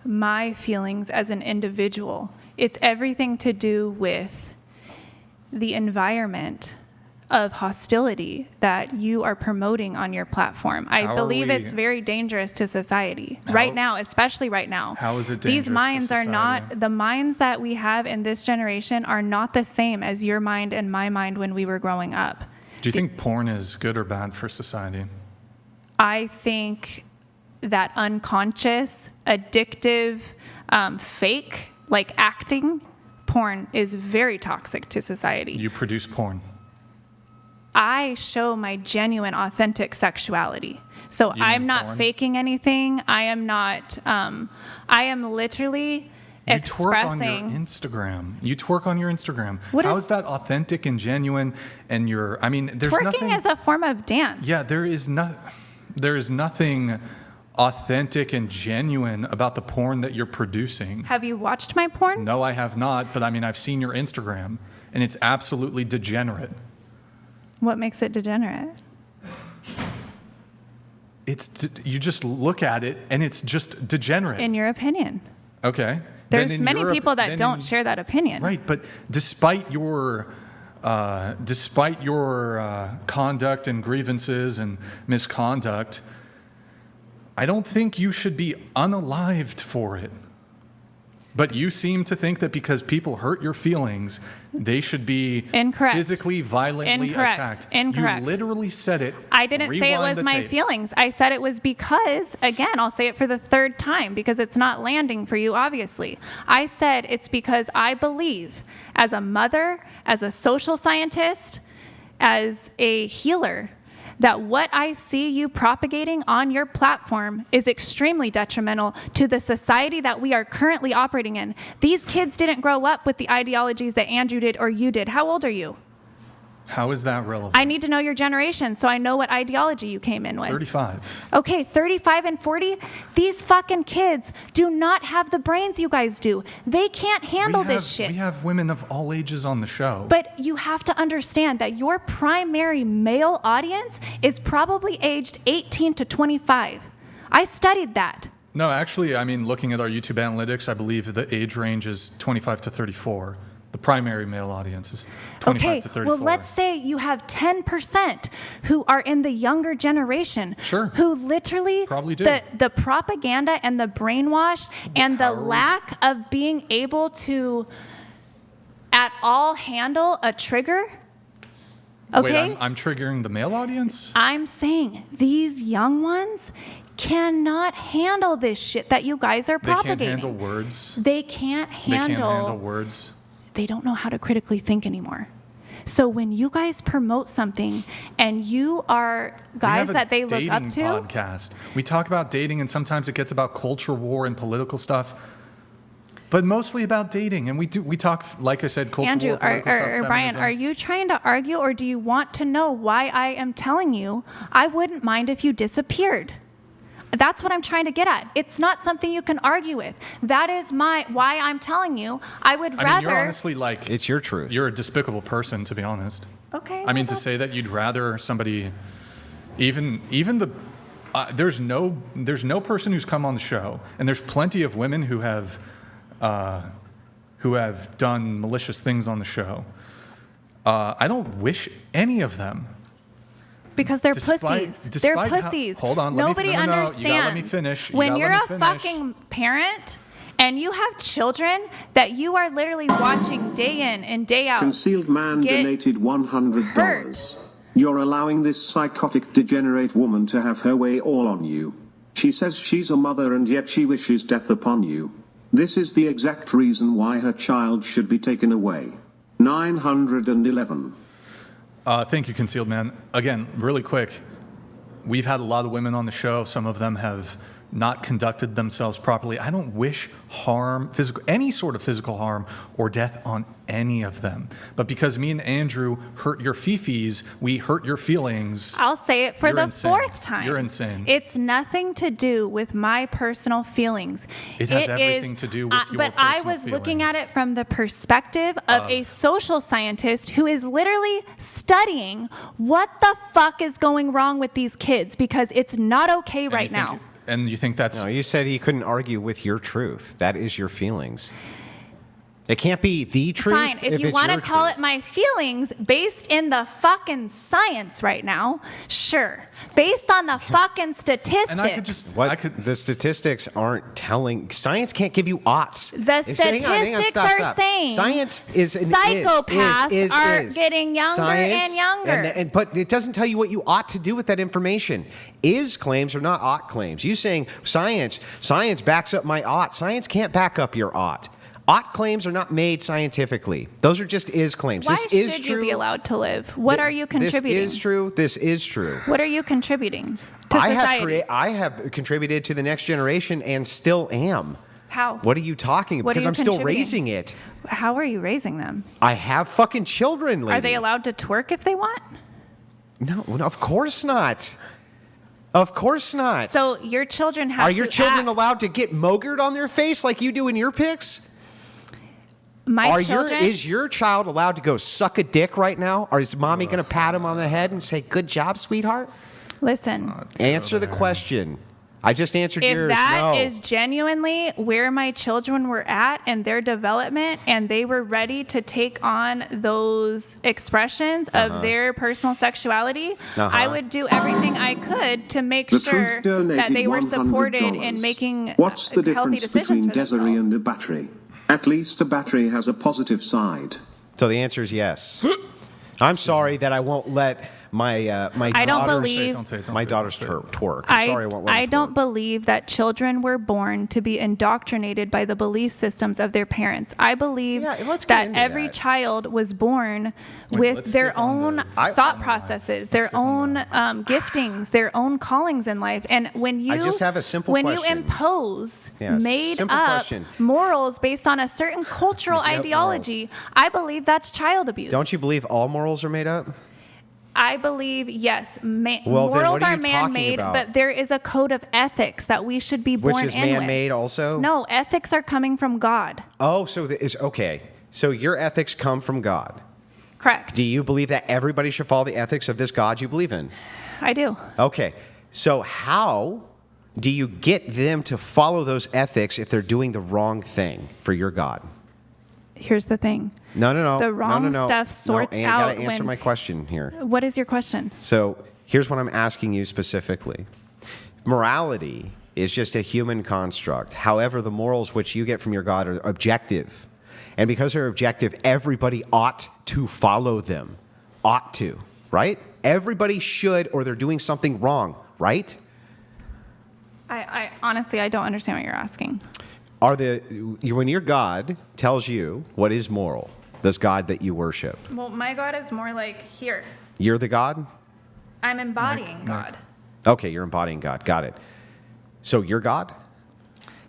my feelings as an individual. It's everything to do with the environment of hostility that you are promoting on your platform. I believe it's very dangerous to society right now, especially right now. How is it dangerous These minds to are society? not, the minds that we have in this generation are not the same as your mind and my mind when we were growing up. Do you think porn is good or bad for society? I think that unconscious, addictive, fake, like acting, porn is very toxic to society. You produce porn. I show my genuine, authentic sexuality. So I'm not porn? faking anything. I am not, I am literally expressing. You twerk on your Instagram. You twerk on your Instagram. What How is- is that authentic and genuine? And you're, I mean, there's Twerking nothing. is a form of dance. Yeah, there is nothing authentic and genuine about the porn that you're producing. Have you watched my porn? No, I have not, but I mean, I've seen your Instagram, and it's absolutely degenerate. What makes it degenerate? You just look at it, and it's just degenerate. In your opinion. Okay. There's Then in many Europe- people that then don't in- share that opinion. Right, but despite your conduct and grievances and misconduct, I don't think you should be unalived for it. But you seem to think that because people hurt your feelings, they should be Incorrect. physically, violently Incorrect. attacked. Incorrect. You literally said it. I didn't say it Rewind was the my tape. feelings. I said it was because, again, I'll say it for the third time because it's not landing for you, obviously. I said it's because I believe, as a mother, as a social scientist, as a healer, that what I see you propagating on your platform is extremely detrimental to the society that we are currently operating in. These kids didn't grow up with the ideologies that Andrew did or you did. How old are you? How is that relevant? I need to know your generation so I know what ideology you came in with. 35. Okay, 35 and 40, these fucking kids do not have the brains you guys do. They can't handle this shit. We have women of all ages on the show. But you have to understand that your primary male audience is probably aged 18 to 25. I studied that. No, actually, I mean, looking at our YouTube analytics, I believe the age range is 25 to 34. The primary male audience is 25 to 34. Well, let's say you have 10% who are in the younger generation. Sure. Who literally, probably do. The propaganda and the brainwash and the lack of being able to at all handle a trigger. Okay? Wait, I'm triggering the male audience? I'm saying these young ones cannot handle this shit that you guys are propagating. They can't handle words. They can't handle words. They don't know how to critically think anymore. So when you guys promote something and you are guys that they look up to, podcast. We talk about dating, and sometimes it gets about culture war and political stuff, but mostly about dating. And we talk, like I said, culture Andrew, war, political stuff, Brian, feminism. are you trying to argue, or do you want to know why I am telling you I wouldn't mind if you disappeared? That's what I'm trying to get at. It's not something you can argue with. That is why I'm telling you I would rather. I mean, you're honestly like, it's your truth. You're a despicable person, to be honest. Okay. I mean, to say that you'd rather somebody, even the, there's no person who's come on the show, and there's plenty of women who have done malicious things on the show. I don't wish any of them. Because they're pussies. They're pussies. Hold on. Nobody You understands. gotta let me finish. When you're a fucking parent and you have children that you are literally watching day in and day out. Concealed man donated $100. hurt. You're allowing this psychotic degenerate woman to have her way all on you. She says she's a mother and yet she wishes death upon you. This is the exact reason why her child should be taken away. 911. Thank you, Concealed Man. Again, really quick, we've had a lot of women on the show. Some of them have not conducted themselves properly. I don't wish harm, any sort of physical harm or death on any of them. But because me and Andrew hurt your fifis, we hurt your feelings. I'll say it for You're the insane. fourth time. You're insane. It's nothing to do with my personal feelings. It has everything to do with your But I personal was looking at feelings. it from the perspective of a social scientist who is literally studying what the fuck is going wrong with these kids, because it's not okay right now. And you think that's... No, you said he couldn't argue with your truth. That is your feelings. It can't be the truth. Fine, if you want to call it my feelings based in the fucking science right now, sure. Based on the fucking statistics. And I could just... The statistics aren't telling. Science can't give you odds. The statistics are saying science is psychopaths are getting younger and younger. But it doesn't tell you what you ought to do with that information. Is claims are not ought claims. You saying science backs up my ought. Science can't back up your ought. Ought claims are not made scientifically. Those are just is claims. Why this is should true. you be allowed to live? What are you contributing? This is true. This is true. What are you contributing to society? I have contributed to the next generation and still am. How? What are you talking about? What are Because you I'm still contributing? raising it. How are you raising them? I have fucking children, lady. Are they allowed to twerk if they want? No, of course not. Of course not. So your children have Are to your children act. allowed to get mogered on their face like you do in your pics? Is your child allowed to go suck a dick right now? Or is mommy going to pat him on the head and say, good job, sweetheart? Listen. Answer the question. I just answered If yours. that No. is genuinely where my children were at in their development and they were ready to take on those expressions of their personal sexuality, I would do everything I could to make The sure Truth donated that they were supported $100. in making What's the healthy difference decisions between for Desiree themselves. and a battery? At least a battery has a positive side. So the answer is yes. I'm sorry that I won't let my my I don't daughters, believe- Don't say it, don't my say it, daughters don't say it. twerk. I'm sorry I won't let I them don't twerk. believe that children were born to be indoctrinated by the belief systems of their parents. I believe Yeah, let's get that into every that. child was born let's with their stick on own the- thought processes, their own giftings, their own callings in life. And when you just have a simple when question. you impose Yeah, made simple up question. morals based on a certain cultural Make up ideology, I believe that's child abuse. Don't you believe all morals are made up? I believe, yes, Well, then morals what are are you talking man-made, about? but there is a code of ethics that we should be born Which is in with. man-made also? No, ethics are coming from God. Oh, so okay. So your ethics come from God. Correct. Do you believe that everybody should follow the ethics of this God you believe in? I do. Okay. So how do you get them to follow those ethics if they're doing the wrong thing for your God? Here's the thing. No. The wrong no. stuff sorts Ann, out gotta answer when- my question here. What is your question? So here's what I'm asking you specifically. Morality is just a human construct. However, the morals which you get from your God are objective. And because they're objective, everybody ought to follow them. Ought to, right? Everybody should, or they're doing something wrong, right? I honestly, I don't understand what you're asking. When your God tells you what is moral, this God that you worship, Well, my God is more like here. you're the God? I'm embodying God. Okay, you're embodying God. Got it. So you're God?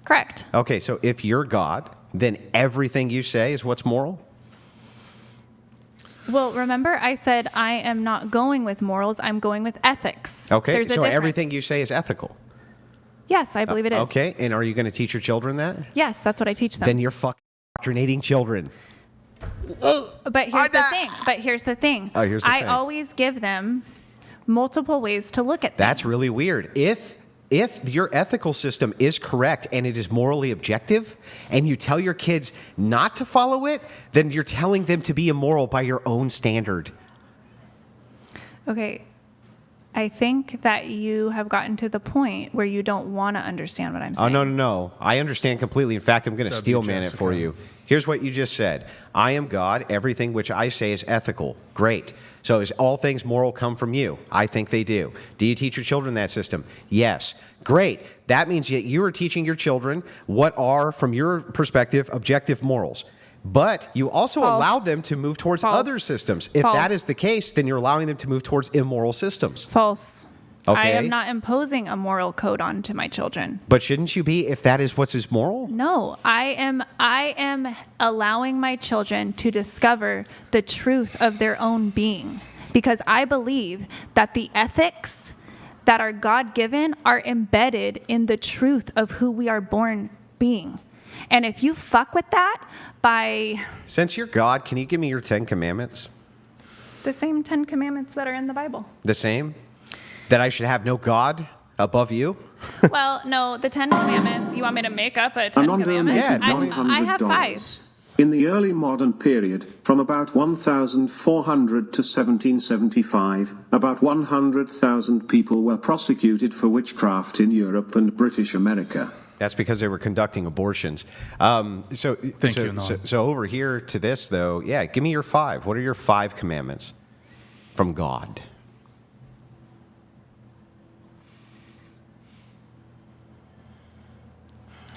Correct. Okay, so if you're God, then everything you say is what's moral? Well, remember I said I am not going with morals. I'm going with ethics. Okay, There's a so difference. everything you say is ethical. Yes, I believe it is. Okay, and are you going to teach your children that? Yes, that's what I teach them. Then you're fucking indoctrinating children. But here's the thing. Oh, here's the I thing. always give them multiple ways to look at things. That's really weird. If your ethical system is correct and it is morally objective, and you tell your kids not to follow it, then you're telling them to be immoral by your own standard. Okay. I think that you have gotten to the point where you don't want to understand what I'm saying. Oh, no. I understand completely. In fact, I'm going to steel man it for Jessica. you. Here's what you just said. I am God. Everything which I say is ethical. Great. So is all things moral come from you? I think they do. Do you teach your children that system? Yes. Great. That means that you are teaching your children what are, from your perspective, objective morals. But you also False. allow them to move towards False. other systems. If False. that is the case, then you're allowing them to move towards immoral systems. False. I Okay. am not imposing a moral code onto my children. But shouldn't you be if that is what is moral? No, I am allowing my children to discover the truth of their own being, because I believe that the ethics that are God-given are embedded in the truth of who we are born being. And if you fuck with that by Since you're God, can you give me your 10 commandments? the same 10 commandments that are in the Bible. The same? That I should have no God above you? Well, no, the 10 commandments, you want me to make up a 10 An commandments? Yeah, undonated tell me. I have 5. $100. In the early modern period, from about 1400 to 1775, about 100,000 people were prosecuted for witchcraft in Europe and British America. That's because they were conducting abortions. So over here to this, though, yeah, give me your 5. What are your 5 commandments from God?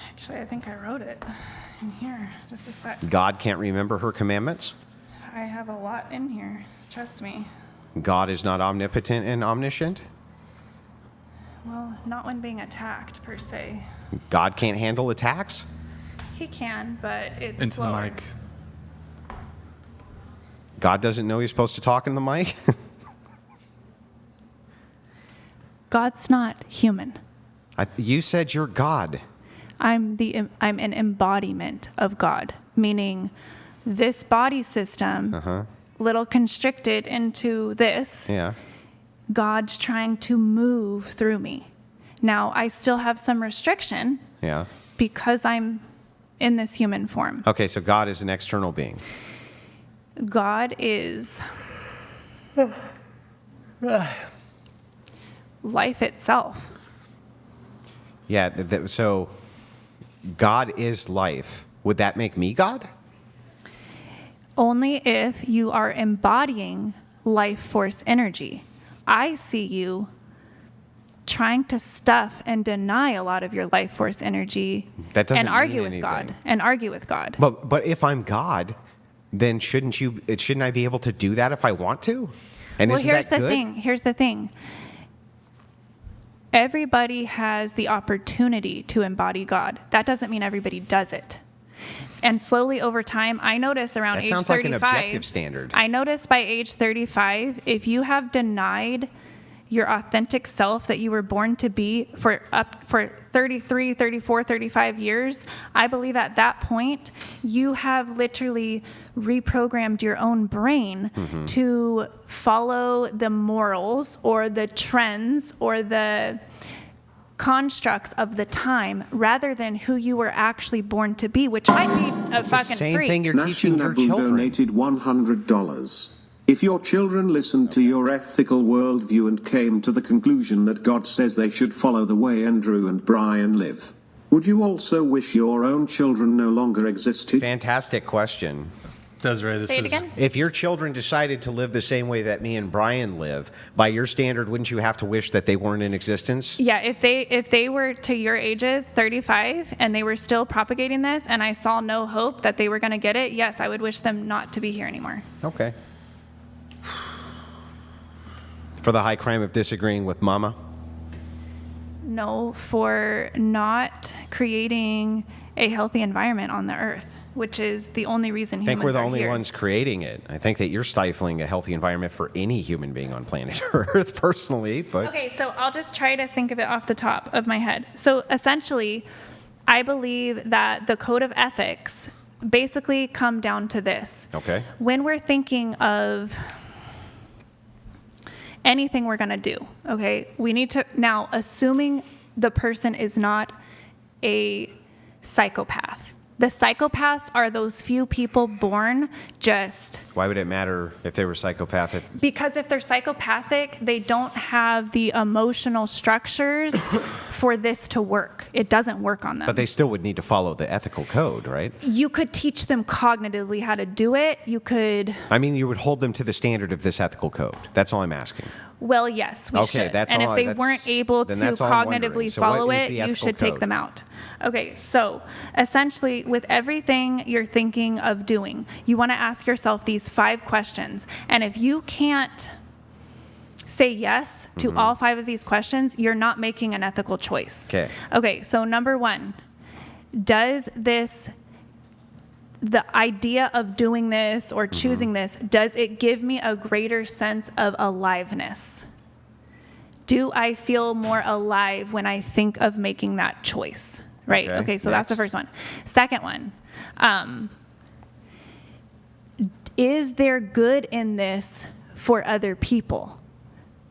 Actually, I think I wrote it in here. Just a sec. God can't remember her commandments? I have a lot in here. Trust me. God is not omnipotent and omniscient? Well, not when being attacked, per se. God can't handle attacks? He can, but it's Into slower. the mic. God doesn't know he's supposed to talk in the mic? God's not human. You said you're God. I'm an embodiment of God, meaning this body system, little constricted into this, Yeah. God's trying to move through me. Now, I still have some restriction Yeah. because I'm in this human form. Okay, so God is an external being. God is life itself. Yeah, so God is life. Would that make me God? Only if you are embodying life force energy. I see you trying to stuff and deny a lot of your life force energy That doesn't and argue mean with God anything. and argue with God. But if I'm God, then shouldn't I be able to do that if I want to? And Well, isn't here's that the good? thing. Here's the thing. Everybody has the opportunity to embody God. That doesn't mean everybody does it. And slowly over time, I notice around That age sounds 35. like an objective standard. I notice by age 35, if you have denied your authentic self that you were born to be for 33, 34, 35 years, I believe at that point, you have literally reprogrammed your own brain to follow the morals or the trends or the constructs of the time rather than who you were actually born to be, which might be a It's the fucking same freak. thing you're teaching your Nabu children. donated $100. If your children listened to your ethical worldview and came to the conclusion that God says they should follow the way Andrew and Brian live, would you also wish your own children no longer existed? Fantastic question. Desiree, this Say it is again. If your children decided to live the same way that me and Brian live, by your standard, wouldn't you have to wish that they weren't in existence? Yeah, if they were to your ages, 35, and they were still propagating this, and I saw no hope that they were going to get it, yes, I would wish them not to be here anymore. Okay. For the high crime of disagreeing with Mama? No, for not creating a healthy environment on the earth, which is the only reason I humans think we're the are only here. ones creating it. I think that you're stifling a healthy environment for any human being on planet Earth, personally. But Okay, so I'll just try to think of it off the top of my head. So essentially, I believe that the code of ethics basically come down to this. Okay. When we're thinking of anything we're going to do, okay, we need to, now assuming the person is not a psychopath. The psychopaths are those few people born just why would it matter if they were psychopathic? because if they're psychopathic, they don't have the emotional structures for this to work. It doesn't work on them. But they still would need to follow the ethical code, right? You could teach them cognitively how to do it. You could, I mean, you would hold them to the standard of this ethical code. That's all I'm asking. well, yes, we Okay, should. that's and all if they that's- weren't able to then that's all I'm wondering. cognitively So what follow is it, the you ethical should take code? them out. Okay, so essentially, with everything you're thinking of doing, you want to ask yourself these 5 questions. And if you can't say yes to all 5 of these questions, you're not making an ethical choice. Okay. Okay, so number 1, does this, the idea of doing this or choosing this, does it give me a greater sense of aliveness? Do I feel more alive when I think of making that choice? Right? Okay, so that's the next. first one. Second one, is there good in this for other people?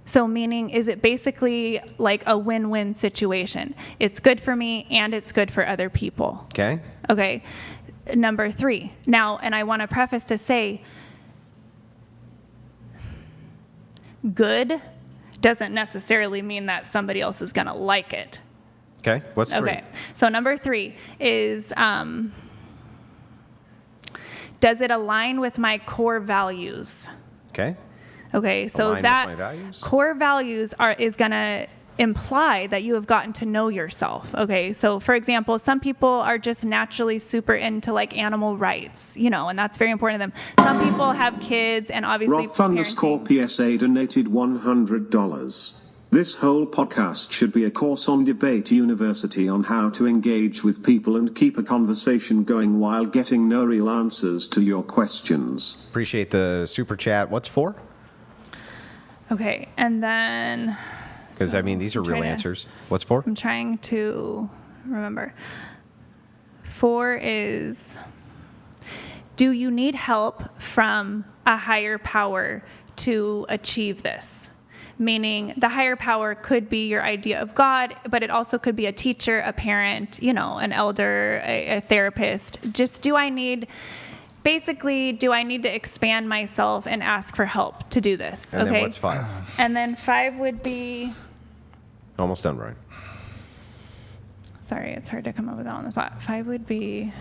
So meaning, is it basically like a win-win situation? It's good for me and it's good for other people. Okay. Okay. Number 3. Now, and I want to preface to say, good doesn't necessarily mean that somebody else is going to like it. Okay. What's 3? Okay. So number 3 is, does it align with my core values? Okay. Okay, so Align with that my values? core values is going to imply that you have gotten to know yourself. Okay, so for example, some people are just naturally super into like animal rights, you know, and that's very important to them. Some people have kids and obviously parenting. Roth_PSA donated $100. This whole podcast should be a course on Debate University on how to engage with people and keep a conversation going while getting no real answers to your questions. Appreciate the super chat. What's 4? Okay, and then Because I mean, these are I'm real trying to- answers. What's 4? I'm trying to remember. 4 is, do you need help from a higher power to achieve this? Meaning the higher power could be your idea of God, but it also could be a teacher, a parent, you know, an elder, a therapist. Just basically, do I need to expand myself and ask for help to do this? And okay. then what's 5? And then 5 would be, Almost done, Brian. sorry, it's hard to come up with that on the spot. 5 would be,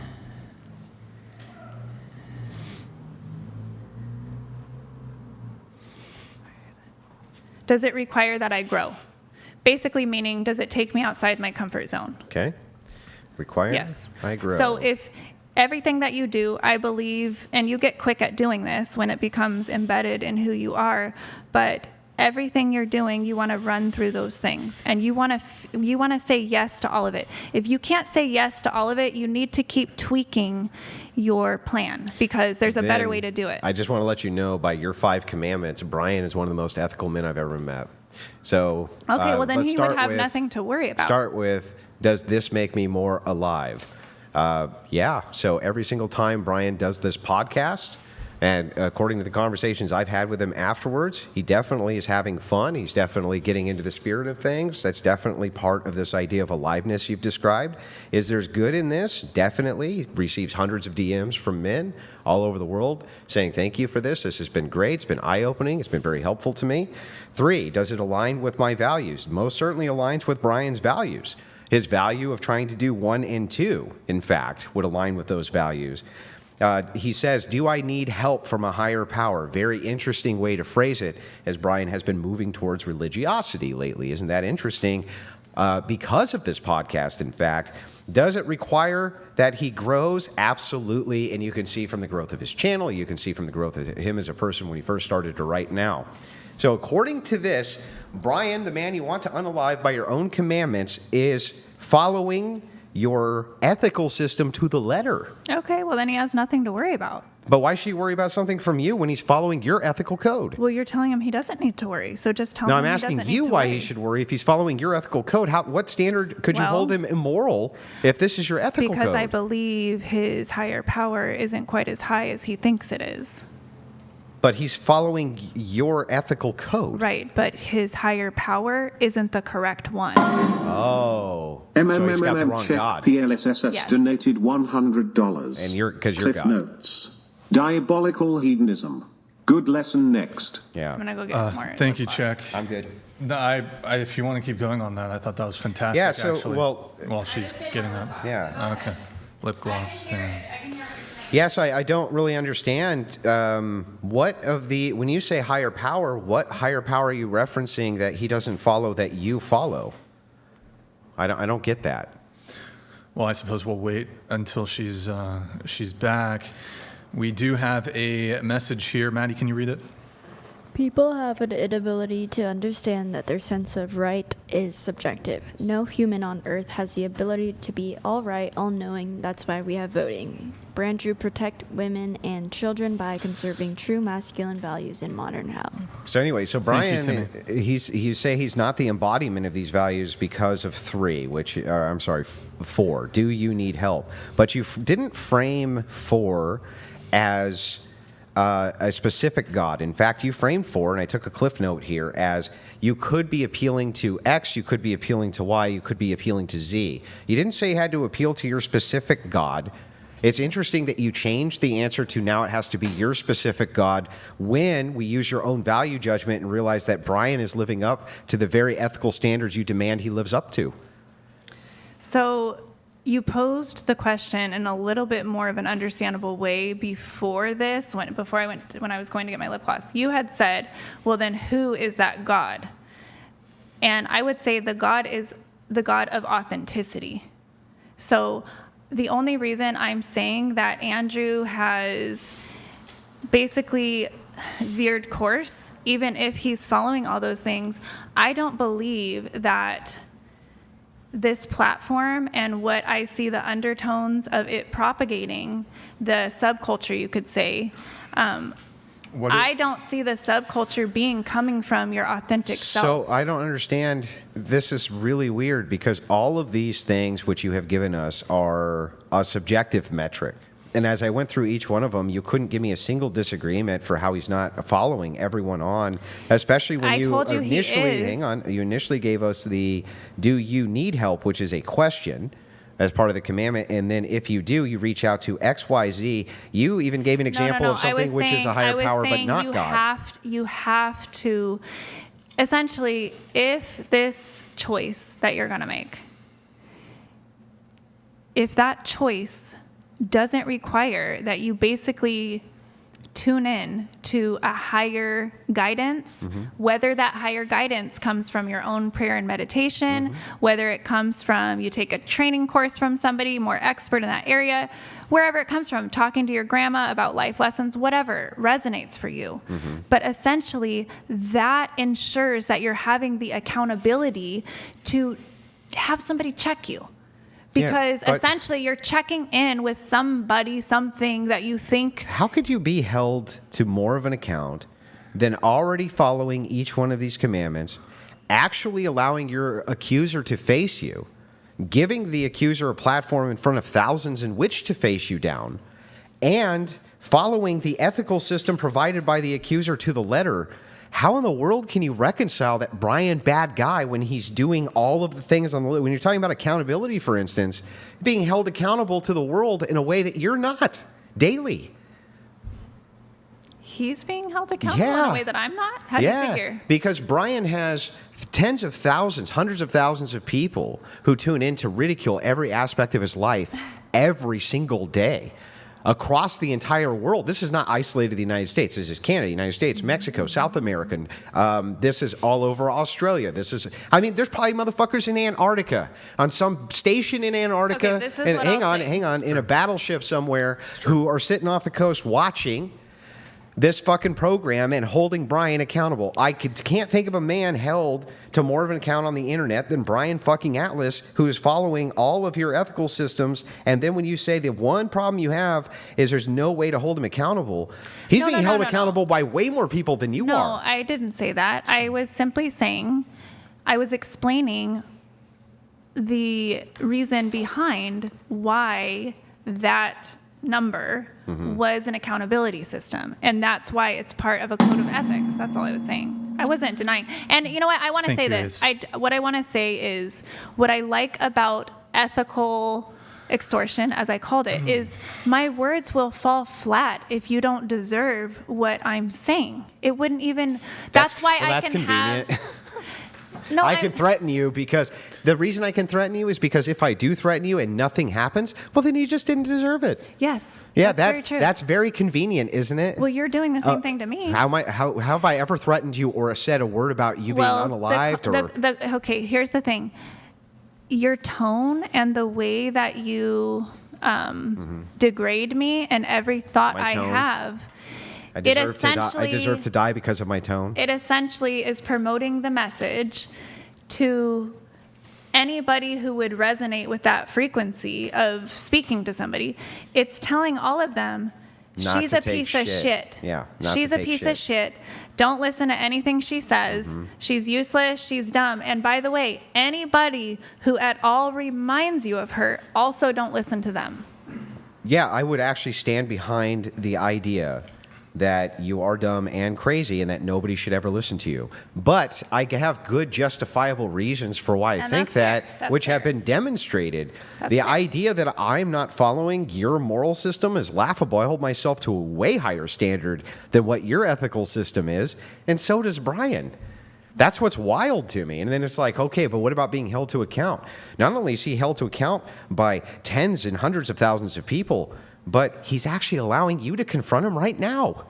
Does it require that I grow? Basically meaning, does it take me outside my comfort zone? Okay. Required? Yes. I grow. So if everything that you do, I believe, and you get quick at doing this when it becomes embedded in who you are, but everything you're doing, you want to run through those things, and you want to say yes to all of it. If you can't say yes to all of it, you need to keep tweaking your plan, because there's a better way to do it. I just want to let you know, by your 5 commandments, Brian is one of the most ethical men I've ever met. So Okay, well then let's he would start have with- nothing to worry about. Start with, does this make me more alive? Yeah. So every single time Brian does this podcast, and according to the conversations I've had with him afterwards, he definitely is having fun. He's definitely getting into the spirit of things. That's definitely part of this idea of aliveness you've described. Is there's good in this? Definitely. He receives hundreds of DMs from men all over the world saying, thank you for this. This has been great. It's been eye-opening. It's been very helpful to me. 3, does it align with my values? Most certainly aligns with Brian's values. His value of trying to do 1 and 2, in fact, would align with those values. He says, do I need help from a higher power? Very interesting way to phrase it, as Brian has been moving towards religiosity lately. Isn't that interesting? Because of this podcast, in fact, does it require that he grows? Absolutely. And you can see from the growth of his channel, you can see from the growth of him as a person when he first started to write now. So according to this, Brian, the man you want to unalive by your own commandments, is following your ethical system to the letter. Okay, well then he has nothing to worry about. But why should he worry about something from you when he's following your ethical code? Well, you're telling him he doesn't need to worry, so just tell No, him I'm he asking doesn't you need to why worry. he should worry if he's following your ethical code. What standard could you Well, hold him immoral if this is your ethical code? Because I believe his higher power isn't quite as high as he thinks it is. But he's following your ethical code. Right, but his higher power isn't the correct one. Oh. So he's got the wrong check God. PLSSS Yes. donated $100. And because you're Cliff God. notes. Diabolical hedonism. Good lesson next. Yeah. I'm gonna go get more. Thank you, lip gloss. Check. I'm good. No, if you want to keep going on that, I thought that was fantastic. Yeah, so, actually. well- while she's getting up. Yeah. Okay. Lip gloss. Yeah. Yes, I don't really understand when you say higher power, what higher power are you referencing that he doesn't follow that you follow? I don't get that. Well, I suppose we'll wait until she's back. We do have a message here. Maddie, can you read it? People have an inability to understand that their sense of right is subjective. No human on earth has the ability to be all right, all knowing. That's why we have voting. Brandrew protect women and children by conserving true masculine values in modern hell. So anyway, so Thank you, Brian, you say he's not the embodiment of these values because of 3, I'm sorry, 4. Do you need help? But you didn't frame 4 as a specific God. In fact, you framed 4, and I took a cliff note here, as you could be appealing to X, you could be appealing to Y, you could be appealing to Z. You didn't say you had to appeal to your specific God. It's interesting that you changed the answer to now it has to be your specific God when we use your own value judgment and realize that Brian is living up to the very ethical standards you demand he lives up to. So you posed the question in a little bit more of an understandable way before this, when I was going to get my lip gloss. You had said, well, then who is that God? And I would say the God is the God of authenticity. So the only reason I'm saying that Andrew has basically veered course, even if he's following all those things, I don't believe that this platform and what I see the undertones of it propagating, the subculture, you could say, I don't see the subculture being coming from your authentic self. So I don't understand. This is really weird because all of these things which you have given us are a subjective metric. And as I went through each one of them, you couldn't give me a single disagreement for how he's not following everyone on, especially when you initially gave us the do you need help, which is a question as part of the commandment. And then if you do, you reach out to XYZ. You even gave an example of something which is a higher power, but not God. You have to, essentially, if this choice that you're going to make, if that choice doesn't require that you basically tune in to a higher guidance, whether that higher guidance comes from your own prayer and meditation, whether it comes from you take a training course from somebody more expert in that area, wherever it comes from, talking to your grandma about life lessons, whatever resonates for you. But essentially, that ensures that you're having the accountability to have somebody check you. Because essentially you're checking in with somebody, something that you think. How could you be held to more of an account than already following each one of these commandments, actually allowing your accuser to face you, giving the accuser a platform in front of thousands in which to face you down, and following the ethical system provided by the accuser to the letter? How in the world can you reconcile that Brian bad guy when he's doing all of the things on the list? When you're talking about accountability, for instance, being held accountable to the world in a way that you're not daily. He's being held accountable in a way that I'm not? How do you figure? Because Brian has tens of thousands, hundreds of thousands of people who tune in to ridicule every aspect of his life every single day. Across the entire world. This is not isolated to the United States. This is Canada, United States, Mexico, South American. This is all over Australia. There's probably motherfuckers in Antarctica, on some station in Antarctica. Okay, this is and what hang on, in a battleship somewhere who are sitting off the coast watching this fucking program and holding Brian accountable. I can't think of a man held to more of an account on the internet than Brian fucking Atlas, who is following all of your ethical systems. And then when you say the one problem you have is there's no way to hold him accountable, he's being held accountable by way more people than you are. No, I didn't say that. I was simply saying, I was explaining the reason behind why that number was an accountability system. And that's why it's part of a code of ethics. That's all I was saying. I wasn't denying. And you know what? I want to say this. What I want to say is what I like about ethical extortion, as I called it, is my words will fall flat if you don't deserve what I'm saying. It wouldn't even. That's why I can convenient. have. No, I can threaten you because the reason I can threaten you is because if I do threaten you and nothing happens, well, then you just didn't deserve it. Yes. Yeah, that's very true. That's very convenient, isn't it? Well, you're doing the same thing to me. How have I ever threatened you or said a word about you being unalived? Okay, here's the thing. Your tone and the way that you degrade me and every thought I have. I deserve to die because of my tone. It essentially is promoting the message to anybody who would resonate with that frequency of speaking to somebody. It's telling all of them, she's a piece of shit. Yeah, she's a piece of shit. Don't listen to anything she says. She's useless. She's dumb. And by the way, anybody who at all reminds you of her, also don't listen to them. Yeah, I would actually stand behind the idea that you are dumb and crazy and that nobody should ever listen to you. But I have good justifiable reasons for why I think that, which have been demonstrated. The idea that I'm not following your moral system is laughable. I hold myself to a way higher standard than what your ethical system is, and so does Brian. That's what's wild to me. And then it's like, okay, but what about being held to account? Not only is he held to account by tens and hundreds of thousands of people, but he's actually allowing you to confront him right now.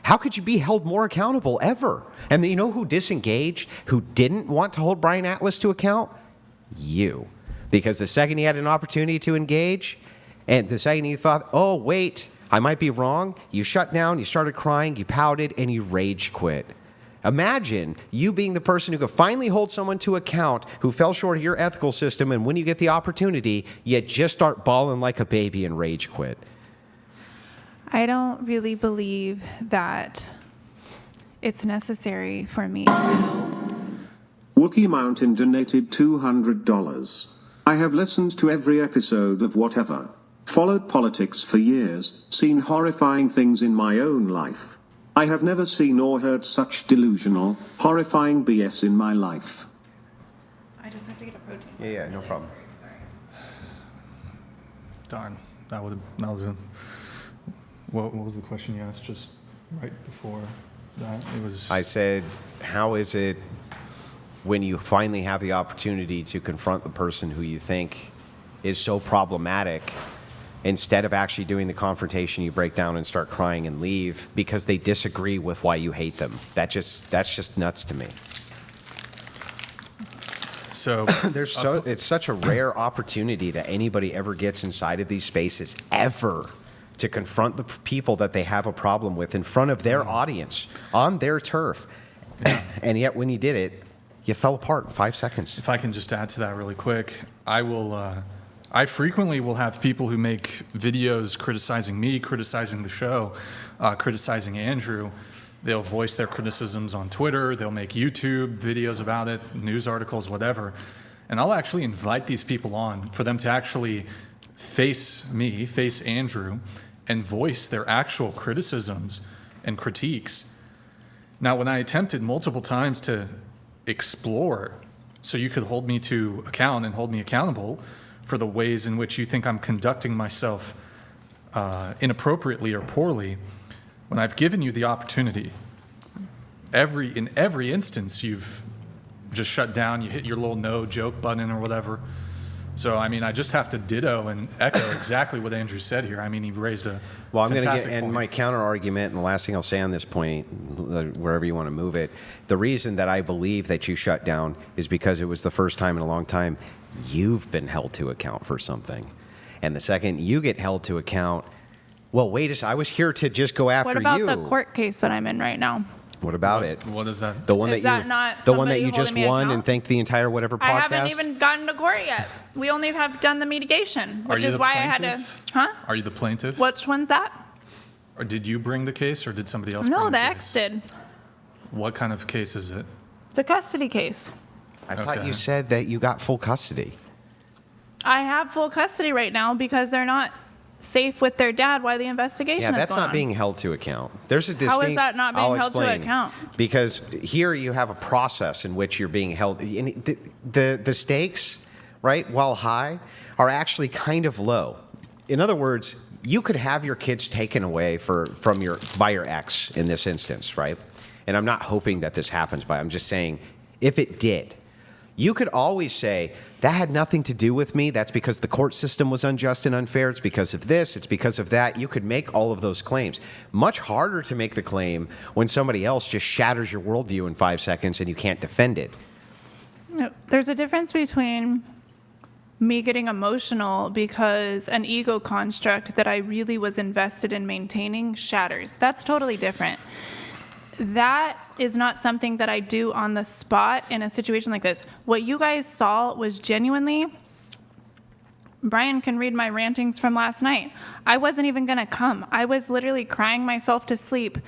How could you be held more accountable ever? And you know who disengaged, who didn't want to hold Brian Atlas to account? You. Because the second he had an opportunity to engage, and the second you thought, oh, wait, I might be wrong, you shut down, you started crying, you pouted, and you rage quit. Imagine you being the person who could finally hold someone to account who fell short of your ethical system, and when you get the opportunity, you just start bawling like a baby and rage quit. I don't really believe that it's necessary for me to. Wookie Mountain donated $200. I have listened to every episode of whatever. Followed politics for years, seen horrifying things in my own life. I have never seen or heard such delusional, horrifying BS in my life. I just have to get a protein. Yeah, no problem. Darn, that was a. What was the question you asked just right before that? I said, how is it when you finally have the opportunity to confront the person who you think is so problematic Instead of actually doing the confrontation, you break down and start crying and leave because they disagree with why you hate them. That's just nuts to me. So It's such a rare opportunity that anybody ever gets inside of these spaces ever to confront the people that they have a problem with in front of their audience on their turf. And yet when you did it, you fell apart in 5 seconds. if I can just add to that really quick, I frequently will have people who make videos criticizing me, criticizing the show, criticizing Andrew. They'll voice their criticisms on Twitter. They'll make YouTube videos about it, news articles, whatever. And I'll actually invite these people on for them to actually face me, face Andrew, and voice their actual criticisms and critiques. Now, when I attempted multiple times to explore so you could hold me to account and hold me accountable for the ways in which you think I'm conducting myself inappropriately or poorly, when I've given you the opportunity, in every instance, you've just shut down, you hit your little no joke button or whatever. So, I mean, I just have to ditto and echo exactly what Andrew said here. I mean, he raised a Well, I'm going to fantastic get, and point. my counter argument, and the last thing I'll say on this point, wherever you want to move it, the reason that I believe that you shut down is because it was the first time in a long time you've been held to account for something. And the second you get held to account, well, wait a second, I was here to just go after you. What about the court case that I'm in right now? What about it? What is that? The one Is that that not the one that somebody you just holding me won and account? thanked the entire whatever podcast? I haven't even gotten to court yet. We only have done the mediation, Are which you is the why I had to. plaintiff? Huh? Are you the plaintiff? Which one's that? Or did you bring the case, or did somebody else No, bring the the ex case? did. What kind of case is it? It's a custody case. I thought Okay. you said that you got full custody. I have full custody right now because they're not safe with their dad while the investigation Yeah, is that's going not on. being held to account. There's a distinct. How is that not being I'll held to explain. account? Because here you have a process in which you're being held. And the stakes, right, while high, are actually kind of low. In other words, you could have your kids taken away by your ex in this instance, right? And I'm not hoping that this happens, but I'm just saying, if it did, you could always say, that had nothing to do with me. That's because the court system was unjust and unfair. It's because of this. It's because of that. You could make all of those claims. Much harder to make the claim when somebody else just shatters your worldview in 5 seconds and you can't defend it. No, there's a difference between me getting emotional because an ego construct that I really was invested in maintaining shatters. That's totally different. That is not something that I do on the spot in a situation like this. What you guys saw was genuinely, Brian can read my rantings from last night. I wasn't even going to come. I was literally crying myself to sleep,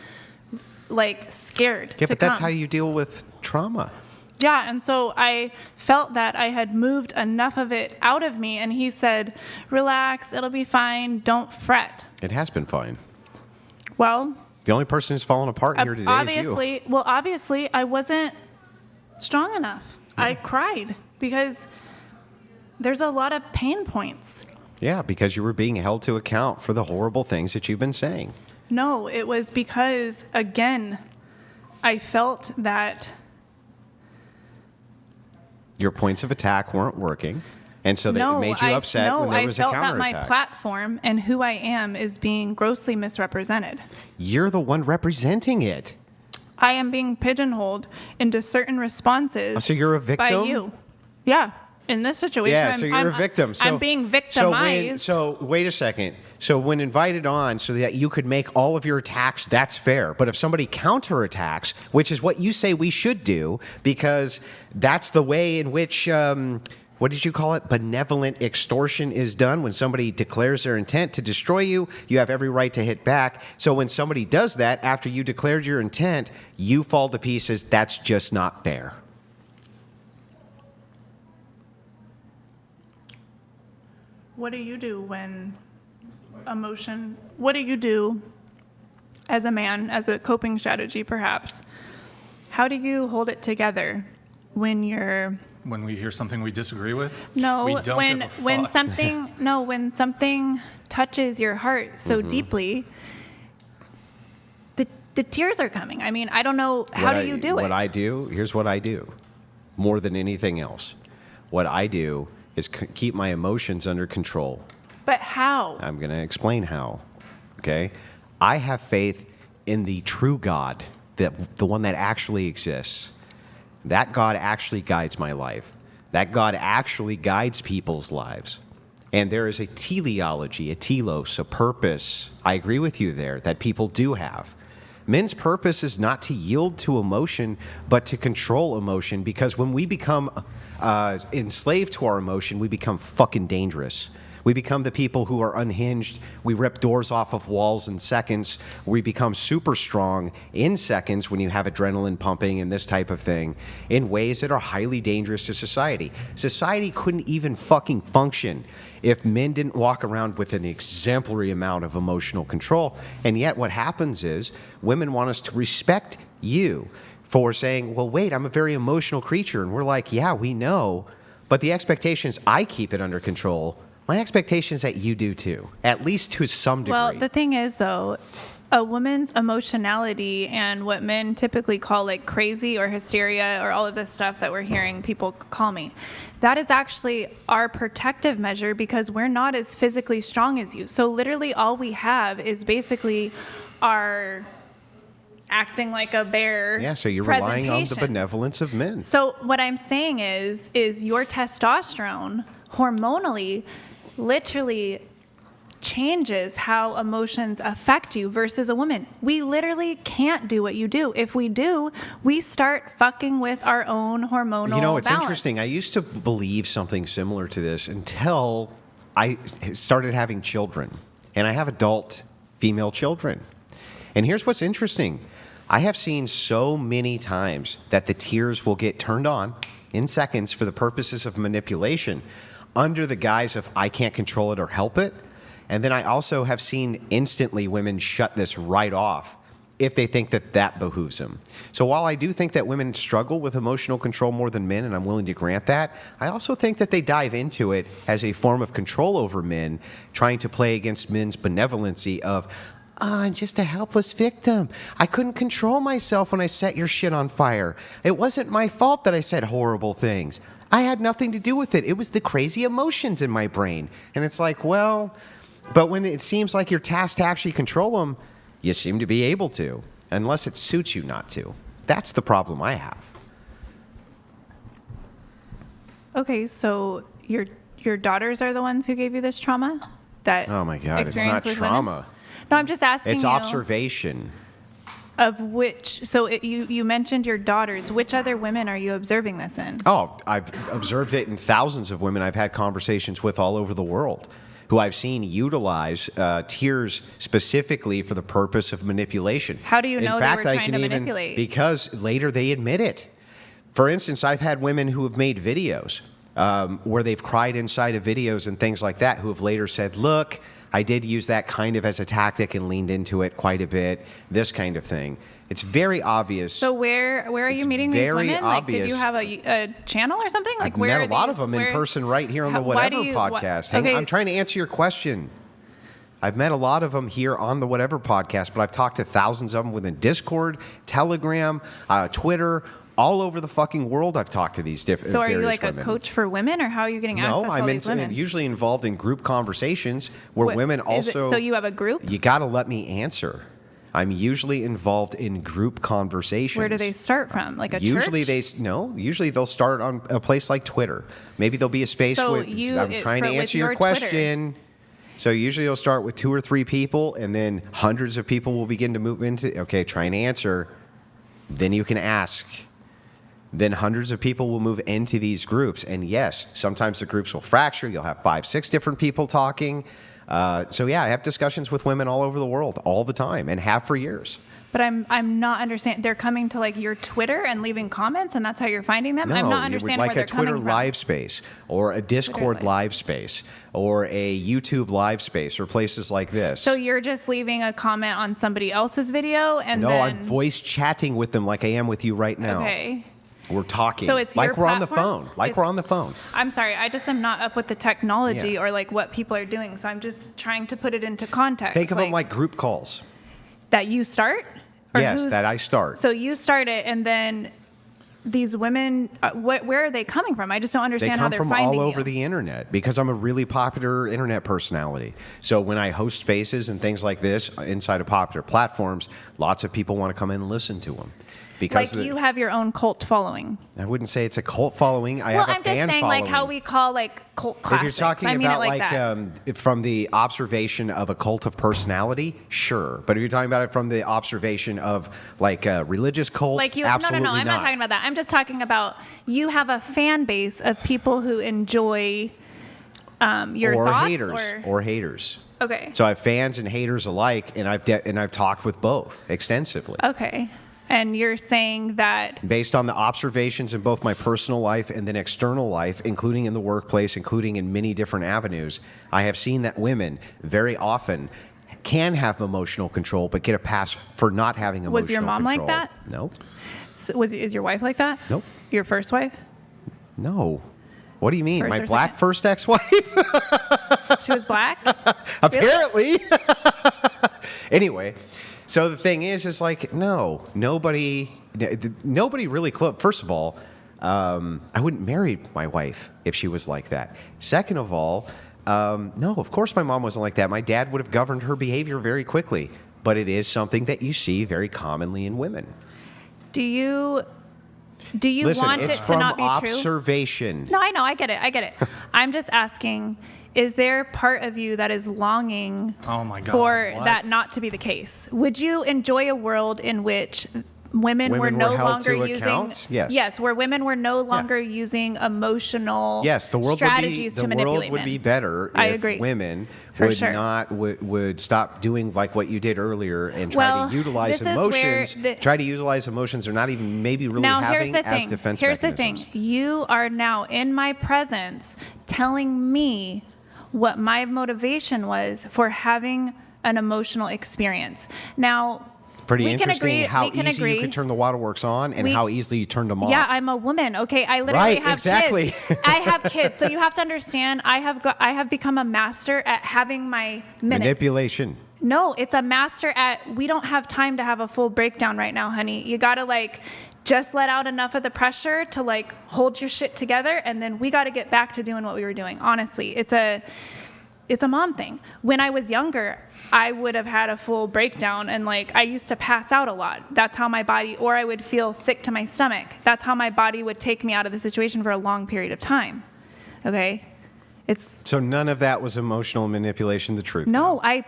like scared Yeah, to but that's come. how you deal with trauma. Yeah, and so I felt that I had moved enough of it out of me, and he said, relax, it'll be fine, don't fret. It has been fine. Well, The only person who's fallen apart here today is you. obviously, I wasn't strong enough. I cried because there's a lot of pain points. Yeah, because you were being held to account for the horrible things that you've been saying. No, it was because, again, I felt that Your points of attack weren't working, and so that made you upset when there was a I felt that counterattack. my platform and who I am is being grossly misrepresented. You're the one representing it. I am being pigeonholed into certain responses. Oh, so you're a victim? By you. Yeah. In this situation, Yeah, so you're a victim. I'm being victimized. So wait a second. So when invited on so that you could make all of your attacks, that's fair. But if somebody counterattacks, which is what you say we should do, because that's the way in which, what did you call it? Benevolent extortion is done. When somebody declares their intent to destroy you, you have every right to hit back. So when somebody does that after you declared your intent, you fall to pieces. That's just not fair. What do you do when emotion, what do you do as a man, as a coping strategy perhaps? How do you hold it together when you're... When we hear something we disagree with? No, we don't when give a when fuck. when something touches your heart so deeply, the tears are coming. I mean, I don't know, how do you do it? What I do, here's what I do. More than anything else. What I do is keep my emotions under control. But how? I'm going to explain how. Okay? I have faith in the true God, the one that actually exists. That God actually guides my life. That God actually guides people's lives. And there is a teleology, a telos, a purpose. I agree with you there that people do have. Men's purpose is not to yield to emotion, but to control emotion, because when we become enslaved to our emotion, we become fucking dangerous. We become the people who are unhinged. We rip doors off of walls in seconds. We become super strong in seconds when you have adrenaline pumping and this type of thing in ways that are highly dangerous to society. Society couldn't even fucking function if men didn't walk around with an exemplary amount of emotional control. And yet what happens is women want us to respect you for saying, well, wait, I'm a very emotional creature. And we're like, yeah, we know. But the expectation is I keep it under control. My expectation is that you do too, at least to some degree. Well, the thing is, though, a woman's emotionality and what men typically call like crazy or hysteria or all of this stuff that we're hearing people call me, that is actually our protective measure because we're not as physically strong as you. So literally all we have is basically our acting like a bear. Yeah, so you're relying on the benevolence of men. So what I'm saying is your testosterone hormonally literally changes how emotions affect you versus a woman. We literally can't do what you do. If we do, we start fucking with our own hormonal You know, it's balance. interesting. I used to believe something similar to this until I started having children. And I have adult female children. And here's what's interesting. I have seen so many times that the tears will get turned on in seconds for the purposes of manipulation under the guise of I can't control it or help it. And then I also have seen instantly women shut this right off if they think that that behooves them. So while I do think that women struggle with emotional control more than men, and I'm willing to grant that, I also think that they dive into it as a form of control over men, trying to play against men's benevolency of, I'm just a helpless victim. I couldn't control myself when I set your shit on fire. It wasn't my fault that I said horrible things. I had nothing to do with it. It was the crazy emotions in my brain. And it's like, well, but when it seems like you're tasked to actually control them, you seem to be able to, unless it suits you not to. That's the problem I have. Okay, so your daughters are the ones who gave you this trauma? That Oh my God, it's experience not with women? trauma. No, I'm just asking It's you. observation. Of which, so you mentioned your daughters. Which other women are you observing this in? Oh, I've observed it in thousands of women I've had conversations with all over the world who I've seen utilize tears specifically for the purpose of manipulation. How do you know they were trying to even, manipulate? because later they admit it. For instance, I've had women who have made videos where they've cried inside of videos and things like that who have later said, look, I did use that kind of as a tactic and leaned into it quite a bit, this kind of thing. It's very obvious. So where are you meeting these very women? Like, did you obvious. have a channel or something? Like, I've where met are a lot these- of them where- in person right here on the why Whatever do you- podcast. okay. I'm trying to answer your question. I've met a lot of them here on the Whatever podcast, but I've talked to thousands of them within Discord, Telegram, Twitter, all over the fucking world. I've talked to these different. So are you various like women. a coach for women, or how are you getting access No, to all I'm these women? usually involved in group conversations where What- women is it- also. so you have a group? You got to let me answer. I'm usually involved in group conversations. Where do they start from? Like a Usually church? Usually they'll start on a place like Twitter. Maybe there'll be a space So with. I'm trying to with answer your your Twitter. question. So usually you'll start with 2 or 3 people, and then hundreds of people will begin to move into. Okay, trying to answer. Then you can ask. Then hundreds of people will move into these groups, and yes, sometimes the groups will fracture. You'll have 5, 6 different people talking. So yeah, I have discussions with women all over the world all the time, and have for years. But I'm not understanding. They're coming to like your Twitter and leaving comments, and that's how you're finding them. No, I'm not you would understanding like where they're a Twitter coming live space, or a Discord live space, or a YouTube live space, or places like this. So you're just leaving a comment on somebody else's video, and no, then I'm voice chatting with them like I am with you right now. Okay. We're talking. So it's like your we're on the platform? phone. Like we're on the phone. I'm sorry, I just am not up with the technology Yeah. or like what people are doing. So I'm just trying to put it into context. Think of them like group calls. that you start. Or Yes, who's- that I start. So you start it, and then these women, where are they coming from? I just don't They understand how come they're from finding all over you. the internet because I'm a really popular internet personality. So when I host spaces and things like this inside of popular platforms, lots of people want to come in and listen to them. Because Like you have your own cult following. I wouldn't say it's a cult following. I Well, have a I'm just fan saying, following. like how we call like cult If classics. you're talking I mean about it like that. from the observation of a cult of personality, sure. But if you're talking about it from the observation of like a religious cult, Like you, absolutely no. I'm not talking about that. I'm just talking about you have a fan base of people who enjoy your or thoughts haters or haters. Okay. So I have fans and haters alike, and I've talked with both extensively. Okay. And you're saying that Based on the observations in both my personal life and then external life, including in the workplace, including in many different avenues, I have seen that women very often can have emotional control, but get a pass for not having emotional control. Was your mom like that? No. so is your wife like that? Nope. Your first wife? No. What do you mean? First My or black second? first ex-wife? She was black? Apparently. Anyway, so the thing is like, no, nobody really close. First of all, I wouldn't marry my wife if she was like that. Second of all, no, of course my mom wasn't like that. My dad would have governed her behavior very quickly. But it is something that you see very commonly in women. Do you Listen, want it's it to from not be true? observation. No, I know. I get it. I'm just asking, is there part of you that is longing Oh my God, for what? that not to be the case? Would you enjoy a world in which women were Women no were held longer to using account? Yes. Yes, where women were no longer using emotional Yes, the world strategies to would be, the manipulate world would be men. better I if agree. women For would sure. not would stop doing like what you did earlier and try Well, to utilize this is where emotions. Try to utilize emotions they're not even maybe really Now, here's having the as thing. defense Here's the mechanisms. thing. You are now in my presence telling me what my motivation was for having an emotional experience. Now, Pretty we interesting can agree, how we can easy agree. you could turn the waterworks on and We- how easily you turned them off. Yeah, I'm a woman. Okay, I literally Right, have exactly. kids. I have kids, so you have to understand. I have become a master at having my minute. Manipulation. No, it's a master at, we don't have time to have a full breakdown right now, honey. You gotta just let out enough of the pressure to hold your shit together, and then we gotta get back to doing what we were doing. Honestly, it's a mom thing. When I was younger, I would have had a full breakdown and I used to pass out a lot. That's how my body, or I would feel sick to my stomach. That's how my body would take me out of the situation for a long period of time. Okay? So none of that was emotional manipulation, the truth. No, I'm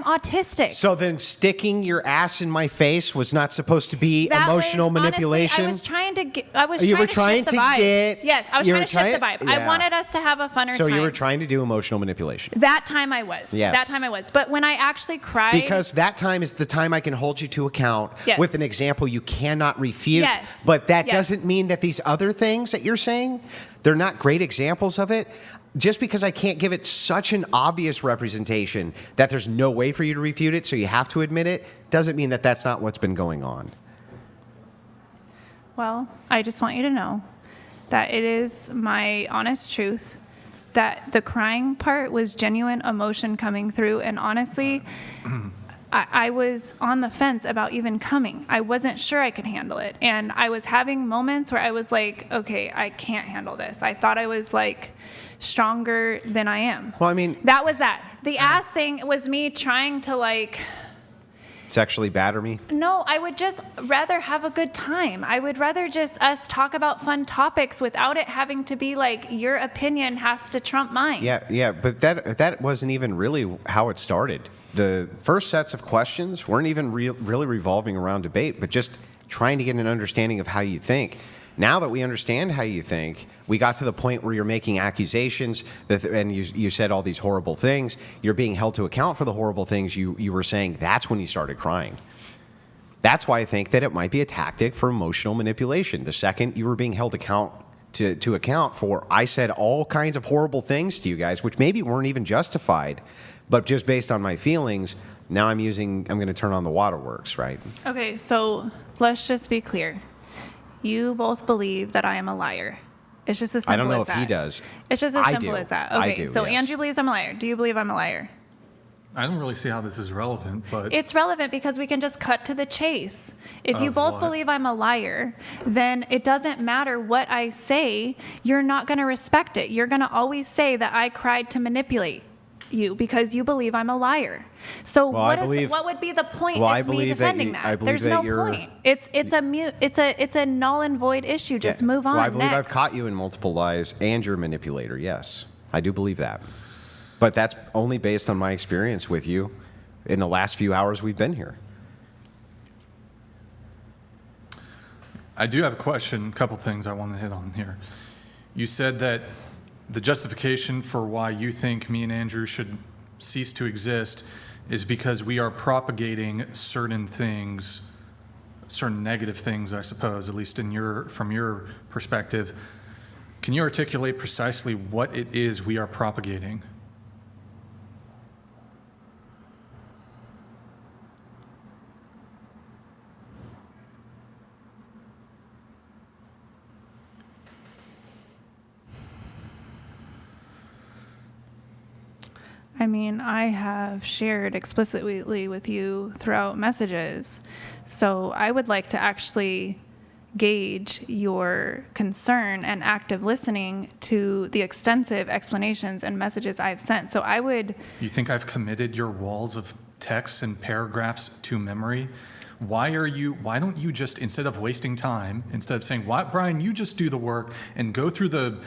autistic. So then sticking your ass in my face was not supposed to be That emotional was, honestly, manipulation? I was trying to get. You were trying shift the to vibe. get- Yes, I was you trying were to shift the trying- vibe. I yeah. wanted us to have a funner So time. you were trying to do emotional manipulation. That time I was. Yes. That time I was. But when I actually cried. Because that time is the time I can hold you to account Yes. with an example you cannot refute. Yes. But that Yes. doesn't mean that these other things that you're saying, they're not great examples of it. Just because I can't give it such an obvious representation that there's no way for you to refute it, so you have to admit it, doesn't mean that that's not what's been going on. Well, I just want you to know that it is my honest truth that the crying part was genuine emotion coming through. And honestly, I was on the fence about even coming. I wasn't sure I could handle it. And I was having moments where I was like, okay, I can't handle this. I thought I was stronger than I am. Well, I mean, That was that. The ass thing was me trying to sexually batter me. no, I would just rather have a good time. I would rather just us talk about fun topics without it having to be your opinion has to trump mine. Yeah, but that wasn't even really how it started. The first sets of questions weren't even really revolving around debate, but just trying to get an understanding of how you think. Now that we understand how you think, we got to the point where you're making accusations, and you said all these horrible things. You're being held to account for the horrible things you were saying. That's when you started crying. That's why I think that it might be a tactic for emotional manipulation. The second you were being held to account for, I said all kinds of horrible things to you guys, which maybe weren't even justified, but just based on my feelings, now I'm going to turn on the waterworks, right? Okay, so let's just be clear. You both believe that I am a liar. It's just as simple as that. I don't know if he does. It's just as I simple do. as that. I Okay, do, so yes. Andrew believes I'm a liar. Do you believe I'm a liar? I don't really see how this is relevant, but It's relevant because we can just cut to the chase. If you Of both what? believe I'm a liar, then it doesn't matter what I say. You're not going to respect it. You're going to always say that I cried to manipulate you because you believe I'm a liar. So Well, I what believe- would be the point Well, I of me believe that defending you- that? I believe There's that no you're- point. It's a null and void issue. Just move on. Well, I believe I've next. caught you in multiple lies and you're a manipulator. Yes, I do believe that. But that's only based on my experience with you in the last few hours we've been here. I do have a question, a couple things I want to hit on here. You said that the justification for why you think me and Andrew should cease to exist is because we are propagating certain things, certain negative things, I suppose, at least from your perspective. Can you articulate precisely what it is we are propagating? I mean, I have shared explicitly with you throughout messages. So I would like to actually gauge your concern and active listening to the extensive explanations and messages I've sent. So I would, You think I've committed your walls of texts and paragraphs to memory? Why don't you just, instead of wasting time, instead of saying, "Why, Brian, you just do the work and go through the,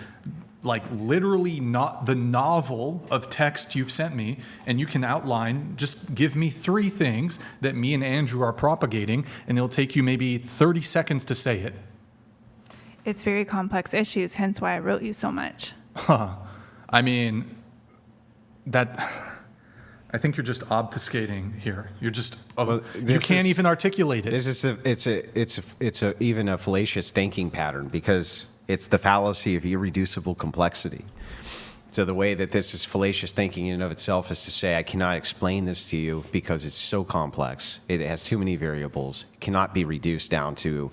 like, literally not the novel of text you've sent me, and you can outline, just give me 3 things that me and Andrew are propagating, and it'll take you maybe 30 seconds to say it." it's very complex issues, hence why I wrote you so much. I mean, I think you're just obfuscating here. You're just, you this can't is- even articulate it. This is even a fallacious thinking pattern because it's the fallacy of irreducible complexity. So the way that this is fallacious thinking in and of itself is to say, I cannot explain this to you because it's so complex. It has too many variables. It cannot be reduced down to,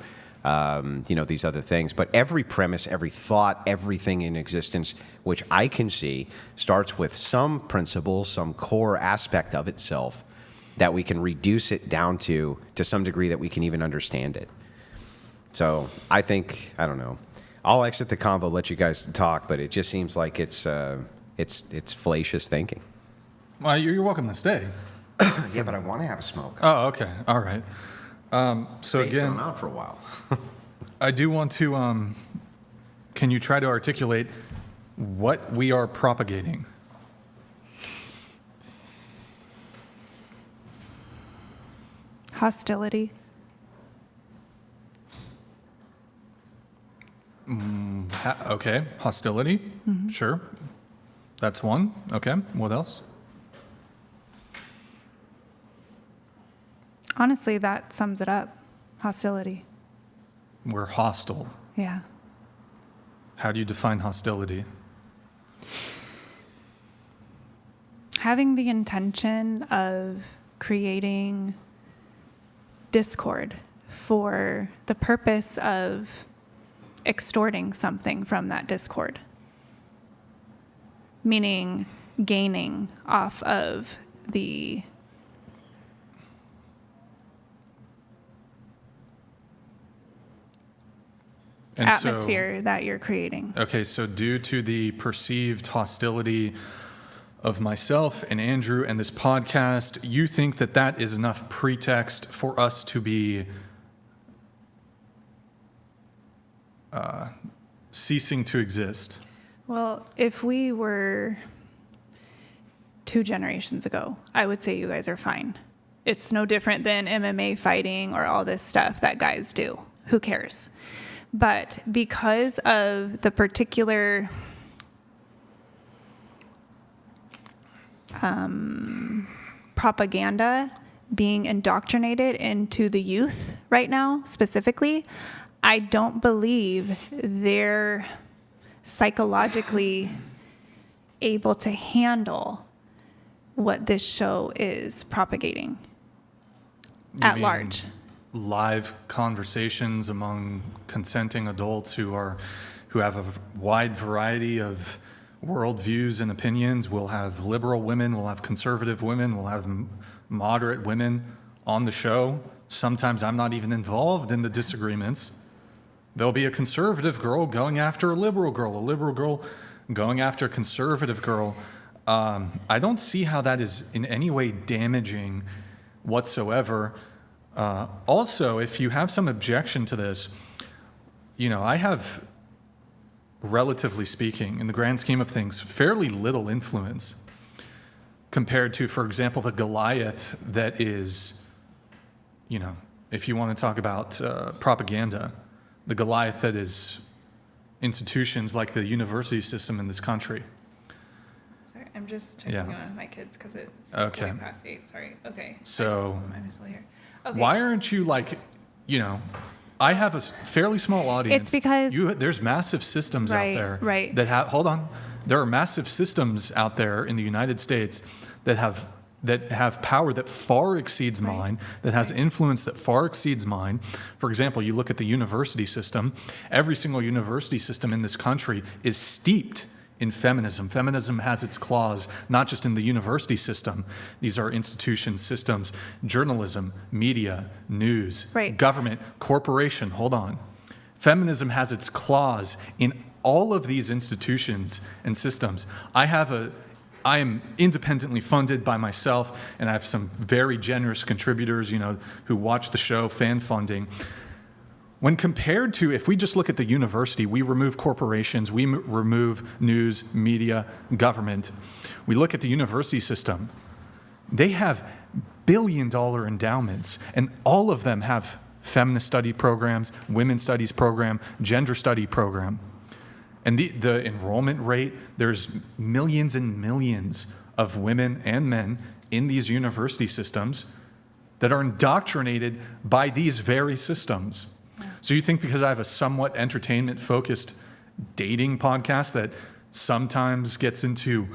these other things. But every premise, every thought, everything in existence, which I can see, starts with some principle, some core aspect of itself that we can reduce it down to some degree that we can even understand it. So I think, I don't know. I'll exit the convo, let you guys talk, but it just seems like it's fallacious thinking. Well, you're welcome to stay. Yeah, but I want to have a smoke. Oh, okay. All right. So It's been again, out for a while. I do want to, can you try to articulate what we are propagating? Hostility. Okay, hostility. Sure. That's one. Okay, what else? Honestly, that sums it up. Hostility. We're hostile. Yeah. How do you define hostility? Having the intention of creating discord for the purpose of extorting something from that discord, meaning gaining off of the And atmosphere that you're creating. Okay, so due to the perceived hostility of myself and Andrew and this podcast, you think that that is enough pretext for us to be ceasing to exist? Well, if we were 2 generations ago, I would say you guys are fine. It's no different than MMA fighting or all this stuff that guys do. Who cares? But because of the particular propaganda being indoctrinated into the youth right now, specifically, I don't believe they're psychologically able to handle what this show is propagating You at mean large. Live conversations among consenting adults who have a wide variety of worldviews and opinions. We'll have liberal women, we'll have conservative women, we'll have moderate women on the show. Sometimes I'm not even involved in the disagreements. There'll be a conservative girl going after a liberal girl going after a conservative girl. I don't see how that is in any way damaging whatsoever. Also, if you have some objection to this, I have, relatively speaking, in the grand scheme of things, fairly little influence compared to, for example, the Goliath that is, if you want to talk about propaganda, the Goliath that is institutions like the university system in this country. Sorry, I'm just checking Yeah. on my kids because it's Okay. way past 8. Sorry. Okay. So I'm still here. Okay. why aren't you I have a fairly small audience. It's because- there's massive systems Right, out there right. that have, hold on. There are massive systems out there in the United States that have power that far exceeds mine, that has influence that far exceeds mine. For example, you look at the university system. Every single university system in this country is steeped in feminism. Feminism has its claws not just in the university system. These are institutions, systems, journalism, media, news, Right. government, corporation. Hold on. Feminism has its claws in all of these institutions and systems. I am independently funded by myself, and I have some very generous contributors, who watch the show, fan funding. When compared to, if we just look at the university, we remove corporations, we remove news, media, government. We look at the university system. They have billion-dollar endowments, and all of them have feminist study programs, women's studies program, gender study program. And the enrollment rate, there's millions and millions of women and men in these university systems that are indoctrinated by these very systems. So you think because I have a somewhat entertainment-focused dating podcast that sometimes gets into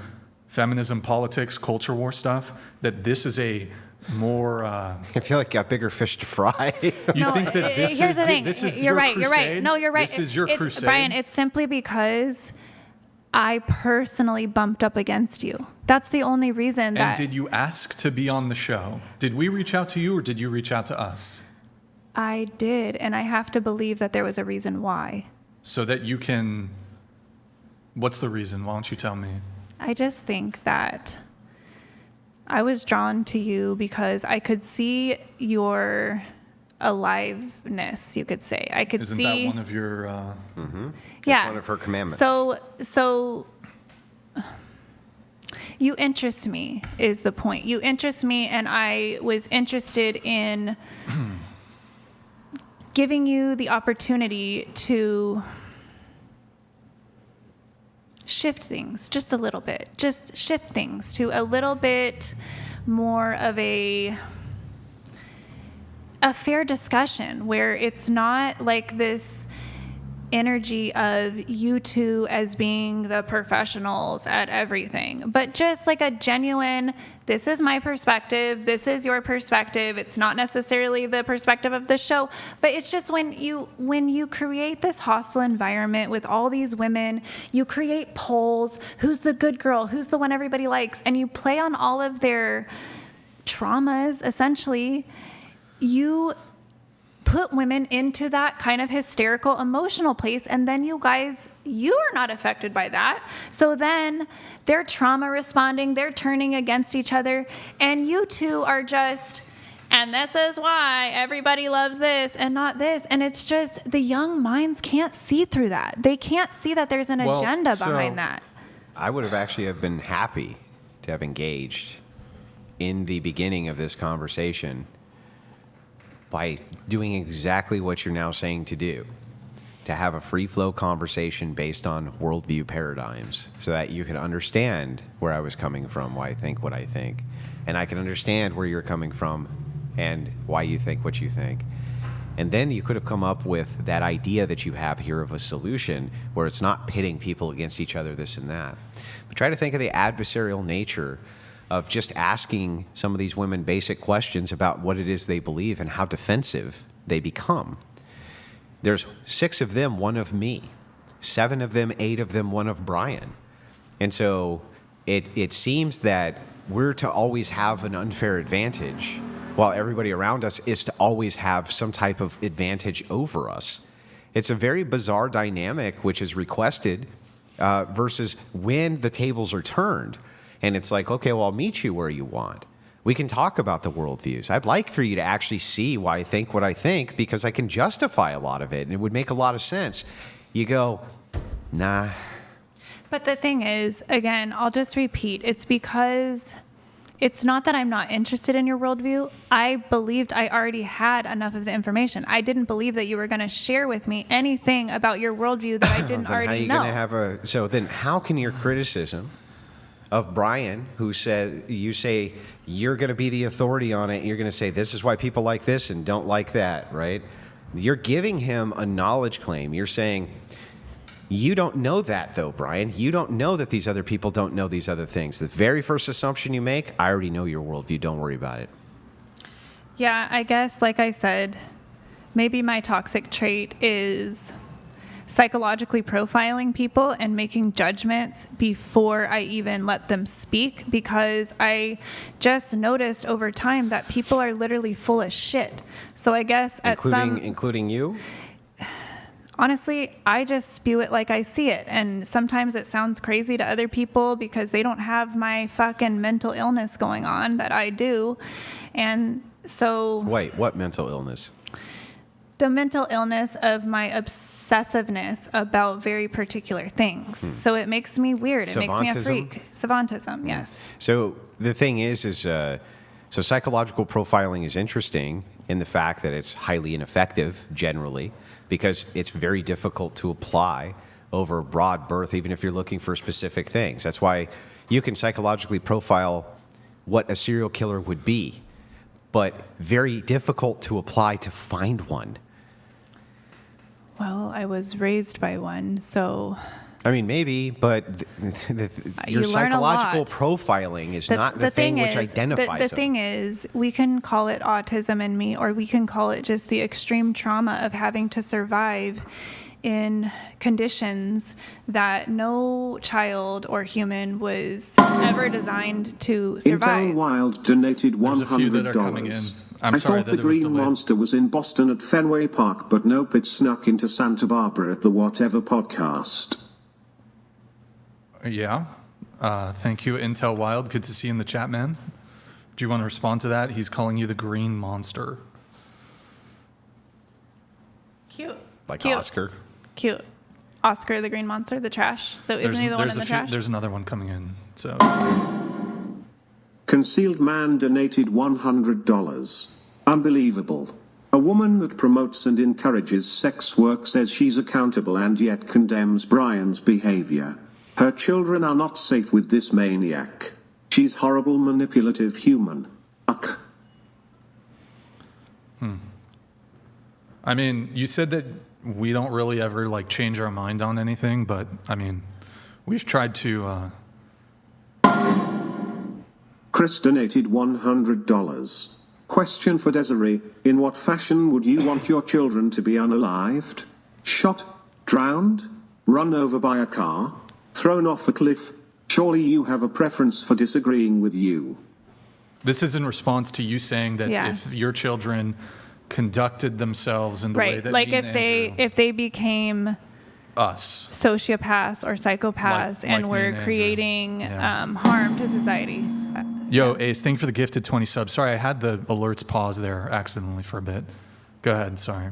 feminism, politics, culture war stuff, that this is a more... I feel like you got bigger fish to fry. You think that this here's is the thing. this is You're your right. You're right. crusade? No, you're right. This is your crusade? Brian, it's simply because I personally bumped up against you. That's the only reason that... And did you ask to be on the show? Did we reach out to you or did you reach out to us? I did, and I have to believe that there was a reason why. So that you can... What's the reason? Why don't you tell me? I just think that I was drawn to you because I could see your aliveness, you could say. I could Isn't see... that one of your... yeah. one of her commandments. So you interest me is the point. You interest me, and I was interested in giving you the opportunity to shift things just a little bit. Just shift things to a little bit more of a fair discussion where it's not like this energy of you two as being the professionals at everything, but just like a genuine, this is my perspective, this is your perspective. It's not necessarily the perspective of the show, but it's just when you create this hostile environment with all these women, you create polls, who's the good girl, who's the one everybody likes, and you play on all of their traumas, essentially. You put women into that kind of hysterical emotional place, and then you are not affected by that. So then they're trauma responding, they're turning against each other, and you two are just, and this is why everybody loves this and not this. And it's just the young minds can't see through that. They can't see that there's an agenda behind that. I would have actually have been happy to have engaged in the beginning of this conversation by doing exactly what you're now saying to do, to have a free flow conversation based on worldview paradigms so that you can understand where I was coming from, why I think what I think, and I can understand where you're coming from and why you think what you think. And then you could have come up with that idea that you have here of a solution where it's not pitting people against each other, this and that. But try to think of the adversarial nature of just asking some of these women basic questions about what it is they believe and how defensive they become. There's 6 of them, 1 of me. 7 of them, 8 of them, 1 of Brian. And so it seems that we're to always have an unfair advantage, while everybody around us is to always have some type of advantage over us. It's a very bizarre dynamic which is requested versus when the tables are turned. And it's like, okay, well, I'll meet you where you want. We can talk about the worldviews. I'd like for you to actually see why I think what I think, because I can justify a lot of it, and it would make a lot of sense. You go, nah. But the thing is, again, I'll just repeat, it's because it's not that I'm not interested in your worldview. I believed I already had enough of the information. I didn't believe that you were going to share with me anything about your worldview that I didn't already know. So then how can your criticism of Brian, who said, you say you're going to be the authority on it, and you're going to say this is why people like this and don't like that, right? You're giving him a knowledge claim. You're saying, you don't know that, though, Brian. You don't know that these other people don't know these other things. The very first assumption you make, I already know your worldview. Don't worry about it. Yeah, I guess, like I said, maybe my toxic trait is psychologically profiling people and making judgments before I even let them speak, because I just noticed over time that people are literally full of shit. So I guess including you? Honestly, I just spew it like I see it. And sometimes it sounds crazy to other people because they don't have my fucking mental illness going on that I do. And so... Wait, what mental illness? The mental illness of my obsessiveness about very particular things. So it makes me weird. It makes me a freak. Savantism, yes. So the thing is so psychological profiling is interesting in the fact that it's highly ineffective generally, because it's very difficult to apply over a broad berth, even if you're looking for specific things. That's why you can psychologically profile what a serial killer would be, but very difficult to apply to find one. Well, I was raised by one, so... I mean, maybe, but your psychological profiling is not the thing which identifies the thing is, we can call it autism in me, or we can call it just the extreme trauma of having to survive in conditions that no child or human was ever designed to survive. Intel Wild donated $100. I thought the green monster was in Boston at Fenway Park, but nope, it snuck into Santa Barbara at the Whatever podcast. Yeah. Thank you, Intel Wild. Good to see you in the chat, man. Do you want to respond to that? He's calling you the green monster. Cute. Like Cute. Oscar. Cute. Oscar the green monster, the trash. Isn't he the one in the trash? There's another one coming in. So. Concealed Man donated $100. Unbelievable. A woman that promotes and encourages sex work says she's accountable and yet condemns Brian's behavior. Her children are not safe with this maniac. She's horrible, manipulative human. Uck. I mean, you said that we don't really ever like change our mind on anything, but I mean, we've tried to. Chris donated $100. Question for Desiree: in what fashion would you want your children to be unalived? Shot, drowned, run over by a car, thrown off a cliff? Surely you have a preference for disagreeing with you. This is in response to you saying that if your children conducted themselves in the way that like if they became us sociopaths or psychopaths and were creating harm to society. Yo, Ace, thank you for the gifted 20 subs. Sorry, I had the alerts pause there accidentally for a bit. Go ahead, sorry.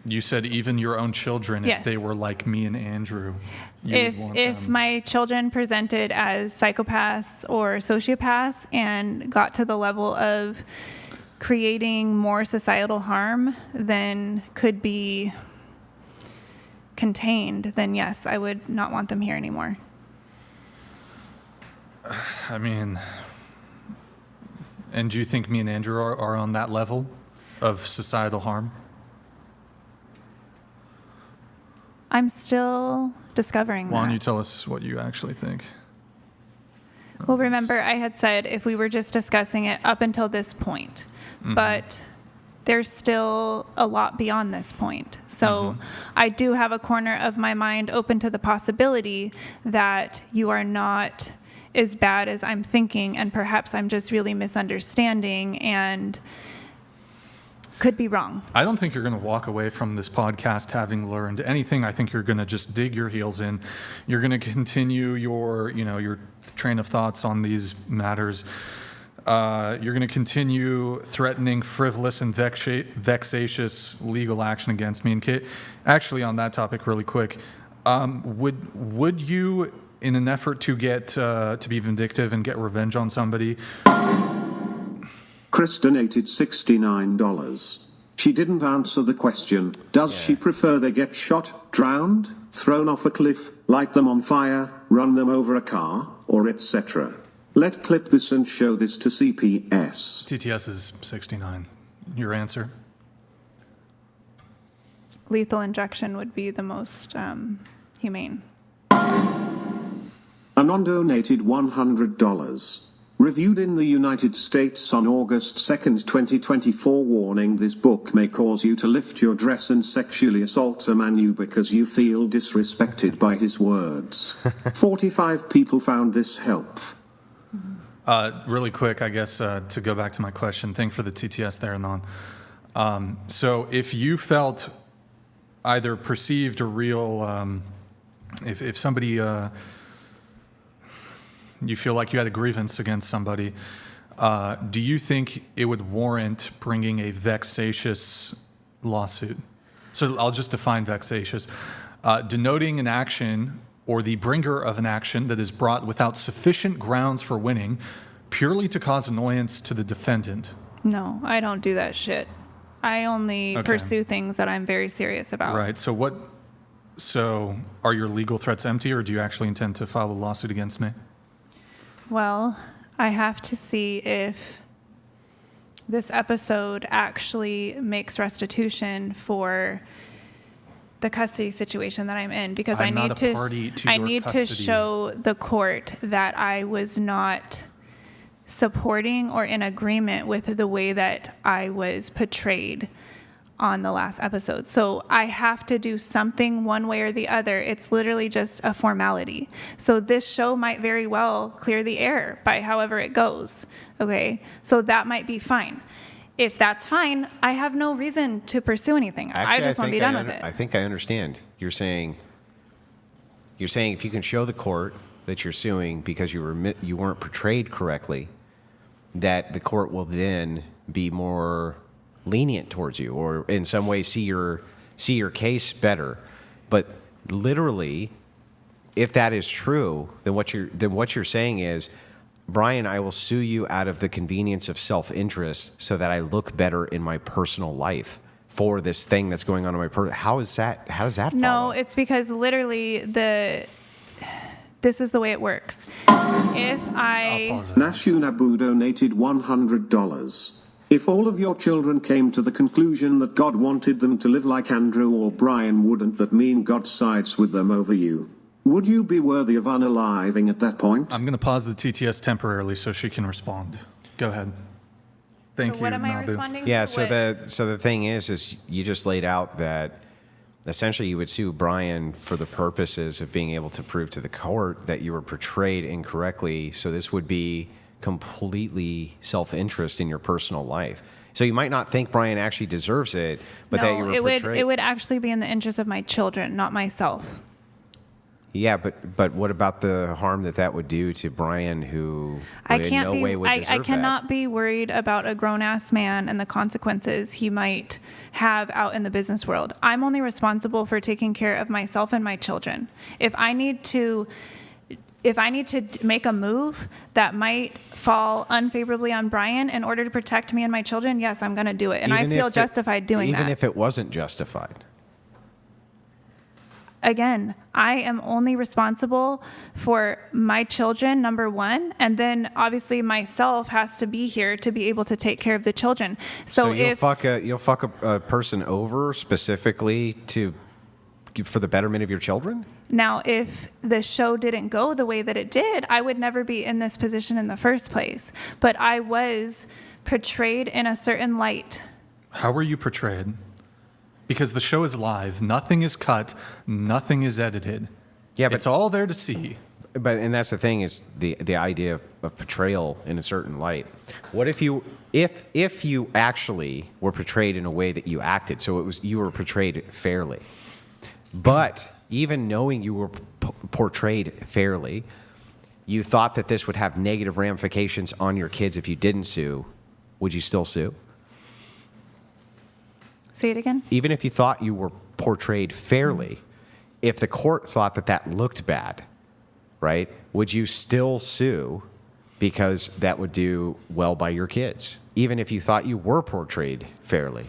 You said even your own children, if they were like me and Andrew, if my children presented as psychopaths or sociopaths and got to the level of creating more societal harm than could be contained, then yes, I would not want them here anymore. I mean, and do you think me and Andrew are on that level of societal harm? I'm still discovering Why don't that. you tell us what you actually think? Well, remember, I had said if we were just discussing it up until this point, but there's still a lot beyond this point. So I do have a corner of my mind open to the possibility that you are not as bad as I'm thinking, and perhaps I'm just really misunderstanding and could be wrong. I don't think you're going to walk away from this podcast having learned anything. I think you're going to just dig your heels in. You're going to continue your train of thoughts on these matters. You're going to continue threatening frivolous and vexatious legal action against me. And Kate, actually, on that topic, really quick, would you, in an effort to get to be vindictive and get revenge on somebody? Chris donated $69. She didn't answer the question. Does she prefer they get shot, drowned, thrown off a cliff, light them on fire, run them over a car, or etc.? Let's clip this and show this to CPS. TTS is 69. Your answer? Lethal injection would be the most humane. Anon donated $100. Reviewed in the United States on August 2nd, 2024. Warning: this book may cause you to lift your dress and sexually assault a man you because you feel disrespected by his words. 45 people found this helpful. Really quick, I guess, to go back to my question, thank for the TTS there, Anon. So if you felt either perceived or real, if somebody, you feel like you had a grievance against somebody, do you think it would warrant bringing a vexatious lawsuit? So I'll just define vexatious. Denoting an action or the bringer of an action that is brought without sufficient grounds for winning, purely to cause annoyance to the defendant. No, I don't do that shit. I only pursue things that I'm very serious about. Right. So are your legal threats empty, or do you actually intend to file a lawsuit against me? Well, I have to see if this episode actually makes restitution for the custody situation that I'm in, because I'm not a party to I your need custody. to show the court that I was not supporting or in agreement with the way that I was portrayed on the last episode. So I have to do something one way or the other. It's literally just a formality. So this show might very well clear the air by however it goes. Okay, so that might be fine. If that's fine, I have no reason to pursue anything. Actually, I just want to be done with it. I think I understand. You're saying if you can show the court that you're suing because you weren't portrayed correctly, that the court will then be more lenient towards you, or in some way see your case better. But literally, if that is true, then what you're saying is, Brian, I will sue you out of the convenience of self-interest so that I look better in my personal life for this thing that's going on in my personal. How does that follow? No, it's because literally this is the way it works. If I Nashunabu donated $100. If all of your children came to the conclusion that God wanted them to live like Andrew or Brian, wouldn't that mean God sides with them over you? Would you be worthy of unaliving at that point? I'm going to pause the TTS temporarily so she can respond. Go ahead. Thank you, what am I Nabu. responding Yeah, to? so the thing is you just laid out that essentially you would sue Brian for the purposes of being able to prove to the court that you were portrayed incorrectly. So this would be completely self-interest in your personal life. So you might not think Brian actually deserves it, but that you were portrayed. It would actually be in the interest of my children, not myself. Yeah, but what about the harm that would do to Brian, who in no way would deserve I cannot that? be worried about a grown-ass man and the consequences he might have out in the business world. I'm only responsible for taking care of myself and my children. If I need to make a move that might fall unfavorably on Brian in order to protect me and my children, yes, I'm going to do it. And I feel justified doing that. Even if it wasn't justified. Again, I am only responsible for my children, number one, and then obviously myself has to be here to be able to take care of the children. So you'll fuck a person over specifically for the betterment of your children? Now, if the show didn't go the way that it did, I would never be in this position in the first place. But I was portrayed in a certain light. How were you portrayed? Because the show is live. Nothing is cut. Nothing is edited. Yeah, but it's all there to see. and that's the thing is the idea of portrayal in a certain light. What if you actually were portrayed in a way that you acted, so you were portrayed fairly, but even knowing you were portrayed fairly, you thought that this would have negative ramifications on your kids if you didn't sue, would you still sue? Say it again. Even if you thought you were portrayed fairly, if the court thought that looked bad, right, would you still sue because that would do well by your kids, even if you thought you were portrayed fairly?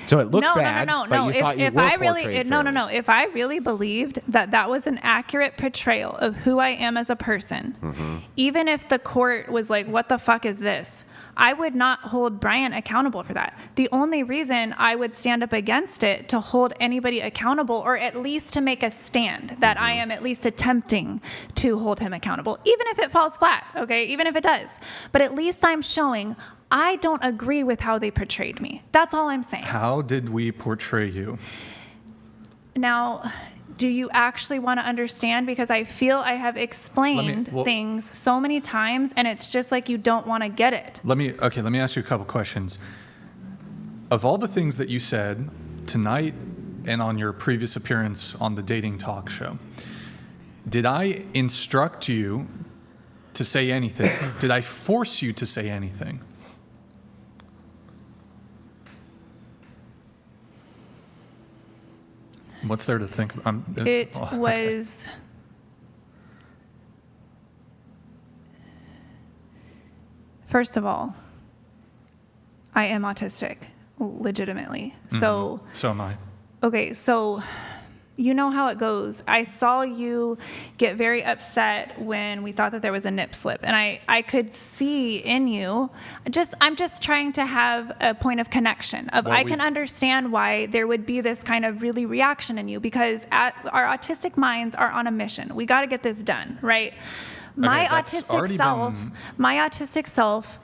So it looked bad, but you thought you were portrayed fairly. If I really believed that was an accurate portrayal of who I am as a person, even if the court was like, what the fuck is this? I would not hold Brian accountable for that. The only reason I would stand up against it to hold anybody accountable, or at least to make a stand that I am at least attempting to hold him accountable, even if it falls flat, okay, even if it does. But at least I'm showing I don't agree with how they portrayed me. That's all I'm saying. How did we portray you? Now, do you actually want to understand? Because I feel I have explained things so many times, and it's just like you don't want to get it. Let me ask you a couple questions. Of all the things that you said tonight and on your previous appearance on the dating talk show, did I instruct you to say anything? Did I force you to say anything? What's there to think about? It was... First of all, I am autistic, legitimately. So am I. Okay, so you know how it goes. I saw you get very upset when we thought that there was a nip slip, and I could see in you, I'm just trying to have a point of connection of I can understand why there would be this kind of really reaction in you, because our autistic minds are on a mission. We got to get this done, right? My autistic self,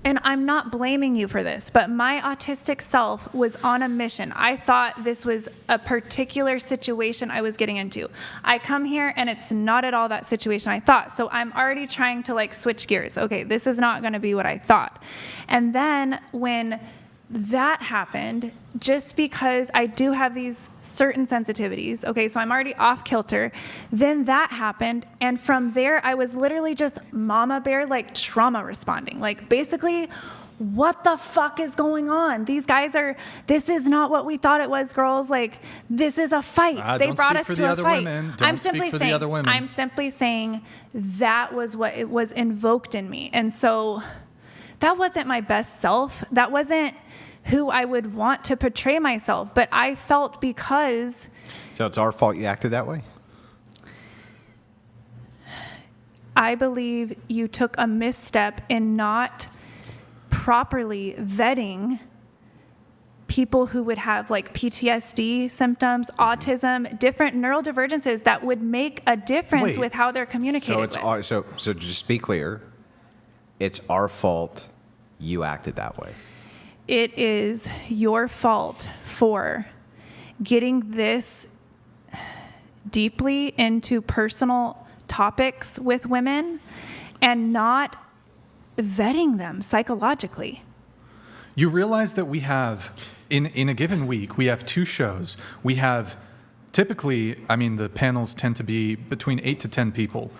and I'm not blaming you for this, but my autistic self was on a mission. I thought this was a particular situation I was getting into. I come here and it's not at all that situation I thought. So I'm already trying to like switch gears. Okay, this is not going to be what I thought. And then when that happened, just because I do have these certain sensitivities, okay, so I'm already off kilter, then that happened, and from there I was literally just mama bear, like trauma responding, like basically, what the fuck is going on? These guys this is not what we thought it was, girls, like this is a fight. They brought us to a fight. I'm simply saying that was what it was invoked in me, and so that wasn't my best self. That wasn't who I would want to portray myself. But I felt because... So it's our fault you acted that way? I believe you took a misstep in not properly vetting people who would have like PTSD symptoms, autism, different neurodivergences that would make a difference with how they're communicated with. So just be clear, it's our fault you acted that way. It is your fault for getting this deeply into personal topics with women and not vetting them psychologically. You realize that we have, in a given week, we have 2 shows. We have typically, the panels tend to be between 8 to 10 people.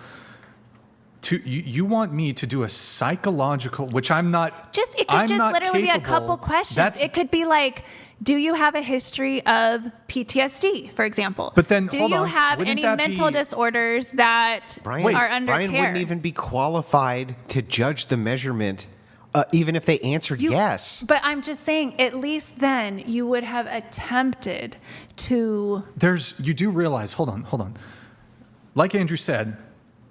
You want me to do a psychological, which I'm not. It could just literally be a couple questions. It could be like, do you have a history of PTSD, for example? But then, do you have any mental disorders that are under Brian care? Wouldn't even be qualified to judge the measurement, even if they answered yes. But I'm just saying, at least then you would have attempted to. You do realize, hold on. Like Andrew said,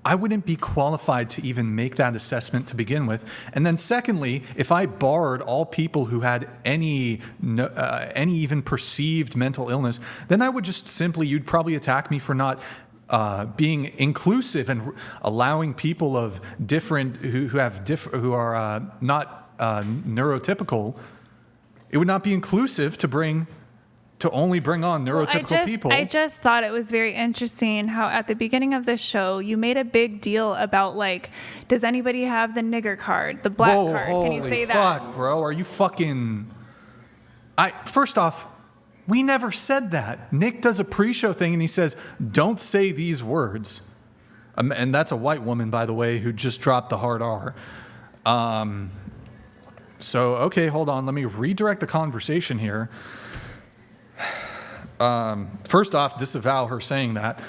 I wouldn't be qualified to even make that assessment to begin with. And then secondly, if I barred all people who had any even perceived mental illness, then I would just simply, you'd probably attack me for not being inclusive and allowing people of different, who are not neurotypical It would not be inclusive to only bring on neurotypical people. I just thought it was very interesting how at the beginning of the show, you made a big deal about, like, does anybody have the nigger card, the black card? Can you say that? Fuck, bro. Are you fucking... First off, we never said that. Nick does a pre-show thing and he says, don't say these words. And that's a white woman, by the way, who just dropped the hard R. So, okay, hold on. Let me redirect the conversation here. First off, disavow her saying that.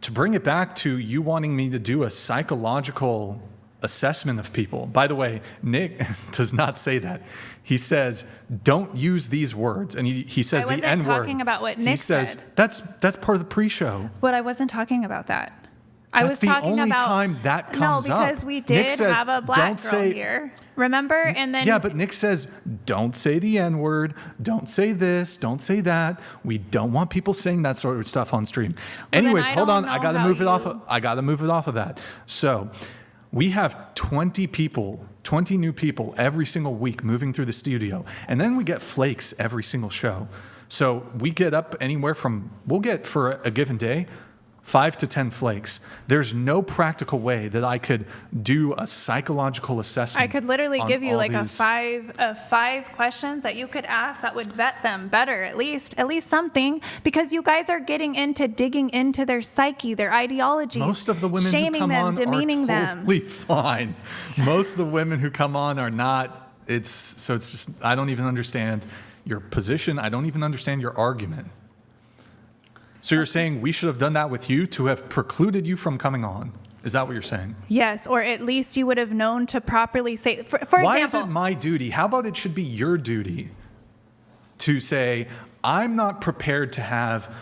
To bring it back to you wanting me to do a psychological assessment of people. By the way, Nick does not say that. He says, don't use these words. And he says the N-word. I wasn't talking about what Nick says, said. That's part of the pre-show. But I wasn't talking about that. I was That's the talking only about, time that comes no, up. because we did says, have a black girl here. Remember? And then yeah, but Nick says, don't say the N-word, don't say this, don't say that. We don't want people saying that sort of stuff on stream. Anyways, hold on. I got to move it off. I got to move it off of that. So, we have 20 people, 20 new people every single week moving through the studio, and then we get flakes every single show. So we get up anywhere from, we'll get for a given day, 5 to 10 flakes. There's no practical way that I could do a psychological assessment. I could literally give you like these... five questions that you could ask that would vet them better, at least something, because you guys are digging into their psyche, their ideologies. Most of the women who come on demeaning are totally fine. Most of the women who come on are not. It's just, I don't even understand your position. I don't even understand your argument. So you're saying we should have done that with you to have precluded you from coming on? Is that what you're saying? Yes, or at least you would have known to properly say, for Why example, is it my duty? How about it should be your duty to say, I'm not prepared to have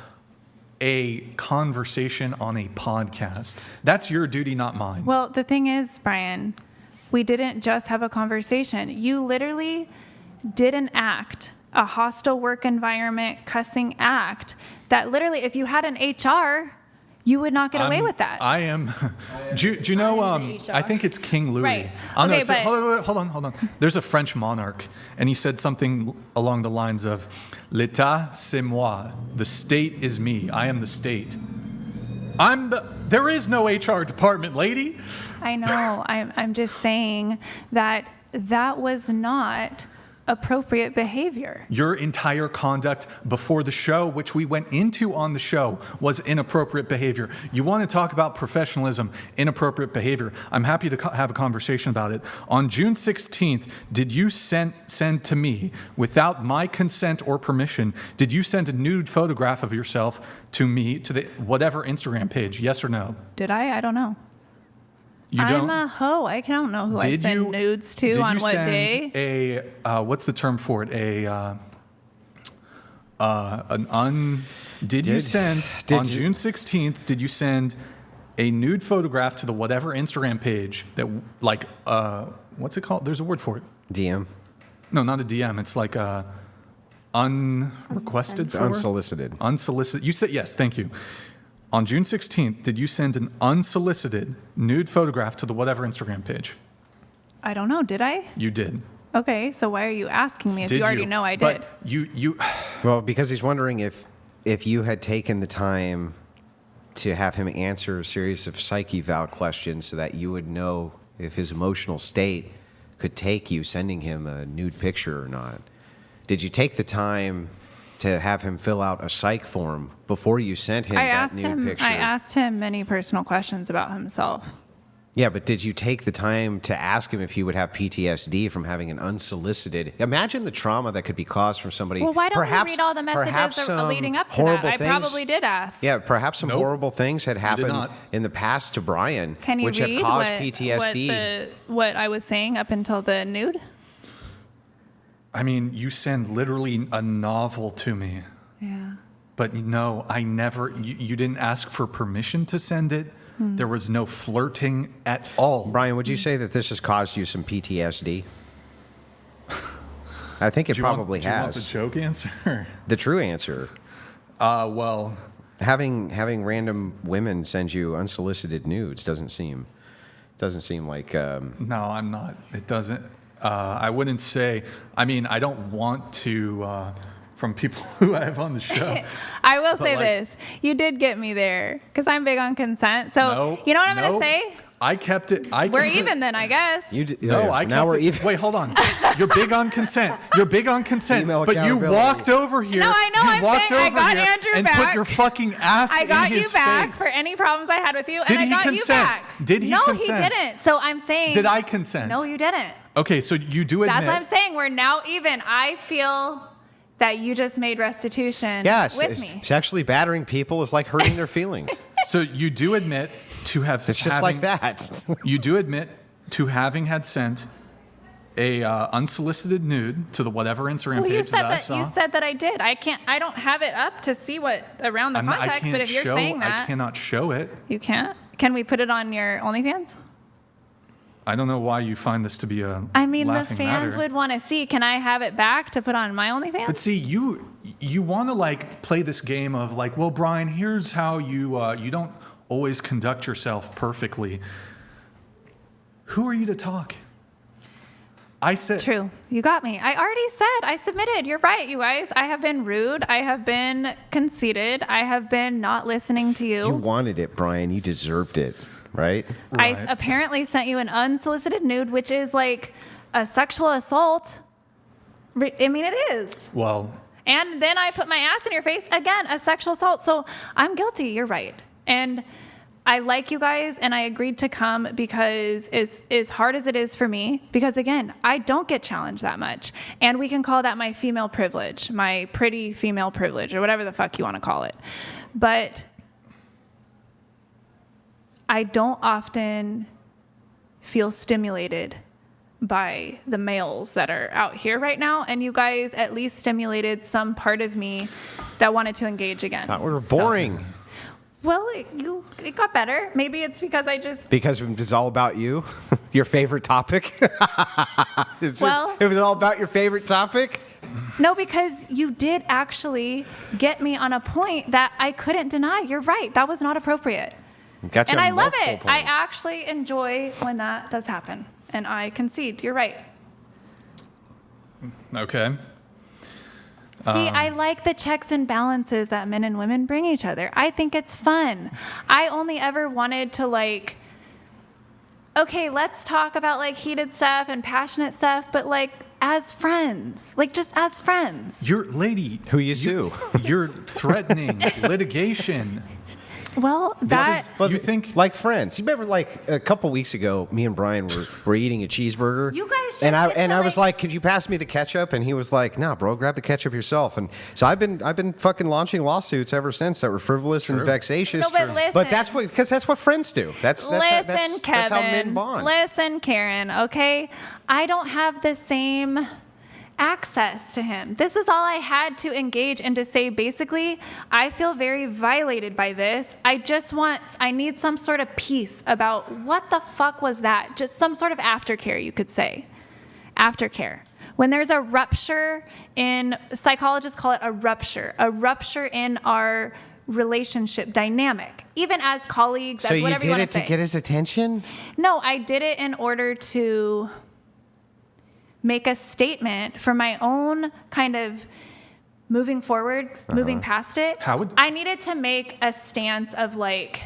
a conversation on a podcast? That's your duty, not mine. Well, the thing is, Brian, we didn't just have a conversation. You literally did an act, a hostile work environment cussing act that literally, if you had an HR, you would not get away with that. I am. Do you know, I think it's King Louis. Right. Okay, but hold on. There's a French monarch, and he said something along the lines of, L'État, c'est moi. The state is me. I am the state. There is no HR department, lady. I know. I'm just saying that was not appropriate behavior. Your entire conduct before the show, which we went into on the show, was inappropriate behavior. You want to talk about professionalism, inappropriate behavior. I'm happy to have a conversation about it. On June 16th, did you send to me, without my consent or permission, did you send a nude photograph of yourself to me, to the whatever Instagram page? Yes or no? Did I? I don't know. I'm a hoe. I don't know who I send nudes to on what day. What's the term for it? On June 16th, did you send a nude photograph to the whatever Instagram page that, like, what's it called? There's a word for it. DM? No, not a DM. It's like unrequested for? Unsolicited. Unsolicited. You said, yes, thank you. On June 16th, did you send an unsolicited nude photograph to the whatever Instagram page? I don't know. Did I? You did. Okay, so why are you asking me if you already know I did? But you. Well, because he's wondering if you had taken the time to have him answer a series of psych eval questions so that you would know if his emotional state could take you sending him a nude picture or not. Did you take the time to have him fill out a psych form before you sent him that nude picture? I asked him many personal questions about himself. Yeah, but did you take the time to ask him if he would have PTSD from having an unsolicited... Imagine the trauma that could be caused from somebody... Well, why don't we read all the messages leading up to that? I probably did ask. Yeah, perhaps some horrible things had happened in the past to Brian, which have caused PTSD. What I was saying up until the nude? I mean, you send literally a novel to me. Yeah. But no, I never... You didn't ask for permission to send it. There was no flirting at all. Brian, would you say that this has caused you some PTSD? I think it probably has. Do you want the joke answer? The true answer. Well... Having random women send you unsolicited nudes doesn't seem like... No, I'm not. It doesn't... I wouldn't say, I mean, I don't want to, from people who I have on the show. I will say like- this. You did get me there because I'm big on consent. So you know what I'm going to say? I kept it. We're even then, I guess. No, I now kept we're it. even. Wait, hold on. You're big on consent. You're big on consent. Female But you accountability. walked over here. No, I know, You I'm walked saying I over got here Andrew and back. put your fucking ass I got in you his back face. for any problems I had with you, Did and I he got you consent? back. Did he no, consent? he didn't. So I'm saying. Did I consent? No, you didn't. Okay, so you do admit. That's what I'm saying. We're now even. I feel that you just made restitution with me. Sexually battering people is like hurting their feelings. So you do admit to have. It's just like that. You do admit to having had sent a unsolicited nude to the whatever Instagram Well, you page said I that saw. you said that I did. I can't. I don't have it up to see what around the I context. can't But if you're show, saying I that, cannot show it. you can't. Can we put it on your OnlyFans? I don't know why you find this to be a I mean, the laughing fans matter. would want to see. Can I have it back to put on my OnlyFans? But see, you want to like play this game of like, well, Brian, here's how you don't always conduct yourself perfectly. Who are you to talk? I said True. You got me. I already said I submitted. You're right, you guys. I have been rude. I have been conceited. I have been not listening to you. You wanted it, Brian. You deserved it, right? I Right. apparently sent you an unsolicited nude, which is like a sexual assault. I mean, it is. Well, And then I put my ass in your face. Again, a sexual assault. So I'm guilty. You're right. And I like you guys, and I agreed to come because as hard as it is for me, because again, I don't get challenged that much. And we can call that my female privilege, my pretty female privilege, or whatever the fuck you want to call it. But I don't often feel stimulated by the males that are out here right now, and you guys at least stimulated some part of me that wanted to engage again. Thought we were boring. Well, it got better. Maybe it's because I just Because it was all about you, your favorite topic. Well- it was all about your favorite topic. no, because you did actually get me on a point that I couldn't deny. You're right. That was not appropriate. Got you And on I love multiple it. I points. actually enjoy when that does happen. And I concede. You're right. okay. See, I like the checks and balances that men and women bring each other. I think it's fun. I only ever wanted to like, okay, let's talk about like heated stuff and passionate stuff, but like as friends, like just as friends. You're lady. Who you sue? You're threatening litigation. Well, This that is, Well, you think like friends? You remember, like a couple weeks ago, me and Brian were eating a cheeseburger. You guys just and I get to, and I was like- like, "Could you pass me the ketchup?" And he was like, "Nah, bro, grab the ketchup yourself." And so I've been fucking launching lawsuits ever since that were frivolous and true. vexatious. No, but listen. But that's what because that's what friends do. That's Listen, Kevin. That's how men bond. Listen, Karen, okay? I don't have the same access to him. This is all I had to engage and to say, basically, I feel very violated by this. I need some sort of peace about what the fuck was that? Just some sort of aftercare, you could say. Aftercare. When there's a rupture psychologists call it a rupture in our relationship dynamic, even as colleagues, So as you whatever you did want it to to say. get his attention? No, I did it in order to make a statement for my own kind of moving forward, moving past it. How would- I needed to make a stance of like,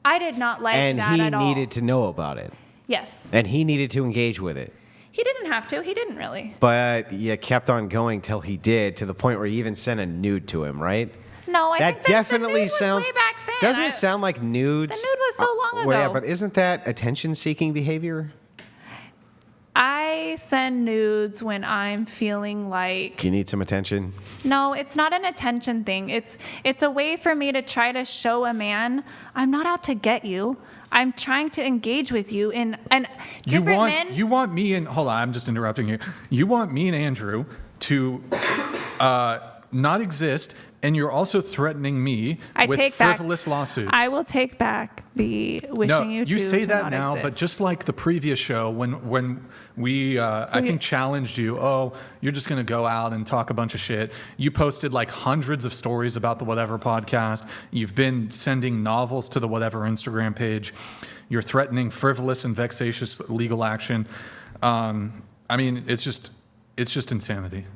I did not like And that he at all. needed to know about it. Yes. And he needed to engage with it. He didn't have to. He didn't really. But you kept on going till he did, to the point where you even sent a nude to him, right? No, I That think the definitely nude was sounds. way back then. Doesn't it sound like nudes? The nude was so long Well, yeah, ago. but isn't that attention-seeking behavior? I send nudes when I'm feeling like You need some attention. no, it's not an attention thing. It's a way for me to try to show a man I'm not out to get you. I'm trying to engage with you and different men. You want me and hold on, I'm just interrupting you. You want me and Andrew to not exist, and you're also threatening me I with take back frivolous lawsuits. I will take back the wishing No, you you to say to that not now, but exist. just like the previous show, when we I think challenged you, oh, you're just gonna go out and talk a bunch of shit. You posted like hundreds of stories about the Whatever podcast. You've been sending novels to the Whatever Instagram page. You're threatening frivolous and vexatious legal action. I mean, it's just insanity.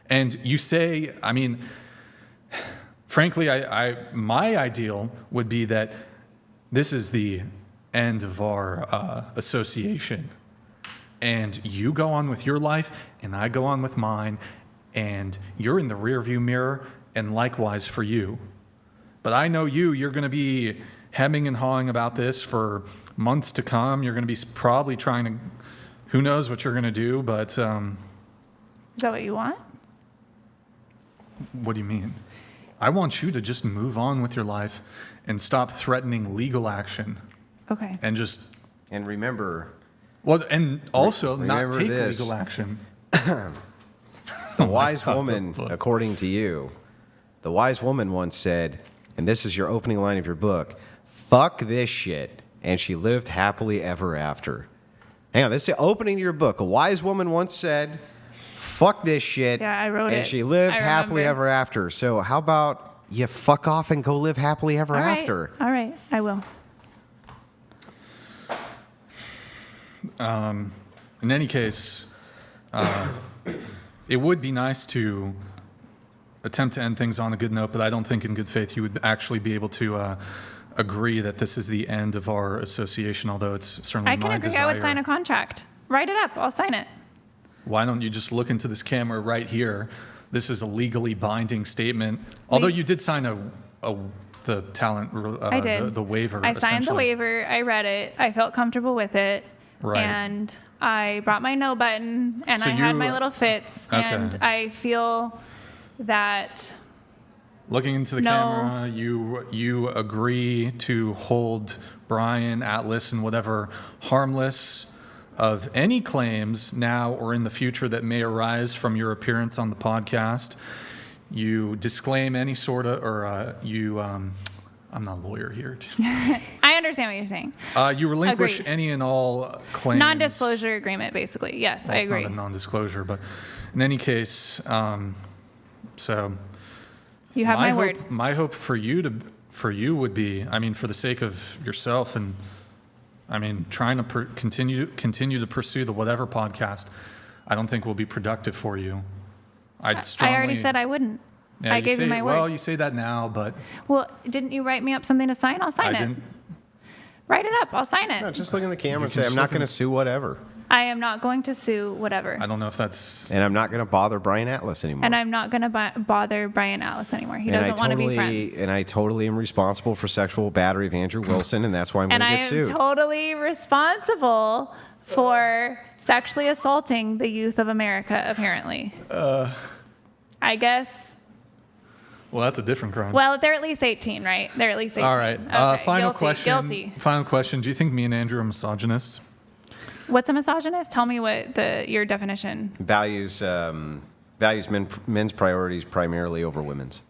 And you say, I mean, frankly, my ideal would be that this is the end of our association. And you go on with your life, and I go on with mine, and you're in the rearview mirror, and likewise for you. But I know you're going to be hemming and hawing about this for months to come. You're going to be probably trying to, who knows what you're going to do, but... Is that what you want? What do you mean? I want you to just move on with your life and stop threatening legal action. Okay. And just... And remember... Well, and also not remember take this. legal action. The wise woman, according to you, the wise woman once said, and this is your opening line of your book, fuck this shit. And she lived happily ever after. Hang on, this is the opening to your book. A wise woman once said, fuck this shit. Yeah, I wrote it. And she lived I happily remember. ever after. So how about you fuck off and go live happily ever All right. after? All right, I will. In any case, it would be nice to attempt to end things on a good note, but I don't think in good faith you would actually be able to agree that this is the end of our association, although it's certainly I can my agree. desire. I would sign a contract. Write it up. I'll sign it. Why don't you just look into this camera right here? This is a legally binding statement. Although you did sign the talent, I did. the waiver. I signed the essentially. waiver. I read it. I felt comfortable with it. Right. And I brought my no button, and So I had my you- little fits, Okay. and I feel that Looking into the No. camera, you agree to hold Brian, Atlas, and whatever harmless of any claims now or in the future that may arise from your appearance on the podcast. You disclaim any sort of, or I'm not a lawyer here. I understand what you're saying. You relinquish Agreed. any and all claims. Non-disclosure agreement, basically. Yes, Well, I it's agree. not a non-disclosure, but in any case, so You have my word. My hope for you would be, I mean, for the sake of yourself, and I mean, trying to continue to pursue the whatever podcast, I don't think will be productive for you. I already said I wouldn't. Yeah, I gave you my word. Well, you say that now, but Well, didn't you write me up something to sign? I'll sign I it. didn't. Write it up. I'll sign it. No, just look in the camera and can say, I'm just not look in going to sue whatever. I am not going to sue whatever. I don't know if that's. And I'm not going to bother Brian Atlas anymore. And I'm not going to bother Brian Atlas anymore. He doesn't want to be friends. And I totally am responsible for sexual battery of Andrew Wilson, and that's why I'm going And to I get am sued. totally responsible for sexually assaulting the youth of America, apparently. I guess. Well, that's a different crime. Well, they're at least 18, right? They're at least 18. All right. Okay, Final guilty, question. Guilty. Final question. Do you think me and Andrew are misogynists? What's a misogynist? Tell me what your definition. Values men's priorities primarily over women's.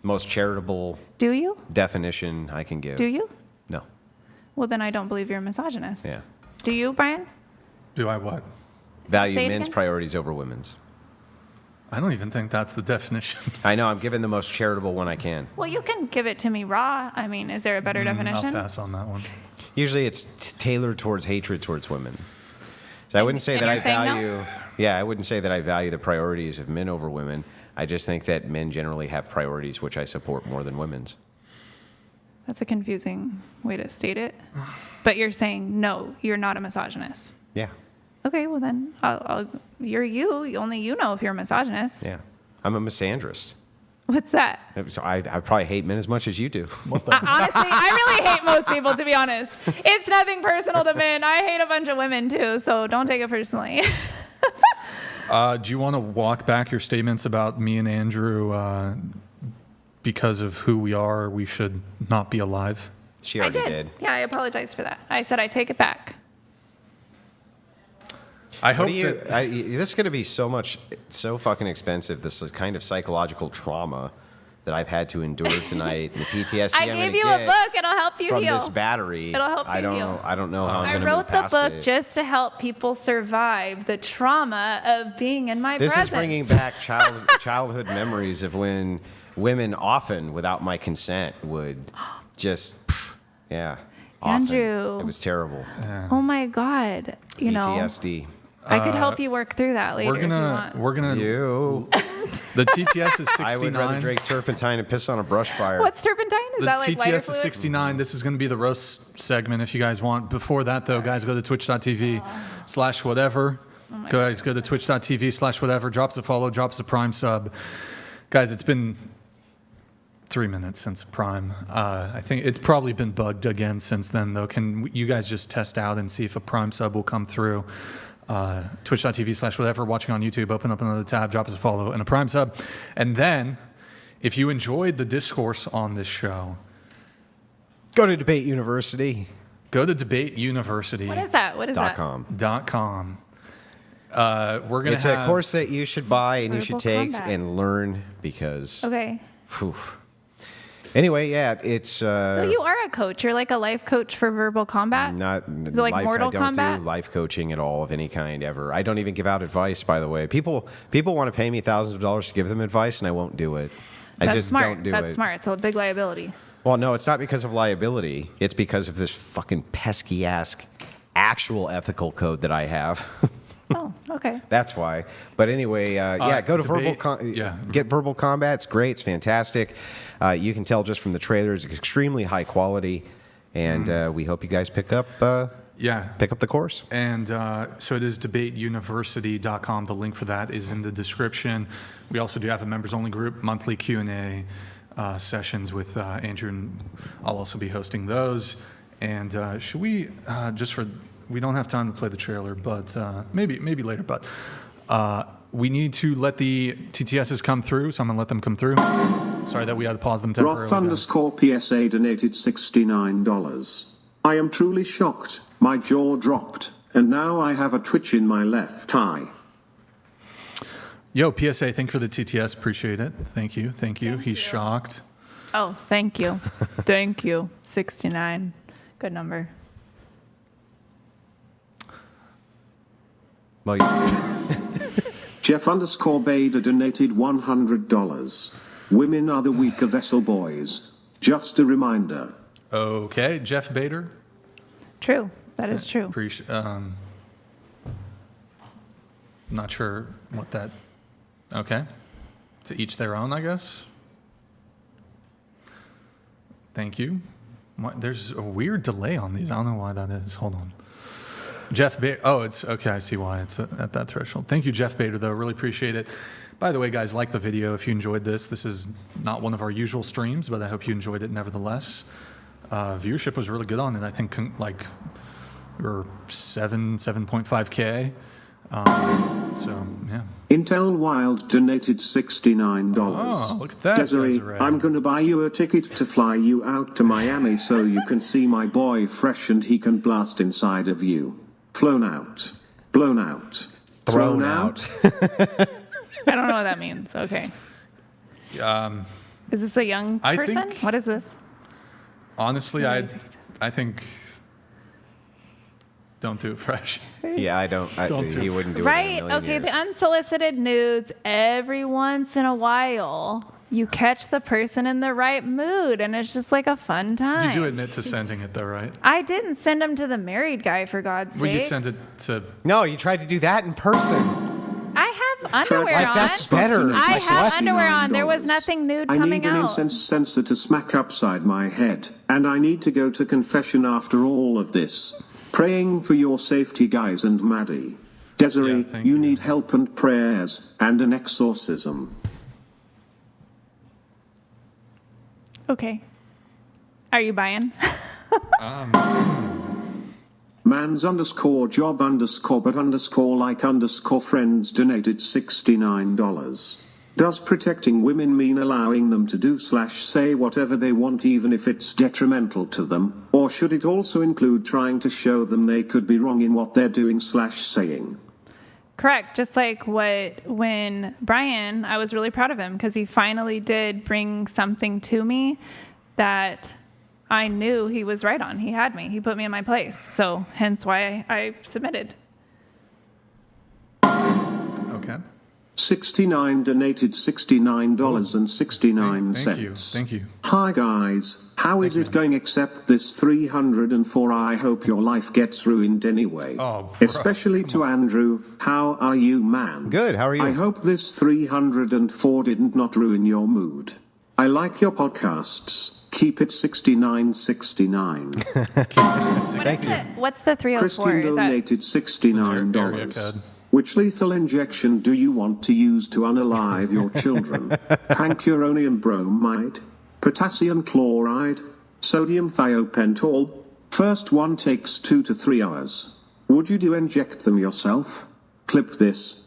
Most charitable Do you? definition I can give. Do you? No. Well, then I don't believe you're a misogynist. Yeah. Do you, Brian? Do I what? Value Say it men's again? priorities over women's. I don't even think that's the definition. I know, I'm giving the most charitable one I can. Well, you can give it to me raw. I mean, is there a better I'll definition? pass on that one. Usually it's tailored towards hatred towards women. So I wouldn't say and that I you're saying no? value, yeah, I wouldn't say that I value the priorities of men over women. I just think that men generally have priorities which I support more than women's. That's a confusing way to state it. But you're saying, no, you're not a misogynist. Yeah, Okay, well then, you're you. Only you know if you're a misogynist. yeah. I'm a misandrist. What's that? So I probably hate men as much as you do. Honestly, I really hate most people, to be honest. It's nothing personal to men. I hate a bunch of women too, so don't take it personally. Do you want to walk back your statements about me and Andrew because of who we are? We should not be alive. She I already did. did. Yeah, I apologize for that. I said I take it back. I What hope do you, that. this is going to be so fucking expensive. This is kind of psychological trauma that I've had to endure tonight. And the PTSD I I'm gave gonna you a get book. It'll help you from heal. this battery. It'll help you heal. I don't know how I'm I going to move wrote the past book it. just to help people survive the trauma of being in my This presence. is bringing back childhood memories of when women, often without my consent, would just, yeah. Often. Andrew. It was terrible. Oh my God. You know. PTSD. I could help you work through that later if you want. The TTS is 69. I would rather drink turpentine and piss on a brush fire. What's turpentine? Is The that like lighter TTS is fluid? 69. This is going to be the roast segment if you guys want. Before that, though, guys, go to twitch.tv/whatever. Guys, go to twitch.tv/whatever. Drop us a follow, drop us a Prime sub. Guys, it's been 3 minutes since Prime. I think it's probably been bugged again since then, though. Can you guys just test out and see if a Prime sub will come through? Twitch.tv/whatever. Watching on YouTube, open up another tab, drop us a follow and a Prime sub. And then, if you enjoyed the discourse on this show, Go to Debate University. go to Debate University. What is that? What is that? .com. .com. We're gonna. It's a course that you should buy and you should Verbal take combat. and learn because. Okay. Whew. Anyway, yeah, it's So you are a coach. You're like a life coach for verbal combat? not Is it like life, Mortal I don't Kombat? do life coaching at all of any kind ever. I don't even give out advice, by the way. People want to pay me thousands of dollars to give them advice, and I won't do it. I That's just smart. don't do That's it. smart. It's a big liability. Well, no, it's not because of liability. It's because of this fucking pesky ass actual ethical code that I have. Oh, okay. That's why. But anyway, yeah, go to Debate, get Verbal Combat. It's great. It's fantastic. You can tell just from the trailer, it's extremely high quality, and we hope you guys pick up the course. And so it is debateuniversity.com. The link for that is in the description. We also do have a members-only group, monthly Q&A sessions with Andrew, and I'll also be hosting those. And should we, we don't have time to play the trailer, but maybe later, but we need to let the TTSs come through, so I'm going to let them come through. Sorry that we had to pause them temporarily. Roth_PSA donated $69. I am truly shocked. My jaw dropped, and now I have a twitch in my left eye. Yo, PSA, thank you for the TTS. Appreciate it. Thank you. He's shocked. Oh, thank you. Thank you. 69. Good number. Well, Jeff_Bader donated $100. Women are the weaker vessel, boys. Just a reminder. Okay, Jeff Bader. True. That is true. Not sure what that. Okay. To each their own, I guess. Thank you. There's a weird delay on these. I don't know why that is. Hold on. Jeff Bader. Oh, it's okay. I see why it's at that threshold. Thank you, Jeff Bader, though. Really appreciate it. By the way, guys, like the video if you enjoyed this. This is not one of our usual streams, but I hope you enjoyed it nevertheless. Viewership was really good on it. I think we were 7.5K. So, yeah. Intel Wild donated $69. Oh, look at that, Desiree, Desiree. I'm gonna buy you a ticket to fly you out to Miami so you can see my boy fresh and he can blast inside of you. Flown out. Blown out. thrown out. I don't know what that means. Okay. Is this a young I person? think- What is this? Honestly, I think don't do it fresh. Yeah, I don't. Don't do he it. wouldn't do Right. it. In a million Okay. years. The unsolicited nudes, every once in a while, you catch the person in the right mood, and it's just like a fun time. You do admit to sending it, though, right? I didn't send them to the married guy, for God's sake. Well, you sent it to. No, you tried to do that in person. I have underwear Like, on. that's better. I Like, have what? underwear on. There was nothing nude I coming need an out. incense sensor to smack upside my head, and I need to go to confession after all of this. Praying for your safety, guys and Maddie. Desiree, Yeah, thank you you. need help and prayers, and an exorcism. Okay. Are you buying? Mans_job_but_like_friends donated $69. Does protecting women mean allowing them to do/say whatever they want even if it's detrimental to them? Or should it also include trying to show them they could be wrong in what they're doing/saying? Correct. Just like when Brian, I was really proud of him because he finally did bring something to me that I knew he was right on. He had me. He put me in my place. So hence why I submitted. Okay. 69 donated $69.69. Thank you. Hi guys, how is it going except this 304? I hope your life gets ruined anyway. Oh, bro, especially to Andrew, how are you, man? Good, how are you? I hope this 304 didn't not ruin your mood. I like your podcasts. Keep it 6969. What's the 304? Christine donated It's an area $69. code. Which lethal injection do you want to use to unalive your children? Pancuronium bromide? Potassium chloride? Sodium thiopental? First one takes 2 to 3 hours. Would you inject them yourself? Clip this.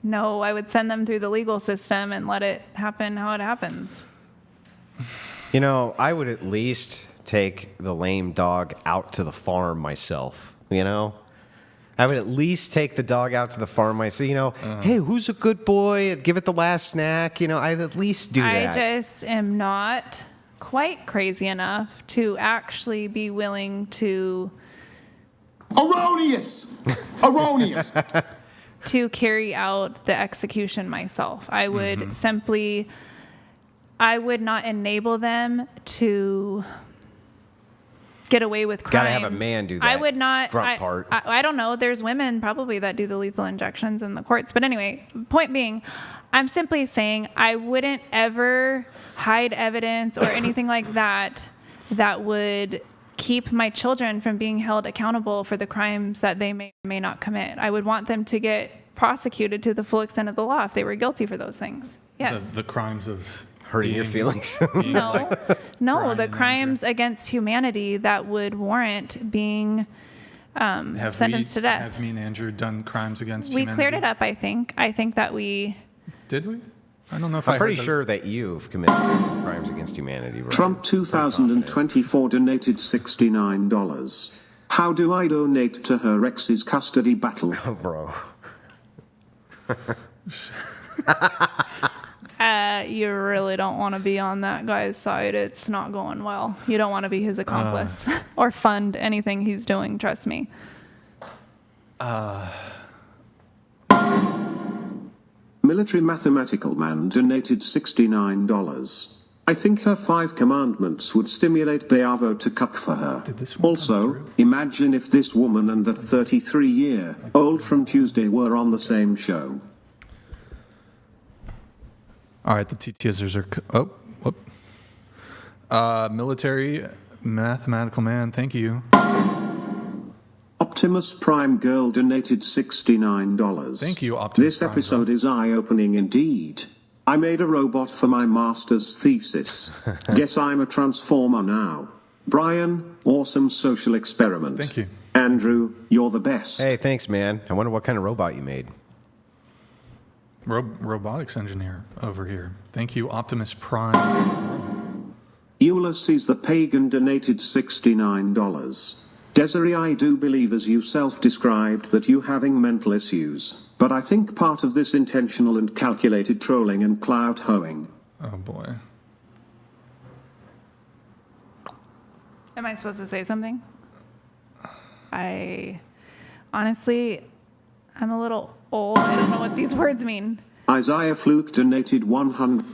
No, I would send them through the legal system and let it happen how it happens. You know, I would at least take the lame dog out to the farm myself, you know? I would at least take the dog out to the farm myself, you know, hey, who's a good boy? Give it the last snack, you know, I'd at least do that. I just am not quite crazy enough to actually be willing to... Erroneous! Erroneous! to carry out the execution myself. I would simply... I would not enable them to get away with crimes. Gotta have a man do that. I would not. Front part. I don't know. There's women probably that do the lethal injections in the courts. But anyway, point being, I'm simply saying I wouldn't ever hide evidence or anything like that that would keep my children from being held accountable for the crimes that they may or may not commit. I would want them to get prosecuted to the full extent of the law if they were guilty for those things. Yes. The crimes of Hurting your feelings. No, Brian the and crimes against humanity that would warrant being sentenced to death. Have me and Andrew done crimes against We humanity? cleared it up, I think. I think that we... Did we? I don't know if I'm I pretty heard sure that you've committed some crimes against humanity, right? Trump 2024 donated $69. How do I donate to her ex's custody battle? Oh, bro. You really don't want to be on that guy's side. It's not going well. You don't want to be his accomplice or fund anything he's doing, trust me. Military Mathematical Man donated $69. I think her 5 commandments would stimulate Beavo to cuck for her. Did this one come Also, through? imagine if this woman and that 33-year-old from Tuesday were on the same show. All right, the TTSers are... Military Mathematical Man, thank you. Optimus Prime Girl donated $69. Thank you, Optimus This Prime episode Girl. is eye-opening indeed. I made a robot for my master's thesis. Guess I'm a transformer now. Brian, awesome social experiment. Thank you. Andrew, you're the best. Hey, thanks, man. I wonder what kind of robot you made. Robotics engineer over here. Thank you, Optimus Prime. Ulysses the Pagan donated $69. Desiree, I do believe as you self-described that you having mental issues, but I think part of this intentional and calculated trolling and clout hoeing. Oh, boy. Am I supposed to say something? Honestly, I'm a little old. I don't know what these words mean. Isaiah Fluke donated $100.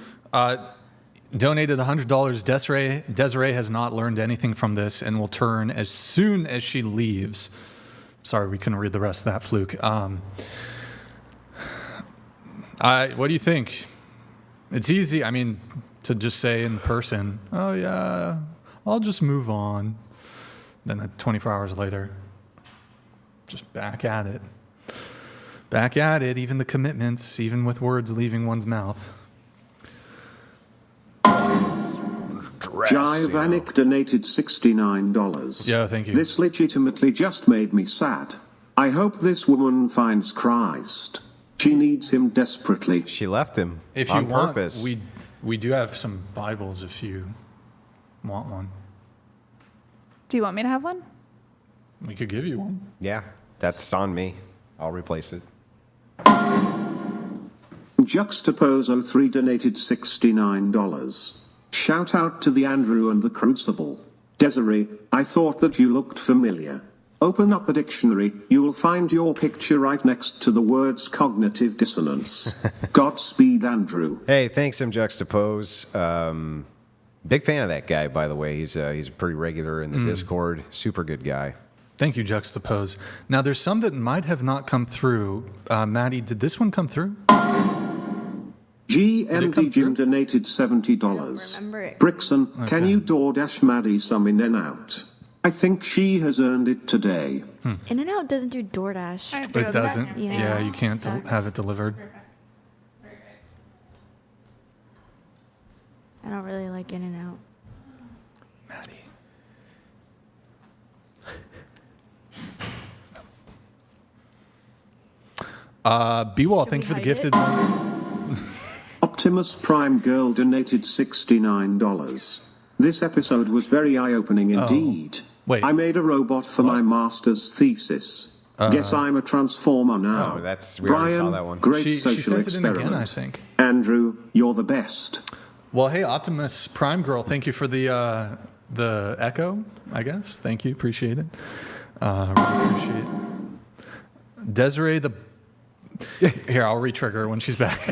Donated $100. Desiree has not learned anything from this and will turn as soon as she leaves. Sorry, we couldn't read the rest of that, Fluke. What do you think? It's easy, I mean, to just say in person, oh yeah, I'll just move on. Then 24 hours later, just back at it. Back at it, even the commitments, even with words leaving one's mouth. Jaivanik donated $69. Yeah, thank you. This legitimately just made me sad. I hope this woman finds Christ. She needs him desperately. She left him If you on want, purpose. we do have some Bibles if you want one. Do you want me to have one? We could give you one. Yeah, that's on me. I'll replace it. Juxtapose03 donated $69. Shout out to the Andrew and the Crucible. Desiree, I thought that you looked familiar. Open up a dictionary, you will find your picture right next to the words cognitive dissonance. Godspeed, Andrew. Hey, thanks, Juxtapose. Big fan of that guy, by the way. He's pretty regular in the Discord. Super good guy. Thank you, Juxtapose. Now, there's some that might have not come through. Maddie, did this one come through? GMD Jim donated $70. remember it. Brixan, can you DoorDash Maddie some in and out? I think she has earned it today. In and Out doesn't do DoorDash. It doesn't. Yeah. Yeah, you can't Sucks. have it delivered. I don't really like In and Out. Maddie. B-Wall, thank you for the hide gifted it? one. Optimus Prime Girl donated $69. This episode was very eye-opening indeed. Wait. I made a robot for my master's thesis. Guess I'm a transformer now. Oh, we already Brian, saw that one. great She social sent it in experiment. again, I think. Andrew, you're the best. Well, hey, Optimus Prime Girl, thank you for the echo, I guess. Thank you. Appreciate it. Really appreciate it. Desiree, here, I'll re-trigger her when she's back.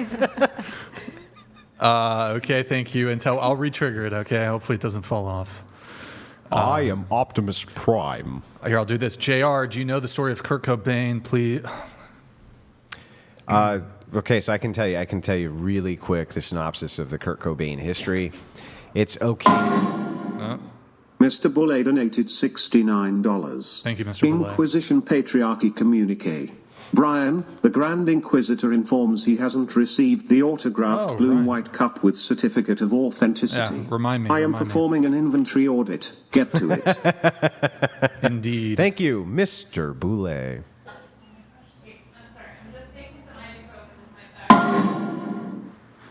Okay, thank you. I'll re-trigger it, okay? Hopefully it doesn't fall off. I am Optimus Prime. Here, I'll do this. JR, do you know the story of Kurt Cobain? Please. Okay, so I can tell you really quick the synopsis of the Kurt Cobain history. It's okay. Mr. Boulay donated $69. Thank you, Mr. Boulay. Inquisition Patriarchy Communique. Brian, the Grand Inquisitor informs he hasn't received the autographed blue-white cup with certificate of authenticity. Yeah, remind me. I am performing an inventory audit. Get to it. Indeed. Thank you, Mr. Boulay.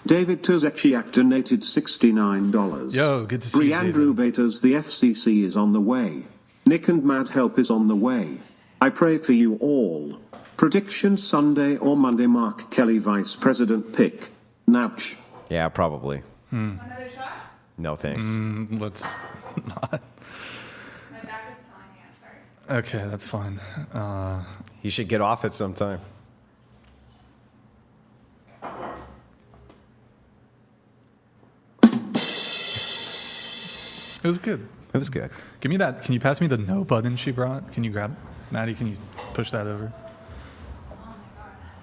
David Tuzechiak donated $69. Yo, good to see you, Andrew Betas, the FCC is on the way. Nick and Mad Help is on the way. I pray for you all. Prediction Sunday or Monday, Mark Kelly Vice President pick. Nouch. Yeah, probably. Another shot? No thanks. Let's not. My back is telling me I'm sorry. Okay, that's fine. You should get off it sometime. It was good. It was good. Give me that. Can you pass me the no button she brought? Can you grab it? Maddie, can you push that over?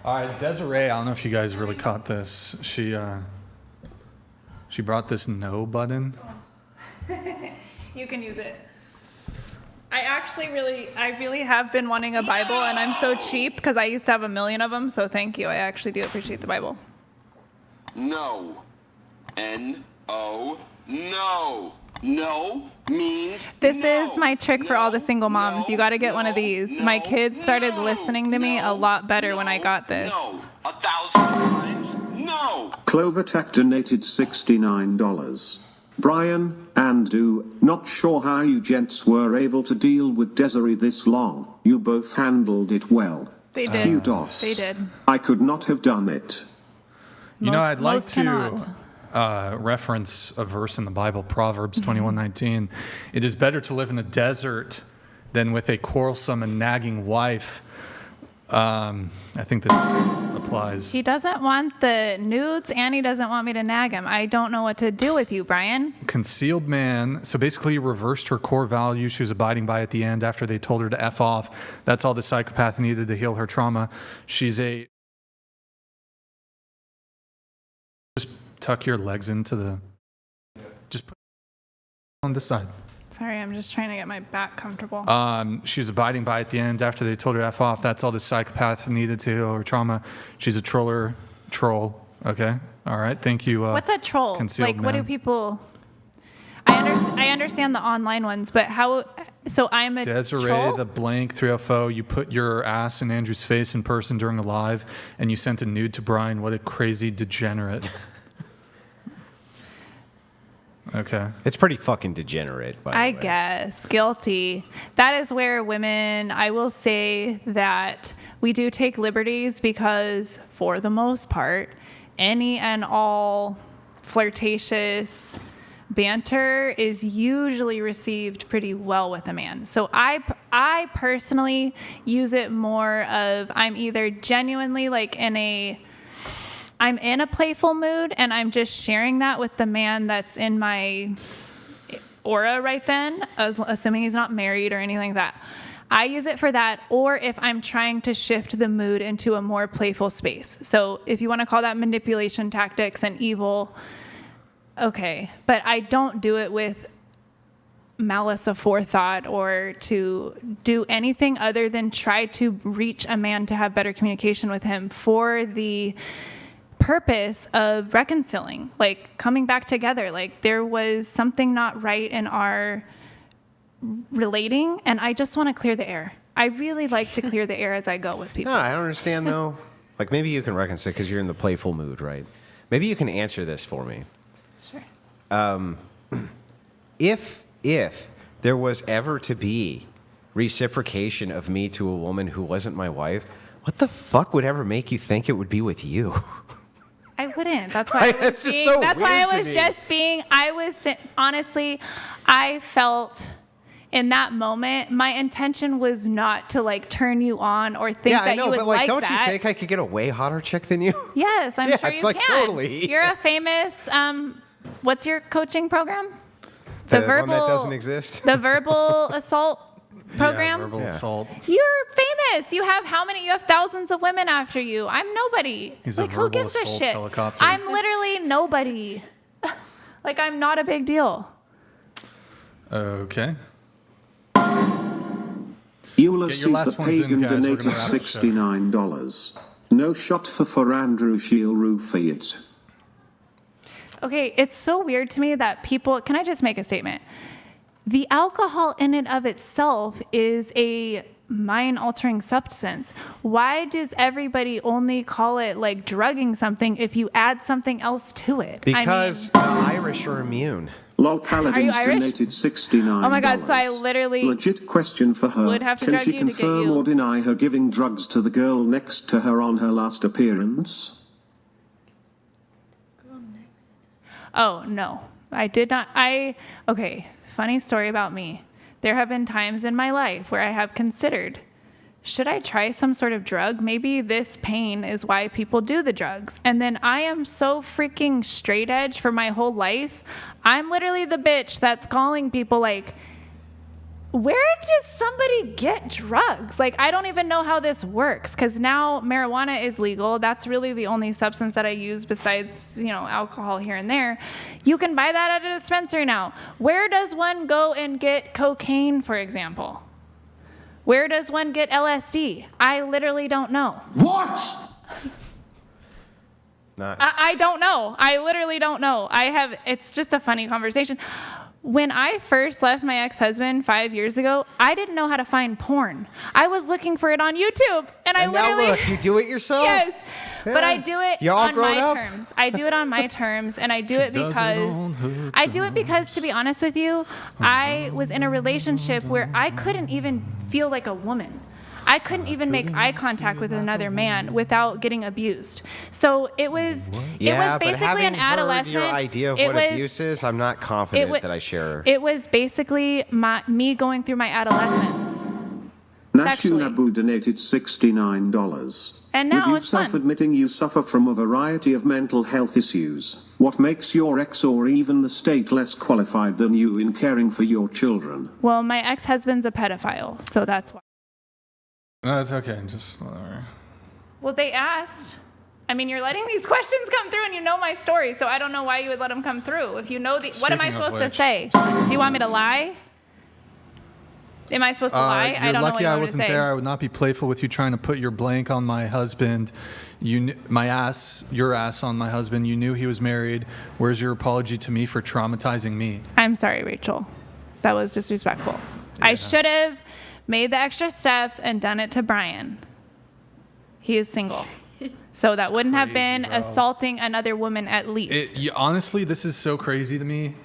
All right, Desiree, I don't know if you guys really caught this. She brought this no button. You can use it. I really have been wanting a Bible, and I'm so cheap because I used to have 1 million of them, so thank you. I actually do appreciate the Bible. No. N-O. No. No means This no. is my trick for all the single moms. You got to get one of these. My kids started listening to me a lot better when I got this. No. 1,000 times. No. Clovertac donated $69. Brian, Andrew, not sure how you gents were able to deal with Desiree this long. You both handled it well. They did. Kudos. They did. I could not have done it. You know, I'd like most cannot. to reference a verse in the Bible, Proverbs 21:19. It is better to live in the desert than with a quarrelsome and nagging wife. I think this applies. He doesn't want the nudes, and he doesn't want me to nag him. I don't know what to do with you, Brian. Concealed man. So basically, you reversed her core values she was abiding by at the end after they told her to F off. That's all the psychopath needed to heal her trauma. She's a... Just tuck your legs into the... Just put on this side. Sorry, I'm just trying to get my back comfortable. She was abiding by at the end after they told her to F off. That's all the psychopath needed to heal her trauma. She's a troll. Okay. All right. Thank you. What's a troll? Concealed Like, what do man. people... I understand the online ones, but how... So I'm a Desiree, troll? the blank 304, you put your ass in Andrew's face in person during a live, and you sent a nude to Brian. What a crazy degenerate. Okay. It's pretty fucking degenerate, by the way. I guess. Guilty. That is where women, I will say that we do take liberties because, for the most part, any and all flirtatious banter is usually received pretty well with a man. So I personally use it more of I'm either genuinely like I'm in a playful mood and I'm just sharing that with the man that's in my aura right then, assuming he's not married or anything like that. I use it for that, or if I'm trying to shift the mood into a more playful space. So if you want to call that manipulation tactics and evil, okay. But I don't do it with malice aforethought or to do anything other than try to reach a man to have better communication with him for the purpose of reconciling, like coming back together. Like there was something not right in our relating, and I just want to clear the air. I really like to clear the air as I go with people. No, I don't understand though. Like maybe you can reconcile because you're in the playful mood, right? Maybe you can answer this for me. Sure. If there was ever to be reciprocation of me to a woman who wasn't my wife, what the fuck would ever make you think it would be with you? I wouldn't. That's why I was being. So that's why I weird was to me. just being. I was honestly, I felt in that moment, my intention was not to like turn you on or think Yeah, that I know, you would but like, don't that. you think I could get a way hotter chick than you? Yes, I'm Yeah, sure it's you like can. totally. You're a famous. What's your coaching program? The one that doesn't exist? The verbal assault program. Yeah, verbal assault. You're famous. You have how many? You have thousands of women after you. I'm nobody. He's like, a who verbal gives a assault shit? helicopter. I'm literally nobody. Like, I'm not a big deal. Okay. Ulysses Get your last the ones in, Pagan guys. We're donated gonna wrap the show. $69. No shot for Andrew She'll roofie it. Okay, it's so weird to me that people, can I just make a statement? The alcohol in and of itself is a mind-altering substance. Why does everybody only call it like drugging something if you add something else to it? Because the Irish are immune. Lol Paladins Irish? donated $69. Oh my God, so I literally Legit question for her. would have to Can drug she you to get confirm you. or deny her giving drugs to the girl next to her on her last appearance? Oh, no. I did not. Okay, funny story about me. There have been times in my life where I have considered, should I try some sort of drug? Maybe this pain is why people do the drugs. And then I am so freaking straight edge for my whole life. I'm literally the bitch that's calling people like, where does somebody get drugs? Like, I don't even know how this works because now marijuana is legal. That's really the only substance that I use besides, alcohol here and there. You can buy that at a dispensary now. Where does one go and get cocaine, for example? Where does one get LSD? I literally don't know. What? I don't know. I literally don't know. It's just a funny conversation. When I first left my ex-husband 5 years ago, I didn't know how to find porn. I was looking for it on YouTube, and I literally... Now look, you do it yourself? Yes, Yeah. but I do it You all on grown my up? terms. I do it on my terms, and I do it does it on her because, to be honest with you, I was in a relationship where I couldn't even feel like a woman. I couldn't even make eye contact with another man without getting abused. So it was basically but having an adolescent. heard your idea of it what was, abuse is, I'm not confident that I share. It was basically me going through my adolescence. Sexually. Nashunabu donated $69. And now With you it's fun. self-admitting you suffer from a variety of mental health issues, what makes your ex or even the state less qualified than you in caring for your children? Well, my ex-husband's a pedophile, so that's why. No, it's okay. Just whatever. Well, they asked. I mean, you're letting these questions come through, and you know my story, so I don't know why you would let them come through. If you know what am I Speaking of supposed to which- say? Do you want me to lie? Am I supposed to lie? You're I don't know lucky what you I want me to wasn't say. there. I would not be playful with you trying to put your blank on my husband. Your ass on my husband. You knew he was married. Where's your apology to me for traumatizing me? I'm sorry, Rachel. That was disrespectful. I should have made the extra steps and done it to Brian. He is single. So that wouldn't have been bro. assaulting another woman at least. Honestly, this is so crazy to me.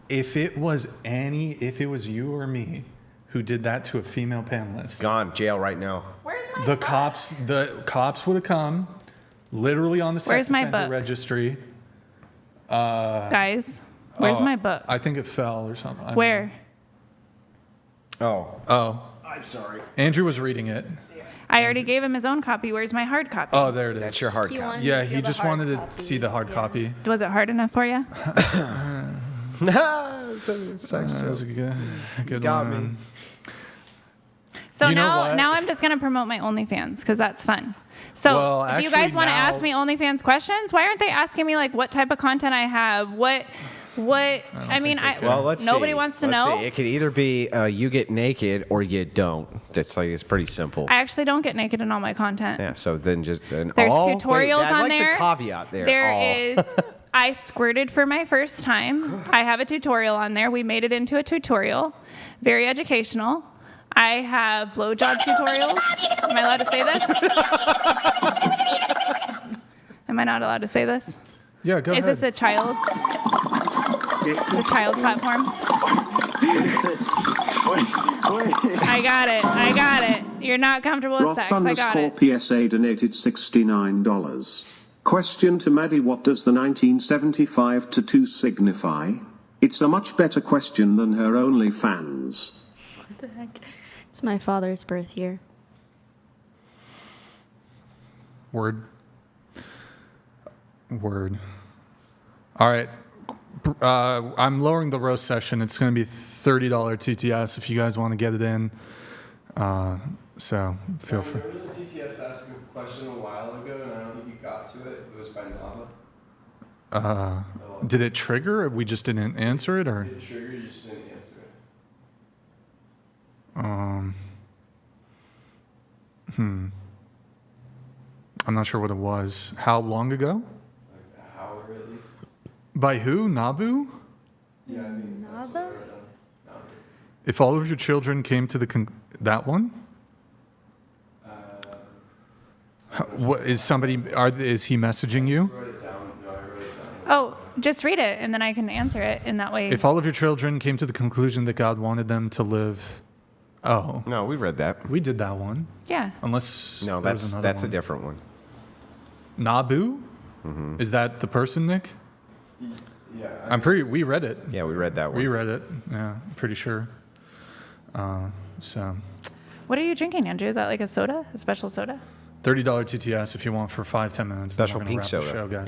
If it was you or me who did that to a female panelist, Gone, jail right now. Where's my the book? cops would have come, literally on the sex Where's my offender book? registry. Guys, Where's my book? I think it fell or something. I don't Where? know. I'm sorry. Andrew was reading it. I already gave him his own copy. Where's my hard copy? Oh, there it is. That's your hard He copy. wanted Yeah, to he feel the just hard wanted copy. to see the hard Yeah. copy. Was it hard enough for you? That was a good got one. me. So You know what? now I'm just going to promote my OnlyFans because that's fun. So Well, do you guys actually want to now- ask me OnlyFans questions? Why aren't they asking me like what type of content I have? Well, let's nobody see. wants to Let's know. see. It could either be you get naked or you don't. It's pretty simple. I actually don't get naked in all my content. Yeah. So then There's tutorials tutorials I on like there. The caveat there. There Oh. is. I squirted for my first time. I have a tutorial on there. We made it into a tutorial. Very educational. I have blowjob tutorials. Am I allowed to say this? Am I not allowed to say this? Yeah, go Is ahead. this a child? It's a child platform. I got it. You're not comfortable with sex. I got it. Roth_PSA donated $69. Question to Maddie: what does the 1975 tattoo signify? It's a much better question than her OnlyFans. What the heck? It's my father's birth year. Word. All right. I'm lowering the roast session. It's going to be $30 TTS if you guys want to get it in. So feel free. There was a TTS asking a question a while ago, and I don't think you got to it. It was by Nava. Did it trigger? Or we just didn't answer it, or? It triggered, you just didn't answer it. I'm not sure what it was. How long ago? Like an hour at least. By who? Nabu? Yeah, I mean, that's what I wrote down. Nava. If all of your children came to the that one? What is somebody? Is he messaging you? I wrote it down. No, I wrote it down. Oh, just read it and then I can answer it in that way. If all of your children came to the conclusion that God wanted them to live, oh, No, we read that. we did that one. Yeah. Unless No, there was that's another a one. different one. Nabu? Is that the person, Nick? Yeah, We read it. Yeah, we read that one. We read it. Yeah, pretty sure. So, What are you drinking, Andrew? Is that like a soda? A special soda? $30 TTS if you want for 5-10 minutes. then Special we're gonna pink wrap the soda. show, guys.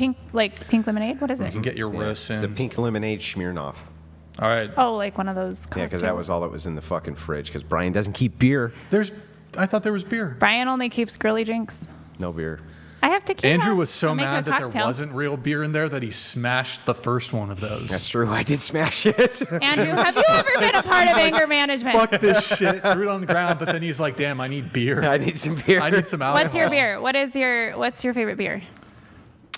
Pink lemonade? What is You it? can get your Yeah, roasts it's a in. pink lemonade Smirnoff. All right. Oh, like one of those Yeah, because that cocktails. was all that was in the fucking fridge. Because Brian doesn't keep beer. I thought there was beer. Brian only keeps girly drinks. No beer. I have tequila. Andrew was so I'll make mad a that there cocktail. wasn't real beer in there that he smashed the first one of those. That's true. I did smash it. Andrew, have you ever been a part of anger management? Fuck this shit. Threw it on the ground, but then he's like, damn, I need beer. I need some beer. I need some alcohol. What's your beer? What's your favorite beer?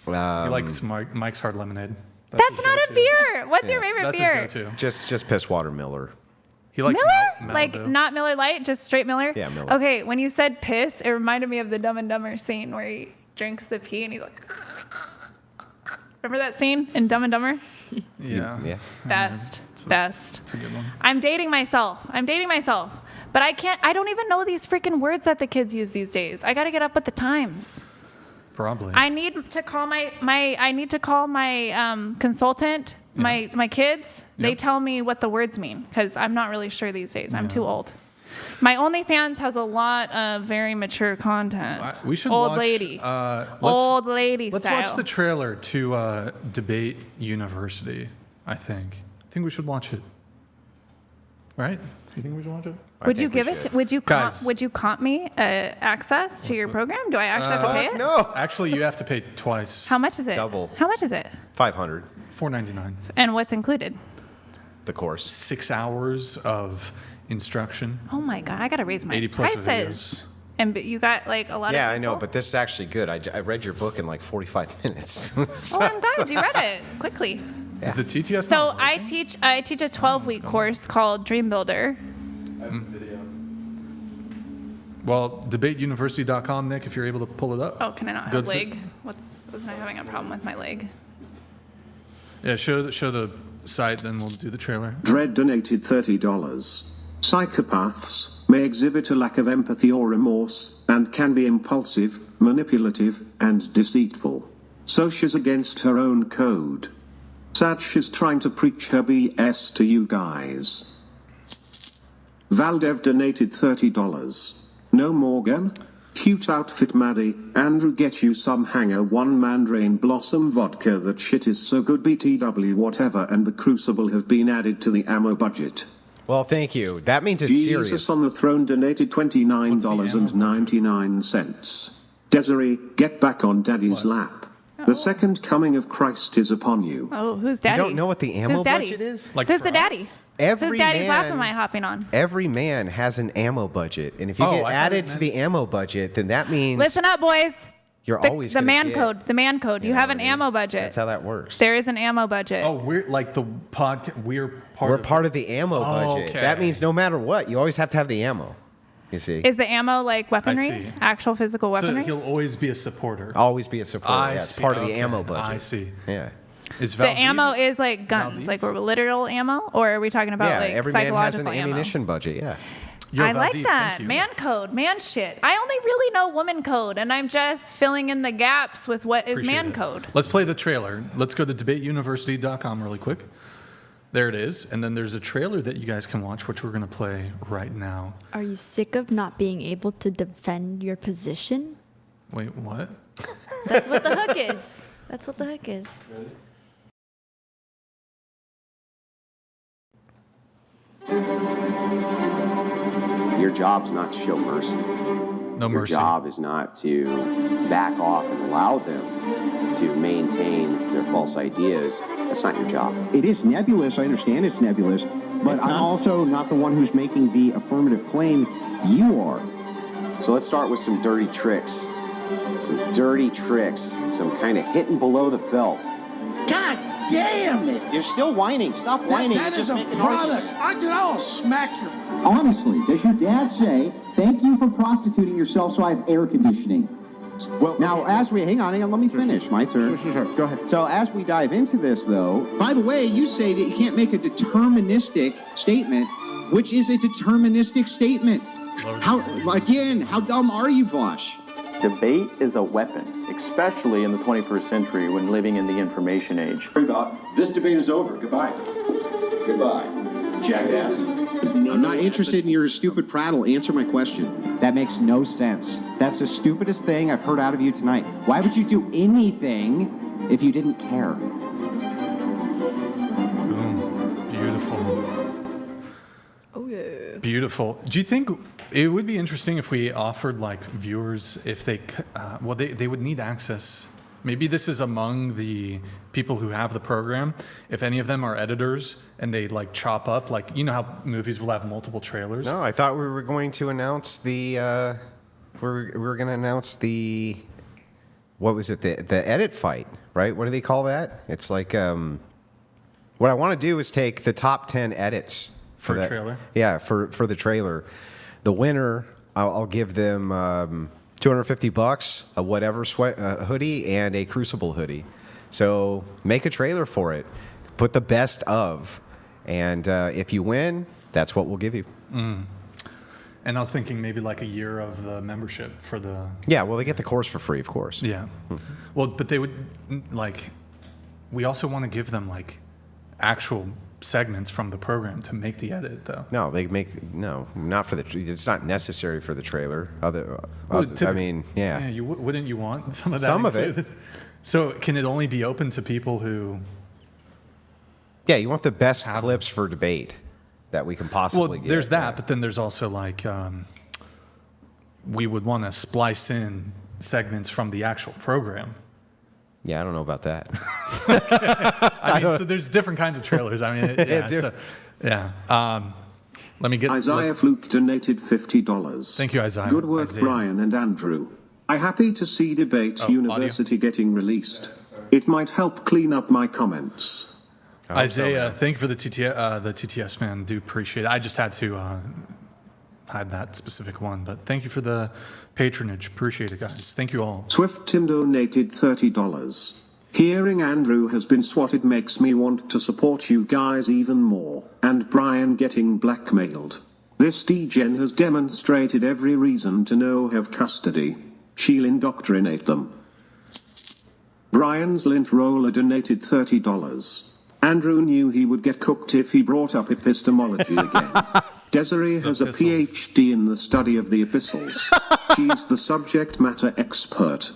He likes Mike's Hard Lemonade. That's his not a go-to. beer. What's your favorite That's beer? his go-to. Just piss water Miller. He likes Miller? Malibu. Like not Miller Lite, just straight Miller? Yeah, Miller. Okay, when you said piss, it reminded me of the Dumb and Dumber scene where he drinks the pee and he's like, remember that scene in Dumb and Dumber? Yeah. Yeah. Best. It's a good one. I'm dating myself. But I don't even know these freaking words that the kids use these days. I got to get up with the times. Probably. I need to call my consultant, my kids. They Yep. tell me what the words mean because I'm not really sure these days. I'm too old. My OnlyFans has a lot of very mature content. We should old watch, lady. Let's Style. watch the trailer to Debate University, I think. I think we should watch it. Right? You think we should watch it? Would you give it? Would you Guys. comp me access to your program? Do I actually have to pay it? No. Actually, you have to pay twice. How much is it? Double. How much is it? 500. $4.99. And what's included? The course. 6 hours of instruction. Oh my god, I gotta raise my 80 plus prices. videos. And you got like a lot of Yeah, I people? know, but this is actually good. I read your book in like 45 minutes. Oh, I'm glad you read it quickly. Is the TTS So not I working? teach a 12-week course called Dream Builder. I have a video. Well, debateuniversity.com, Nick, if you're able to pull it up. Oh, can I not Go have to- leg? Wasn't I having a problem with my leg? Yeah, show the site, then we'll do the trailer. Dread donated $30. Psychopaths may exhibit a lack of empathy or remorse, and can be impulsive, manipulative, and deceitful. So she's against her own code. Satch is trying to preach her BS to you guys. Valdev donated $30. No Morgan? Cute outfit Maddie. Andrew get you some hanger one mandrain blossom vodka that shit is so good BTW whatever and the crucible have been added to the ammo budget. Well, thank you. That means it's Jesus serious. on the throne donated $29.99. Desiree, get back on daddy's lap. The second coming of Christ is upon you. Oh, who's daddy? You don't know what the ammo Who's daddy? budget is? Like Who's for the daddy? us? Whose daddy's lap am I hopping on? Every man has an ammo budget, and if you Oh, get I thought added it to meant- the ammo budget, then that means Listen up, boys. you're The, always the gonna man get- code. The man code. You know have what an I mean? ammo budget. That's how that works. There is an ammo budget. Oh, we're like the podcast. We're We're part of the ammo budget. okay. That means no matter what, you always have to have the ammo. You see, Is the ammo like see. weaponry? Actual physical So weaponry? he'll always be a supporter. always be a supporter. I Yeah, it's see. part of the Okay, ammo budget. I see. Yeah. Is The Valdev- ammo is like guns, Valdev? like literal ammo, or are we talking about Yeah, like every man has psychological an ammo? ammunition budget. Yeah. Yo, I like Valdev, that. thank you. Man code, man shit. I only really know woman code, and I'm just filling in the gaps with what is Appreciate man it. code. Let's play the trailer. Let's go to debateuniversity.com really quick. There it is. And then there's a trailer that you guys can watch, which we're going to play right now. Are you sick of not being able to defend your position? Wait, what? That's what the hook is. That's what the hook is. Your job is not to show mercy. No Your mercy. job is not to back off and allow them to maintain their false ideas. That's not your job. It is nebulous. I understand it's nebulous, but I'm also not the one who's making the affirmative claim. You are. So let's start with some dirty tricks. Some dirty tricks. Some kind of hitting below the belt. God damn it! You're still whining. Stop whining. That is Just a make an product. argument. I'll smack your. Honestly, does your dad say, "Thank you for prostituting yourself so I have air conditioning"? Well, now, as we hang on, let me finish. My turn. Sure. Go ahead. So, as we dive into this, though, by the way, you say that you can't make a deterministic statement, which is a deterministic statement. How dumb are you, Vosh? Debate is a weapon, especially in the 21st century when living in the information age. This debate is over. Goodbye. Goodbye, jackass. I'm not interested in your stupid prattle. Answer my question. That makes no sense. That's the stupidest thing I've heard out of you tonight. Why would you do anything if you didn't care? Boom. Beautiful. Oh, yeah. Beautiful. Do you think it would be interesting if we offered like viewers if they they would need access? Maybe this is among the people who have the program. If any of them are editors and they like chop up, like, you know how movies will have multiple trailers? No, I thought we were going to announce the. We were going to announce the. What was it? The edit fight, right? What do they call that? It's like. What I want to do is take the top 10 edits For a that trailer? Yeah, for the trailer. The winner, I'll give them $250, a whatever sweat hoodie, and a Crucible hoodie. So make a trailer for it. Put the best of, and if you win, that's what we'll give you. Mm. And I was thinking maybe like a year of the membership for the. Yeah, well, they get the course for free, of course. Yeah. Well, but they would like. We also want to give them like actual segments from the program to make the edit, though. No, not for the. It's not necessary for the trailer. Well, I mean, yeah. Wouldn't you want some of that? Some of it. included? So can it only be open to people who? Yeah, you want the best clips for debate that we can possibly get. There's that, but then there's also like we would want to splice in segments from the actual program. Yeah, I don't know about that. I mean, so there's different kinds of trailers. I mean, let me get. Isaiah Fluke donated $50. Thank you, Isaiah. Good work, Isaiah. Brian and Andrew. I'm happy to see Debate University getting released. It might help clean up my comments. Isaiah, thank you for the TTS, man. Do appreciate it. I just had to hide that specific one, but thank you for the patronage. Appreciate it, guys. Thank you all. Swift Tim donated $30. Hearing Andrew has been swatted makes me want to support you guys even more. And Brian getting blackmailed. This degen has demonstrated every reason to know have custody. She'll indoctrinate them. Brian's lint roller donated $30. Andrew knew he would get cooked if he brought up epistemology again. Desiree has a PhD in the study of the epistles. She's the subject matter expert.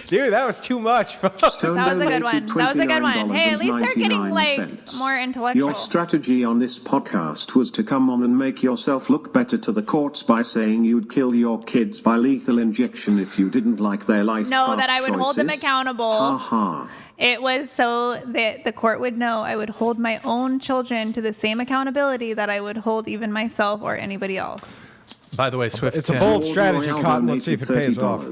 Dude, that was too much. That was a good one. That was a good one. Hey, at least they're getting like more intellectual. Your strategy on this podcast was to come on and make yourself look better to the courts by saying you'd kill your kids by lethal injection if you didn't like their life No, path that I would hold them choices. accountable. Ha ha. It was so that the court would know I would hold my own children to the same accountability that I would hold even myself or anybody else. By the way, Swift, It's a bold strategy, Cotton. Let's see if it pays off.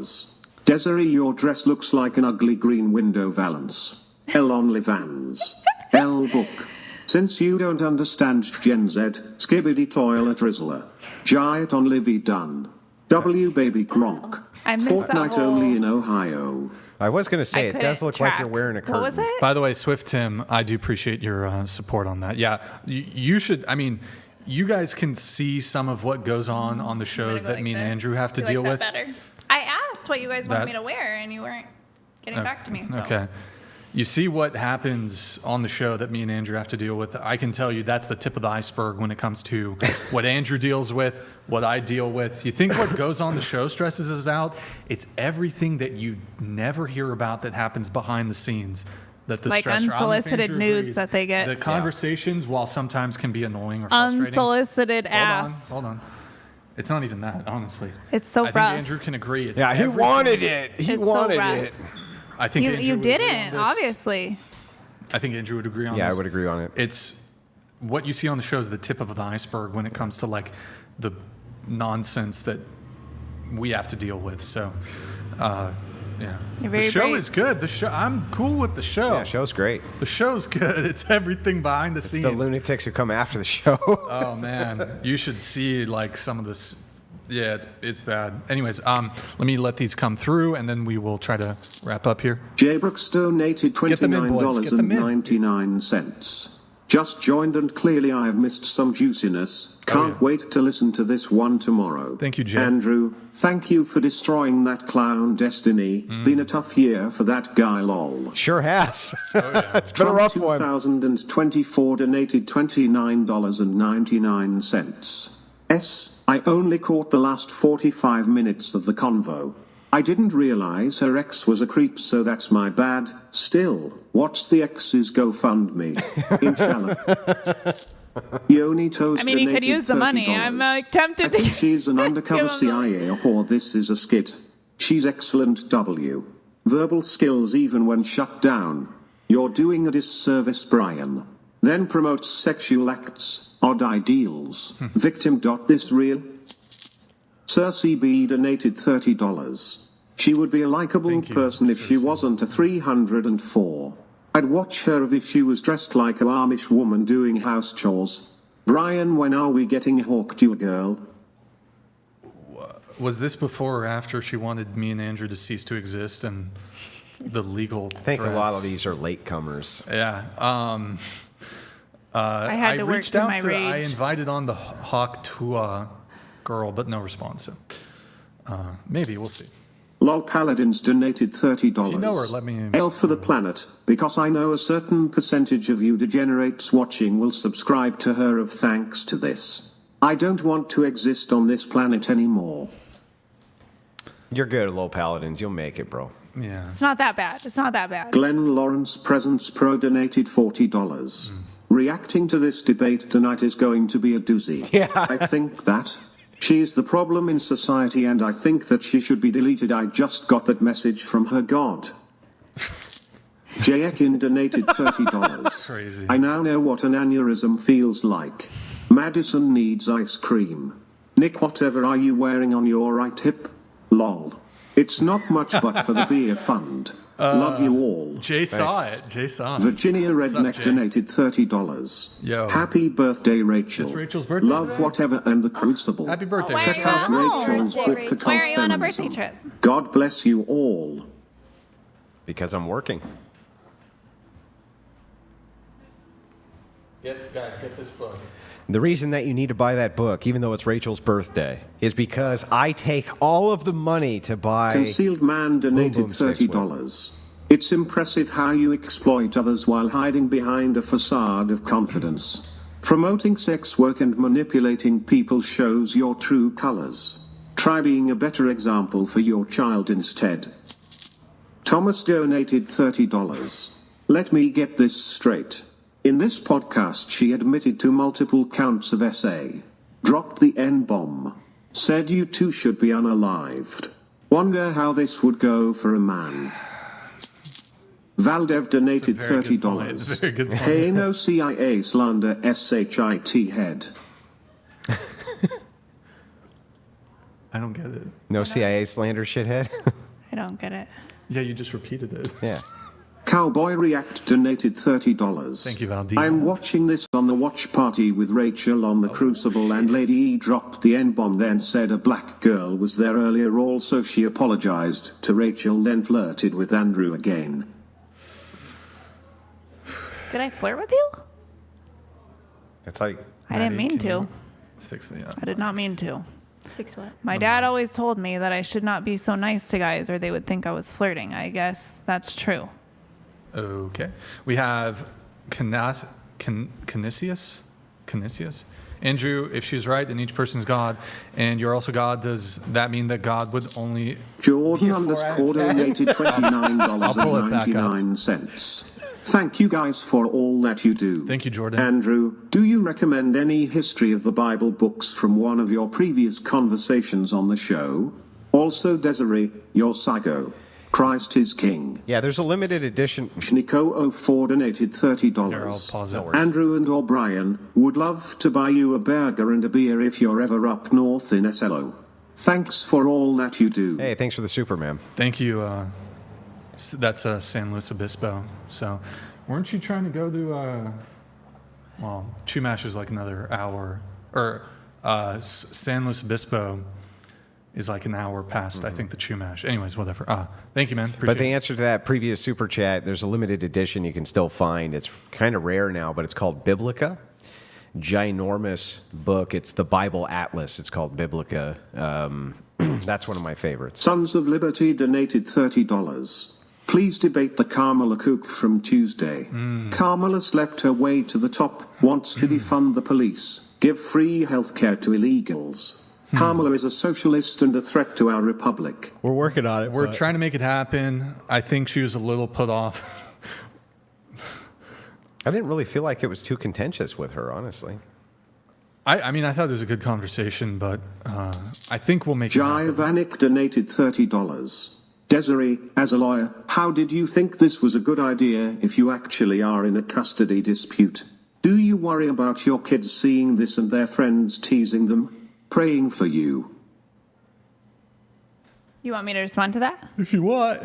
Desiree, your dress looks like an ugly green window valance. L OnlyFans. L book. Since you don't understand Gen Z, skibbity toilet drizzler. Giant on Livy Dunn. W baby Gronk. I missed that Fortnite whole- only in Ohio. I was going to say, I it does couldn't look like track. you're wearing a curtain. What was it? By the way, Swift Tim, I do appreciate your support on that. Yeah, you should. I mean, you guys can see some of what goes on the shows that me and Andrew have to You deal like with. that better? I asked what you guys wanted That- me to wear, and you weren't getting back to me. So. Okay. You see what happens on the show that me and Andrew have to deal with. I can tell you that's the tip of the iceberg when it comes to what Andrew deals with, what I deal with. You think what goes on the show stresses us out? It's everything that you never hear about that happens behind the scenes. That the Like stressor. I don't know if unsolicited Andrew nudes agrees. that they get. The conversations, while sometimes can be annoying or frustrating. Unsolicited ass. Hold on. It's not even that, honestly. It's so I think rough. Andrew can agree. It's Yeah, he everything- wanted it. He It's so wanted rough. it. I think Andrew You would agree on didn't, this. obviously. I think Andrew would agree on Yeah, this. I would agree on it. It's what you see on the show is the tip of the iceberg when it comes to like the nonsense that we have to deal with. So, yeah. You're very the show brave. is good. The show, I'm cool with the show. Yeah, show's great. The show's good. It's everything behind the It's scenes. the lunatics who come after the show. Oh man, you should see like some of this. Yeah, it's bad. Anyways, let these come through, and then we will try to wrap up here. J. Brooks donated Get them in, boys. Get them in. $29.99. Just joined and clearly I have missed some juiciness. Can't wait to listen to this one tomorrow. Thank you, Jay. Andrew, thank you for destroying that clown Destiny. Been a tough year for that guy, lol. Sure has. Oh, It's been a rough one. 2024 donated $29.99. I only caught the last 45 minutes of the convo. I didn't realize her ex was a creep, so that's my bad. Still, what's the ex's GoFundMe? Inshallah. Yoni Toast I mean, he could donated use the money. $30. I'm tempted I to think she's an undercover give him CIA or this is a skit. She's excellent. W. Verbal skills even when shut down. You're doing a disservice, Brian. Then promotes sexual acts, odd ideals. Victim. This real? Cersei B donated $30. She would be a likable person if she wasn't a 304. I'd watch her if she was dressed like a Amish woman doing house chores. Brian, when are we getting hawked, you girl? Was this before or after she wanted me and Andrew to cease to exist and the legal I think a lot of threats? these are latecomers. Yeah. I had to work reached through out my to, I rage. invited on the Hawk Tua girl, but no response. So maybe we'll see. Lol Paladins donated $30. If you know her, let me. L for the planet, because I know a certain percentage of you degenerates watching will subscribe to her of thanks to this. I don't want to exist on this planet anymore. You're good, Low Paladins. You'll make it, bro. Yeah. It's not that bad. It's not that bad. Glenn Lawrence Presents Pro donated $40. Reacting to this debate tonight is going to be a doozy. Yeah. I think that she's the problem in society and I think that she should be deleted. I just got that message from her god. Jayekin donated $30. Crazy. I now know what an aneurysm feels like. Madison needs ice cream. Nick, whatever are you wearing on your right hip? Lol. It's not much but for the beer fund. Love you all. Jay saw it. Jay saw it. Virginia What's up, Redneck Jay? donated $30. Yo. Happy birthday, Rachel. It's Rachel's birthday Love today? whatever and the Crucible. Happy birthday, Why are Check you out on a Rachel's birthday, book, Rachel? Occult Why are you on a birthday Feminism. trip? God bless you all. Because I'm working. Guys, get this book. The reason that you need to buy that book, even though it's Rachel's birthday, is because I take all of the money to buy Concealed Man donated Boom Boom Sticks with. $30. It's impressive how you exploit others while hiding behind a facade of confidence. Promoting sex work and manipulating people shows your true colors. Try being a better example for your child instead. Thomas donated $30. Let me get this straight. In this podcast she admitted to multiple counts of SA. Dropped the N-bomb. Said you two should be unalived. Wonder how this would go for a man. Valdev donated $30. Very good point. Hey, no CIA slander SHIT head. I don't get it. No CIA slander, shithead? I don't get it. Yeah, you just repeated it. Yeah. Cowboy React donated $30. Thank you, Valdi. I'm watching this on the watch party with Rachel on the Crucible, and Lady E dropped the N-bomb, then said a black girl was there earlier. Also, she apologized to Rachel, then flirted with Andrew again. Did I flirt with you? That's like... I didn't mean to. Fix the, I did not mean to. Fix what? My dad always told me that I should not be so nice to guys or they would think I was flirting. I guess that's true. Okay. We have Canisius. Andrew, if she's right, then each person's God, and you're also God, does that mean that God would only... Jordan underscore donated $29.99. Thank you guys for all that you do. Thank you, Jordan. Andrew, do you recommend any history of the Bible books from one of your previous conversations on the show? Also, Desiree, you're psycho. Christ is King. Yeah, there's a limited edition. Nico04 donated $30. Here, I'll pause it. Andrew and O'Brien would love to buy you a burger and a beer if you're ever up north in SLO. Thanks for all that you do. Hey, thanks for the Superman. Thank you. That's San Luis Obispo. So, weren't you trying to go to, well, Chumash is like another hour, or San Luis Obispo is like an hour past, I think, the Chumash. Anyways, whatever. Thank you, man. But Appreciate the it. answer to that previous super chat, there's a limited edition you can still find. It's kind of rare now, but it's called Biblica. Ginormous book. It's the Bible Atlas. It's called Biblica. That's one of my favorites. Sons of Liberty donated $30. Please debate the Kamala kook from Tuesday. Kamala slept her way to the top, wants to defund the police, give free healthcare to illegals. Kamala is a socialist and a threat to our republic. We're working on it. We're trying to make it happen. I think she was a little put off. I didn't really feel like it was too contentious with her, honestly. I mean, I thought it was a good conversation, but I think we'll make it happen. Vanik donated $30. Desiree, as a lawyer, how did you think this was a good idea if you actually are in a custody dispute? Do you worry about your kids seeing this and their friends teasing them? Praying for you. You want me to respond to that? If you want.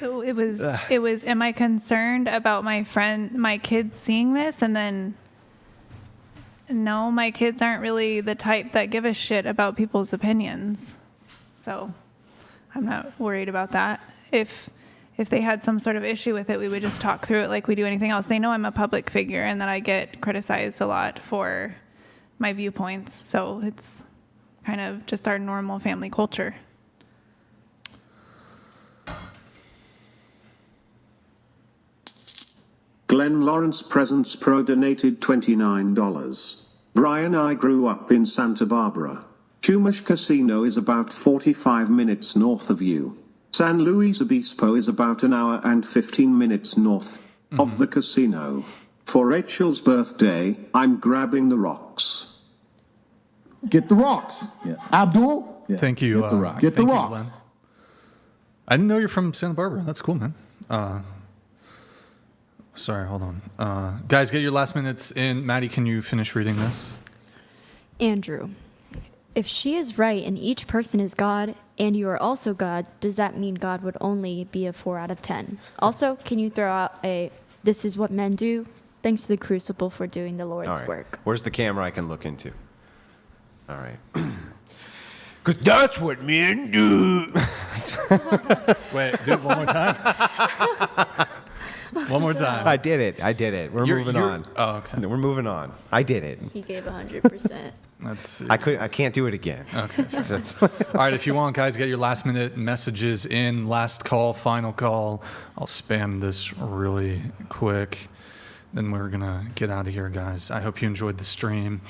So it was, am I concerned about my kids seeing this? And then, no, my kids aren't really the type that give a shit about people's opinions. So I'm not worried about that. If they had some sort of issue with it, we would just talk through it like we do anything else. They know I'm a public figure and that I get criticized a lot for my viewpoints. So it's kind of just our normal family culture. Glenn Lawrence Presents Pro donated $29. Brian, I grew up in Santa Barbara. Chumash Casino is about 45 minutes north of you. San Luis Obispo is about an hour and 15 minutes north of the casino. For Rachel's birthday, I'm grabbing the rocks. Get the rocks. Yeah. Abdul? Yeah. Thank you. Get the rocks. Get the rocks. Glenn. I didn't know you're from Santa Barbara. That's cool, man. Sorry, hold on. Guys, get your last minutes in. Maddie, can you finish reading this? Andrew, if she is right and each person is God and you are also God, does that mean God would only be a 4 out of 10? Also, can you throw out a, this is what men do? Thanks to the Crucible for doing the Lord's work. Where's the camera I can look into? All right. Because that's what men do. Wait, do it one more time. One more time. I did it. We're moving on. Oh, okay. We're moving on. I did it. He gave 100%. Let's see. I can't do it again. Okay. All right, if you want, guys, get your last minute messages in. Last call, final call. I'll spam this really quick. Then we're going to get out of here, guys. I hope you enjoyed the stream.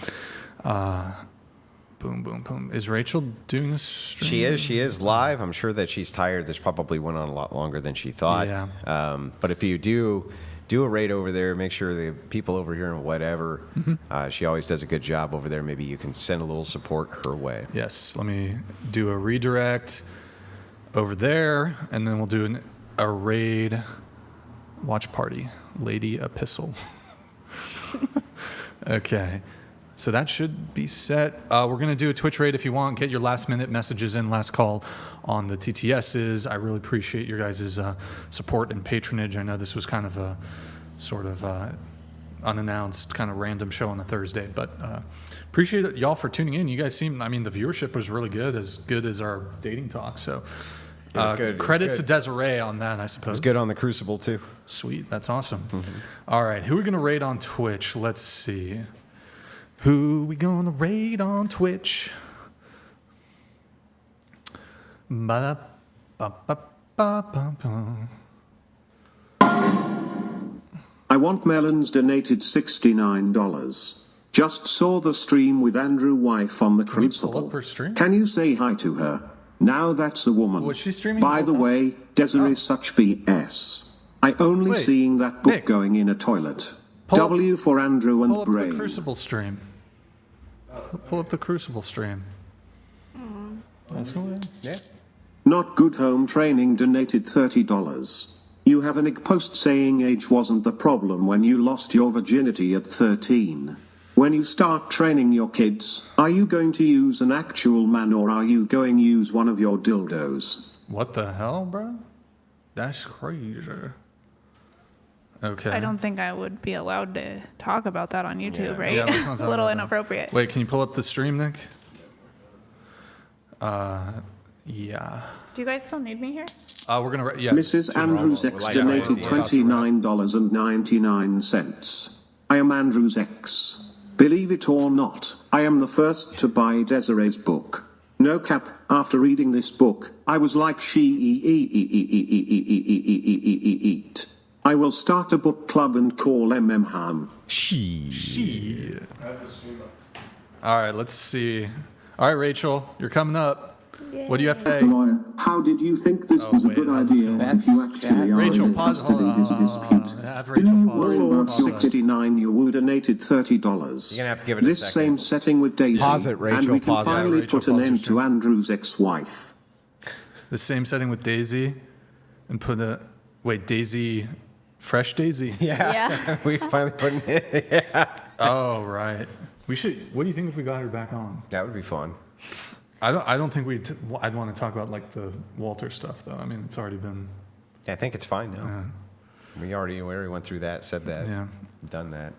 Boom, boom, boom. Is Rachel doing this stream? She is live. I'm sure that she's tired. This probably went on a lot longer than she thought. Yeah. But if you do a raid over there, make sure the people over here and whatever, she always does a good job over there. Maybe you can send a little support her way. Yes. Let me do a redirect over there, and then we'll do a raid watch party. Lady Epistle. Okay. So that should be set. We're going to do a Twitch raid if you want. Get your last minute messages in, last call on the TTSs. I really appreciate your guys' support and patronage. I know this was kind of a sort of unannounced, kind of random show on a Thursday, but appreciate y'all for tuning in. You guys seem, the viewership was really good as our dating talk. So It was good. Credit to Desiree on that, I suppose. It was good on the Crucible, too. Sweet. That's awesome. All right. Who are we going to raid on Twitch? Let's see. Who we going to raid on Twitch? I Want Melons donated $69. Just saw the stream with Andrew Wife on the Crucible. Can you say hi to her? Now that's a woman. Was she streaming By the the whole way, Desiree such BS. I only Wait, seeing that book Nick. going in a toilet. Pull up- W for Andrew and Pull up the Brain. Crucible stream. Pull up the Crucible stream. That's cool. Yeah. Not Good Home Training donated $30. You have an post saying age wasn't the problem when you lost your virginity at 13. When you start training your kids, are you going to use an actual man or are you going to use one of your dildos? What the hell, bro? That's crazy. Okay. I don't think I would be allowed to talk about that on YouTube, right? Yeah, let's not It's talk a little about that. inappropriate. Wait, can you pull up the stream, Nick? Yeah. Do you guys still need me here? We're gonna. Yeah. Mrs. Andrews X donated $29.99. I am Andrews X. Believe it or not, I am the first to buy Desiree's book. No cap, after reading this book, I was like eat. I will start a book club and call Han. She. All right, let's see. All right, Rachel, you're coming up. What do you have to say? How did you think this was a good idea if you actually are Rachel, pause. invested in this dispute? Warlord 69 you donated $30. You're gonna have to give it a this second. same setting with Daisy, Pause it, Rachel, and we can pause it. finally Rachel, put an pause your end to Andrew's ex-wife. The same setting with Daisy, and put a Daisy, fresh Daisy. Yeah. We finally put it. Yeah. Oh right. We should. What do you think if we got her back on? That would be fun. I don't think I'd want to talk about like the Walter stuff though. I mean, it's already been. I think it's fine now. Yeah. We already went through that, said that, done that.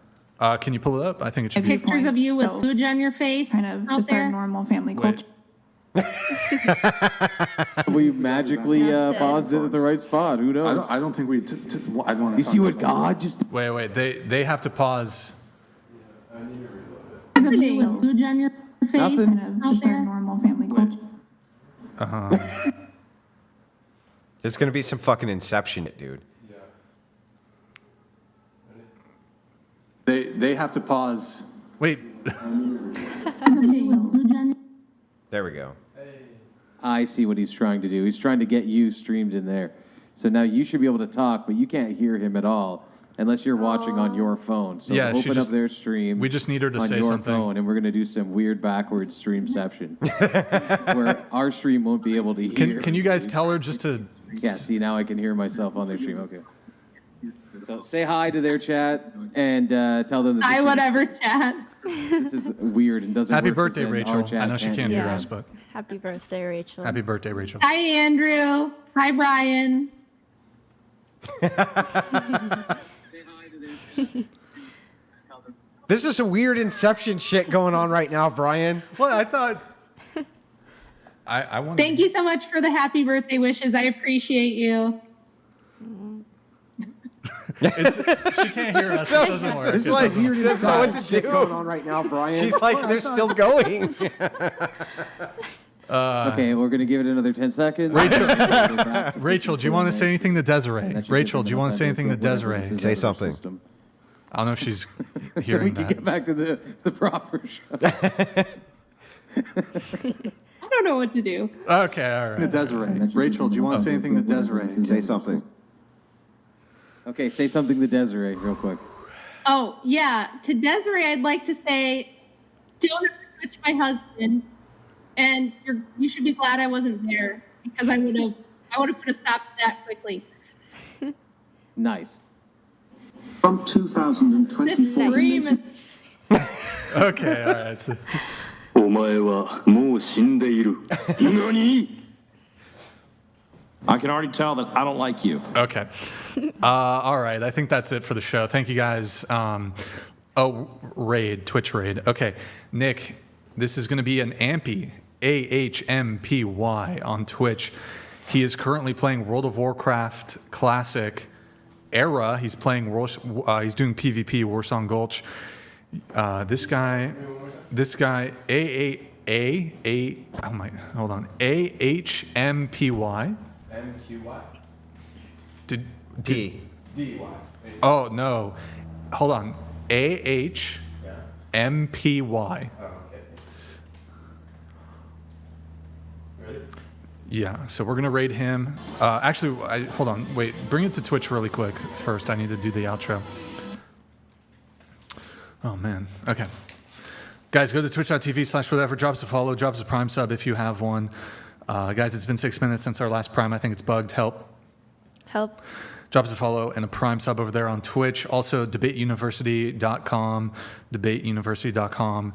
Can you pull it up? I think it should be. Pictures of you with So, sewage on your face. Kind of out just there. our normal family Wait. culture. We magically paused it at the right spot. Who knows? I don't think I'd want to. You see what God just? Wait. They have to pause. Pictures of you with sewage on your face. Nothing. Kind of out just our there. normal family culture. There's gonna be some fucking Inception, dude. They have to pause. Wait. Pictures of you with sewage on your There we go. I see what he's trying to do. He's trying to get you streamed in there. So now you should be able to talk, but you can't hear him at all unless you're watching on your phone. So Yeah, she open just- up their stream. we just need her to on say your something. phone, and we're gonna do some weird backwards streamception, where our stream won't be able to hear. Can you guys tell her just to? Yeah. See, now I can hear myself on their stream. Okay. So say hi to their chat and tell them that Hi, this is- whatever, chat. This is weird and doesn't Happy work 'cause birthday, then Rachel. our chat I know she can't hear Yeah. us, but Happy birthday, Rachel. happy birthday, Rachel. Hi, Andrew. Hi, Brian. This is some weird Inception shit going on right now, Brian. Well, I thought. I want. Thank you so much for the happy birthday wishes. I appreciate you. She can't hear us. It doesn't work. It's like doesn't work. she doesn't know what to do. going on right now, Brian. She's like, they're still going. Okay, we're going to give it another 10 seconds. Rachel, do you want to say anything to Desiree? Rachel, do you want to say anything to Desiree? Say something. I don't know if she's We hearing can that. get back to the proper show. I don't know what to do. Okay, all right. Desiree. Rachel, do you want to say anything to Desiree? Say something. Okay, say something to Desiree real quick. Oh, yeah. To Desiree, I'd like to say, don't ever touch my husband. And you should be glad I wasn't there because I would have put a stop to that quickly. Nice. From This 2024. scream. Okay, all right. お前はもう死んでいる。何? I can already tell that I don't like you. Okay. All right. I think that's it for the show. Thank you guys. Twitch raid. Okay. Nick, this is going to be an Ampy, AHMPY on Twitch. He is currently playing World of Warcraft Classic Era. He's playing, he's doing PvP, Warsong Gulch. This guy, AHMPY. MQY. D. DY. Oh, no. Hold on. AHMPY. Oh, okay. Ready? Yeah, so we're going to raid him. Actually, hold on. Wait, bring it to Twitch really quick first. I need to do the outro. Oh, man. Okay. Guys, go to twitch.tv/whatever. Drop us a follow. Drop us a Prime sub if you have one. Guys, it's been 6 minutes since our last Prime. I think it's bugged. Help. Drop us a follow and a Prime sub over there on Twitch. Also, debateuniversity.com. Debateuniversity.com.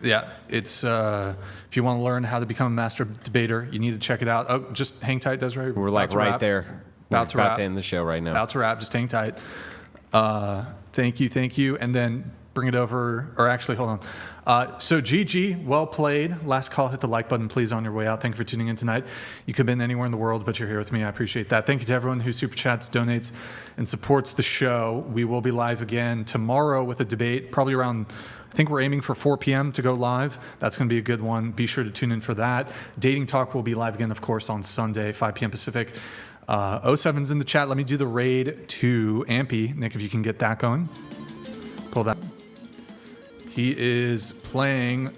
Yeah, it's if you want to learn how to become a master debater, you need to check it out. Oh, just hang tight, Desiree. We're like right there. About to About to end the show right now. About to wrap. Just hang tight. Thank you. And then bring it over, or actually, hold on. So GG, well played. Last call, hit the like button, please, on your way out. Thank you for tuning in tonight. You could have been anywhere in the world, but you're here with me. I appreciate that. Thank you to everyone who super chats, donates, and supports the show. We will be live again tomorrow with a debate, probably around, I think we're aiming for 4 p.m. to go live. That's going to be a good one. Be sure to tune in for that. Dating Talk will be live again, of course, on Sunday, 5 p.m. Pacific. 07's in the chat. Let me do the raid to Ampy. Nick, if you can get that going. Pull that. He is playing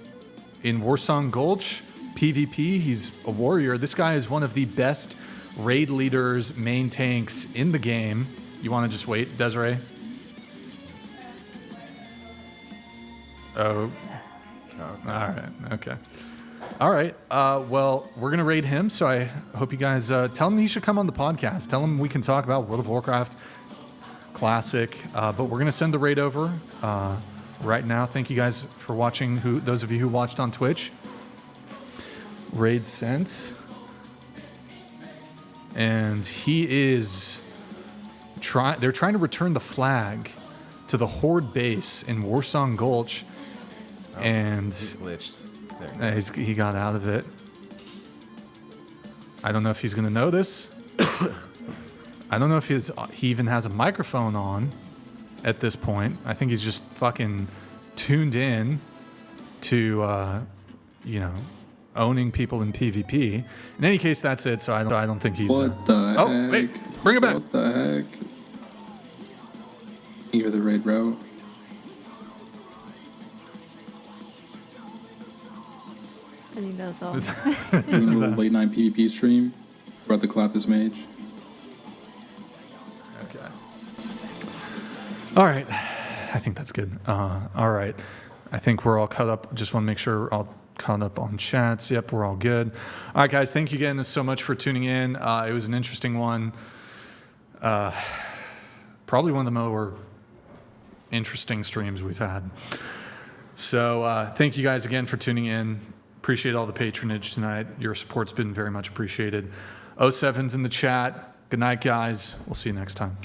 in Warsong Gulch, PvP. He's a warrior. This guy is one of the best raid leaders, main tanks in the game. You want to just wait, Desiree? Oh. All right. Okay. All right. Well, we're going to raid him, so I hope you guys tell him he should come on the podcast. Tell him we can talk about World of Warcraft Classic. But we're going to send the raid over right now. Thank you guys for watching, those of you who watched on Twitch. Raid sent. And he is they're trying to return the flag to the Horde base in Warsong Gulch. And he's glitched. He got out of it. I don't know if he's going to know this. I don't know if he even has a microphone on at this point. I think he's just fucking tuned in to, owning people in PvP. In any case, that's it. So I don't think he's. What the heck? Oh, wait, bring it back. What the heck? You're the raid, bro. I think that's all. A little late night PvP stream. About to clap this mage. Okay. All right. I think that's good. All right. I think we're all caught up. Just want to make sure we're all caught up on chats. Yep, we're all good. All right, guys. Thank you again so much for tuning in. It was an interesting one. Probably one of the more interesting streams we've had. So thank you guys again for tuning in. Appreciate all the patronage tonight. Your support's been very much appreciated. 07's in the chat. Good night, guys. We'll see you next time.